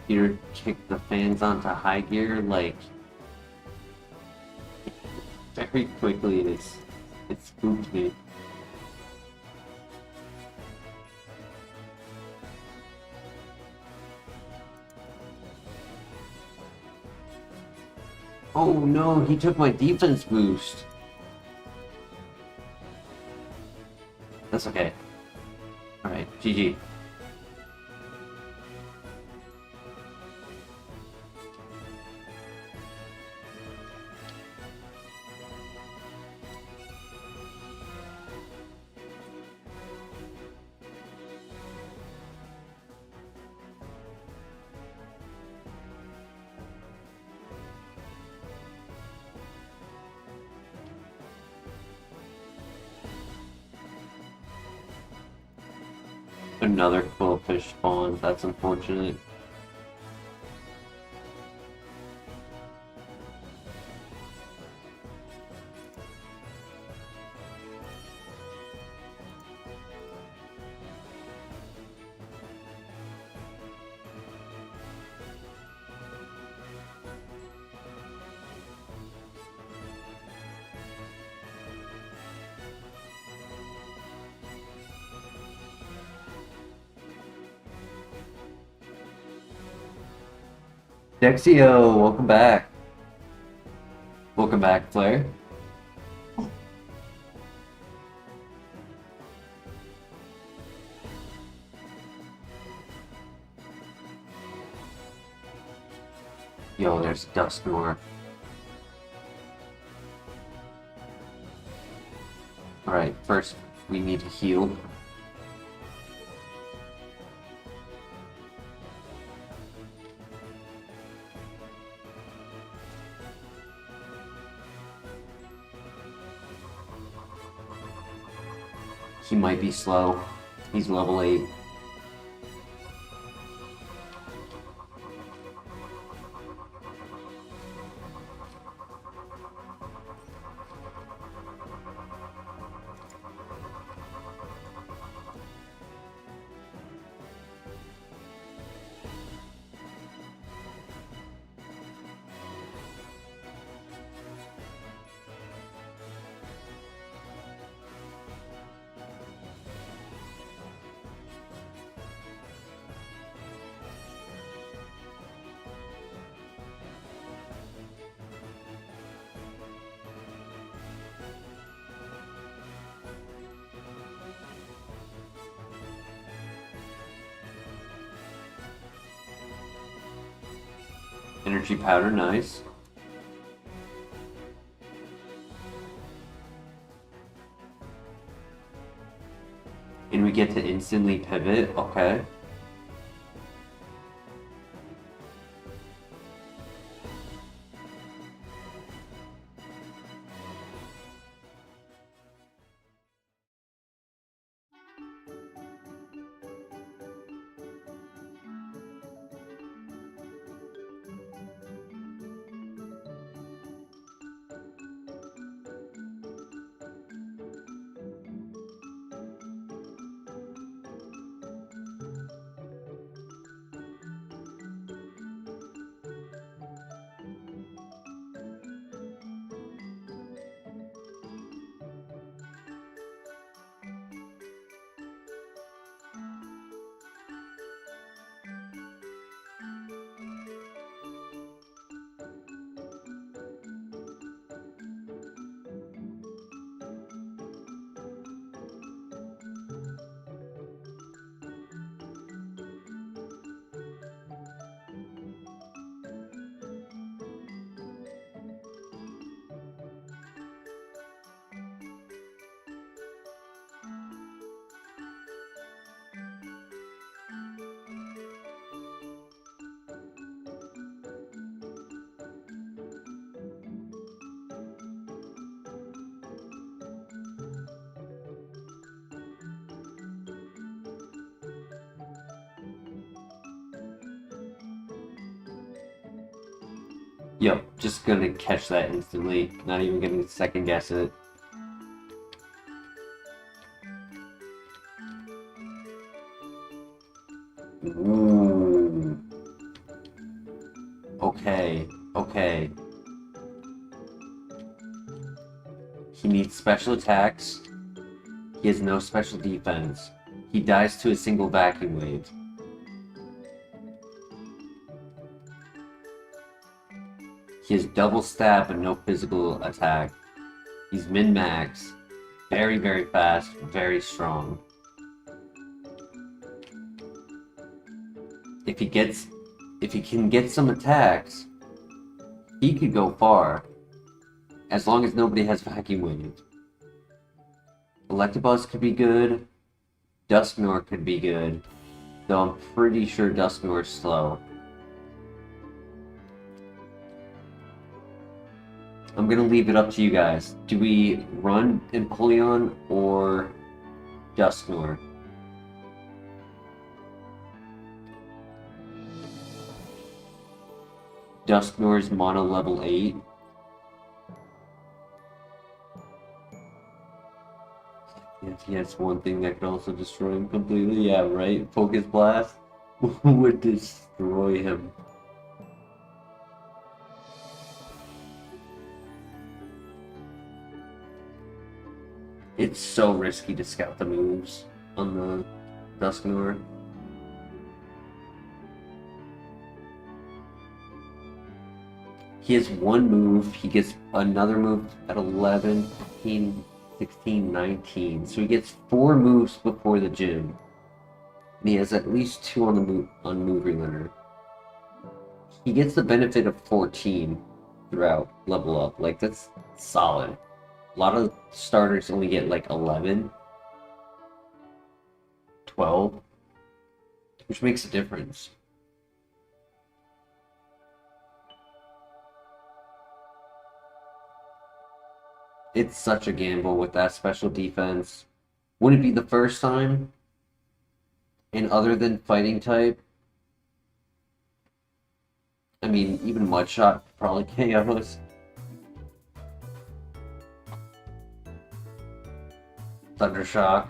computer kicked the fans onto high gear like very quickly. It spooked me. Oh no, he took my defense boost. That's okay. Alright, GG. Another quillfish spawned. That's unfortunate. Dexio, welcome back. Welcome back, Flair. Yo, there's Dusknor. Alright, first we need to heal. He might be slow. He's level 8. Energy powder, nice. And we get to instantly pivot, okay. Yep, just gonna catch that instantly. Not even gonna second guess it. Ooh. Okay, okay. He needs special attacks. He has no special defense. He dies to a single vacuum wave. He has double stab and no physical attack. He's min-max. Very, very fast, very strong. If he can get some attacks, he could go far. As long as nobody has vacuum wave. Electabuzz could be good. Dusknoir could be good. Though I'm pretty sure Dusknoir is slow. I'm gonna leave it up to you guys. Do we run Empoleon or Dusknoir? Dusknoir's mono level 8. If he has one thing that could also destroy him completely, yeah, right? Focus Blast would destroy him. It's so risky to scout the moves on the Dusknoir. He has one move, he gets another move at 11, 15, 16, 19. So he gets 4 moves before the gym. And he has at least 2 on the move relearner. He gets the benefit of 14 throughout level up. Like, that's solid. A lot of starters only get like 11, 12, which makes a difference. It's such a gamble with that special defense. Wouldn't it be the first time? And other than fighting type, I mean, even Mudshot probably KOs. Thundershock.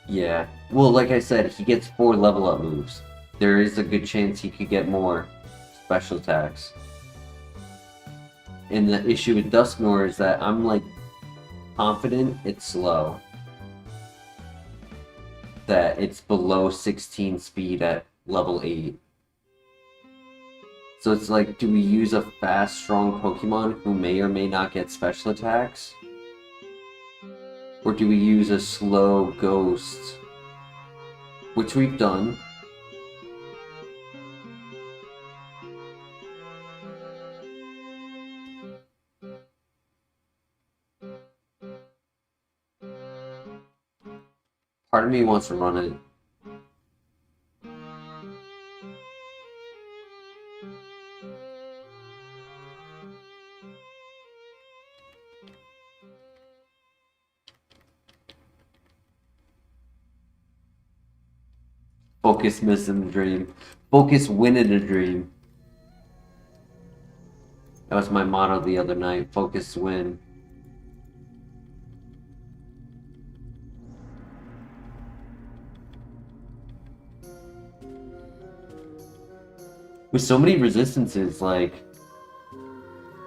Yeah. Well, like I said, he gets 4 level up moves. There is a good chance he could get more special attacks. And the issue with Dusknoir is that I'm like confident it's slow. That it's below 16 speed at level 8. So it's like, do we use a fast, strong Pokemon who may or may not get special attacks? Or do we use a slow ghost? Which we've done. Part of me wants to run it. Focus miss in the dream. Focus win in a dream. That was my motto the other night. Focus win. With so many resistances, like,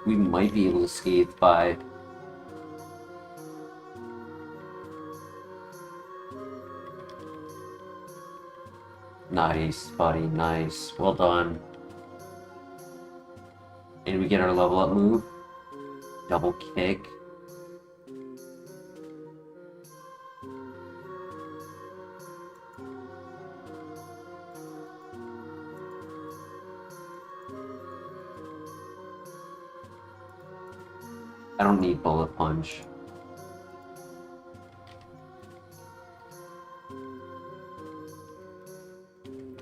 we might be able to skate by. Nice, buddy, nice. Well done. And we get our level up move. Double kick. I don't need bullet punch.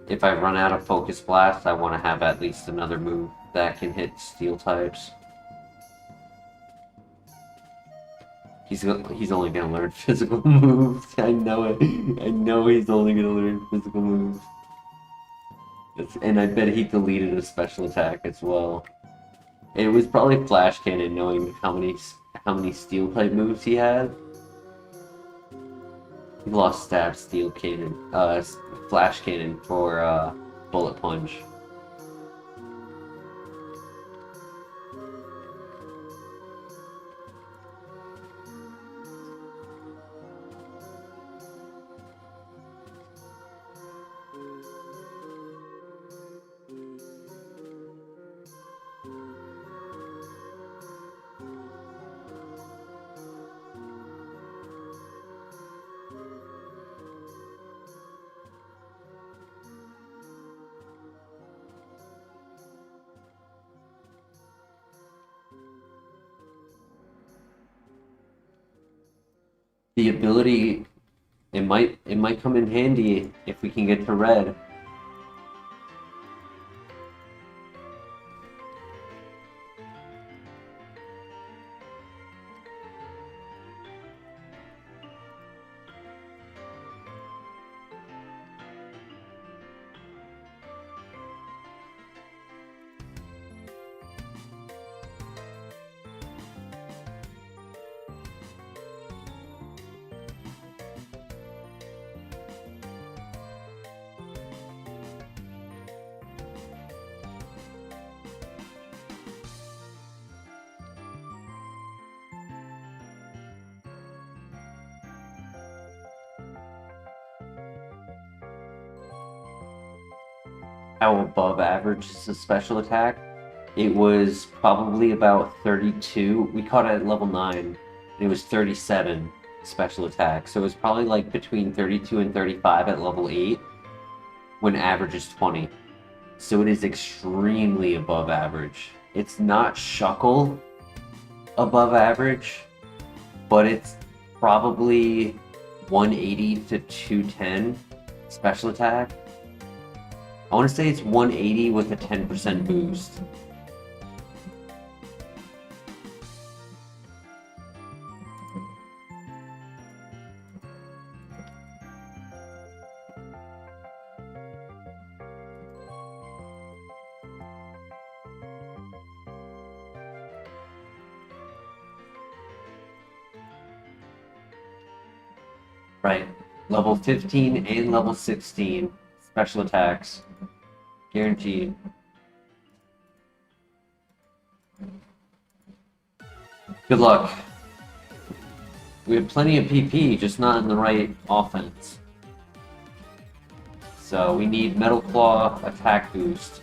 If I run out of Focus Blast, I want to have at least another move that can hit steel types. He's only gonna learn physical moves. I know it. I know he's only gonna learn physical moves. And I bet he deleted a special attack as well. It was probably Flash Cannon, knowing how many steel type moves he had. He lost stab, steel cannon, flash cannon for bullet punch. The ability, it might come in handy if we can get to red. How above average is the special attack? It was probably about 32. We caught it at level 9, and it was 37 special attack. So it was probably like between 32 and 35 at level 8, when average is 20. So it is extremely above average. It's not Shuckle above average, but it's probably 180 to 210 special attack. I want to say it's 180 with a 10% boost. Right. Level 15 and level 16 special attacks. Guaranteed. Good luck. We have plenty of PP, just not in the right offense. So we need Metal Claw attack boost.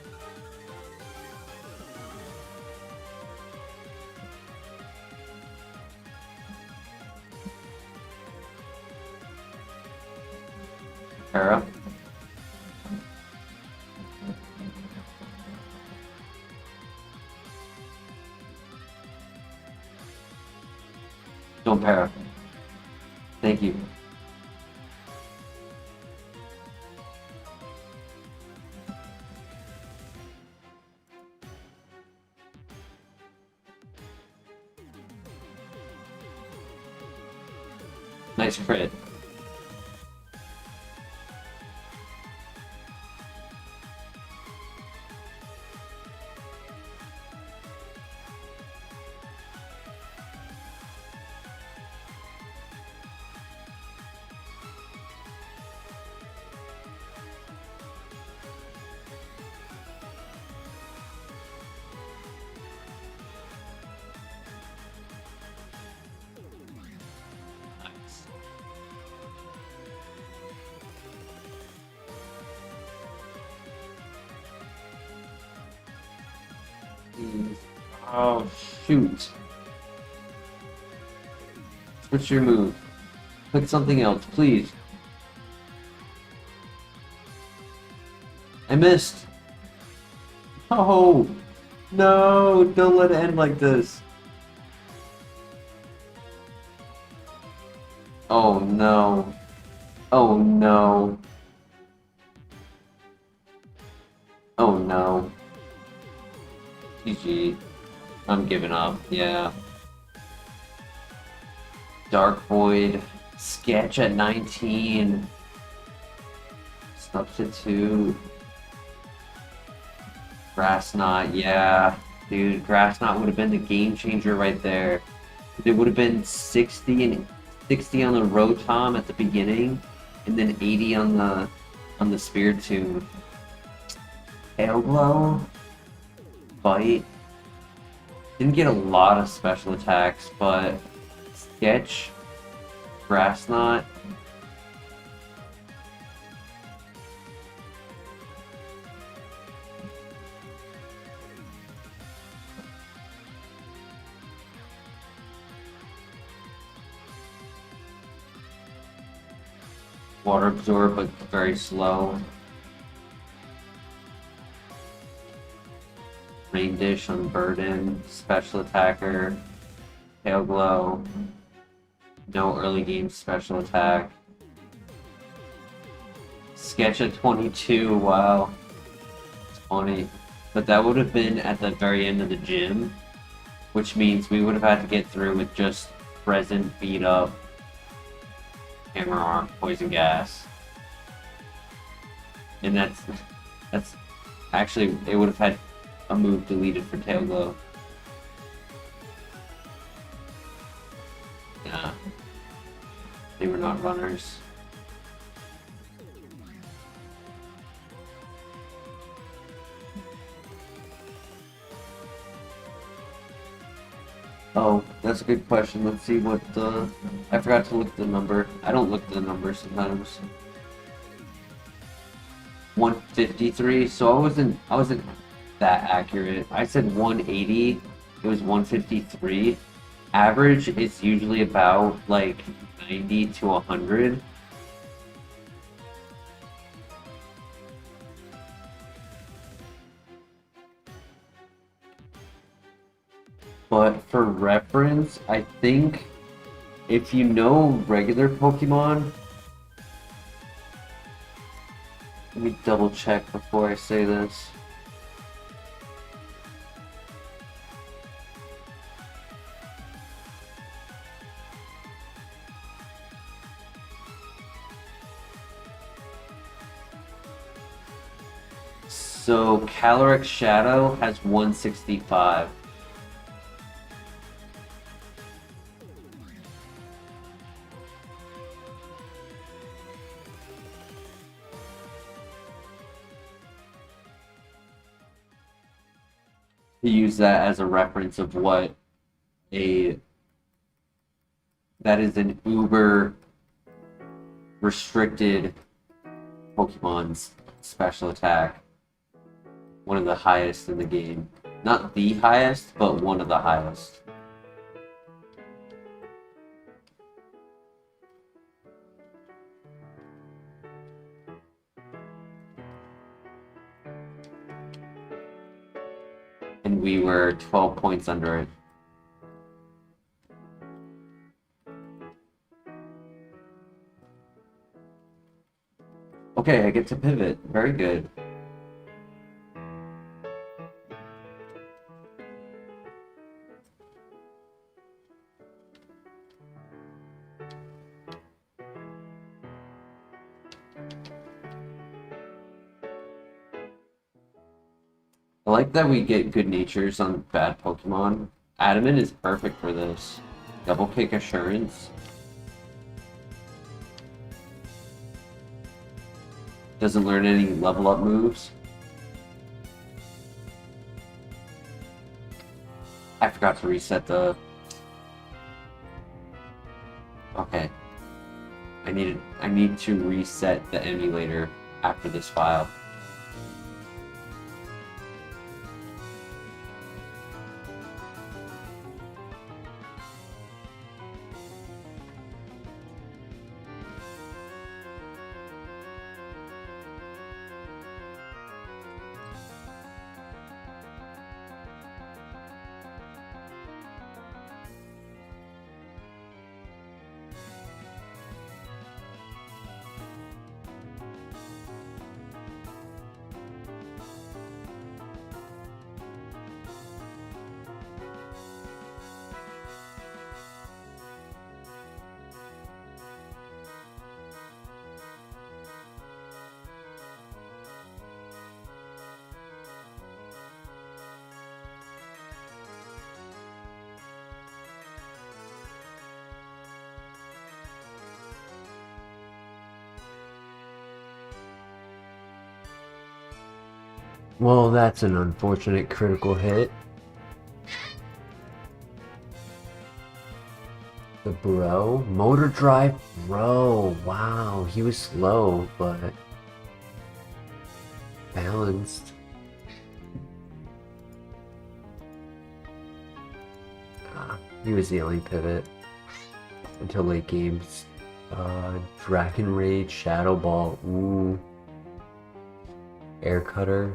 Para. Don't para. Thank you. Nice crit. Oh, shoot. Switch your move. Click something else, please. I missed. Oh, no, don't let it end like this. Oh, no. Oh, no. Oh, no. GG. I'm giving up, yeah. Dark Void. Sketch at 19. Substitute. Grass Knot, yeah. Dude, Grass Knot would have been the game changer right there. It would have been 60 and 60 on the Rotom at the beginning, and then 80 on the Spiritomb. Hail Glow, Bite. Didn't get a lot of special attacks, but Sketch, Grass Knot. Water Absorb, but very slow. Rain Dish on Burden, Special Attacker, Hail Glow, no early game special attack. Sketch at 22, wow. 20. But that would have been at the very end of the gym, which means we would have had to get through with just Present, Beat Up, Hammer Arm, Poison Gas. And that's actually, it would have had a move deleted for Tail Glow. Yeah. They were not runners. Oh, that's a good question. Let's see what the... I forgot to look at the number. I don't look at the number sometimes. 153, so I wasn't that accurate. I said 180, it was 153. Average is usually about like 90 to 100. But for reference, I think if you know regular Pokemon, let me double check before I say this. So Calyrex Shadow has 165. To use that as a reference of what that is an uber restricted Pokemon's special attack. One of the highest in the game. Not the highest, but one of the highest. And we were 12 points under it. Okay, I get to pivot. Very good. I like that we get good natures on bad Pokemon. Adamant is perfect for this. Double Kick Assurance. Doesn't learn any level up moves. I forgot to reset the... Okay. I need to reset the emulator after this file. Well, that's an unfortunate critical hit. The bro? Motor drive bro. Wow, he was slow, but balanced. He was the only pivot until late games. Dragon Rage, Shadow Ball, ooh. Air Cutter.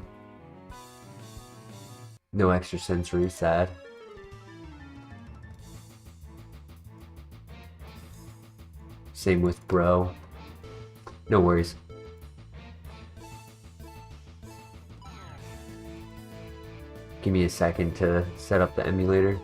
No extra sensory, sad. Same with Bro. No worries. Give me a second to set up the emulator.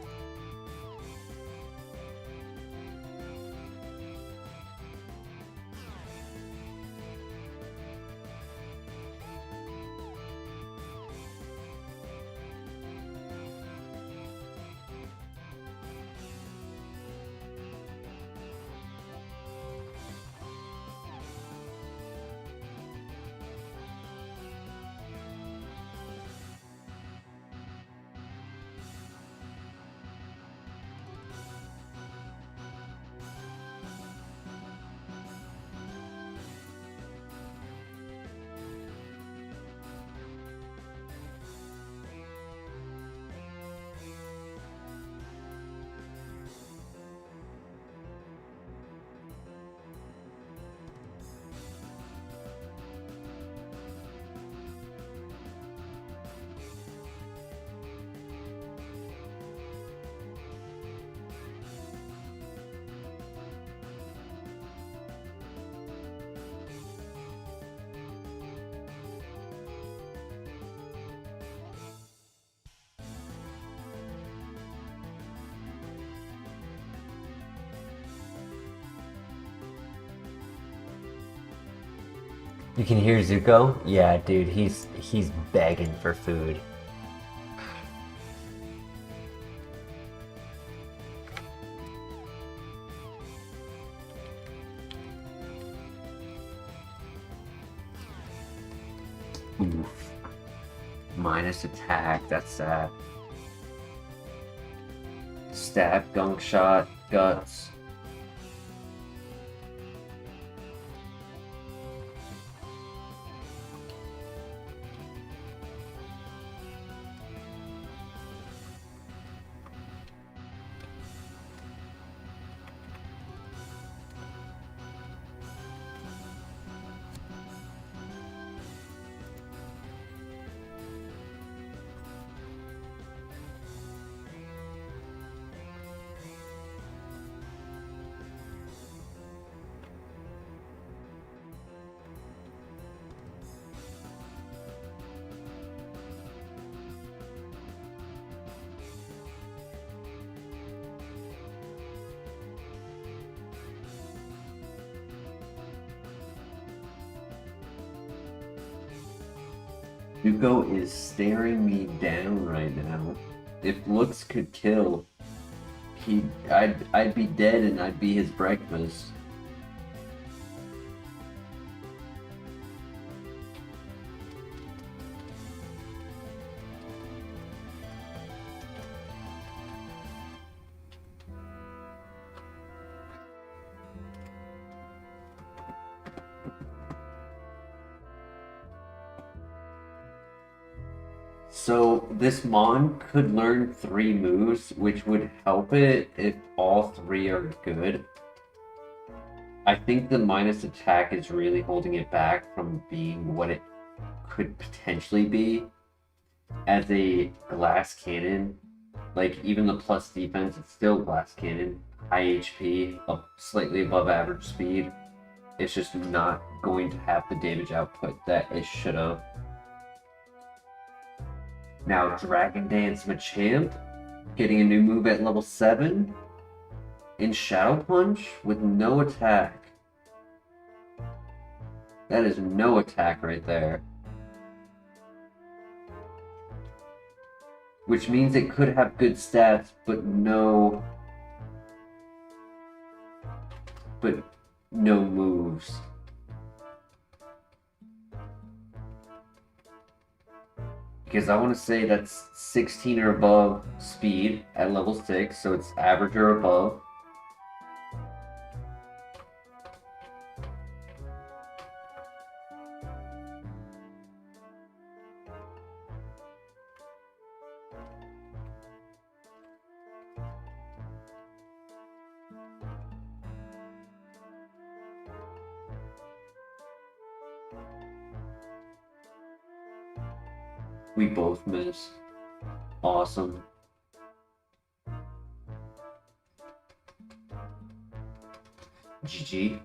You can hear Zuko? Yeah, dude, he's begging for food. Oof. Minus attack, that's sad. Stab, gunk shot, guts. Zuko is staring me down right now. If looks could kill, I'd be dead and I'd be his breakfast. So this Mon could learn 3 moves, which would help it if all 3 are good. I think the minus attack is really holding it back from being what it could potentially be as a glass cannon. Like, even the plus defense, it's still glass cannon. High HP, slightly above average speed. It's just not going to have the damage output that it should have. Now Dragon Dance Machamp, getting a new move at level 7. And Shadow Punch with no attack. That is no attack right there. Which means it could have good stats, but no moves. Because I want to say that's 16 or above speed at level 6, so it's average or above. We both miss. Awesome. GG.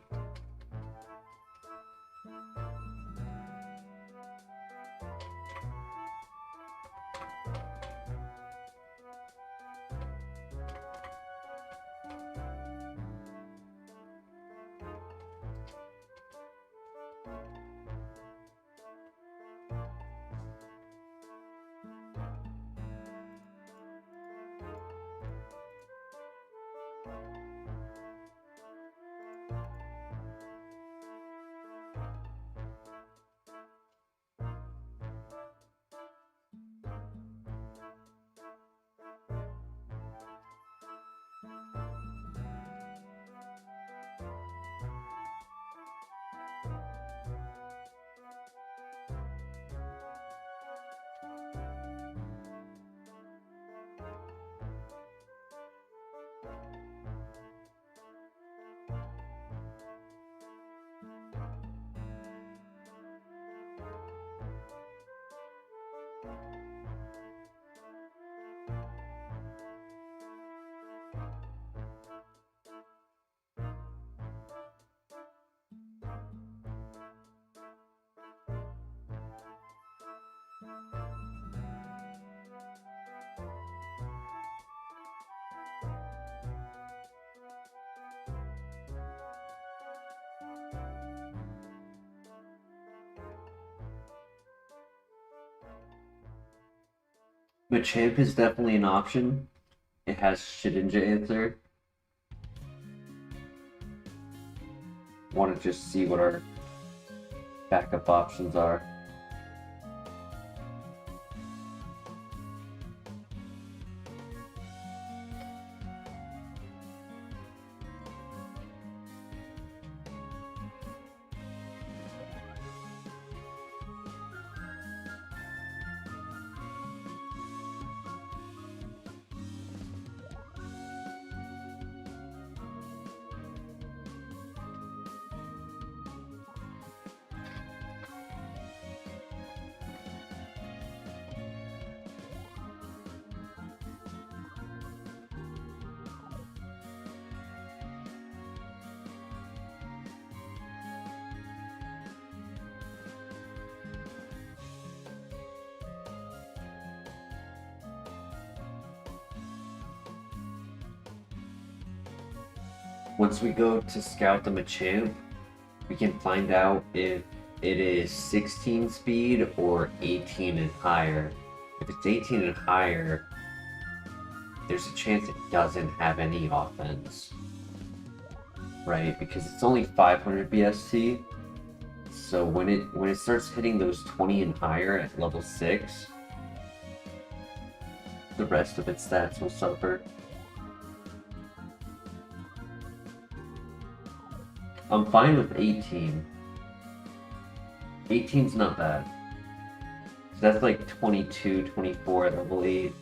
Machamp is definitely an option. It has Shedinja answer. Want to just see what our backup options are. Once we go to scout the Machamp, we can find out if it is 16 speed or 18 and higher. If it's 18 and higher, there's a chance it doesn't have any offense, right? Because it's only 500 BST. So when it starts hitting those 20 and higher at level 6, the rest of its stats will suffer. I'm fine with 18. 18's not bad. So that's like 22, 24 at level 8.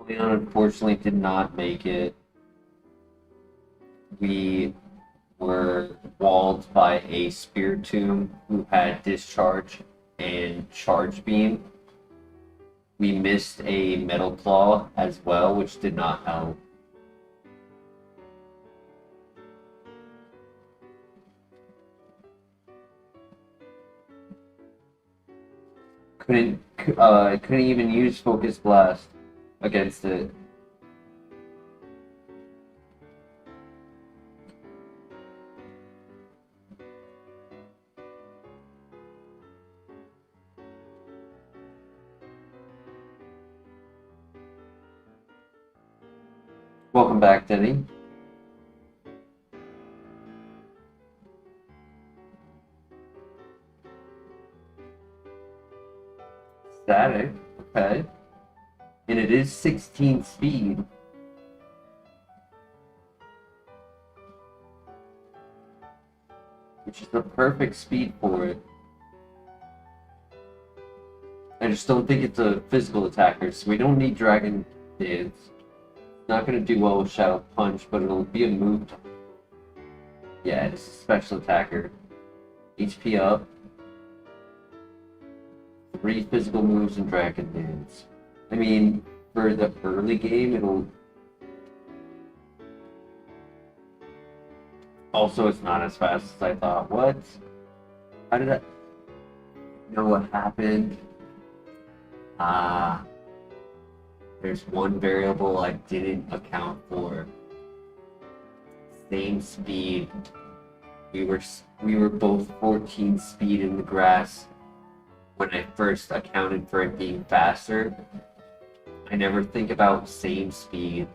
Leon unfortunately did not make it. We were walled by a Spiritomb who had Discharge and Charge Beam. We missed a Metal Claw as well, which did not help. Couldn't even use Focus Blast against it. Welcome back, Denny. Static, okay. And it is 16 speed. Which is the perfect speed for it. I just don't think it's a physical attacker, so we don't need Dragon Dance. It's not going to do well with Shadow Punch, but it'll be a move. Yeah, it's a special attacker. HP up. 3 physical moves and Dragon Dance. I mean, for the early game, it'll... Also, it's not as fast as I thought. What? How did I... know what happened? There's one variable I didn't account for. Same speed. We were both 14 speed in the grass when I first accounted for it being faster. I never think about same speed.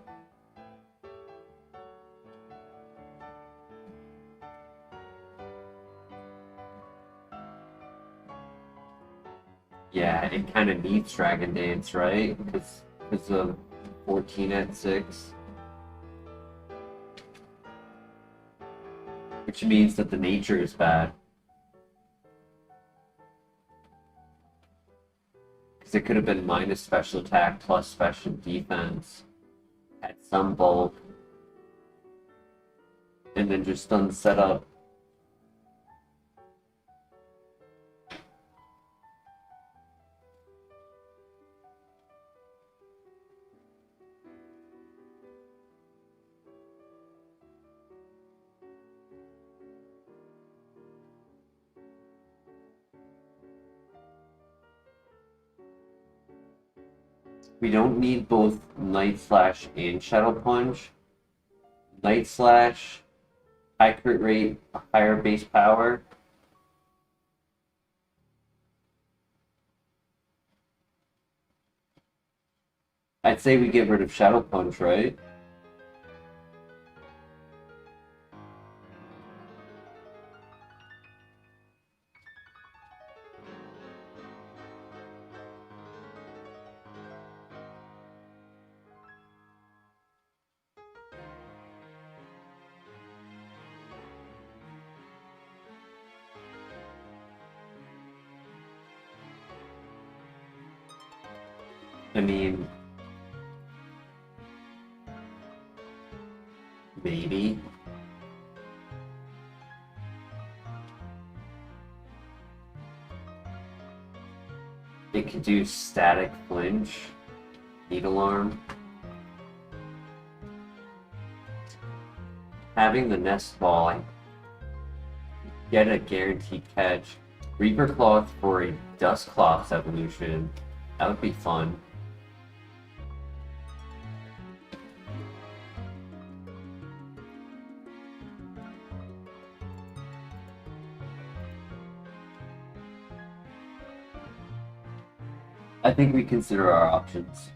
Yeah, it kind of needs Dragon Dance, right? Because of 14 at 6. Which means that the nature is bad. Because it could have been minus special attack plus special defense at some bulk. And then just done setup. We don't need both Night Slash and Shadow Punch. Night Slash, high crit rate, higher base power. I'd say we get rid of Shadow Punch, right? I mean, maybe. It could do static flinch, needle arm. Having the nest ball, I get a guaranteed catch. Reaper Cloth for a Dust Cloth evolution. That would be fun. I think we consider our options.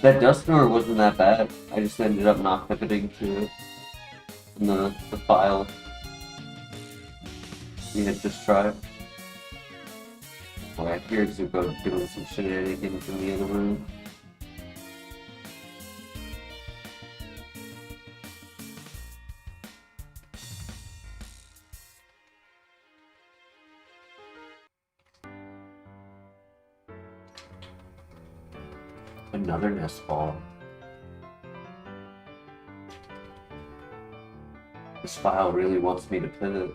That Dusknoir wasn't that bad. I just ended up not pivoting to it in the file we had just tried. Boy, I hear Zuko doing some shenanigans in the other room. Another nest ball. This file really wants me to pin it.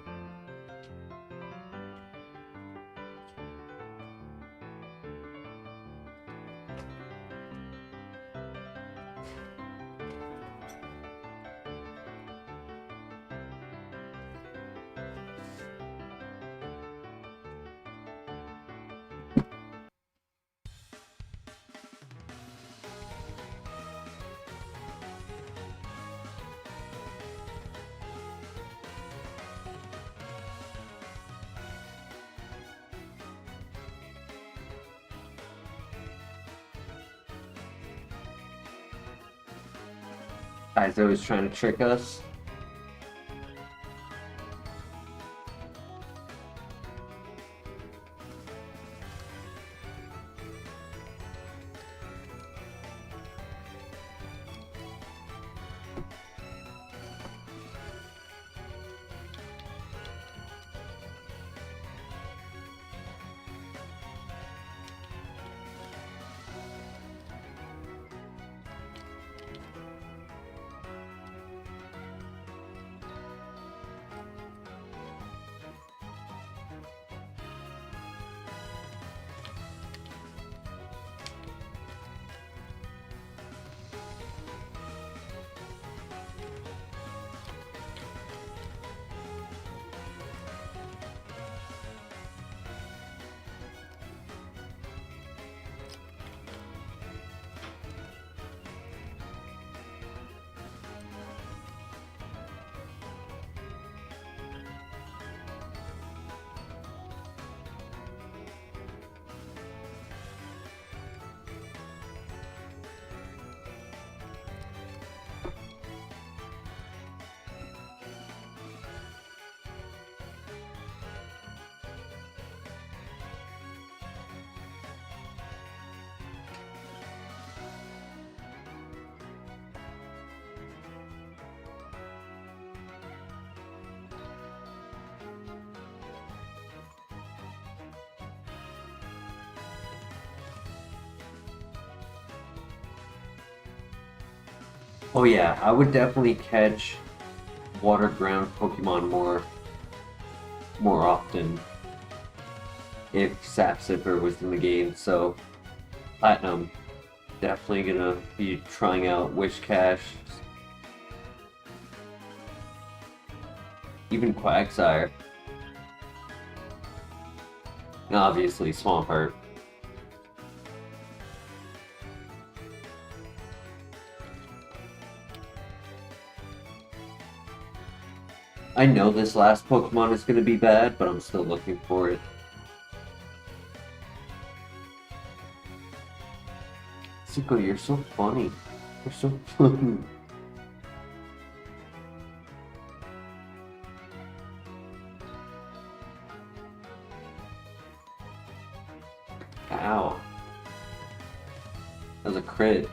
Kaizo is trying to trick us. Oh yeah, I would definitely catch water ground Pokemon more often if Sap Sipper was in the game. So Platinum, definitely gonna be trying out Wish Cache, even Quagsire, and obviously Swampert. I know this last Pokemon is going to be bad, but I'm still looking for it. Zuko, you're so funny. You're so funny. Ow. That was a crit.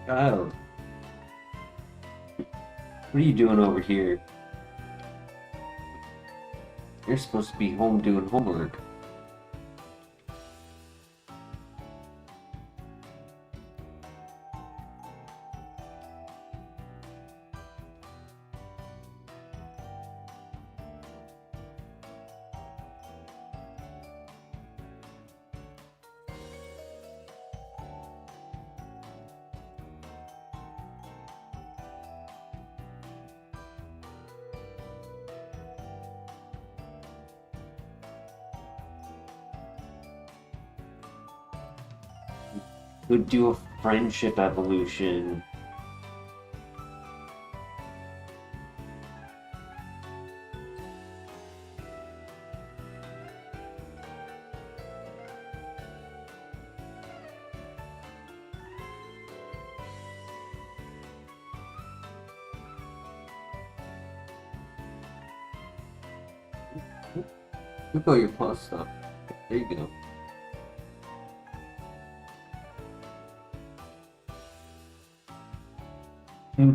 Kyle, what are you doing over here? You're supposed to be home doing homework. Could do a friendship evolution. Look at your plus stuff. There you go.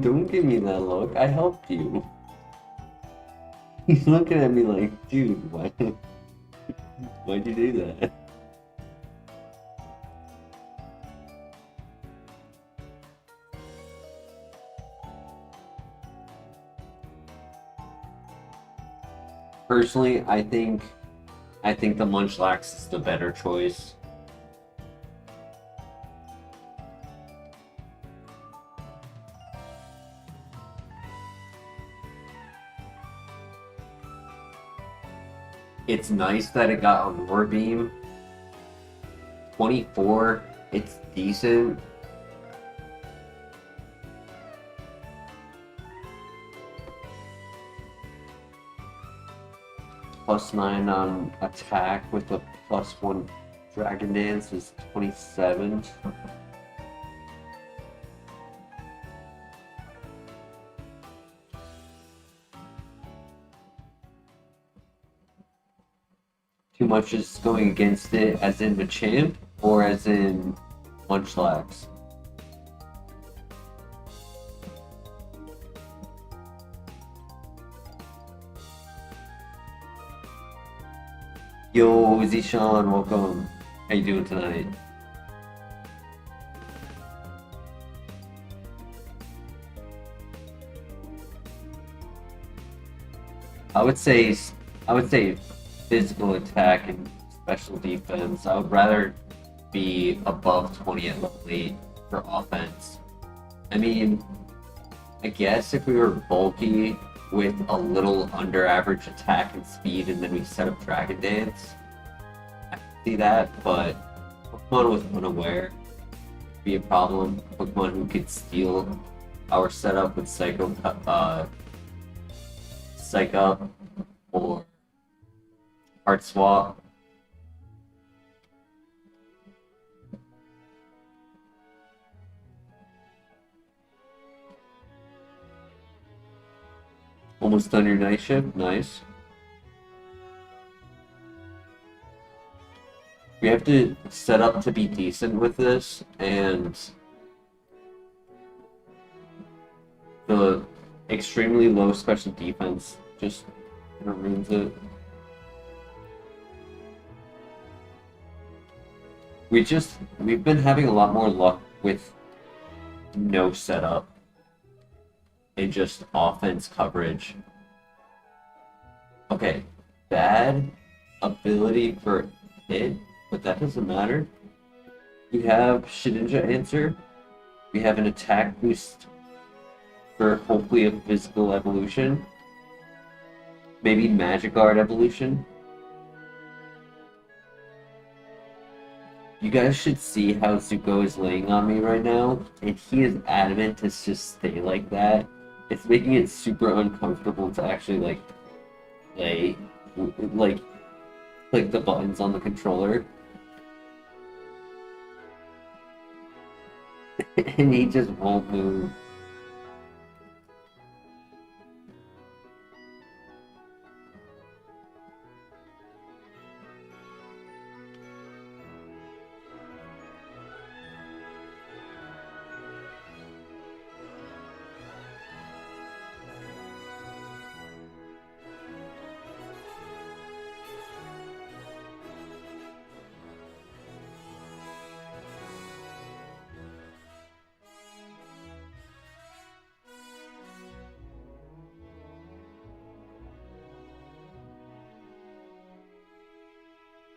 Don't give me that look. I helped you. He's looking at me like, dude, why'd you do that? Personally, I think the Munchlax is the better choice. It's nice that it got a Roar Beam. 24, it's decent. +9 on attack with a +1 Dragon Dance is 27. Too much is going against it, as in Machamp or as in Munchlax? Yo, Zishan, welcome. How you doing tonight? I would say physical attack and special defense. I would rather be above 20 at level 8 for offense. I mean, I guess if we were bulky with a little under average attack and speed and then we set up Dragon Dance, I can see that, but Pokemon with Unaware would be a problem. Pokemon who could steal our setup with Psych Up or Heart Swap. Almost done your night shift, nice. We have to set up to be decent with this, and the extremely low special defense just ruins it. We've been having a lot more luck with no setup and just offense coverage. Okay, bad ability for hit, but that doesn't matter. We have Shedinja Answer. We have an attack boost for hopefully a physical evolution. Maybe Magic Guard evolution. You guys should see how Zuko is laying on me right now, and he is adamant to just stay like that. It's making it super uncomfortable to actually like play, like click the buttons on the controller. And he just won't move.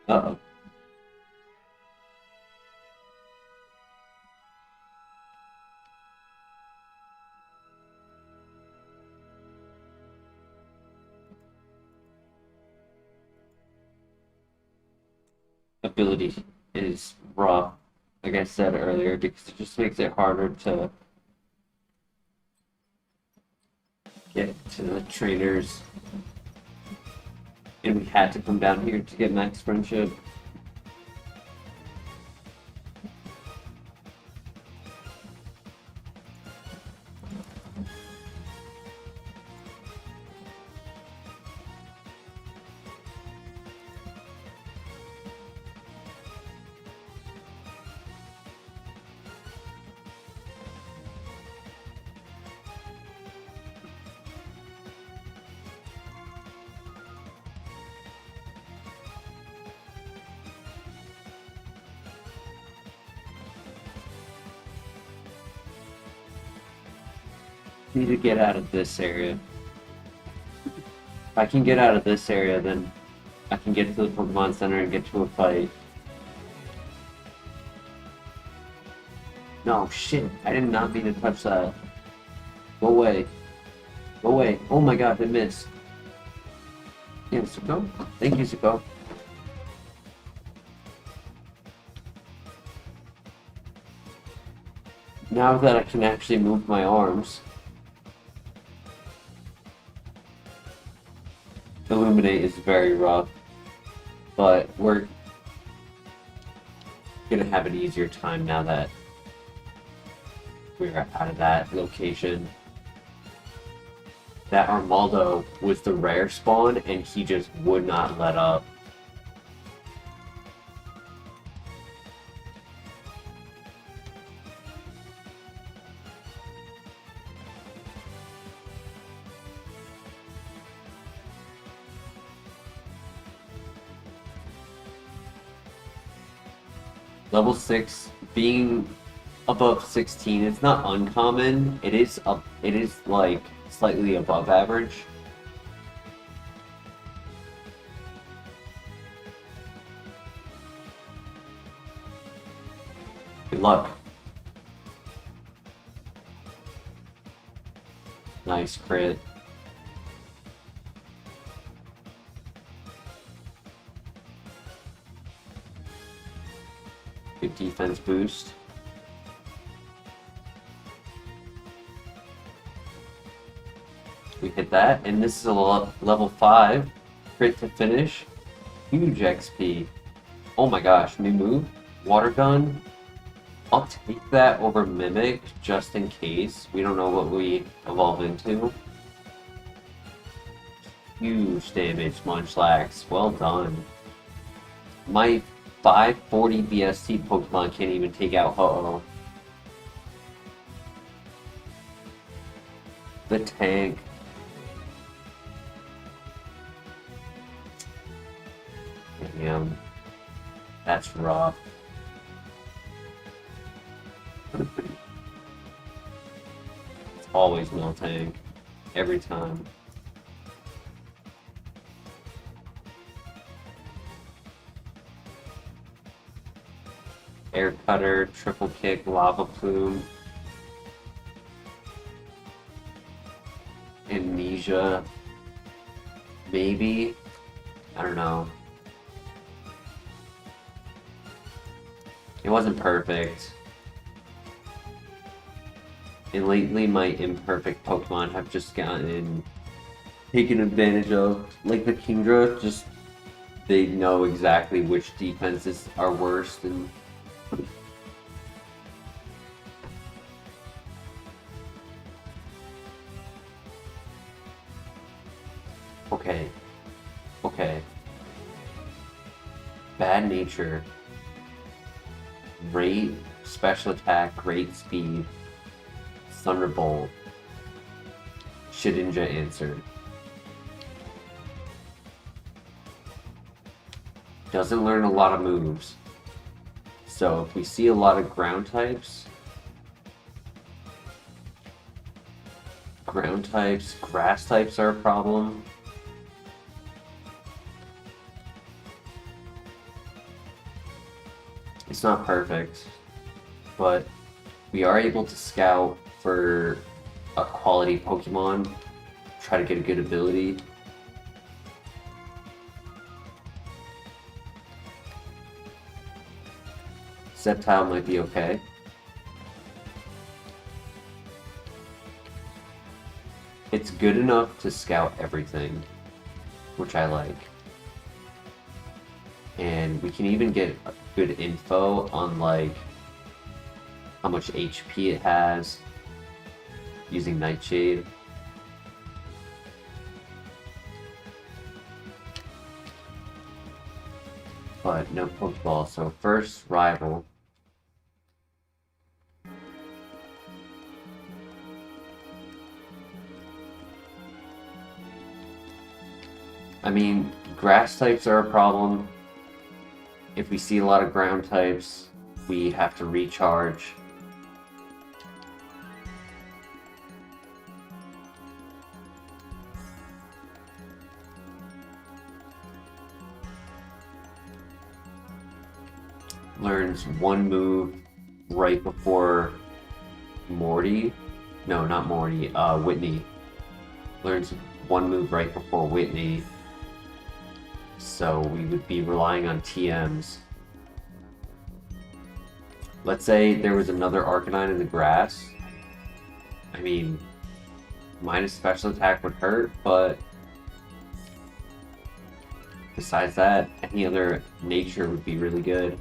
Uh-oh. Ability is rough, like I said earlier, because it just makes it harder to get to the trainers. And we had to come down here to get max friendship. Need to get out of this area. If I can get out of this area, then I can get to the Pokemon Center and get to a fight. No, shit. I did not mean to touch that. Go away. Go away. Oh my god, I missed. Yeah, Zuko. Thank you, Zuko. Now that I can actually move my arms, Illuminate is very rough, but we're gonna have an easier time now that we're out of that location. That Armaldo was the rare spawn, and he just would not let up. Level 6, being above 16, it's not uncommon. It is like slightly above average. Good luck. Nice crit. Good defense boost. We hit that, and this is a level 5 crit to finish. Huge XP. Oh my gosh, new move. Water gun. I'll take that over Mimic just in case. We don't know what we evolve into. Huge damage, Munchlax. Well done. My 540 BST Pokemon can't even take out Ho-Oh. The tank. Damn. That's rough. It's always Miltank. Every time. Air Cutter, Triple Kick, Lava Plume. Amnesia. Maybe. I don't know. It wasn't perfect. And lately my imperfect Pokemon have just taken advantage of. Like the Kingdra, just they know exactly which defenses are worst and Okay. Okay. Bad nature. Great special attack, great speed. Thunderbolt. Shedinja answered. Doesn't learn a lot of moves. So if we see a lot of ground types, grass types are a problem. It's not perfect, but we are able to scout for a quality Pokemon, try to get a good ability. Sceptile might be okay. It's good enough to scout everything, which I like. And we can even get good info on like how much HP it has using Nightshade. But no Pokeball, so first rival. I mean, grass types are a problem. If we see a lot of ground types, we have to recharge. Learns one move right before Morty. No, not Morty, Whitney. Learns one move right before Whitney. So we would be relying on TMs. Let's say there was another Arcanine in the grass. I mean, minus special attack would hurt, but besides that, any other nature would be really good.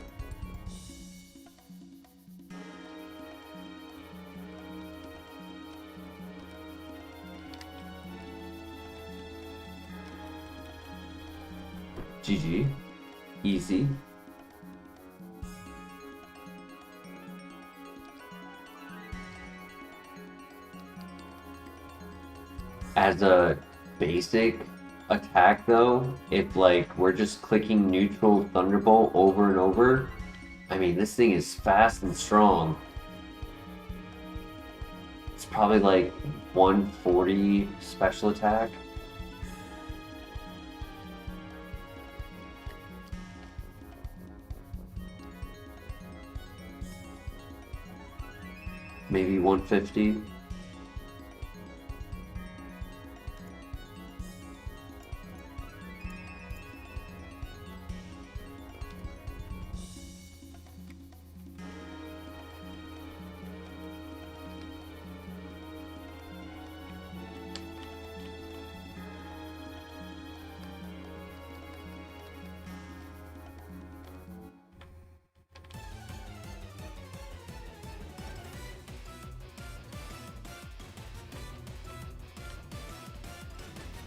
GG. Easy. As a basic attack though, if like we're just clicking neutral Thunderbolt over and over, I mean this thing is fast and strong. It's probably like 140 special attack. Maybe 150.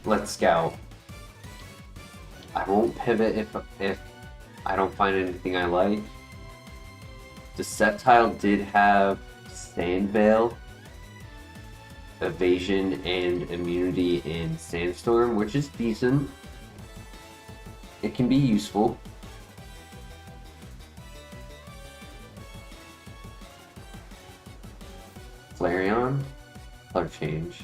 Let's scout. I won't pivot if I don't find anything I like. Deceptile did have Sand Veil, Evasion, and Immunity in Sandstorm, which is decent. It can be useful. Flareon, color change.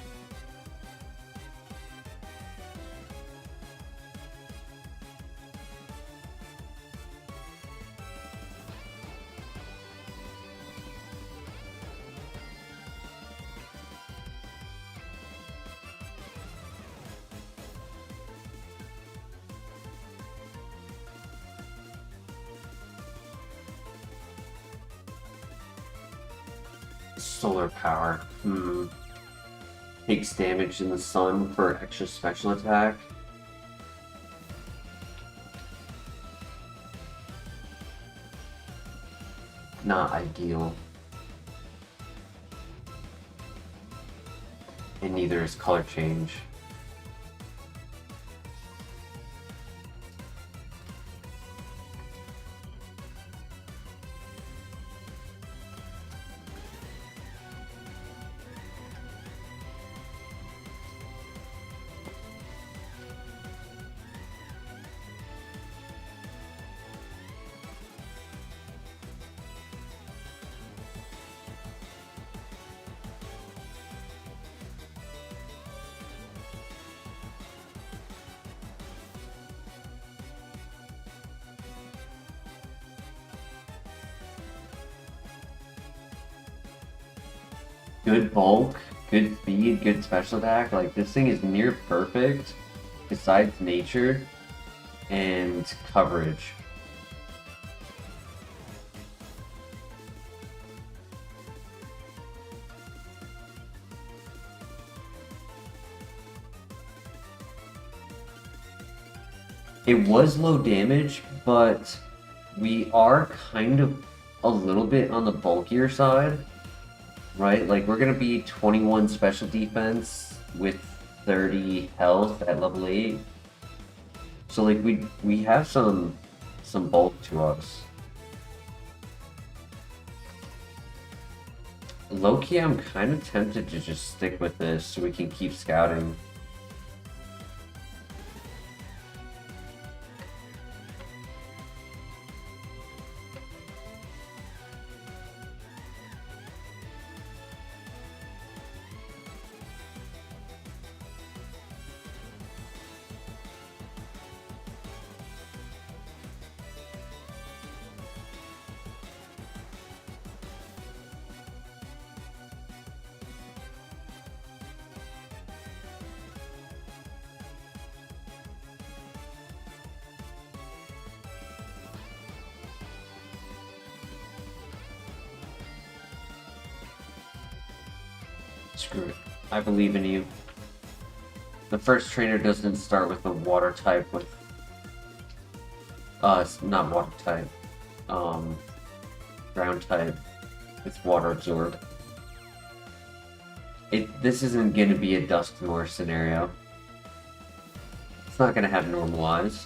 Solar power. Takes damage in the sun for extra special attack. Not ideal. And neither is color change. good bulk, good speed, good special attack. Like, this thing is near perfect, besides nature and coverage. It was low damage, but we are kind of a little bit on the bulkier side, right? Like, we're gonna be 21 special defense with 30 health at level 8. So like we have some bulk to us. Low-key, I'm kind of tempted to just stick with this so we can keep scouting. Screw it. I believe in you. The first trainer doesn't start with a water type with... not water type. Ground type with water absorb. This isn't going to be a Dusknoir scenario. It's not going to have normalize.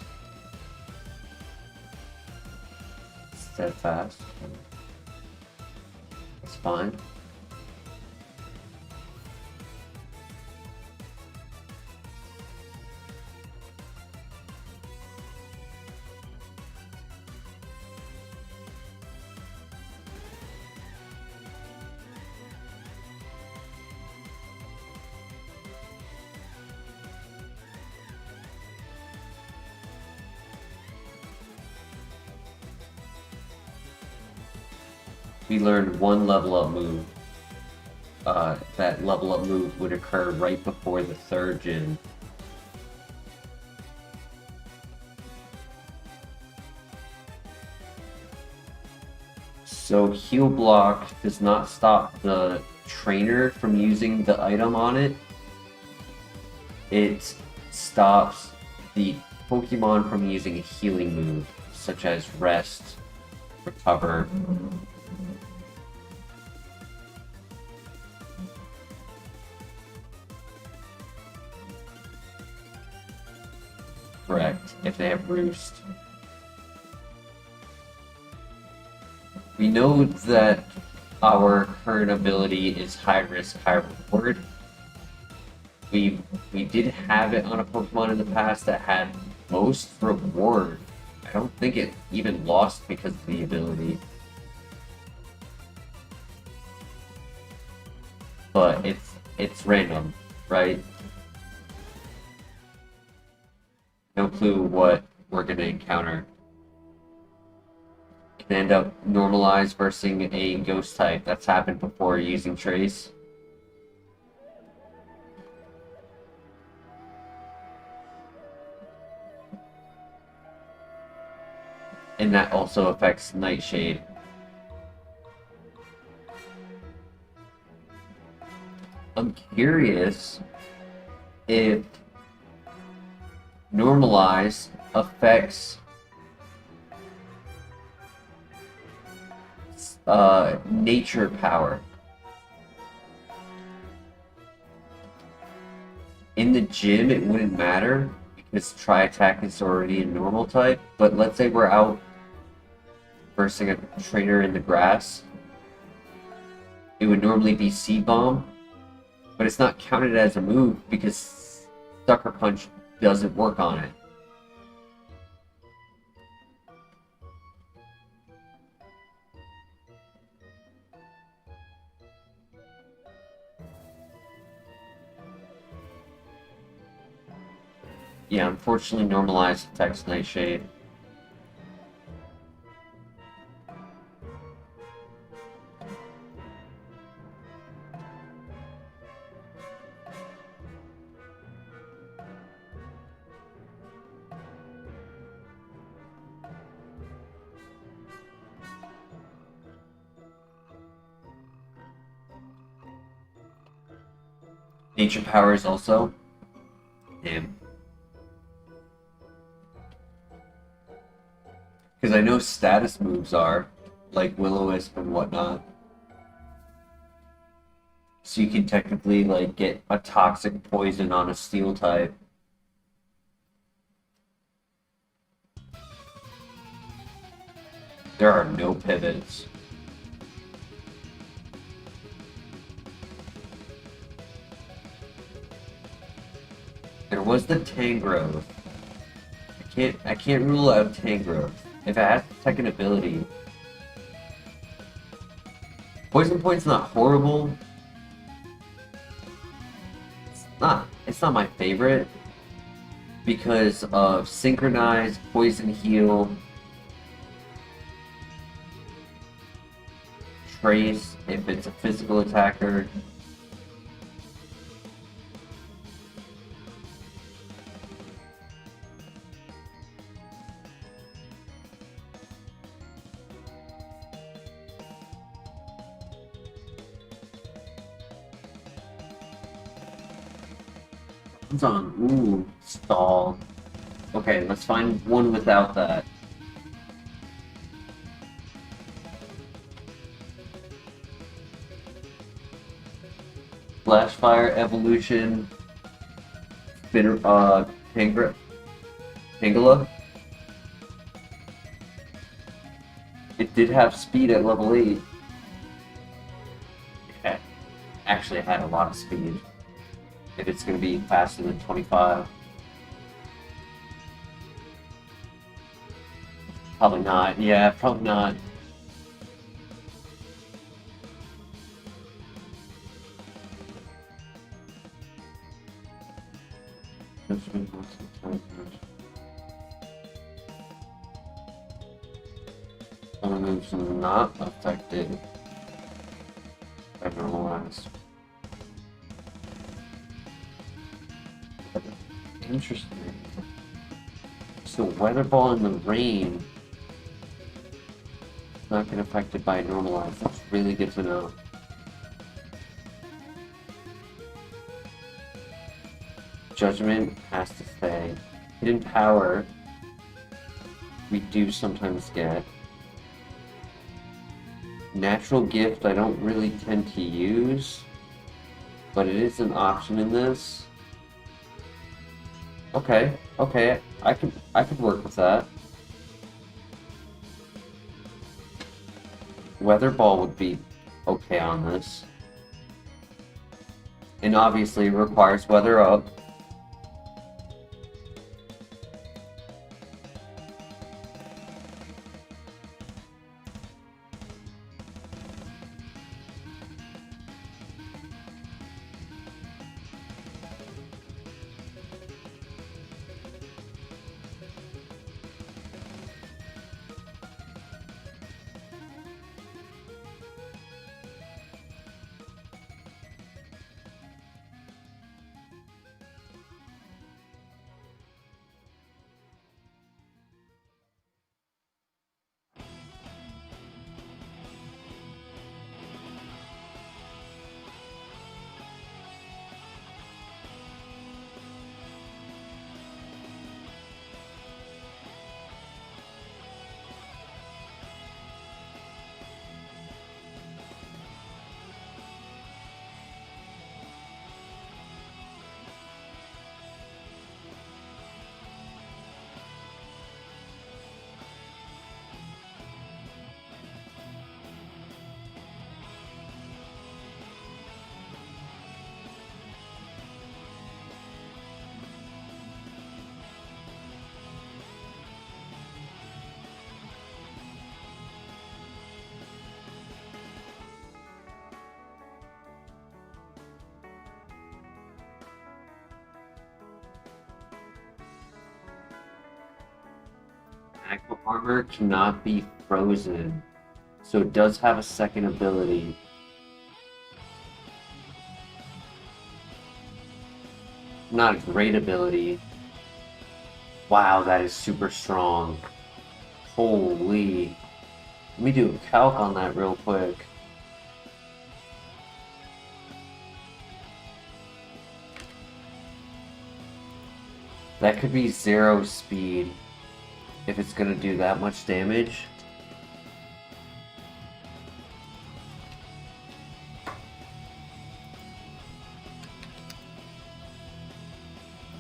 Steadfast. It's fine. We learned one level up move. That level up move would occur right before the third gym. So heal block does not stop the trainer from using the item on it. It stops the Pokemon from using a healing move, such as rest, recover. Correct, if they have Roost. We know that our current ability is high risk, high reward. We did have it on a Pokemon in the past that had most reward. I don't think it even lost because of the ability. But it's random, right? No clue what we're gonna encounter. Can end up normalize versus a ghost type. That's happened before using Trace. And that also affects Nightshade. I'm curious if normalize affects nature power. In the gym, it wouldn't matter because Tri-Attack is already a normal type, but let's say we're out versing a trainer in the grass. It would normally be Seed Bomb, but it's not counted as a move because Sucker Punch doesn't work on it. Yeah, unfortunately, normalized attacks Nightshade. Nature powers also. Damn. Because I know status moves are, like Will-O-Wisp and whatnot. So you can technically, like, get a toxic poison on a steel type. There are no pivots. There was the Tangrowth. I can't rule out Tangrowth. If it has second ability. Poison Point's not horrible. It's not my favorite because of Synchronize, Poison Heal, Trace if it's a physical attacker. It's on. Ooh, stall. Okay, let's find one without that. Flashfire evolution. Tangela. It did have speed at level 8. It actually had a lot of speed. If it's going to be faster than 25. Probably not. Yeah, probably not. Moves not affected by normalized. Interesting. So Weather Ball in the rain not get affected by normalized. That's really good to know. Judgment has to stay. Hidden Power we do sometimes get. Natural Gift I don't really tend to use, but it is an option in this. Okay, I could work with that. Weather Ball would be okay on this. And obviously it requires Weather Up. Aqua Armor cannot be frozen, so it does have a second ability. Not a great ability. Wow, that is super strong. Holy. Let me do a calc on that real quick. That could be 0 speed if it's gonna do that much damage.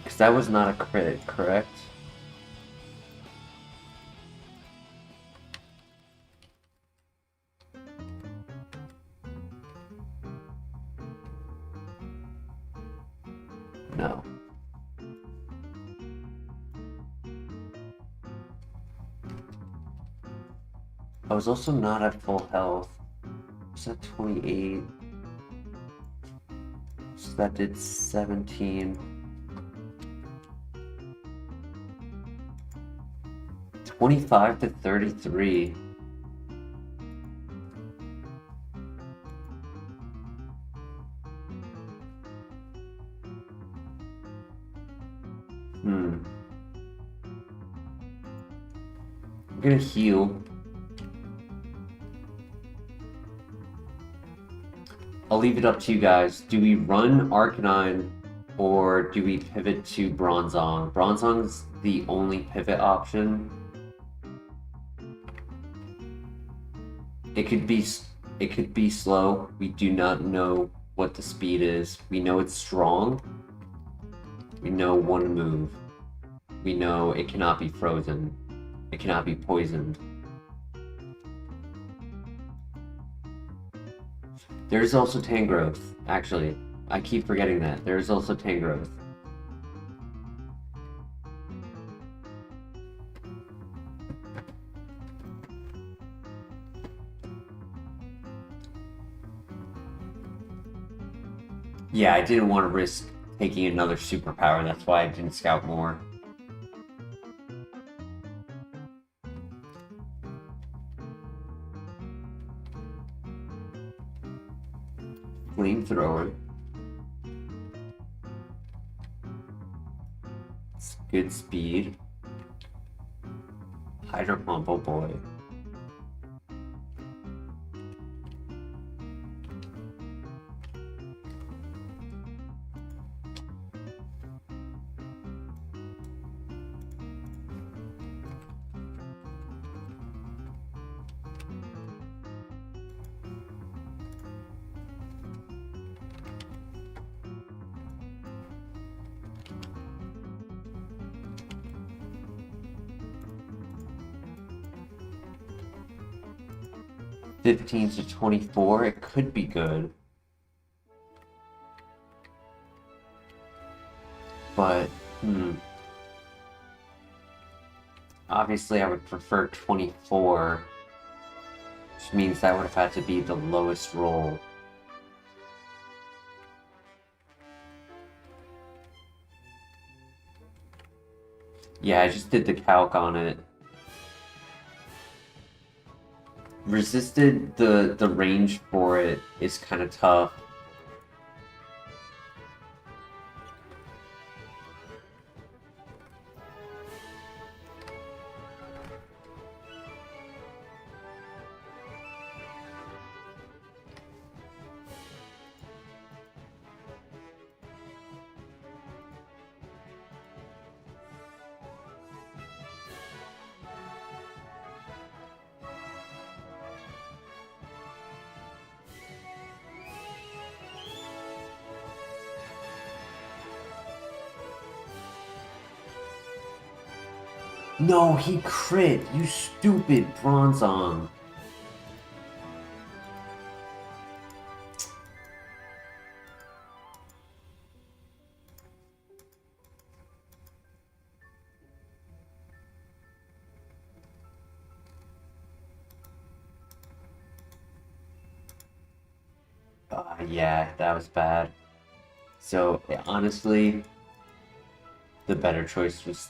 Because that was not a crit, correct? No. I was also not at full health. I was at 28. So that did 17. 25 to 33. I'm gonna heal. I'll leave it up to you guys. Do we run Arcanine or do we pivot to Bronzong? Bronzong's the only pivot option. It could be slow. We do not know what the speed is. We know it's strong. We know one move. We know it cannot be frozen. It cannot be poisoned. There's also Tangrowth, actually. I keep forgetting that. There's also Tangrowth. Yeah, I didn't want to risk taking another superpower. That's why I didn't scout more. Flamethrower. It's good speed. Hydro Pump, oh boy. $15 to $24, it could be good. But, obviously I would prefer 24, which means that would have had to be the lowest roll. Yeah, I just did the calc on it. Resisted, the range for it is kind of tough. No, he crit! You stupid Bronzong! Yeah, that was bad. So, honestly, the better choice was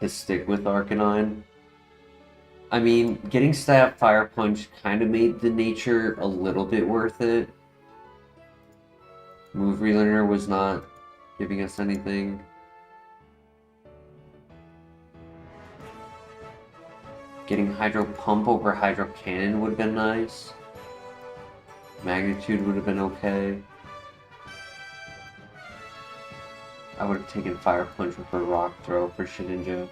to stick with Arcanine. I mean, getting Stab Fire Punch kind of made the nature a little bit worth it. Move Relearner was not giving us anything. Getting Hydro Pump over Hydro Cannon would have been nice. Magnitude would have been okay. I would have taken Fire Punch with a Rock Throw for Shedinja.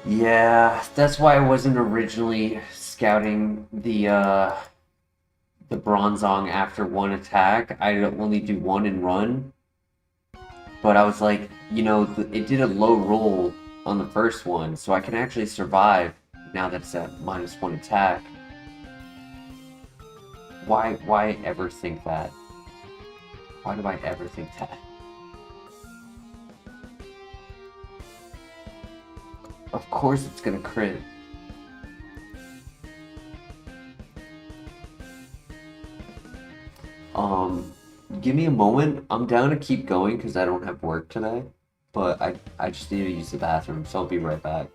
Yeah, that's why I wasn't originally scouting the Bronzong after one attack. I'd only do one and run. But I was like, you know, it did a low roll on the first one, so I can actually survive now that it's at -1 attack. Why ever think that? Why do I ever think that? Of course it's gonna crit. Give me a moment. I'm down to keep going because I don't have work today. But I just need to use the bathroom, so I'll be right back.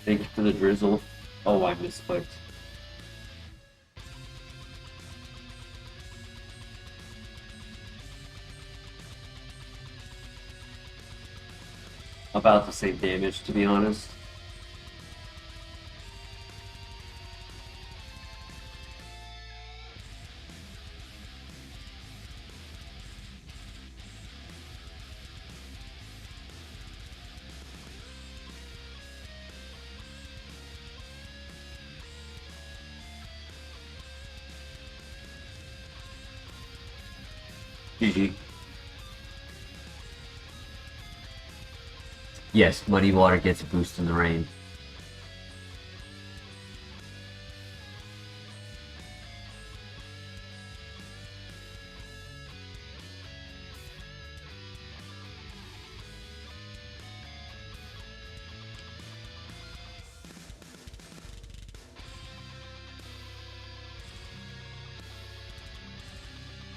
Thank you for the drizzle. Oh, I misclicked. About the same damage, to be honest. GG. Yes, Muddy Water gets a boost in the rain.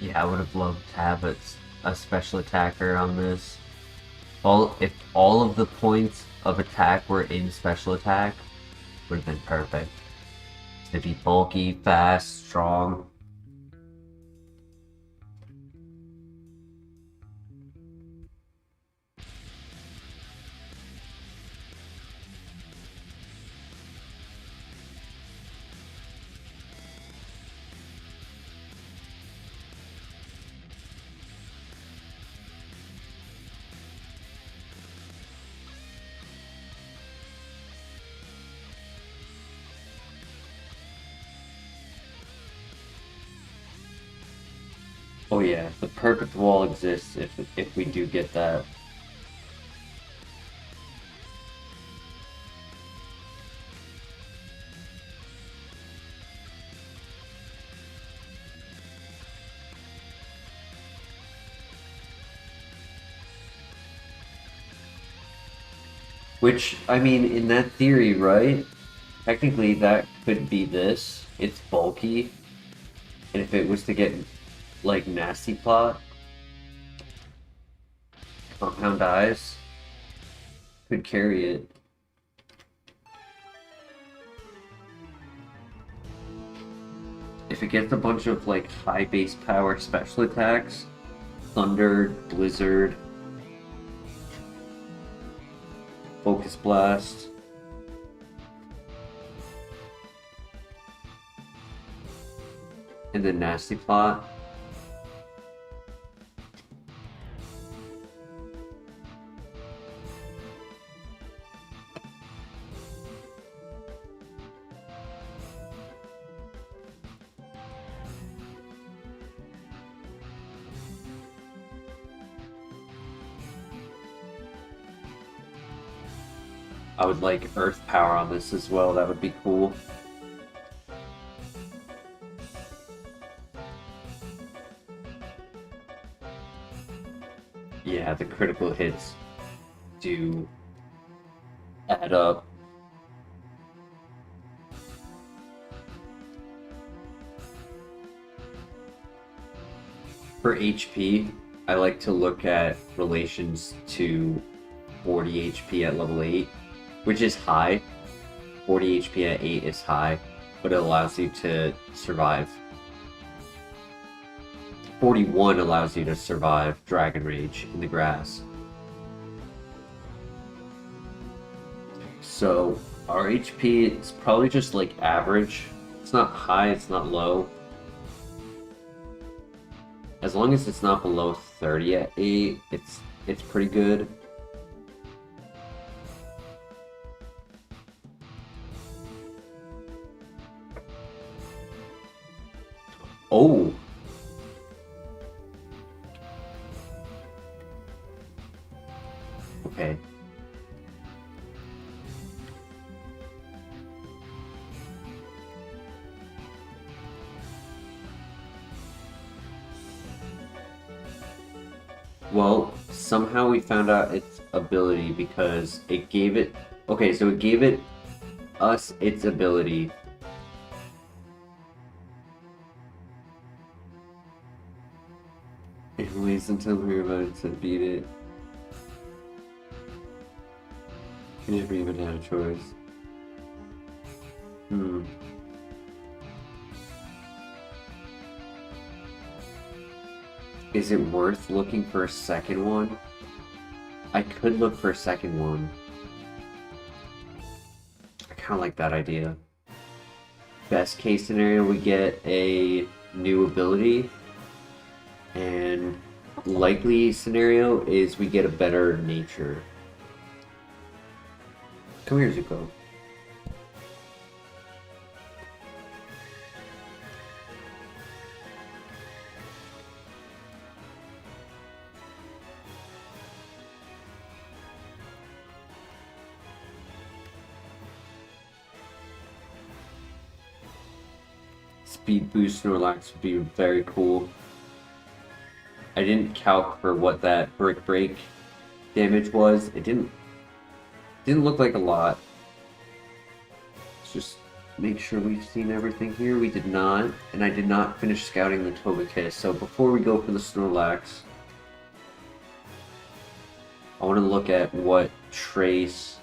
Yeah, I would have loved to have a special attacker on this. If all of the points of attack were in special attack, would have been perfect. To be bulky, fast, strong. Oh yeah, the perfect wall exists if we do get that. Which, I mean, in that theory, right? Technically, that could be this. It's bulky. And if it was to get, like, nasty plot, compound eyes could carry it. If it gets a bunch of, like, high base power special attacks, Thunder, Blizzard, Focus Blast, and then Nasty Plot. I would like Earth Power on this as well, that would be cool. Yeah, the critical hits do add up. For HP, I like to look at relations to 40 HP at level 8, which is high. 40 HP at 8 is high, but it allows you to survive. 41 allows you to survive Dragon Rage in the grass. So our HP is probably just like average. It's not high, it's not low. As long as it's not below 30 at 8, it's pretty good. Oh! Okay. Well, somehow we found out its ability because it gave it... Okay, so it gave us its ability. It waits until we're about to beat it. You never even had a choice. Hmm. Is it worth looking for a second one? I could look for a second one. I kind of like that idea. Best case scenario, we get a new ability, and likely scenario is we get a better nature. Come here, Zuko. Speed boost Snorlax would be very cool. I didn't calc for what that brick break damage was. It didn't look like a lot. Let's just make sure we've seen everything here. We did not, and I did not finish scouting the Togekiss. So before we go for the Snorlax, I want to look at what Trace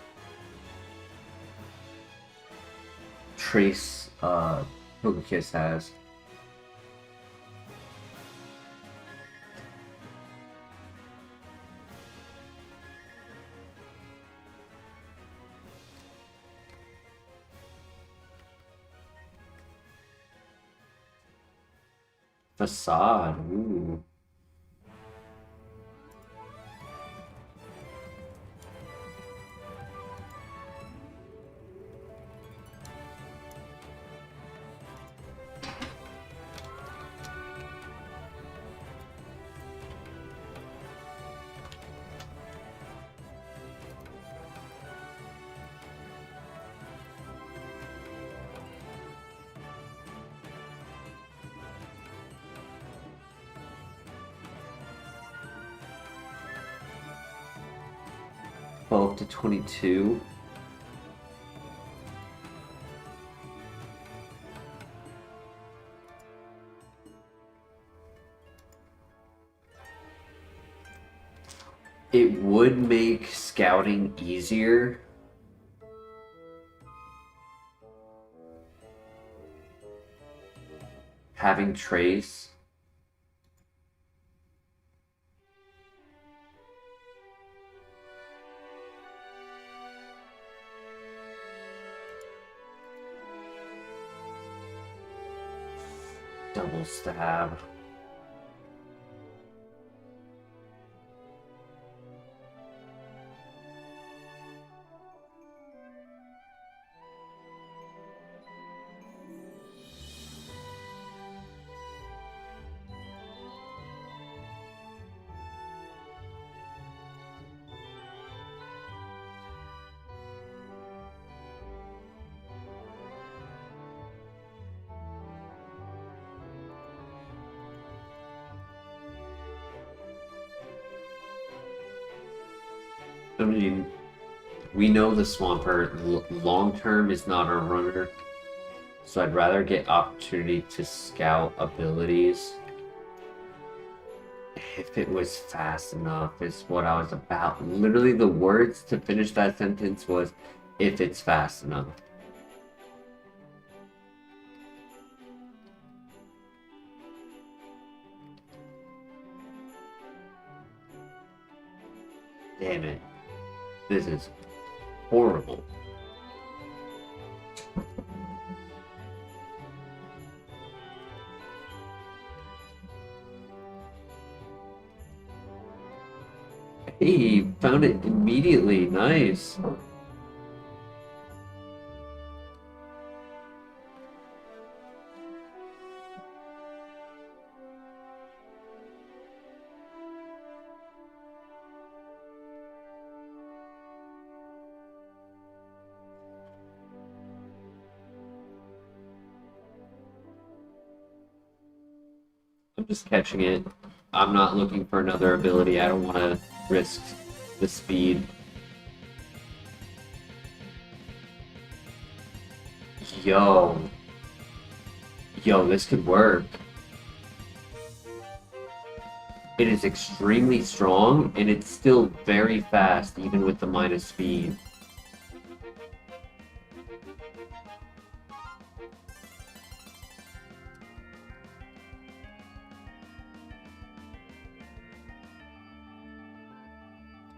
Togekiss has. Facade, ooh. Up to 22. It would make scouting easier. Having Trace. Double stab. I mean, we know the Swampert long-term is not our runner, so I'd rather get opportunity to scout abilities. If it was fast enough is what I was about. Literally the words to finish that sentence was, if it's fast enough. Damn it. This is horrible. Hey, found it immediately. Nice. I'm just catching it. I'm not looking for another ability. I don't want to risk the speed. Yo. Yo, this could work. It is extremely strong, and it's still very fast, even with the minus speed.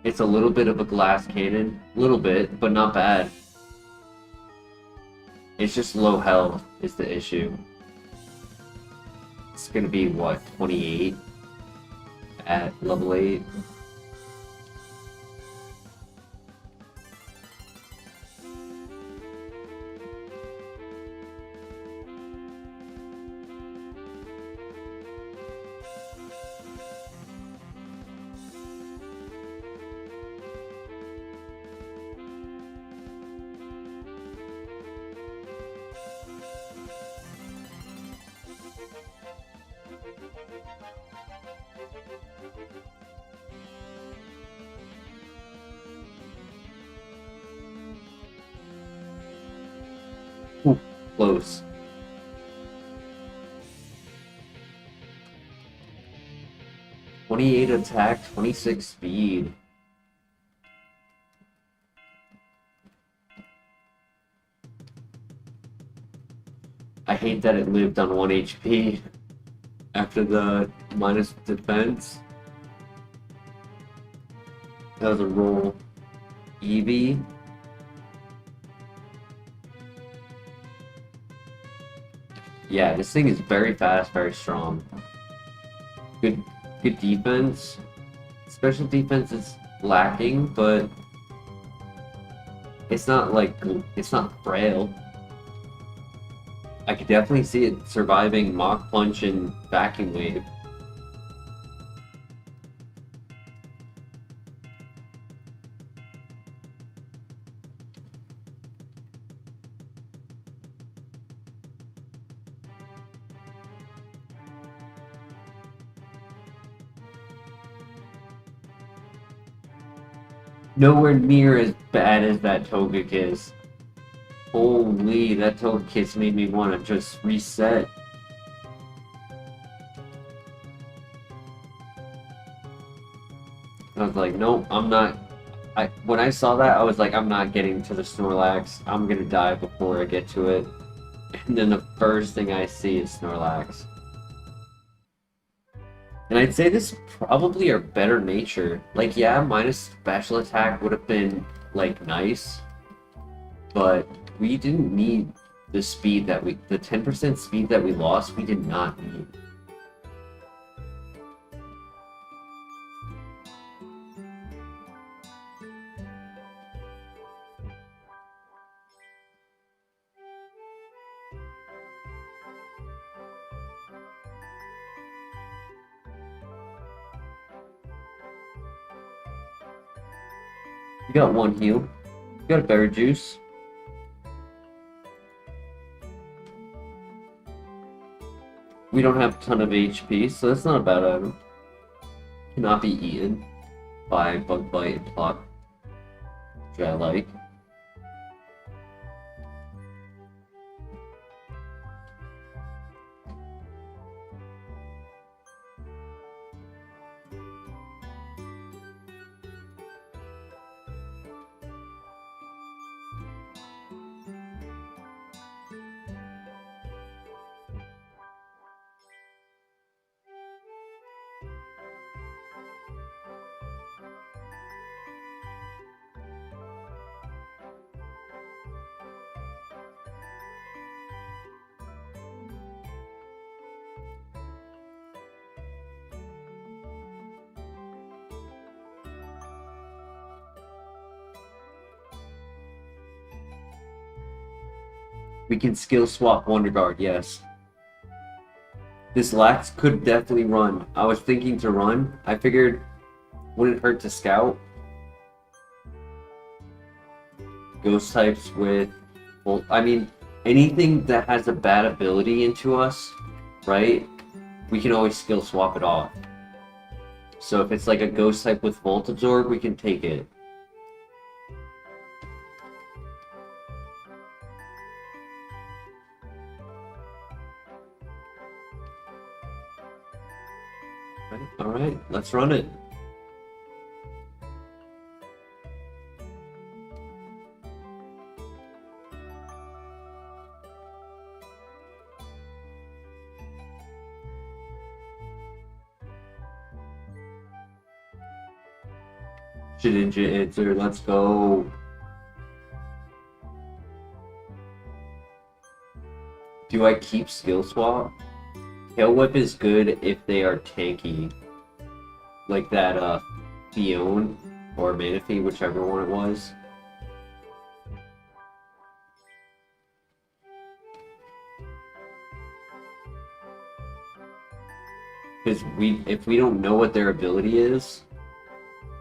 It's a little bit of a glass cannon. A little bit, but not bad. It's just low health is the issue. It's gonna be, what, 28 at level 8? Ooh, close. "28 attack, 26 speed." I hate that it lived on 1 HP after the minus defense. That was a roll. Eevee. Yeah, this thing is very fast, very strong. Good defense. Special defense is lacking, but it's not like, it's not frail. I could definitely see it surviving Mach Punch and Vacuum Wave. Nowhere near as bad as that Togekiss. Holy, that Togekiss made me want to just reset. I was like, nope, I'm not. When I saw that, I was like, I'm not getting to the Snorlax. I'm gonna die before I get to it. And then the first thing I see is Snorlax. And I'd say this probably are better nature. Like, yeah, minus special attack would have been, like, nice. But we didn't need the speed that the 10% speed that we lost, we did not need. You got one heal. You got a berry juice. We don't have a ton of HP, so that's not a bad item. Cannot be eaten by Bug Bite and Pluck, which I like. We can skill swap Wonder Guard, yes. This Lax could definitely run. I was thinking to run. I figured wouldn't hurt to scout. Ghost types with, well, I mean, anything that has a bad ability into us, right? We can always skill swap it off. So if it's like a ghost type with Volt Absorb, we can take it. Alright, let's run it. Shedinja answer, let's go. Do I keep skill swap? Tail Whip is good if they are tanky. Like that, Fion or Manaphy, whichever one it was. Because if we don't know what their ability is,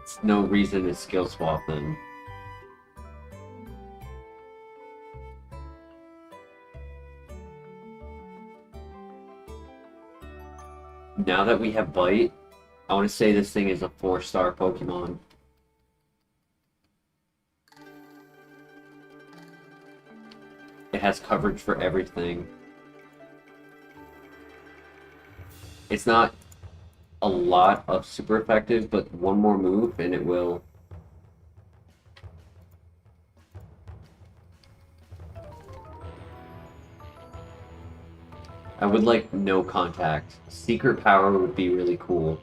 it's no reason to skill swap them. Now that we have Bite, I want to say this thing is a 4-star Pokemon. It has coverage for everything. It's not a lot of super effective, but one more move and it will. I would like no contact. Secret power would be really cool.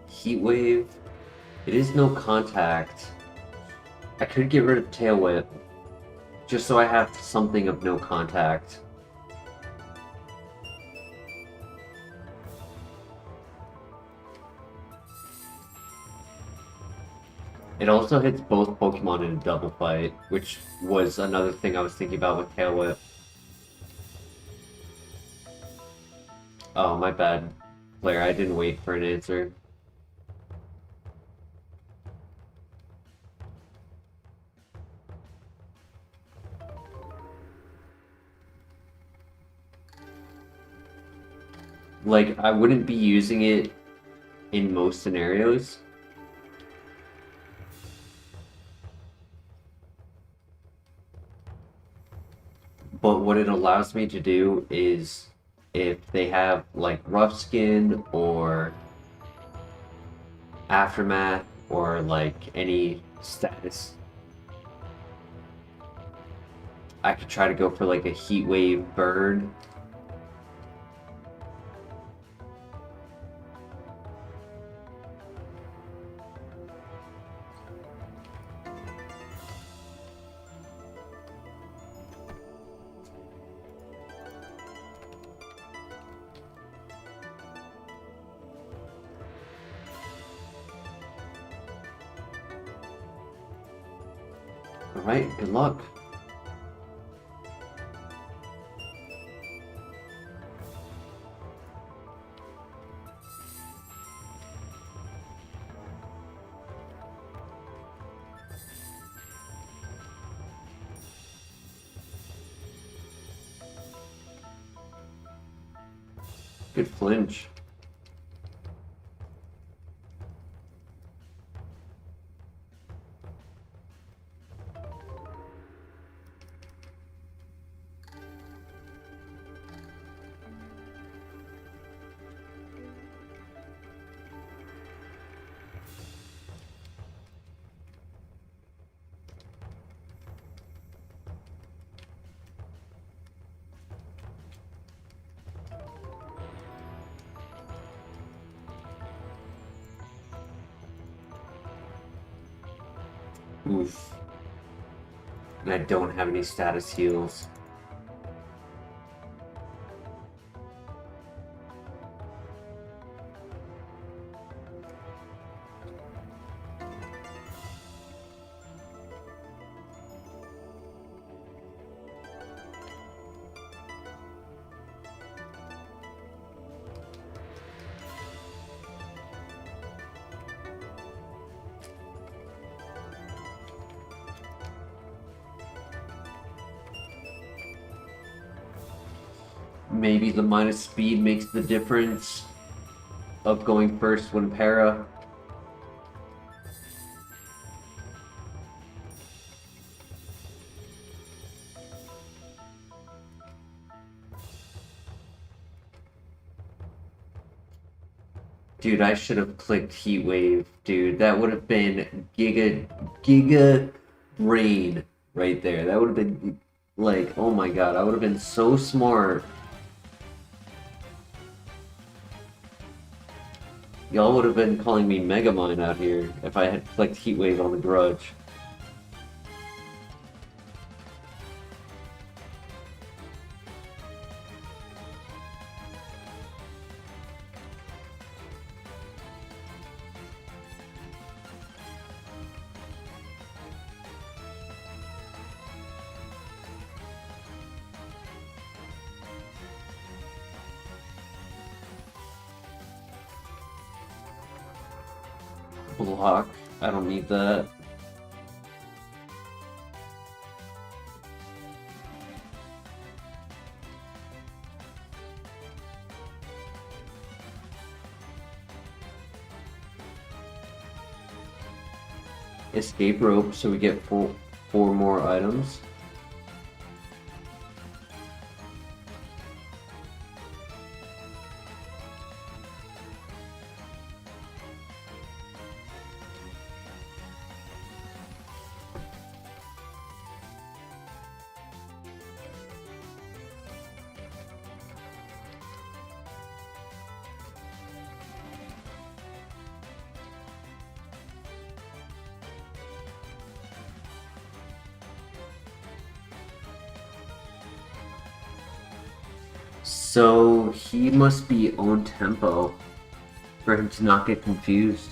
Heat Wave. It is no contact. I could get rid of Tail Whip, just so I have something of no contact. It also hits both Pokemon in a double fight, which was another thing I was thinking about with Tail Whip. Oh, my bad, Claire. I didn't wait for an answer. Like, I wouldn't be using it in most scenarios. But what it allows me to do is, if they have, like, Rough Skin or Aftermath or, like, any status, I could try to go for, like, a Heat Wave Burn. Alright, good luck. Good flinch. Oof. And I don't have any status heals. Maybe the minus speed makes the difference of going first when para. Dude, I should have clicked Heat Wave, dude. That would have been giga brain right there. That would have been like, oh my god, I would have been so smart. Y'all would have been calling me Megamind out here if I had clicked Heat Wave on the Grudge. Block. I don't need that. Escape rope, so we get four more items. So he must be on tempo for him to not get confused.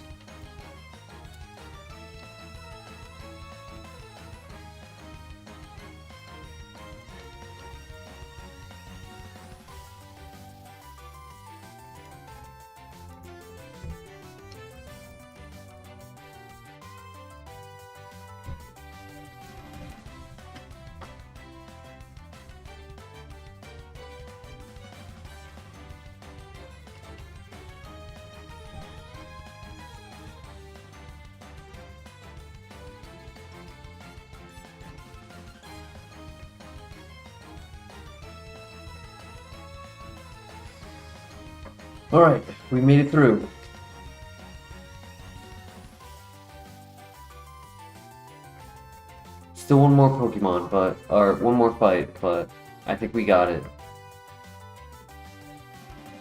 Alright, we made it through. Still one more Pokemon, or one more fight, but I think we got it.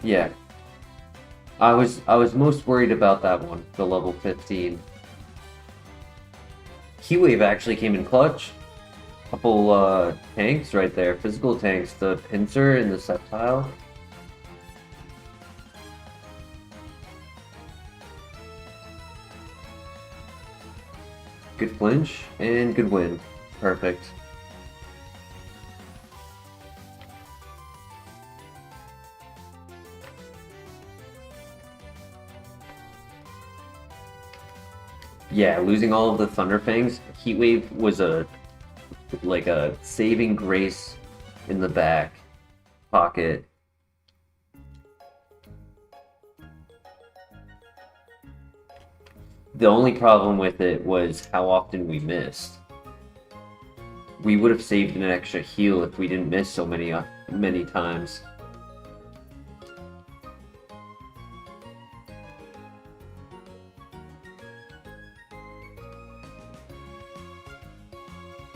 Yeah. I was most worried about that one, the level 15. Heatwave actually came in clutch. Couple tanks right there, physical tanks, the Pinsir and the Sceptile. Good flinch and good win. Perfect. Yeah, losing all of the Thunderfangs, Heatwave was like a saving grace in the back pocket. The only problem with it was how often we missed. We would have saved an extra heal if we didn't miss so many times.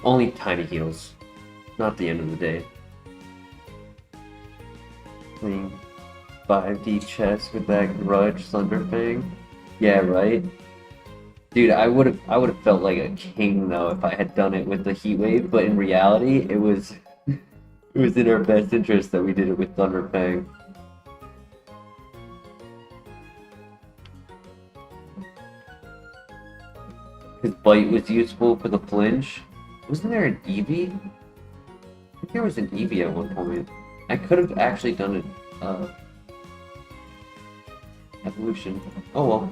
Only tiny heals. Not the end of the day. Playing 5D chess with that Grudge Thunderfang. Yeah, right? Dude, I would have felt like a king though if I had done it with the Heatwave, but in reality it was in our best interest that we did it with Thunderfang. His bite was useful for the flinch. Wasn't there an Eevee? I think there was an Eevee at one point. I could have actually done it, evolution. Oh well.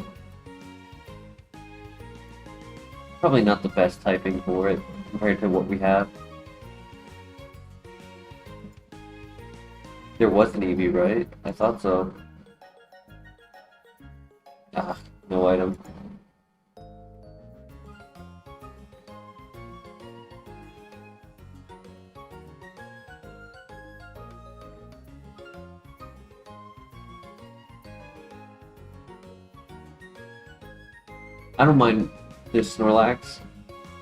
Probably not the best typing for it, compared to what we have. There was an Eevee, right? I thought so. Ah, no item. I don't mind this Snorlax.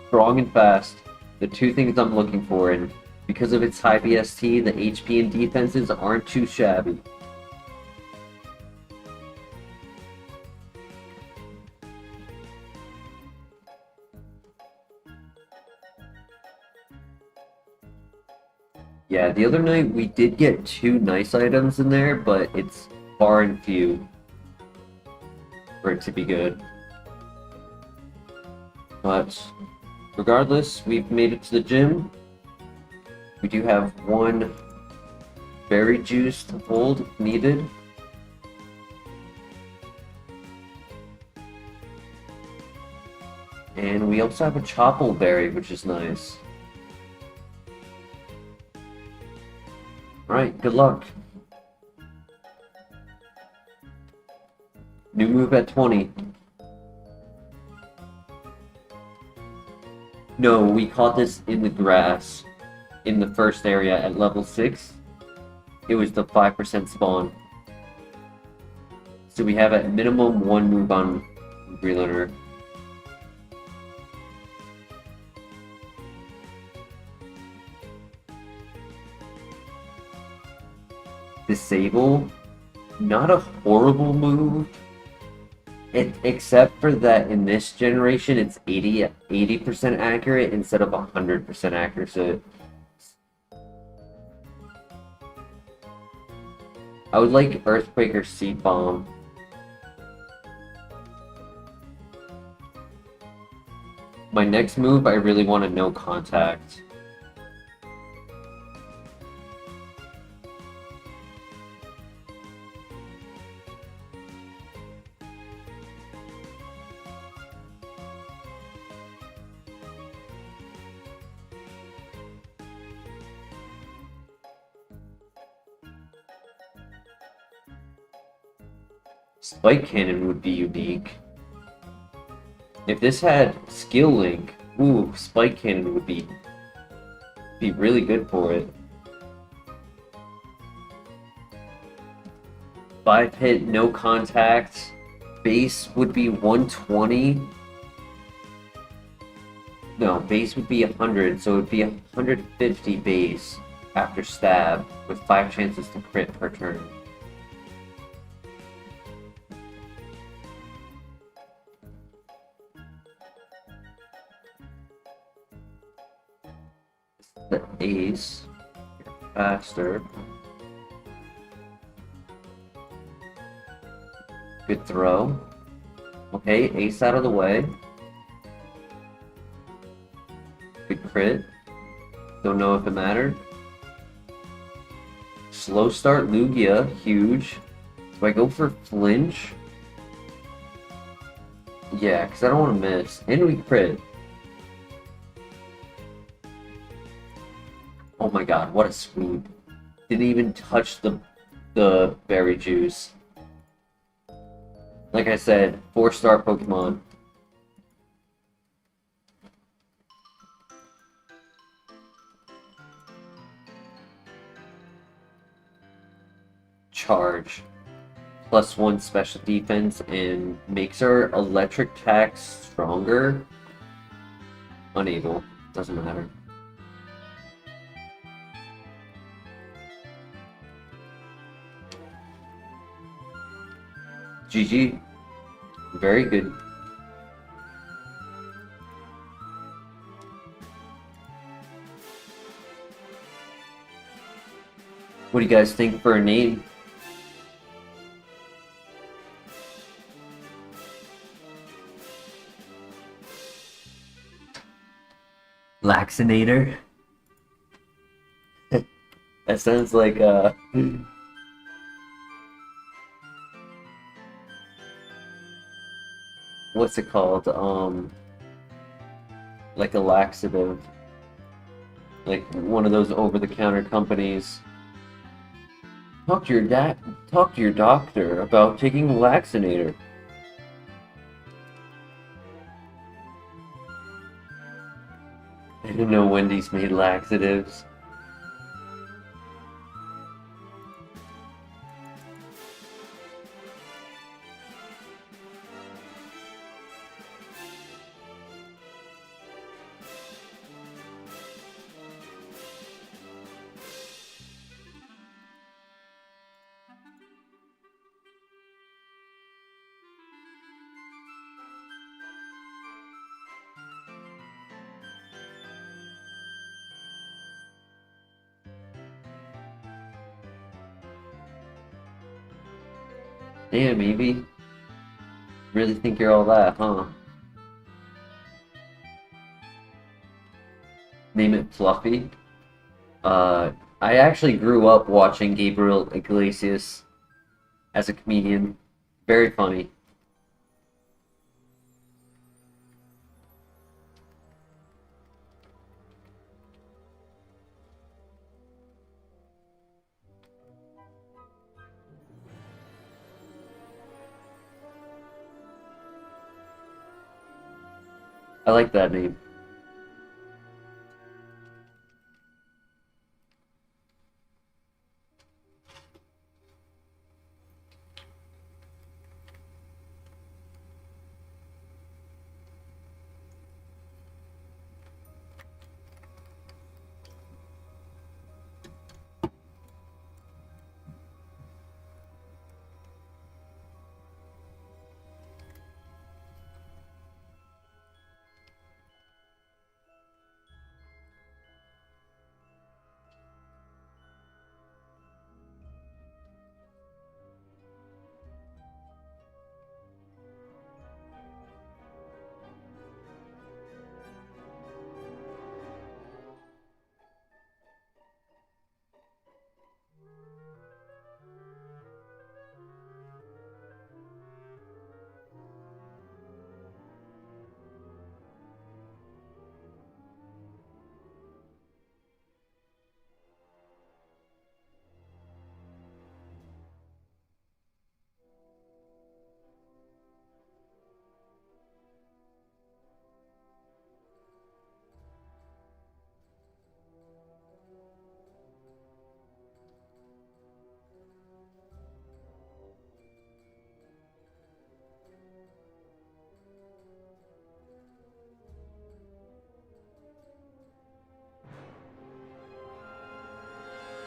Strong and fast. The two things I'm looking for, and because of its high BST, the HP and defenses aren't too shabby. Yeah, the other night we did get 2 nice items in there, but it's far and few for it to be good. But regardless, we've made it to the gym. We do have 1 berry juice to hold if needed. And we also have a Chople berry, which is nice. Alright, good luck. New move at 20. No, we caught this in the grass in the first area at level 6. It was the 5% spawn. So we have at minimum 1 move on Greenlander. Disable, not a horrible move, except for that in this generation it's 80% accurate instead of 100% accuracy. I would like Earthquake or Seed Bomb. My next move, I really want to no contact. Spike Cannon would be unique. If this had Skill Link, ooh, Spike Cannon would be really good for it. 5 hit, no contact. Base would be 120. No, base would be 100, so it would be 150 base after stab with 5 chances to crit per turn. The ace, faster. Good throw. Okay, ace out of the way. Good crit. Don't know if it mattered. Slow start Lugia, huge. Do I go for flinch? Yeah, because I don't want to miss. And we crit. Oh my god, what a swoop. Didn't even touch the berry juice. Like I said, 4-star Pokemon. Charge. +1 special defense and makes our electric attacks stronger. Unable. Doesn't matter. GG. Very good. What do you guys think for a name? Laxinator? That sounds like what's it called? Like a laxative. Like one of those over-the-counter companies. Talk to your doctor about taking a laxinator. I didn't know Wendy's made laxatives. Damn, Evie. Really think you're all that, huh? Name it Fluffy. I actually grew up watching Gabriel Iglesias as a comedian. Very funny. I like that name.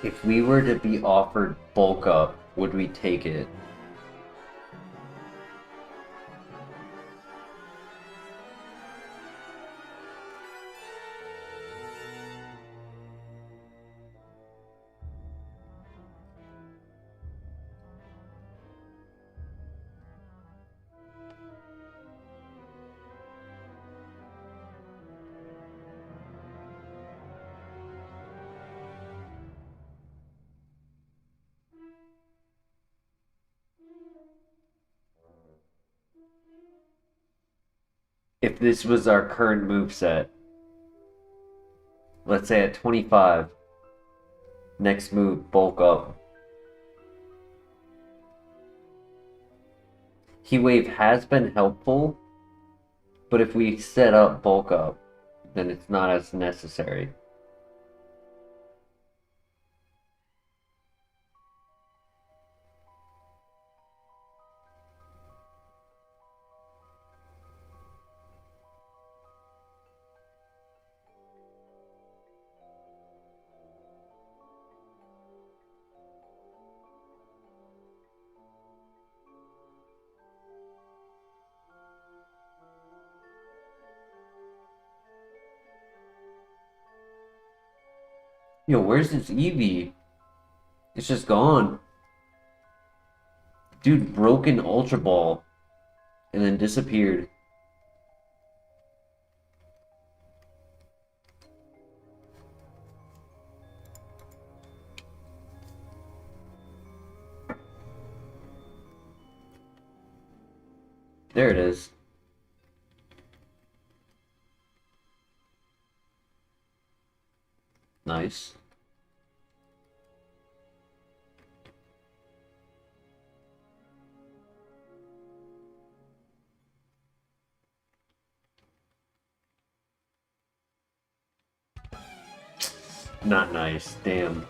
If we were to be offered bulk up, would we take it? If this was our current moveset, let's say at 25, next move, bulk up. Heat Wave has been helpful, but if we set up bulk up, then it's not as necessary. Yo, where's this Eevee? It's just gone. Dude broke an Ultra Ball and then disappeared. There it is. Nice. Not nice, damn.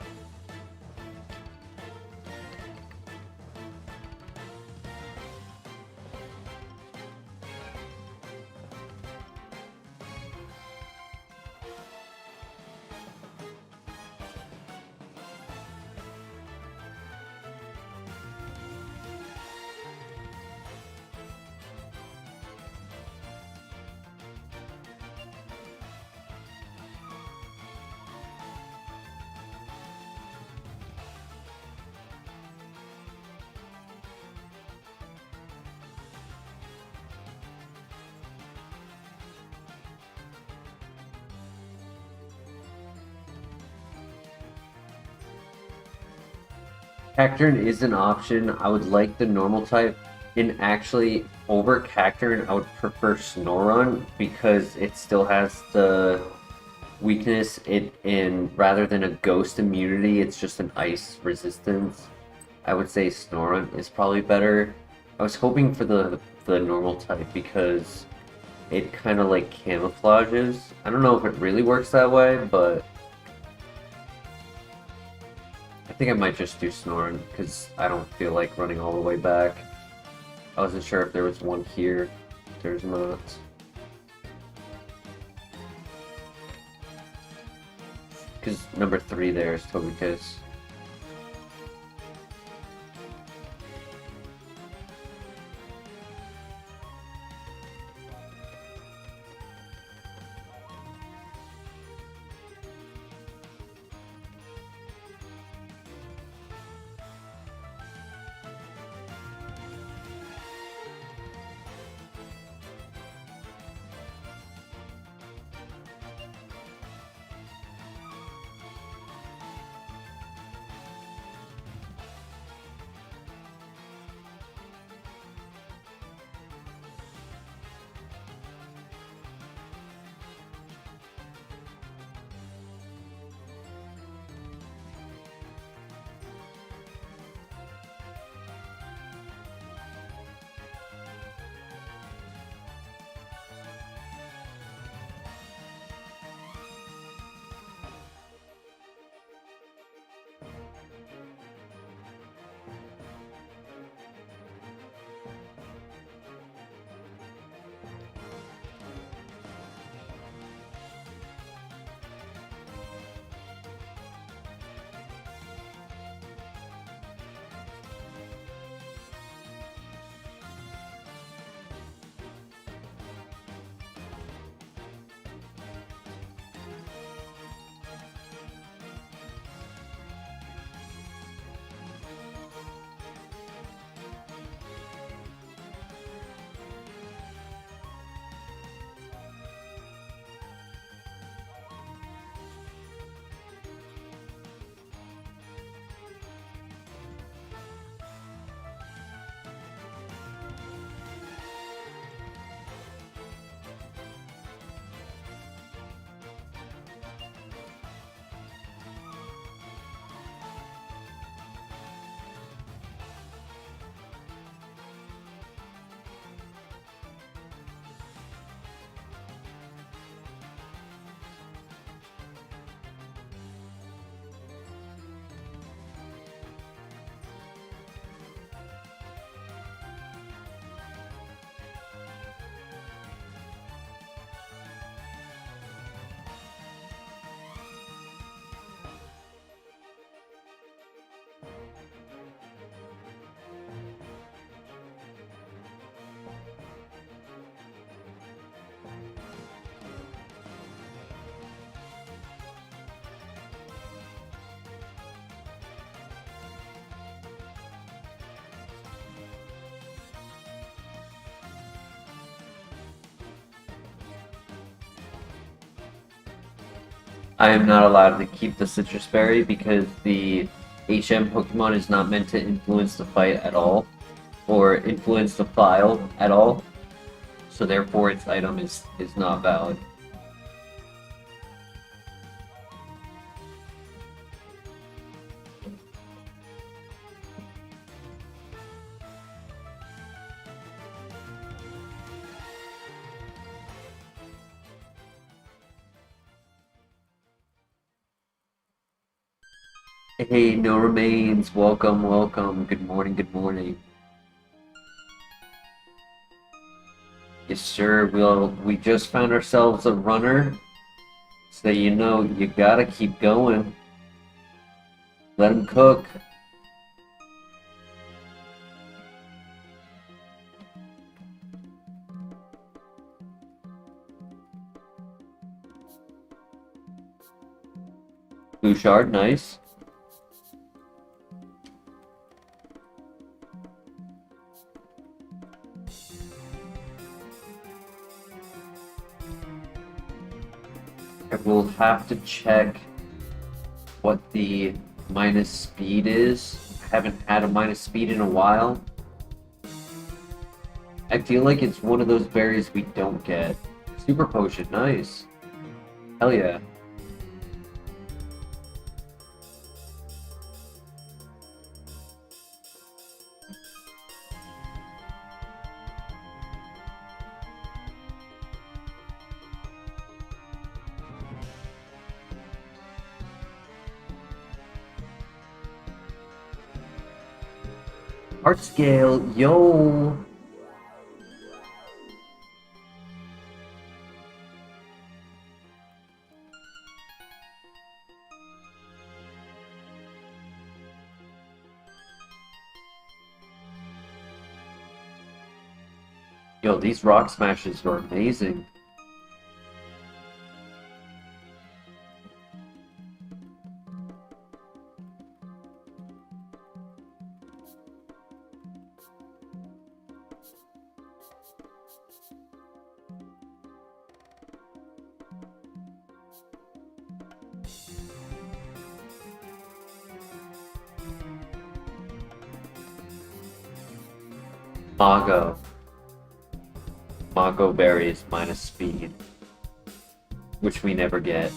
Cacturn is an option. I would like the normal type. And actually, over Cacturn, I would prefer Snorunt because it still has the weakness in rather than a ghost immunity, it's just an ice resistance. I would say Snorunt is probably better. I was hoping for the normal type because it kind of like camouflages. I don't know if it really works that way, but I think I might just do Snorunt because I don't feel like running all the way back. I wasn't sure if there was one here. There's not. Because number 3 there is Tropius. I am not allowed to keep the Citrus Berry because the HM Pokemon is not meant to influence the fight at all, or influence the file at all, so therefore its item is not valid. Hey, no remains. Welcome, welcome. Good morning, good morning. Yes, sir. We just found ourselves a runner. So you know, you gotta keep going. Let him cook. Bouchard, nice. I will have to check what the minus speed is. I haven't had a minus speed in a while. I feel like it's one of those berries we don't get. Super potion, nice. Hell yeah. Art scale, yo! Yo, these rock smashes were amazing. Mago. Mago berries minus speed, which we never get.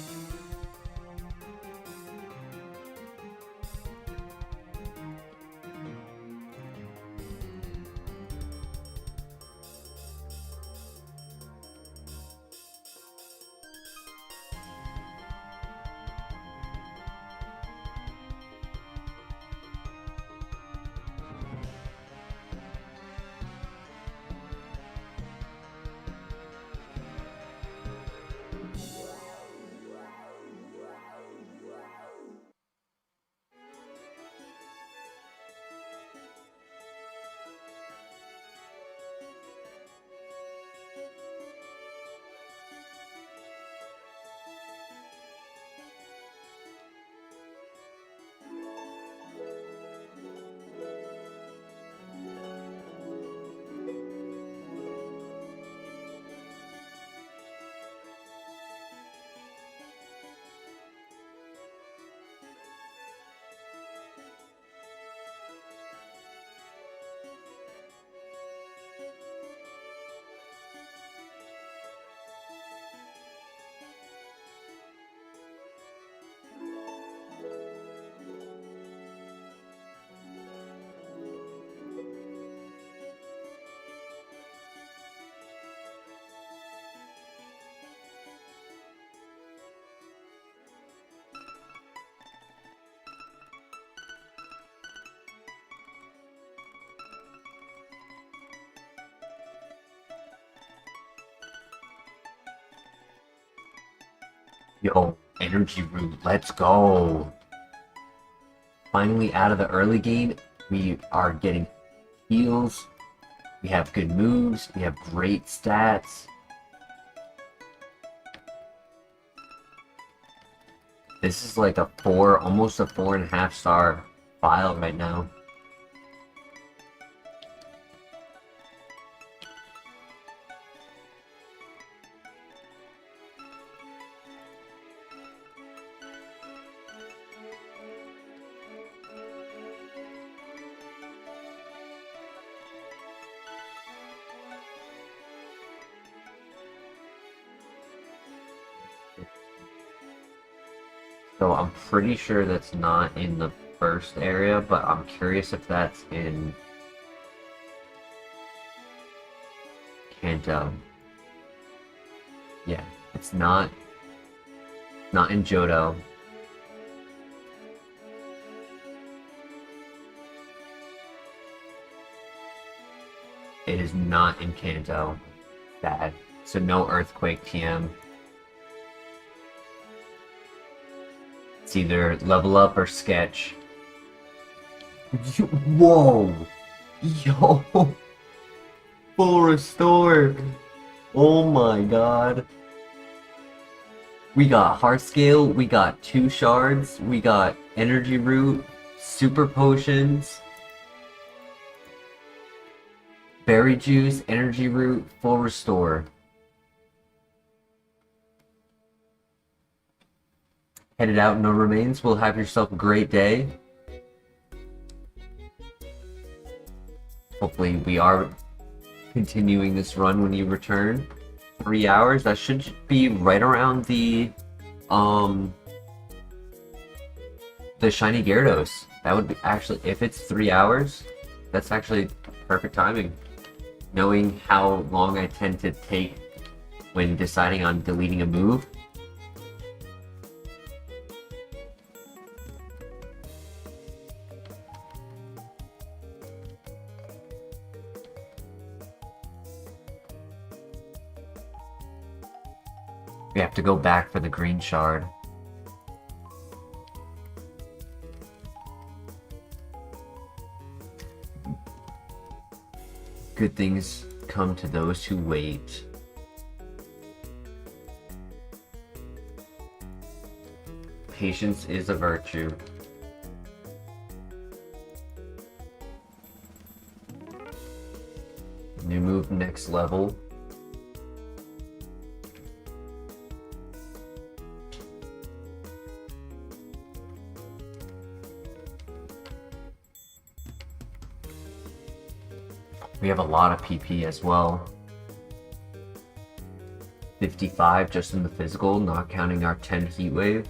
Yo, energy root, let's go. Finally out of the early game, we are getting heals. We have good moves. We have great stats. This is like a 4, almost a 4.5 star file right now. So I'm pretty sure that's not in the first area, but I'm curious if that's in Kanto. Yeah, it's not in Johto. It is not in Kanto. Bad. So no Earthquake TM. It's either level up or sketch. Whoa! Yo! Full restore! Oh my god. We got heart scale, we got 2 shards, we got energy root, super potions, berry juice, energy root, full restore. Headed out, no remains. Will have yourself a great day. hopefully we are continuing this run when you return. 3 hours, that should be right around the shiny Gyarados. That would be actually, if it's 3 hours, that's actually perfect timing. Knowing how long I tend to take when deciding on deleting a move. We have to go back for the green shard. Good things come to those who wait. Patience is a virtue. New move next level. We have a lot of PP as well. 55 just in the physical, not counting our 10 heat wave.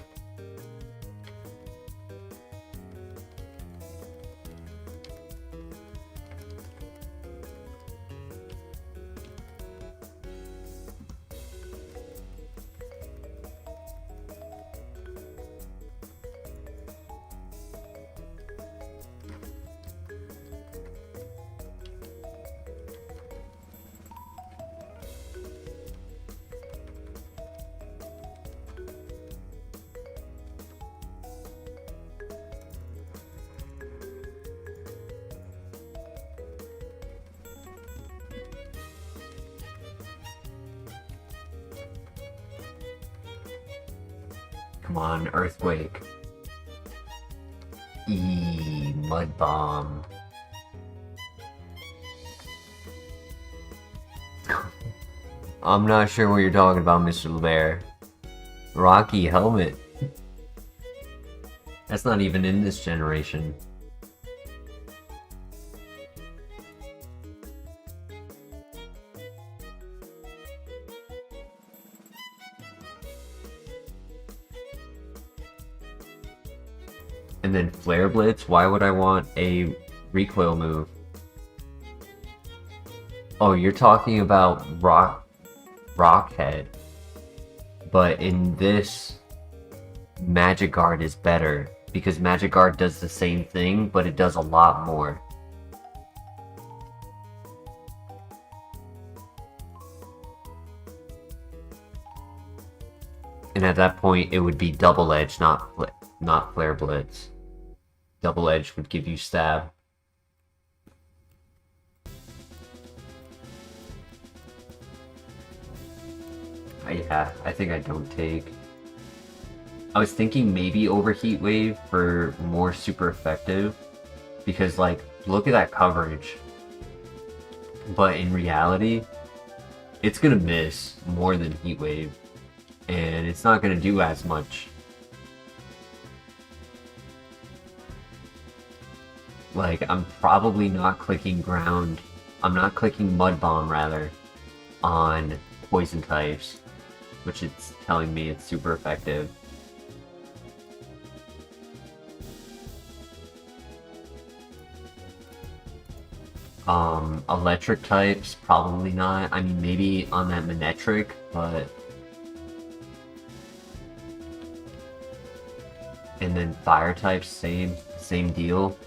Come on, Earthquake. Mud Bomb. I'm not sure what you're talking about, Mr. LeBear. Rocky Helmet. That's not even in this generation. And then Flare Blitz, why would I want a recoil move? Oh, you're talking about Rockhead. But in this, Magic Guard is better, because Magic Guard does the same thing, but it does a lot more. And at that point, it would be Double Edge, not Flare Blitz. Double Edge would give you stab. Yeah, I think I don't take. I was thinking maybe Overheat Wave for more super effective, because like, look at that coverage. But in reality, it's gonna miss more than Heat Wave, and it's not gonna do as much. Like, I'm probably not clicking ground. I'm not clicking Mud Bomb, rather, on poison types, which it's telling me it's super effective. Electric types, probably not. I mean, maybe on that Manectric, but... And then fire types, same deal.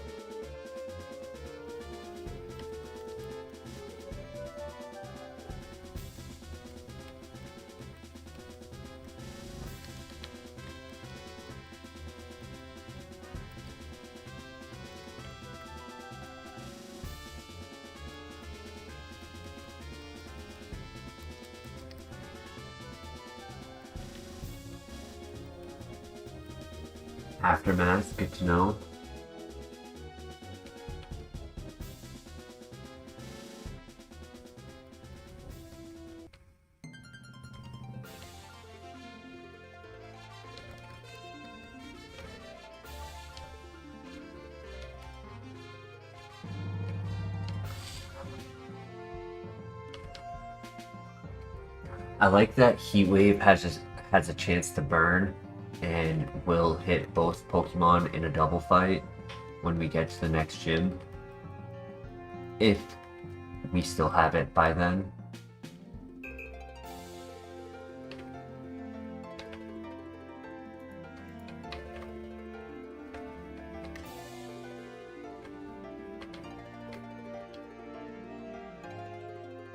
Aftermath, good to know. I like that Heat Wave has a chance to burn and will hit both Pokemon in a double fight when we get to the next gym. If we still have it by then.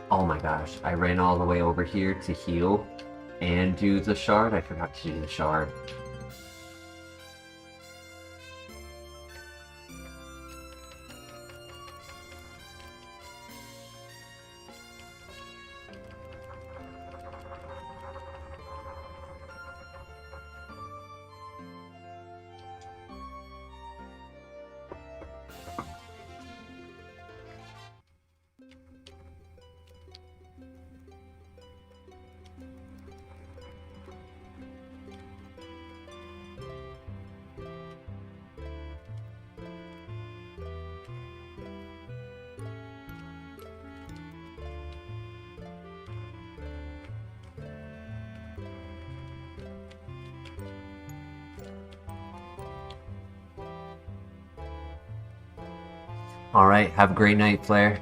Oh my gosh, I ran all the way over here to heal and do the shard. I forgot to do the shard. Alright, have a great night, Flare.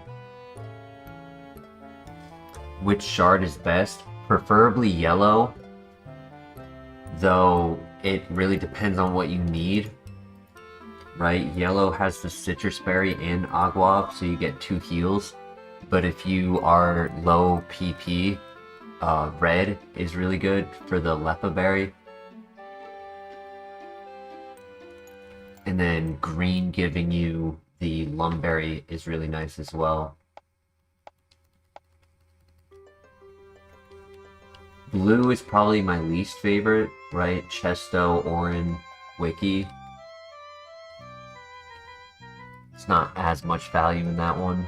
Which shard is best? Preferably yellow, though it really depends on what you need. Right? Yellow has the citrus berry and agua, so you get 2 heals. But if you are low PP, red is really good for the lepa berry. And then green giving you the lumberry is really nice as well. Blue is probably my least favorite, right? Chesto, Orin, Wiki. It's not as much value in that one.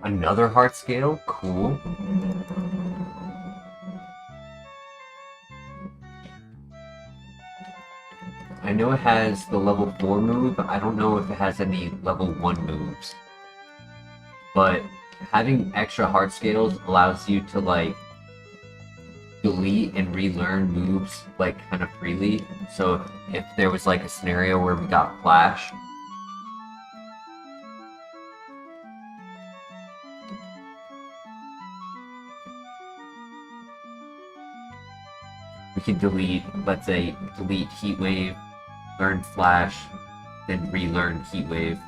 Another heart scale? Cool. I know it has the level 4 move, I don't know if it has any level 1 moves. But having extra heart scales allows you to, like, delete and relearn moves, like, kind of freely. So if there was, like, a scenario where we got Flash, we could delete, let's say, delete Heat Wave, learn Flash, then relearn Heat Wave.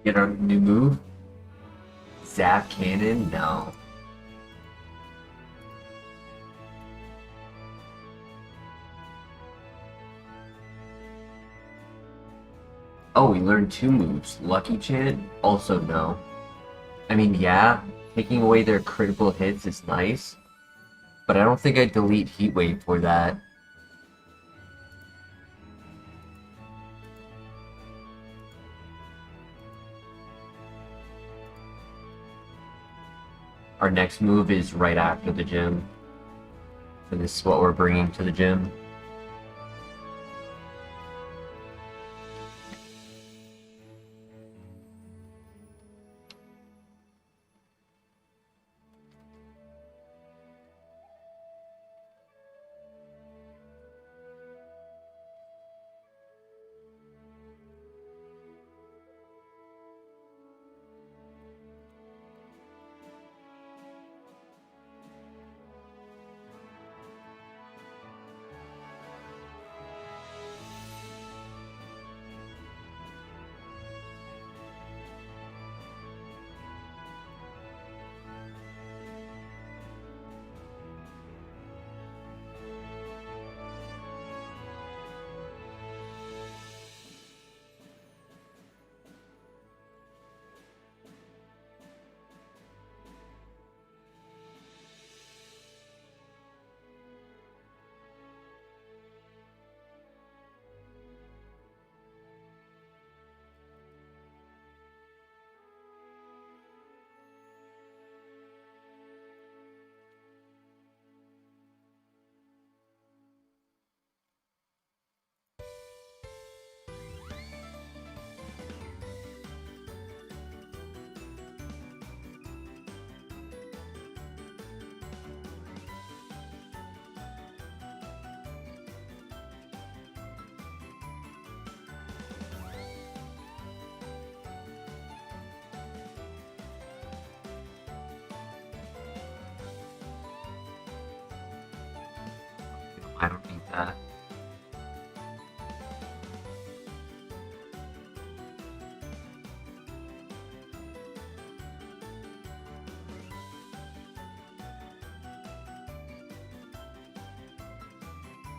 Get our new move? Zap Cannon? No. Oh, we learned 2 moves. Lucky Chant? Also no. I mean, yeah, taking away their critical hits is nice, but I don't think I'd delete Heat Wave for that. Our next move is right after the gym. So this is what we're bringing to the gym. I don't need that.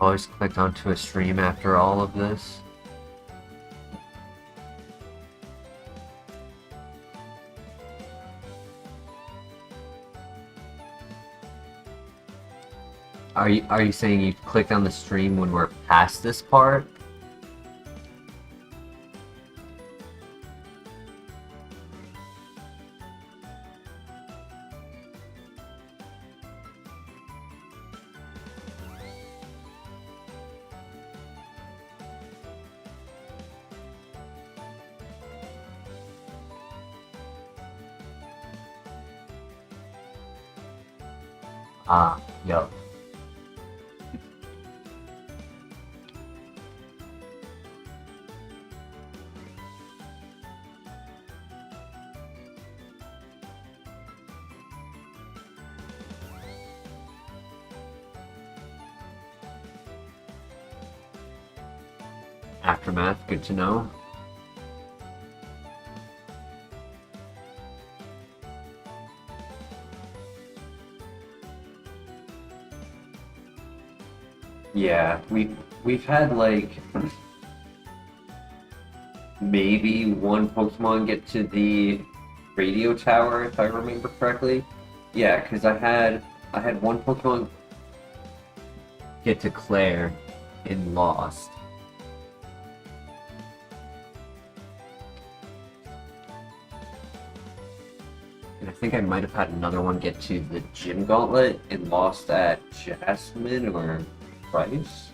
Always clicked onto a stream after all of this. Are you saying you clicked on the stream when we're past this part? Ah, yup. Aftermath, good to know. Yeah, we've had like maybe one Pokemon get to the radio tower, if I remember correctly. Yeah, because I had one Pokemon get to Claire in Lost. And I think I might have had another one get to the Gym Gauntlet and Lost at Jasmine or Price.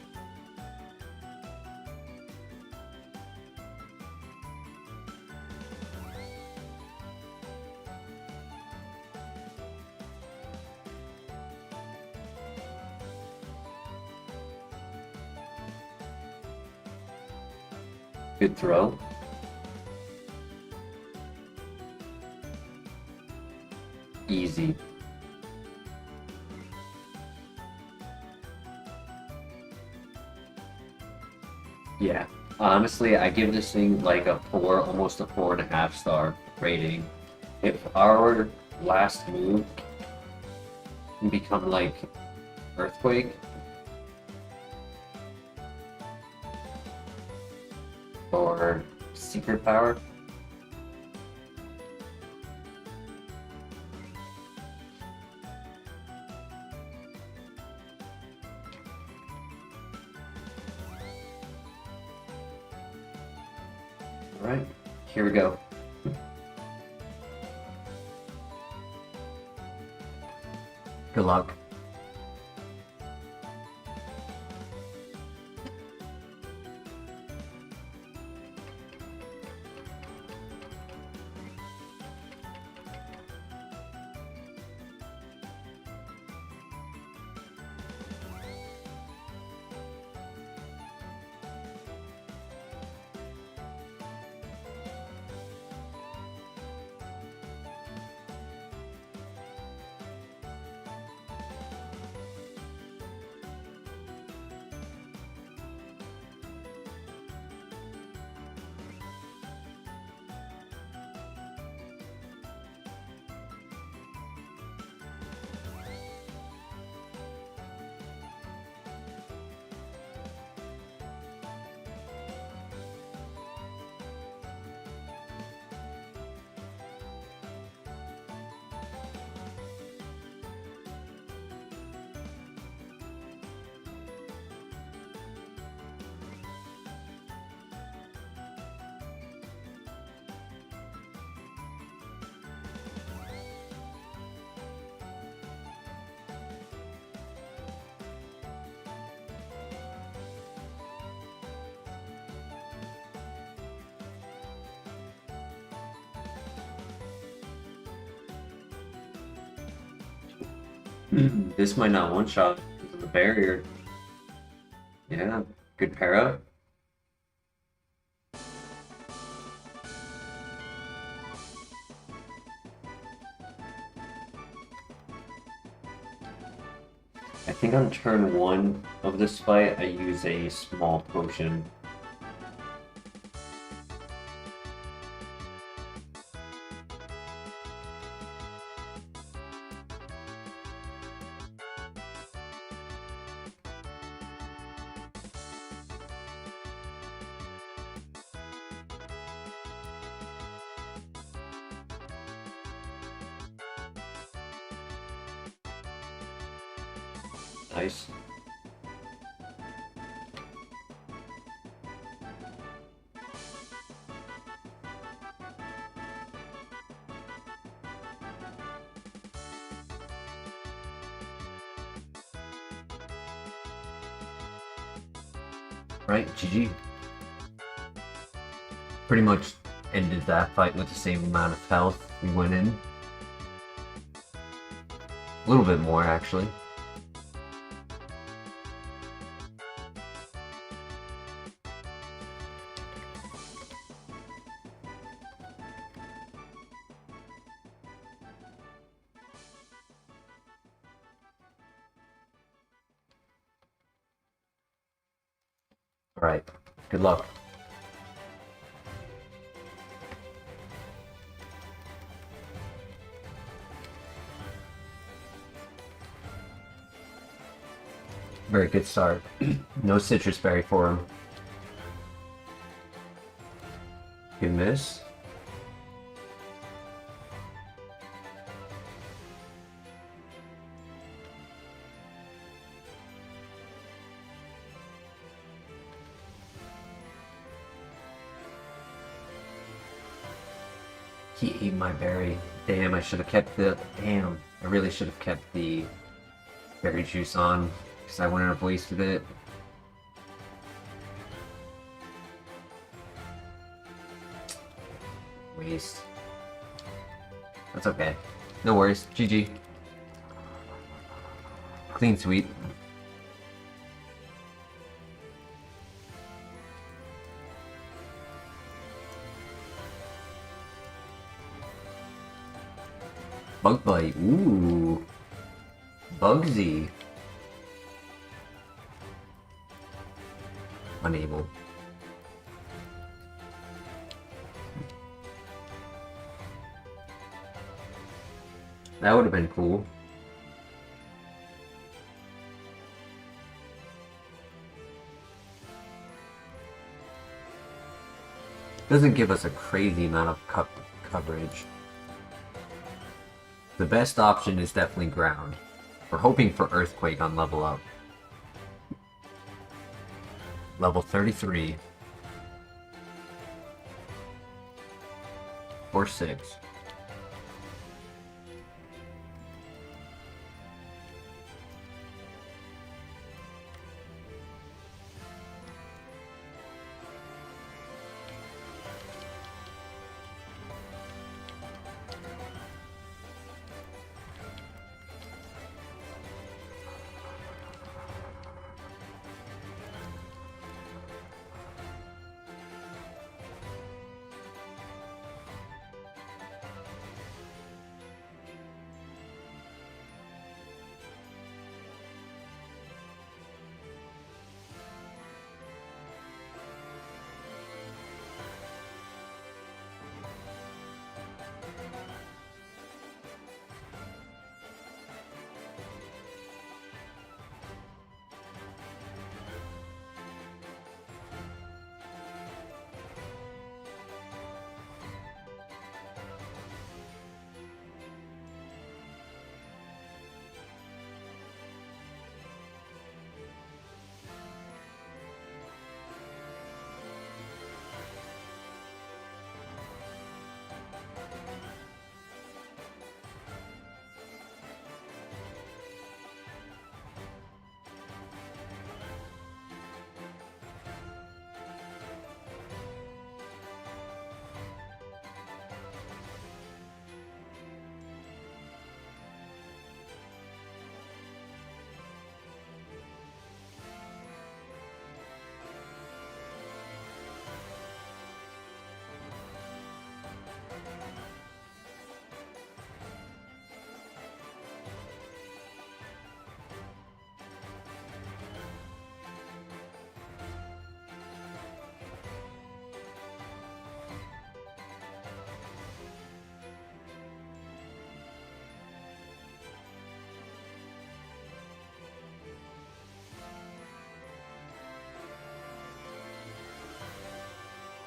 Good throw. Easy. Yeah. Honestly, I give this thing like a 4, almost a 4.5 star rating. If our last move can become like Earthquake or Secret Power, alright, here we go. Good luck. This might not one-shot because of the barrier. Yeah, good pair up. I think on turn 1 of this fight, I use a small potion. Nice. Right, GG. Pretty much ended that fight with the same amount of health we went in. A little bit more, actually. Alright, good luck. Very good start. No citrus berry for him. Good miss. He ate my berry. Damn, I should have kept the... Damn, I really should have kept the berry juice on, because I wouldn't have wasted it. Waste. That's okay. No worries. GG. Clean sweep. Bug bite. Ooh. Bugsy. Unable. That would have been cool. Doesn't give us a crazy amount of coverage. The best option is definitely ground. We're hoping for earthquake on level up. Level 33. Or 6.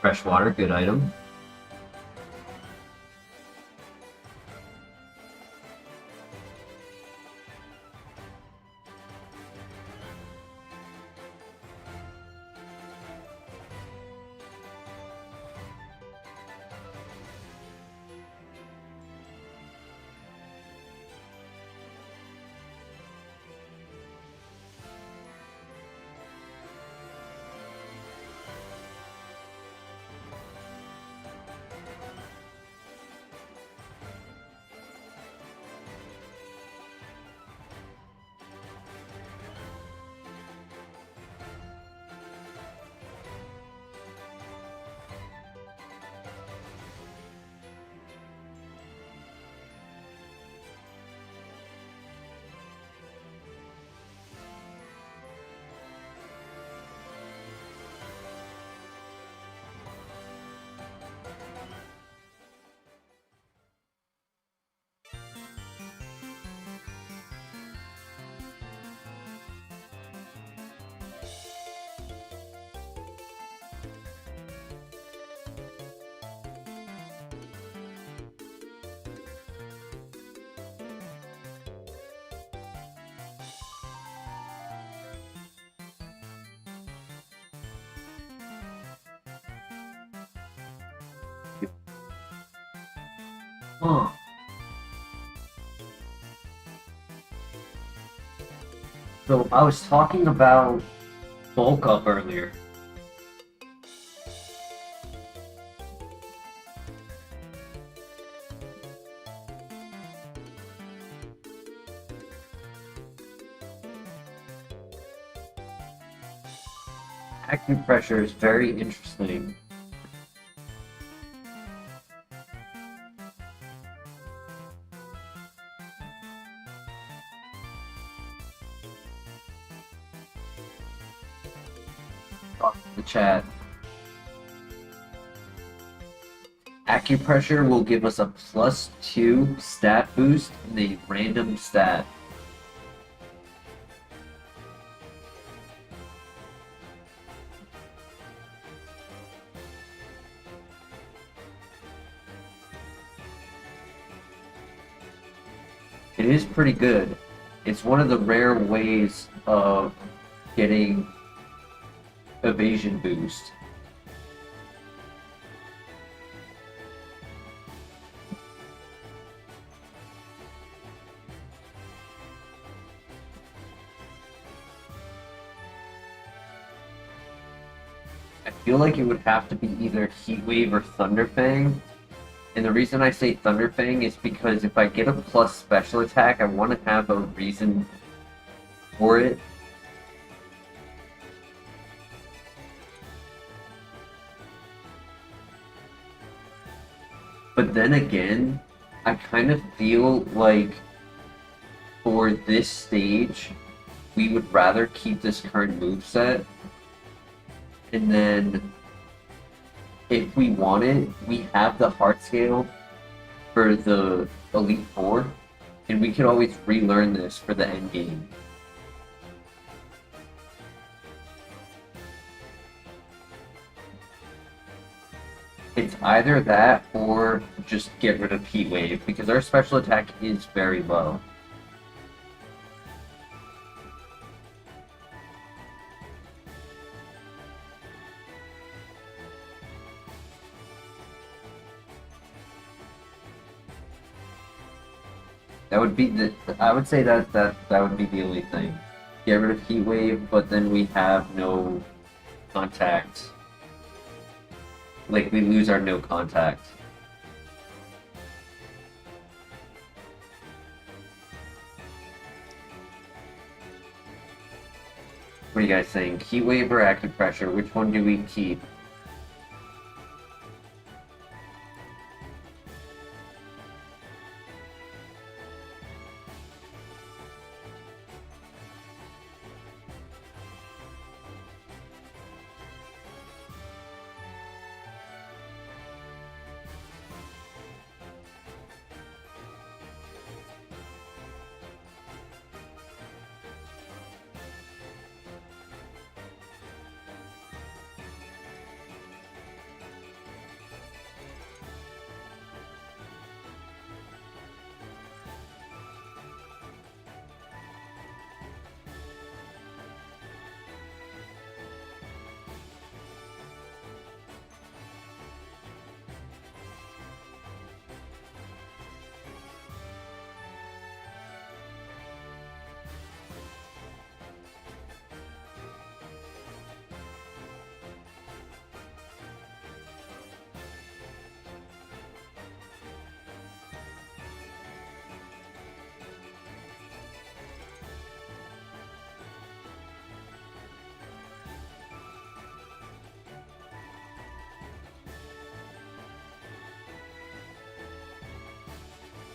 Freshwater, good item. Huh. So I was talking about bulk up earlier. Acupressure is very interesting. the chat. Acupressure will give us a +2 stat boost in a random stat. It is pretty good. It's one of the rare ways of getting evasion boost. I feel like it would have to be either Heat Wave or Thunder Fang. And the reason I say Thunder Fang is because if I get a plus special attack, I want to have a reason for it. But then again, I kind of feel like for this stage, we would rather keep this current moveset. And then, if we want it, we have the heart scale for the Elite Four, and we can always relearn this for the end game. It's either that or just get rid of Heat Wave, because our special attack is very low. That would be the. I would say that would be the only thing. Get rid of Heat Wave, but then we have no contact. Like we lose our no contact. What are you guys saying? Heat Wave or Acupressure? Which one do we keep?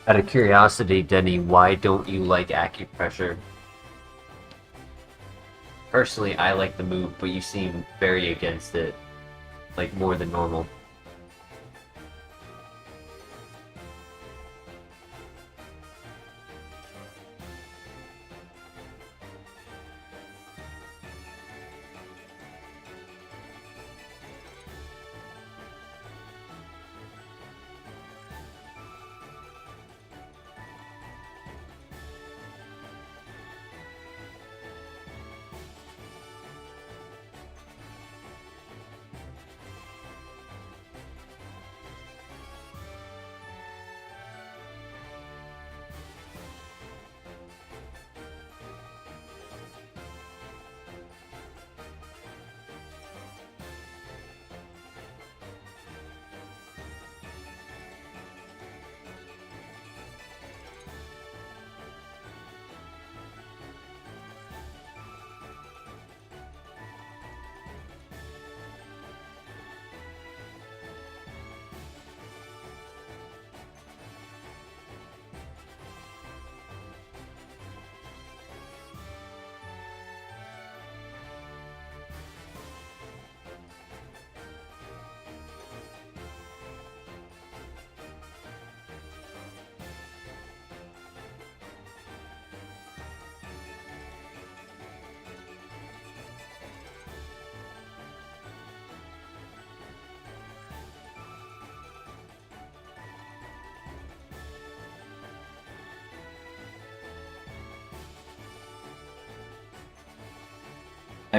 Out of curiosity, Denny, why don't you like Acupressure? Personally, I like the move, but you seem very against it. Like, more than normal.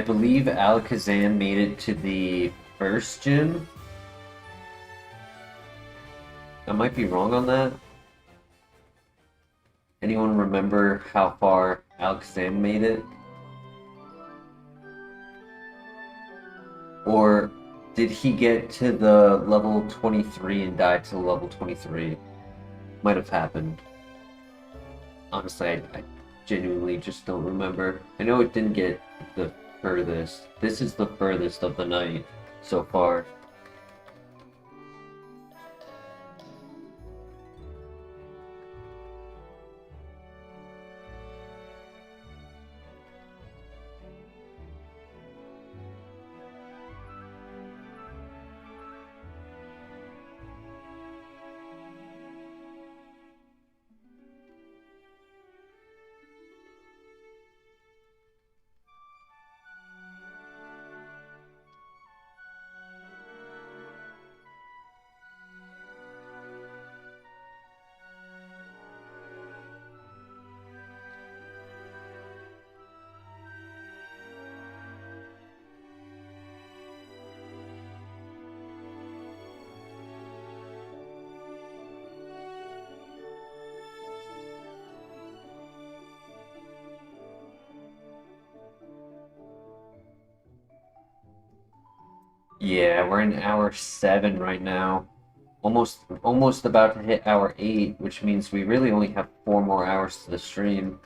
I believe Alakazam made it to the first gym. I might be wrong on that. Anyone remember how far Alakazam made it? Or did he get to the level 23 and die to level 23? Might have happened. Honestly, I genuinely just don't remember. I know it didn't get the furthest. This is the furthest of the night so far. Yeah, we're in hour 7 right now. Almost about to hit hour 8, which means we really only have 4 more hours to the stream.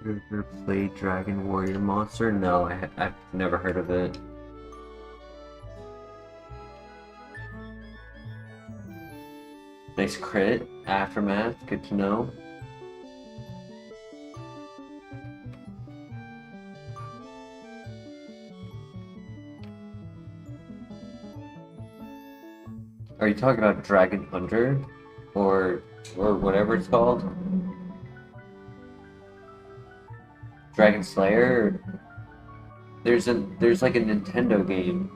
Ever played Dragon Warrior Monster? No, I've never heard of it. Nice crit. Aftermath. Good to know. Are you talking about Dragon Hunter? Or whatever it's called? Dragon Slayer? There's like a Nintendo game.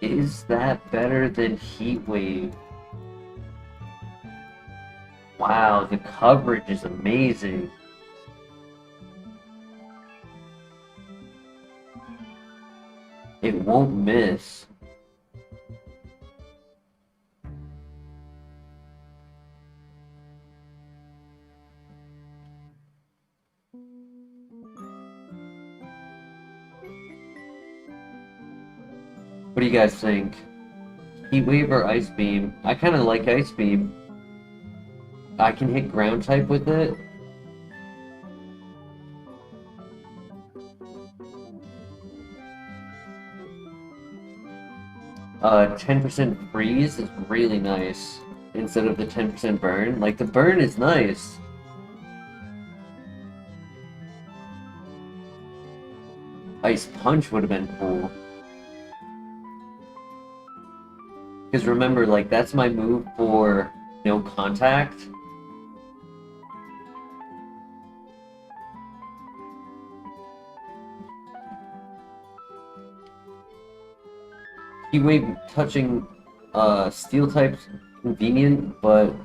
Is that better than Heat Wave? Wow, the coverage is amazing. It won't miss. What do you guys think? Heat Wave or Ice Beam? I kind of like Ice Beam. I can hit ground type with it. Uh, 10% freeze is really nice instead of the 10% burn. Like, the burn is nice. Ice Punch would have been cool. Because remember, like, that's my move for no contact. Heat Wave touching steel types convenient, but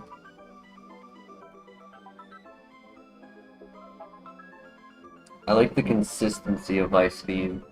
I like the consistency of Ice Beam.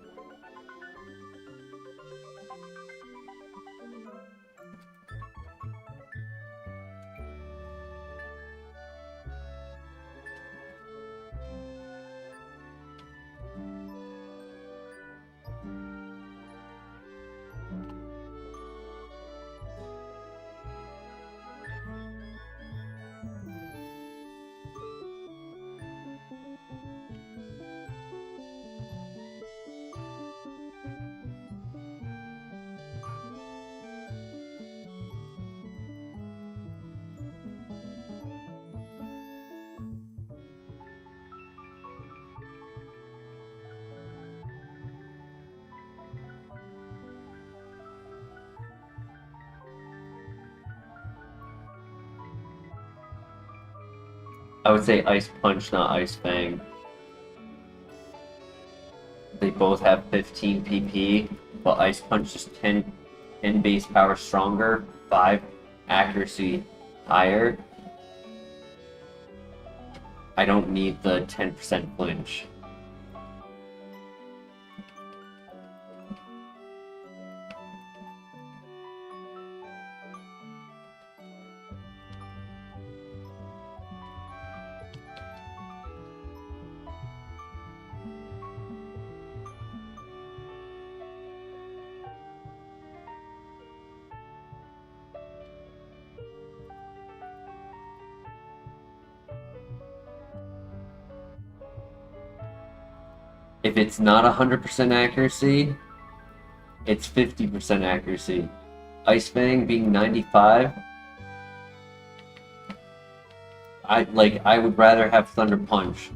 I would say Ice Punch, not Ice Fang. They both have 15 PP, but Ice Punch is 10 base power stronger, 5 accuracy higher. I don't need the 10% flinch. If it's not 100% accuracy, it's 50% accuracy. Ice Fang being 95, I would rather have Thunder Punch.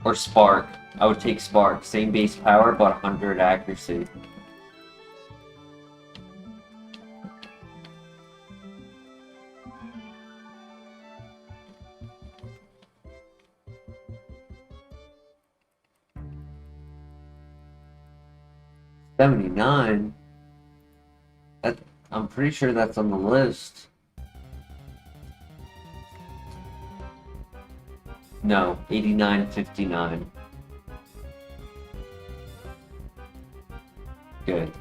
Or Spark. I would take Spark. Same base power, but 100 accuracy. 79? That, I'm pretty sure that's on the list. No, 89.59. Good.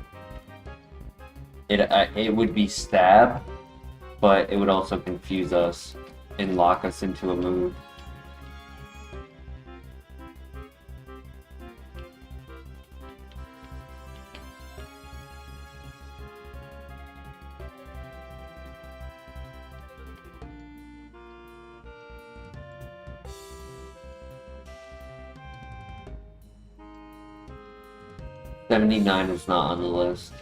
It would be stab, but it would also confuse us and lock us into a move. $79 is not on the list.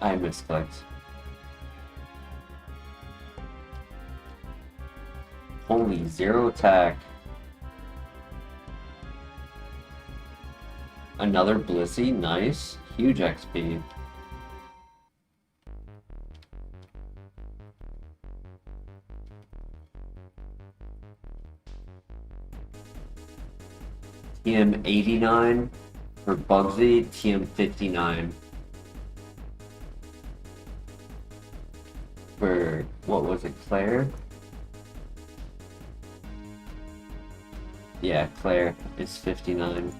I misclicked. Holy, 0 attack. Another Blissey, nice. Huge XP. TM 89 for Bugsy, TM 59 for, what was it, Claire? Yeah, Claire is 59.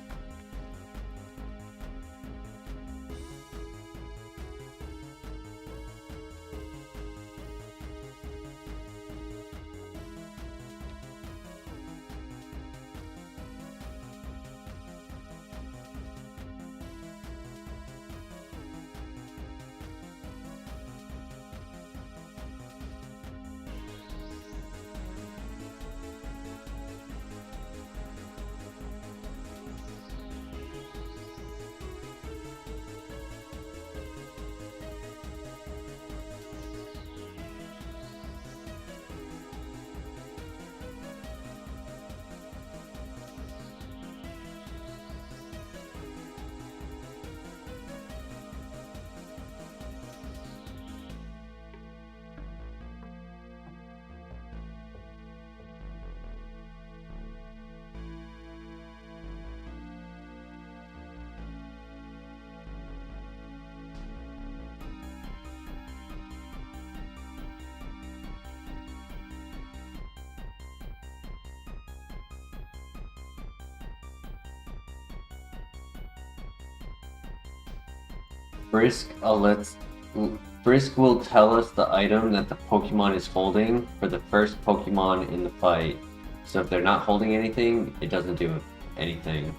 Brisk will tell us the item that the Pokemon is holding for the first Pokemon in the fight. So if they're not holding anything, it doesn't do anything.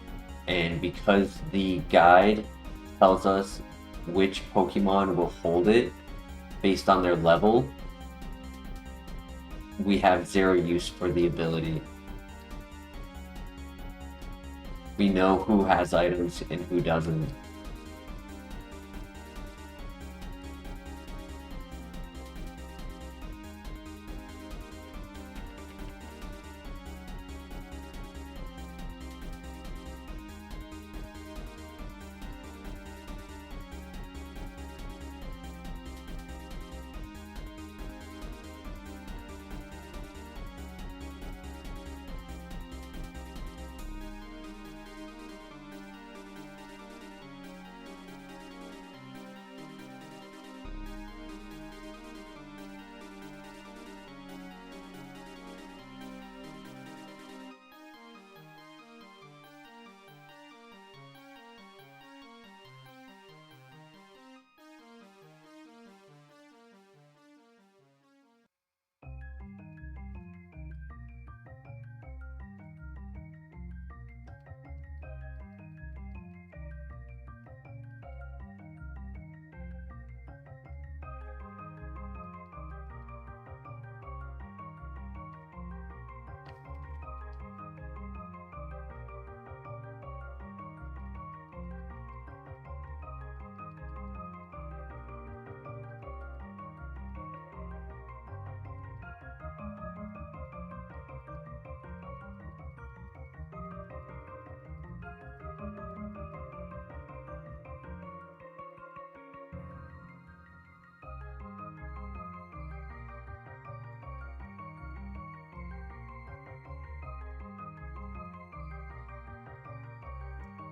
And because the guide tells us which Pokemon will hold it based on their level, we have 0 use for the ability. We know who has items and who doesn't.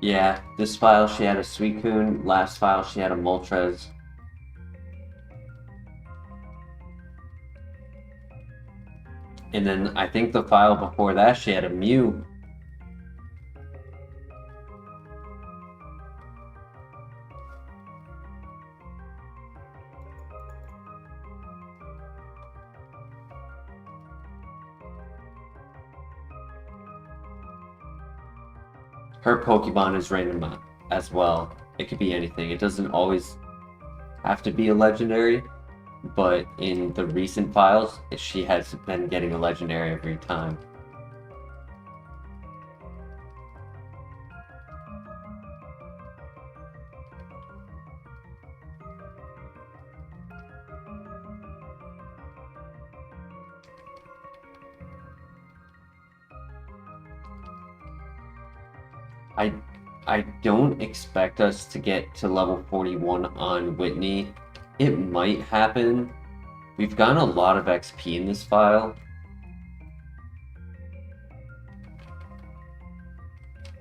Yeah, this file she had a Suicune, last file she had a Moltres. And then I think the file before that she had a Mew. Her Pokemon is random as well. It could be anything. It doesn't always have to be a legendary, but in the recent files, she has been getting a legendary every time. I don't expect us to get to level 41 on Whitney. It might happen. We've gotten a lot of XP in this file.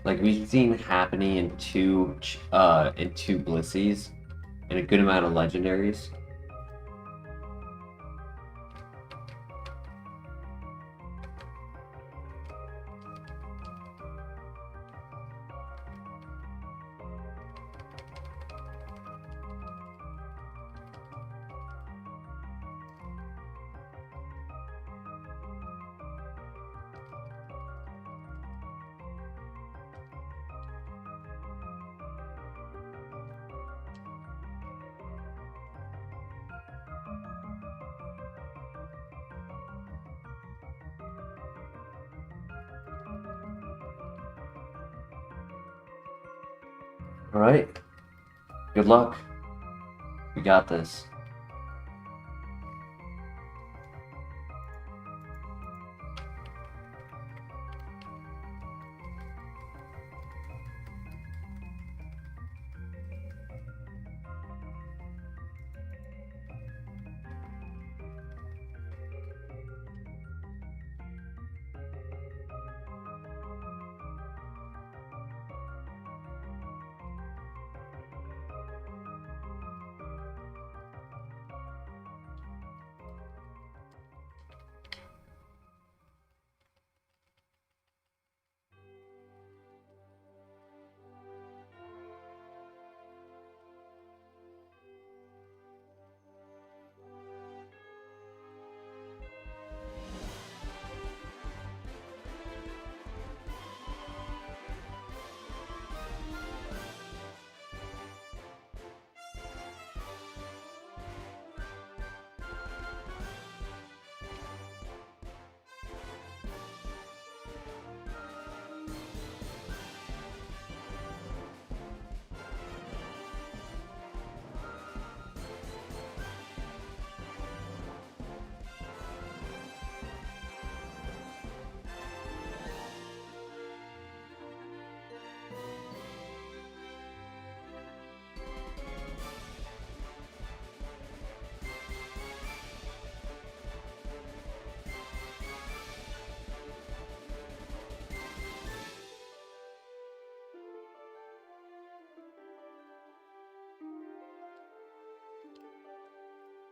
Like we've seen happening in two Blissies and a good amount of legendaries. All right. Good luck. We got this.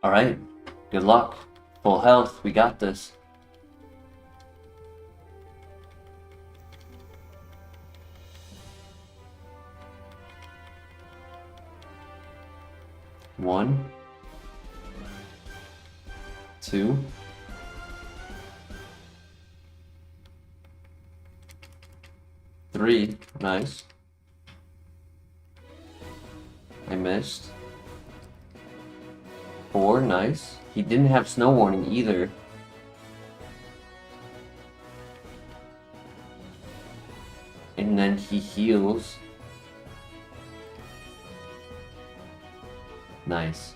All right. Good luck. Full health. We got this. One, two, three. Nice. I missed. 4, nice. He didn't have snow warning either. And then he heals. Nice.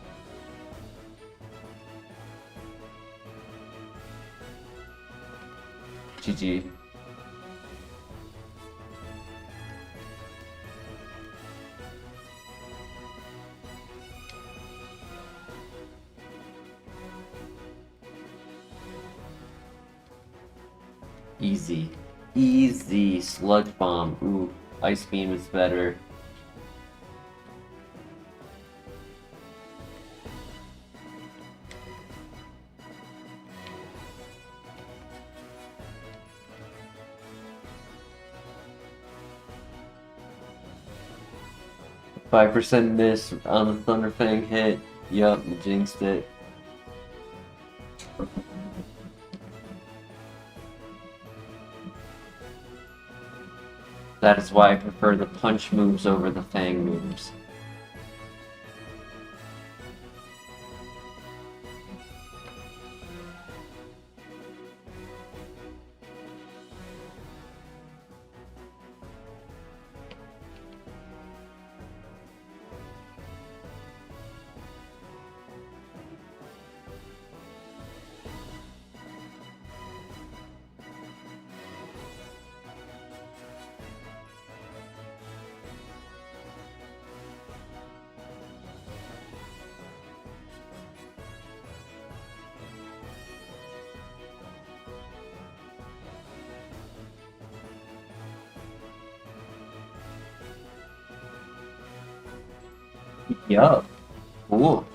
GG. Easy. Easy. Sludge Bomb. Ooh. Ice Beam is better. %5 miss on the Thunder Fang hit. Yup, you jinxed it. That is why I prefer the punch moves over the Fang moves. Yup. Cool.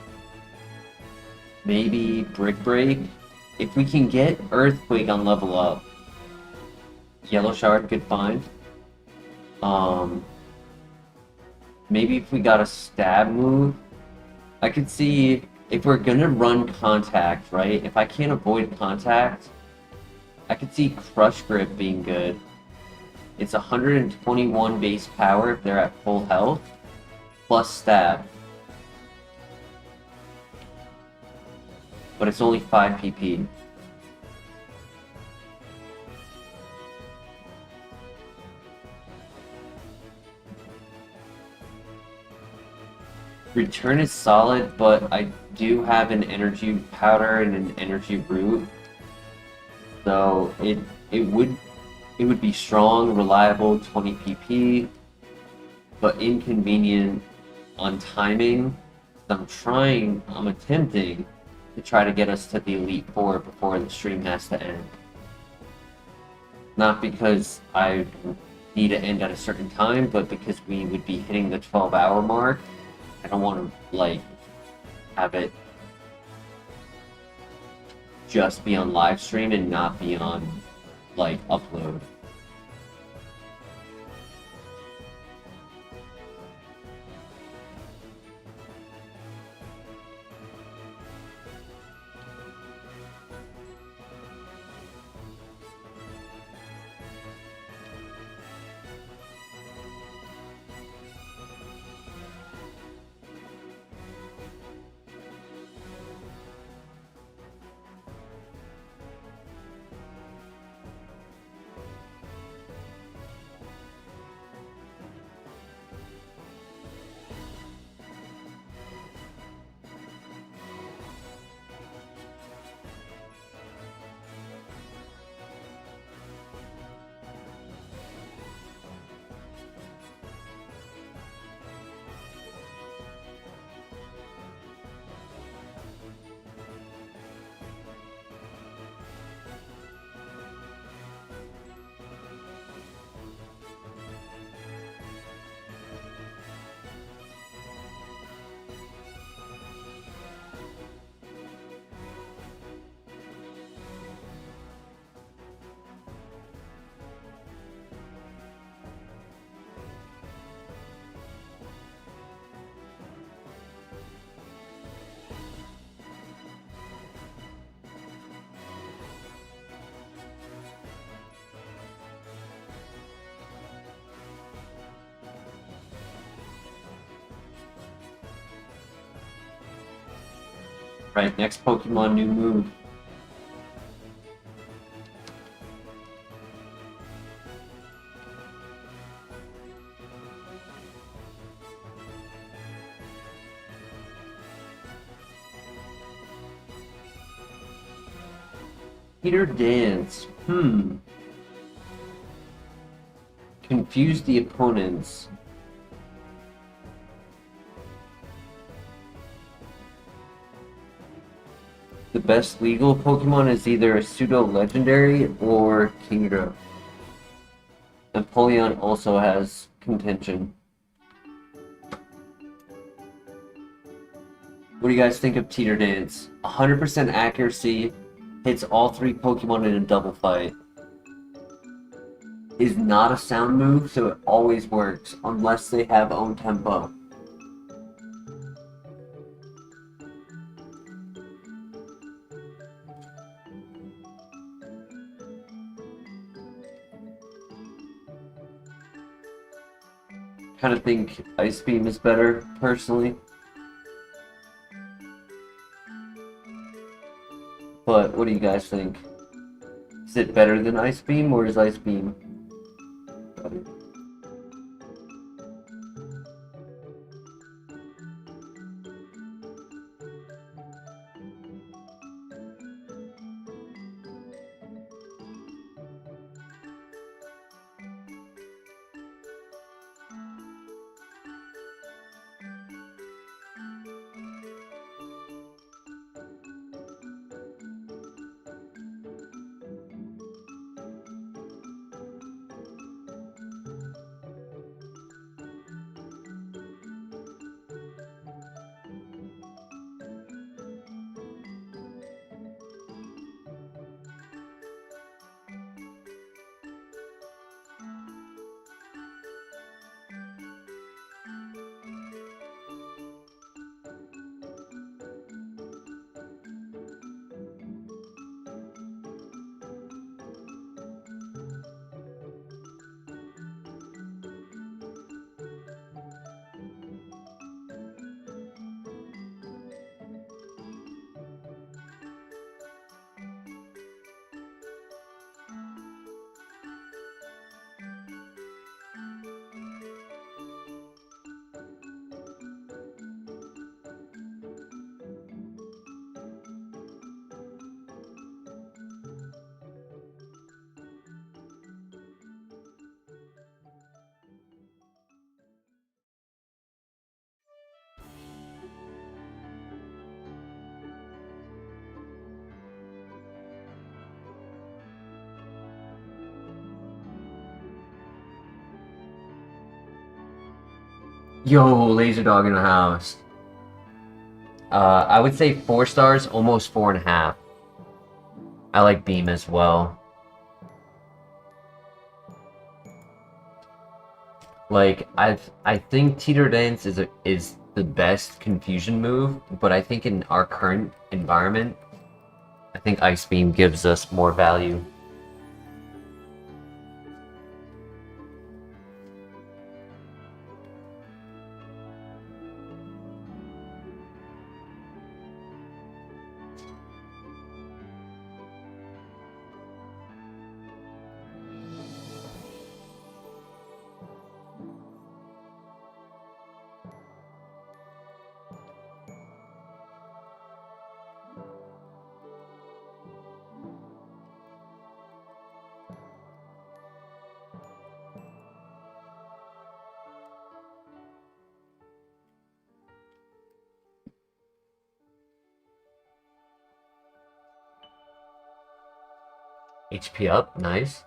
Maybe Brick Break. If we can get Earthquake on level up. Yellow Shard, good find. Maybe if we got a stab move. I could see if we're gonna run contact, right? If I can't avoid contact, I could see Crush Grip being good. It's 121 base power if they're at full health, plus stab. But it's only 5 PP. Return is solid, but I do have an energy powder and an energy root. So it would be strong, reliable, 20 PP, but inconvenient on timing. I'm attempting to try to get us to the Elite Four before the stream has to end. Not because I need to end at a certain time, but because we would be hitting the 12-hour mark. I don't want to, like, have it just be on live stream and not be on, like, upload. Right, next Pokemon, new move. Peter Dance. Confuse the opponents. The best legal Pokemon is either a pseudo-legendary or Kingdra. Napoleon also has contention. What do you guys think of Teeter Dance? 100% accuracy, hits all 3 Pokemon in a double fight. Is not a sound move, so it always works, unless they have own tempo. Kind of think Ice Beam is better, personally. But what do you guys think? Is it better than Ice Beam, or is Ice Beam better? Yo, Laser Dog in the house. I would say 4 stars, almost 4.5. I like Beam as well. Like, I think Teeter Dance is the best confusion move, but I think in our current environment, I think Ice Beam gives us more value. HP up, nice.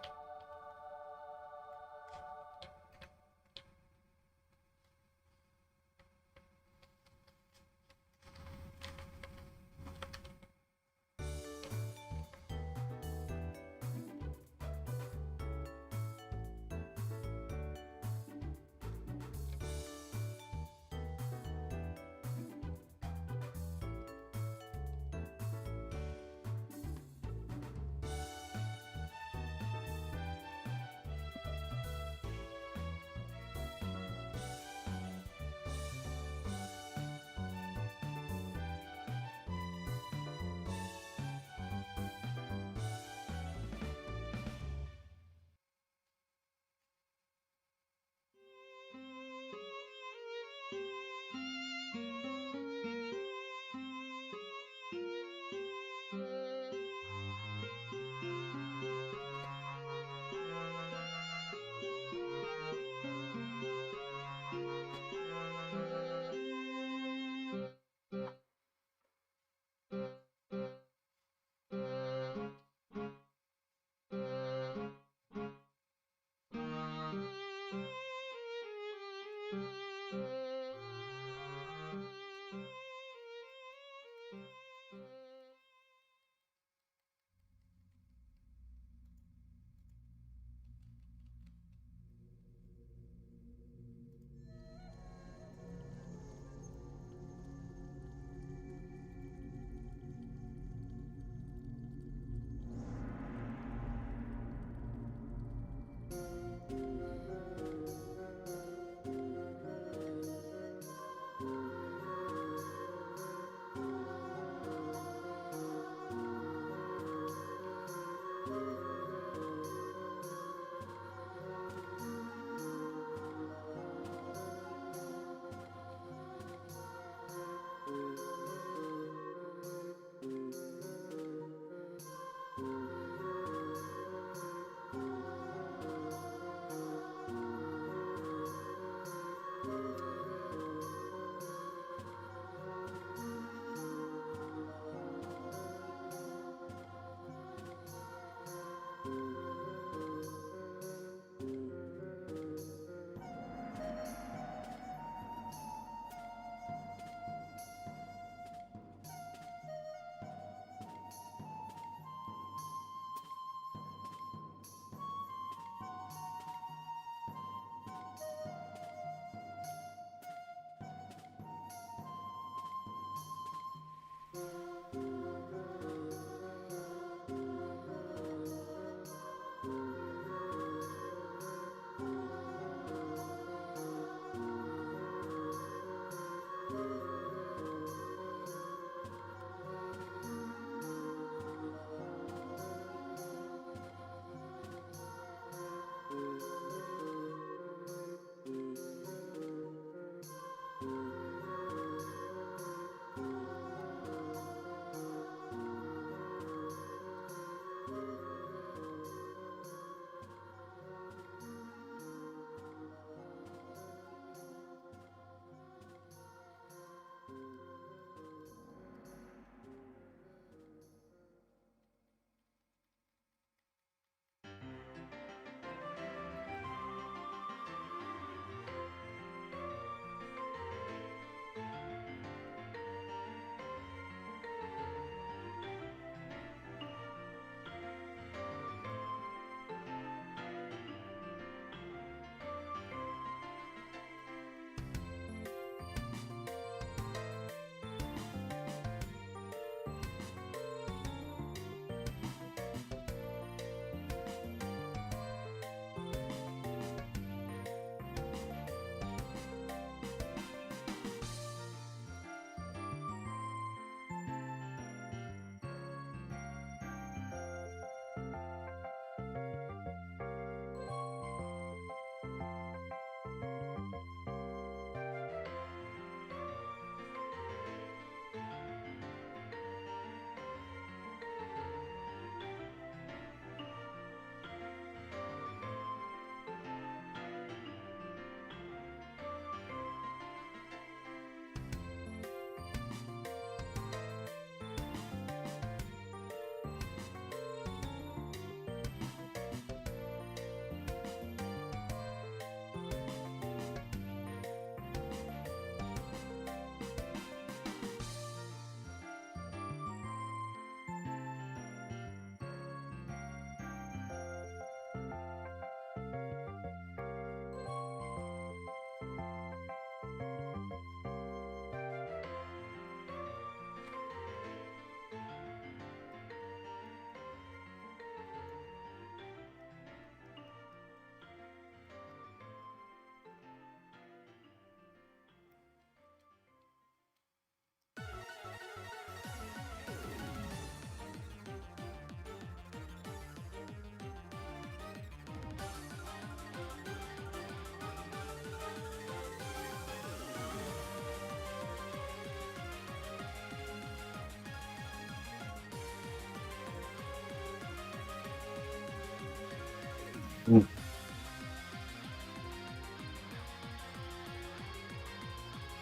Mm.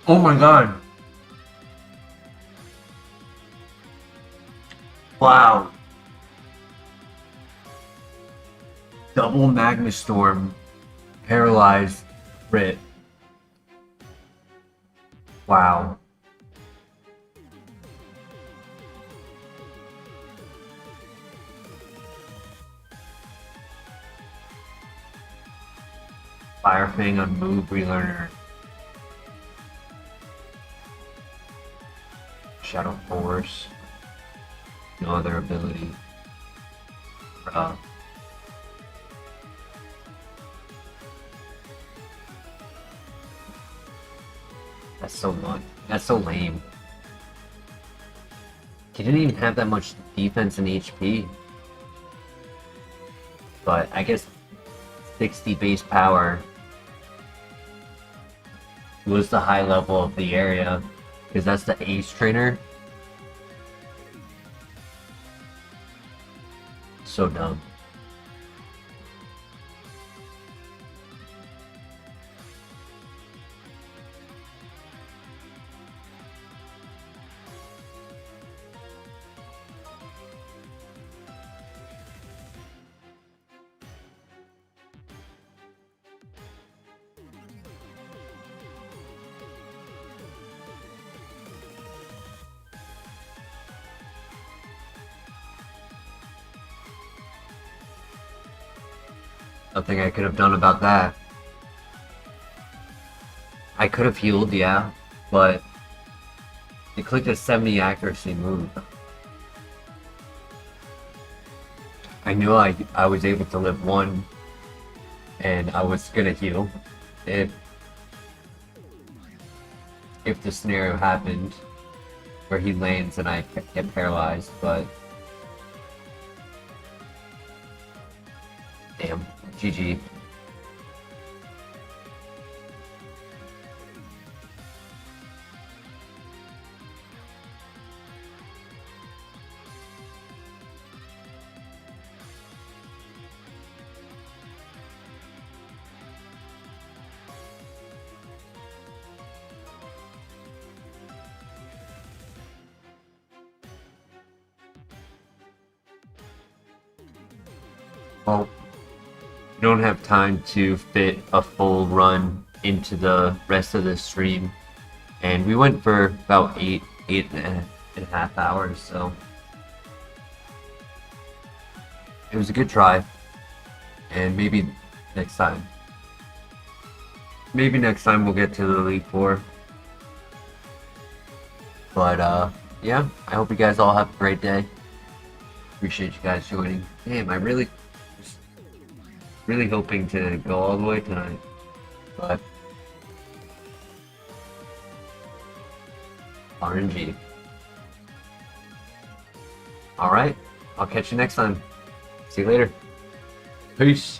Oh my god. Wow. Double Magma Storm. Paralyzed. Crit. Wow. Fire Fang on move relearner. Shadow Force. No other ability. That's so much. That's so lame. He didn't even have that much defense and HP. But I guess 60 base power was the high level of the area. Because that's the ace trainer. So dumb. Nothing I could have done about that. I could have healed, yeah, but it clicked a 70 accuracy move. I knew I was able to live one, and I was gonna heal if the scenario happened where he lands and I get paralyzed, but damn, GG. Well, we don't have time to fit a full run into the rest of the stream, and we went for about eight and a half hours, so it was a good try. And maybe next time we'll get to the League 4. But yeah, I hope you guys all have a great day. Appreciate you guys joining. Damn, I really hoping to go all the way tonight, but RNG. Alright, I'll catch you next time. See you later. Peace.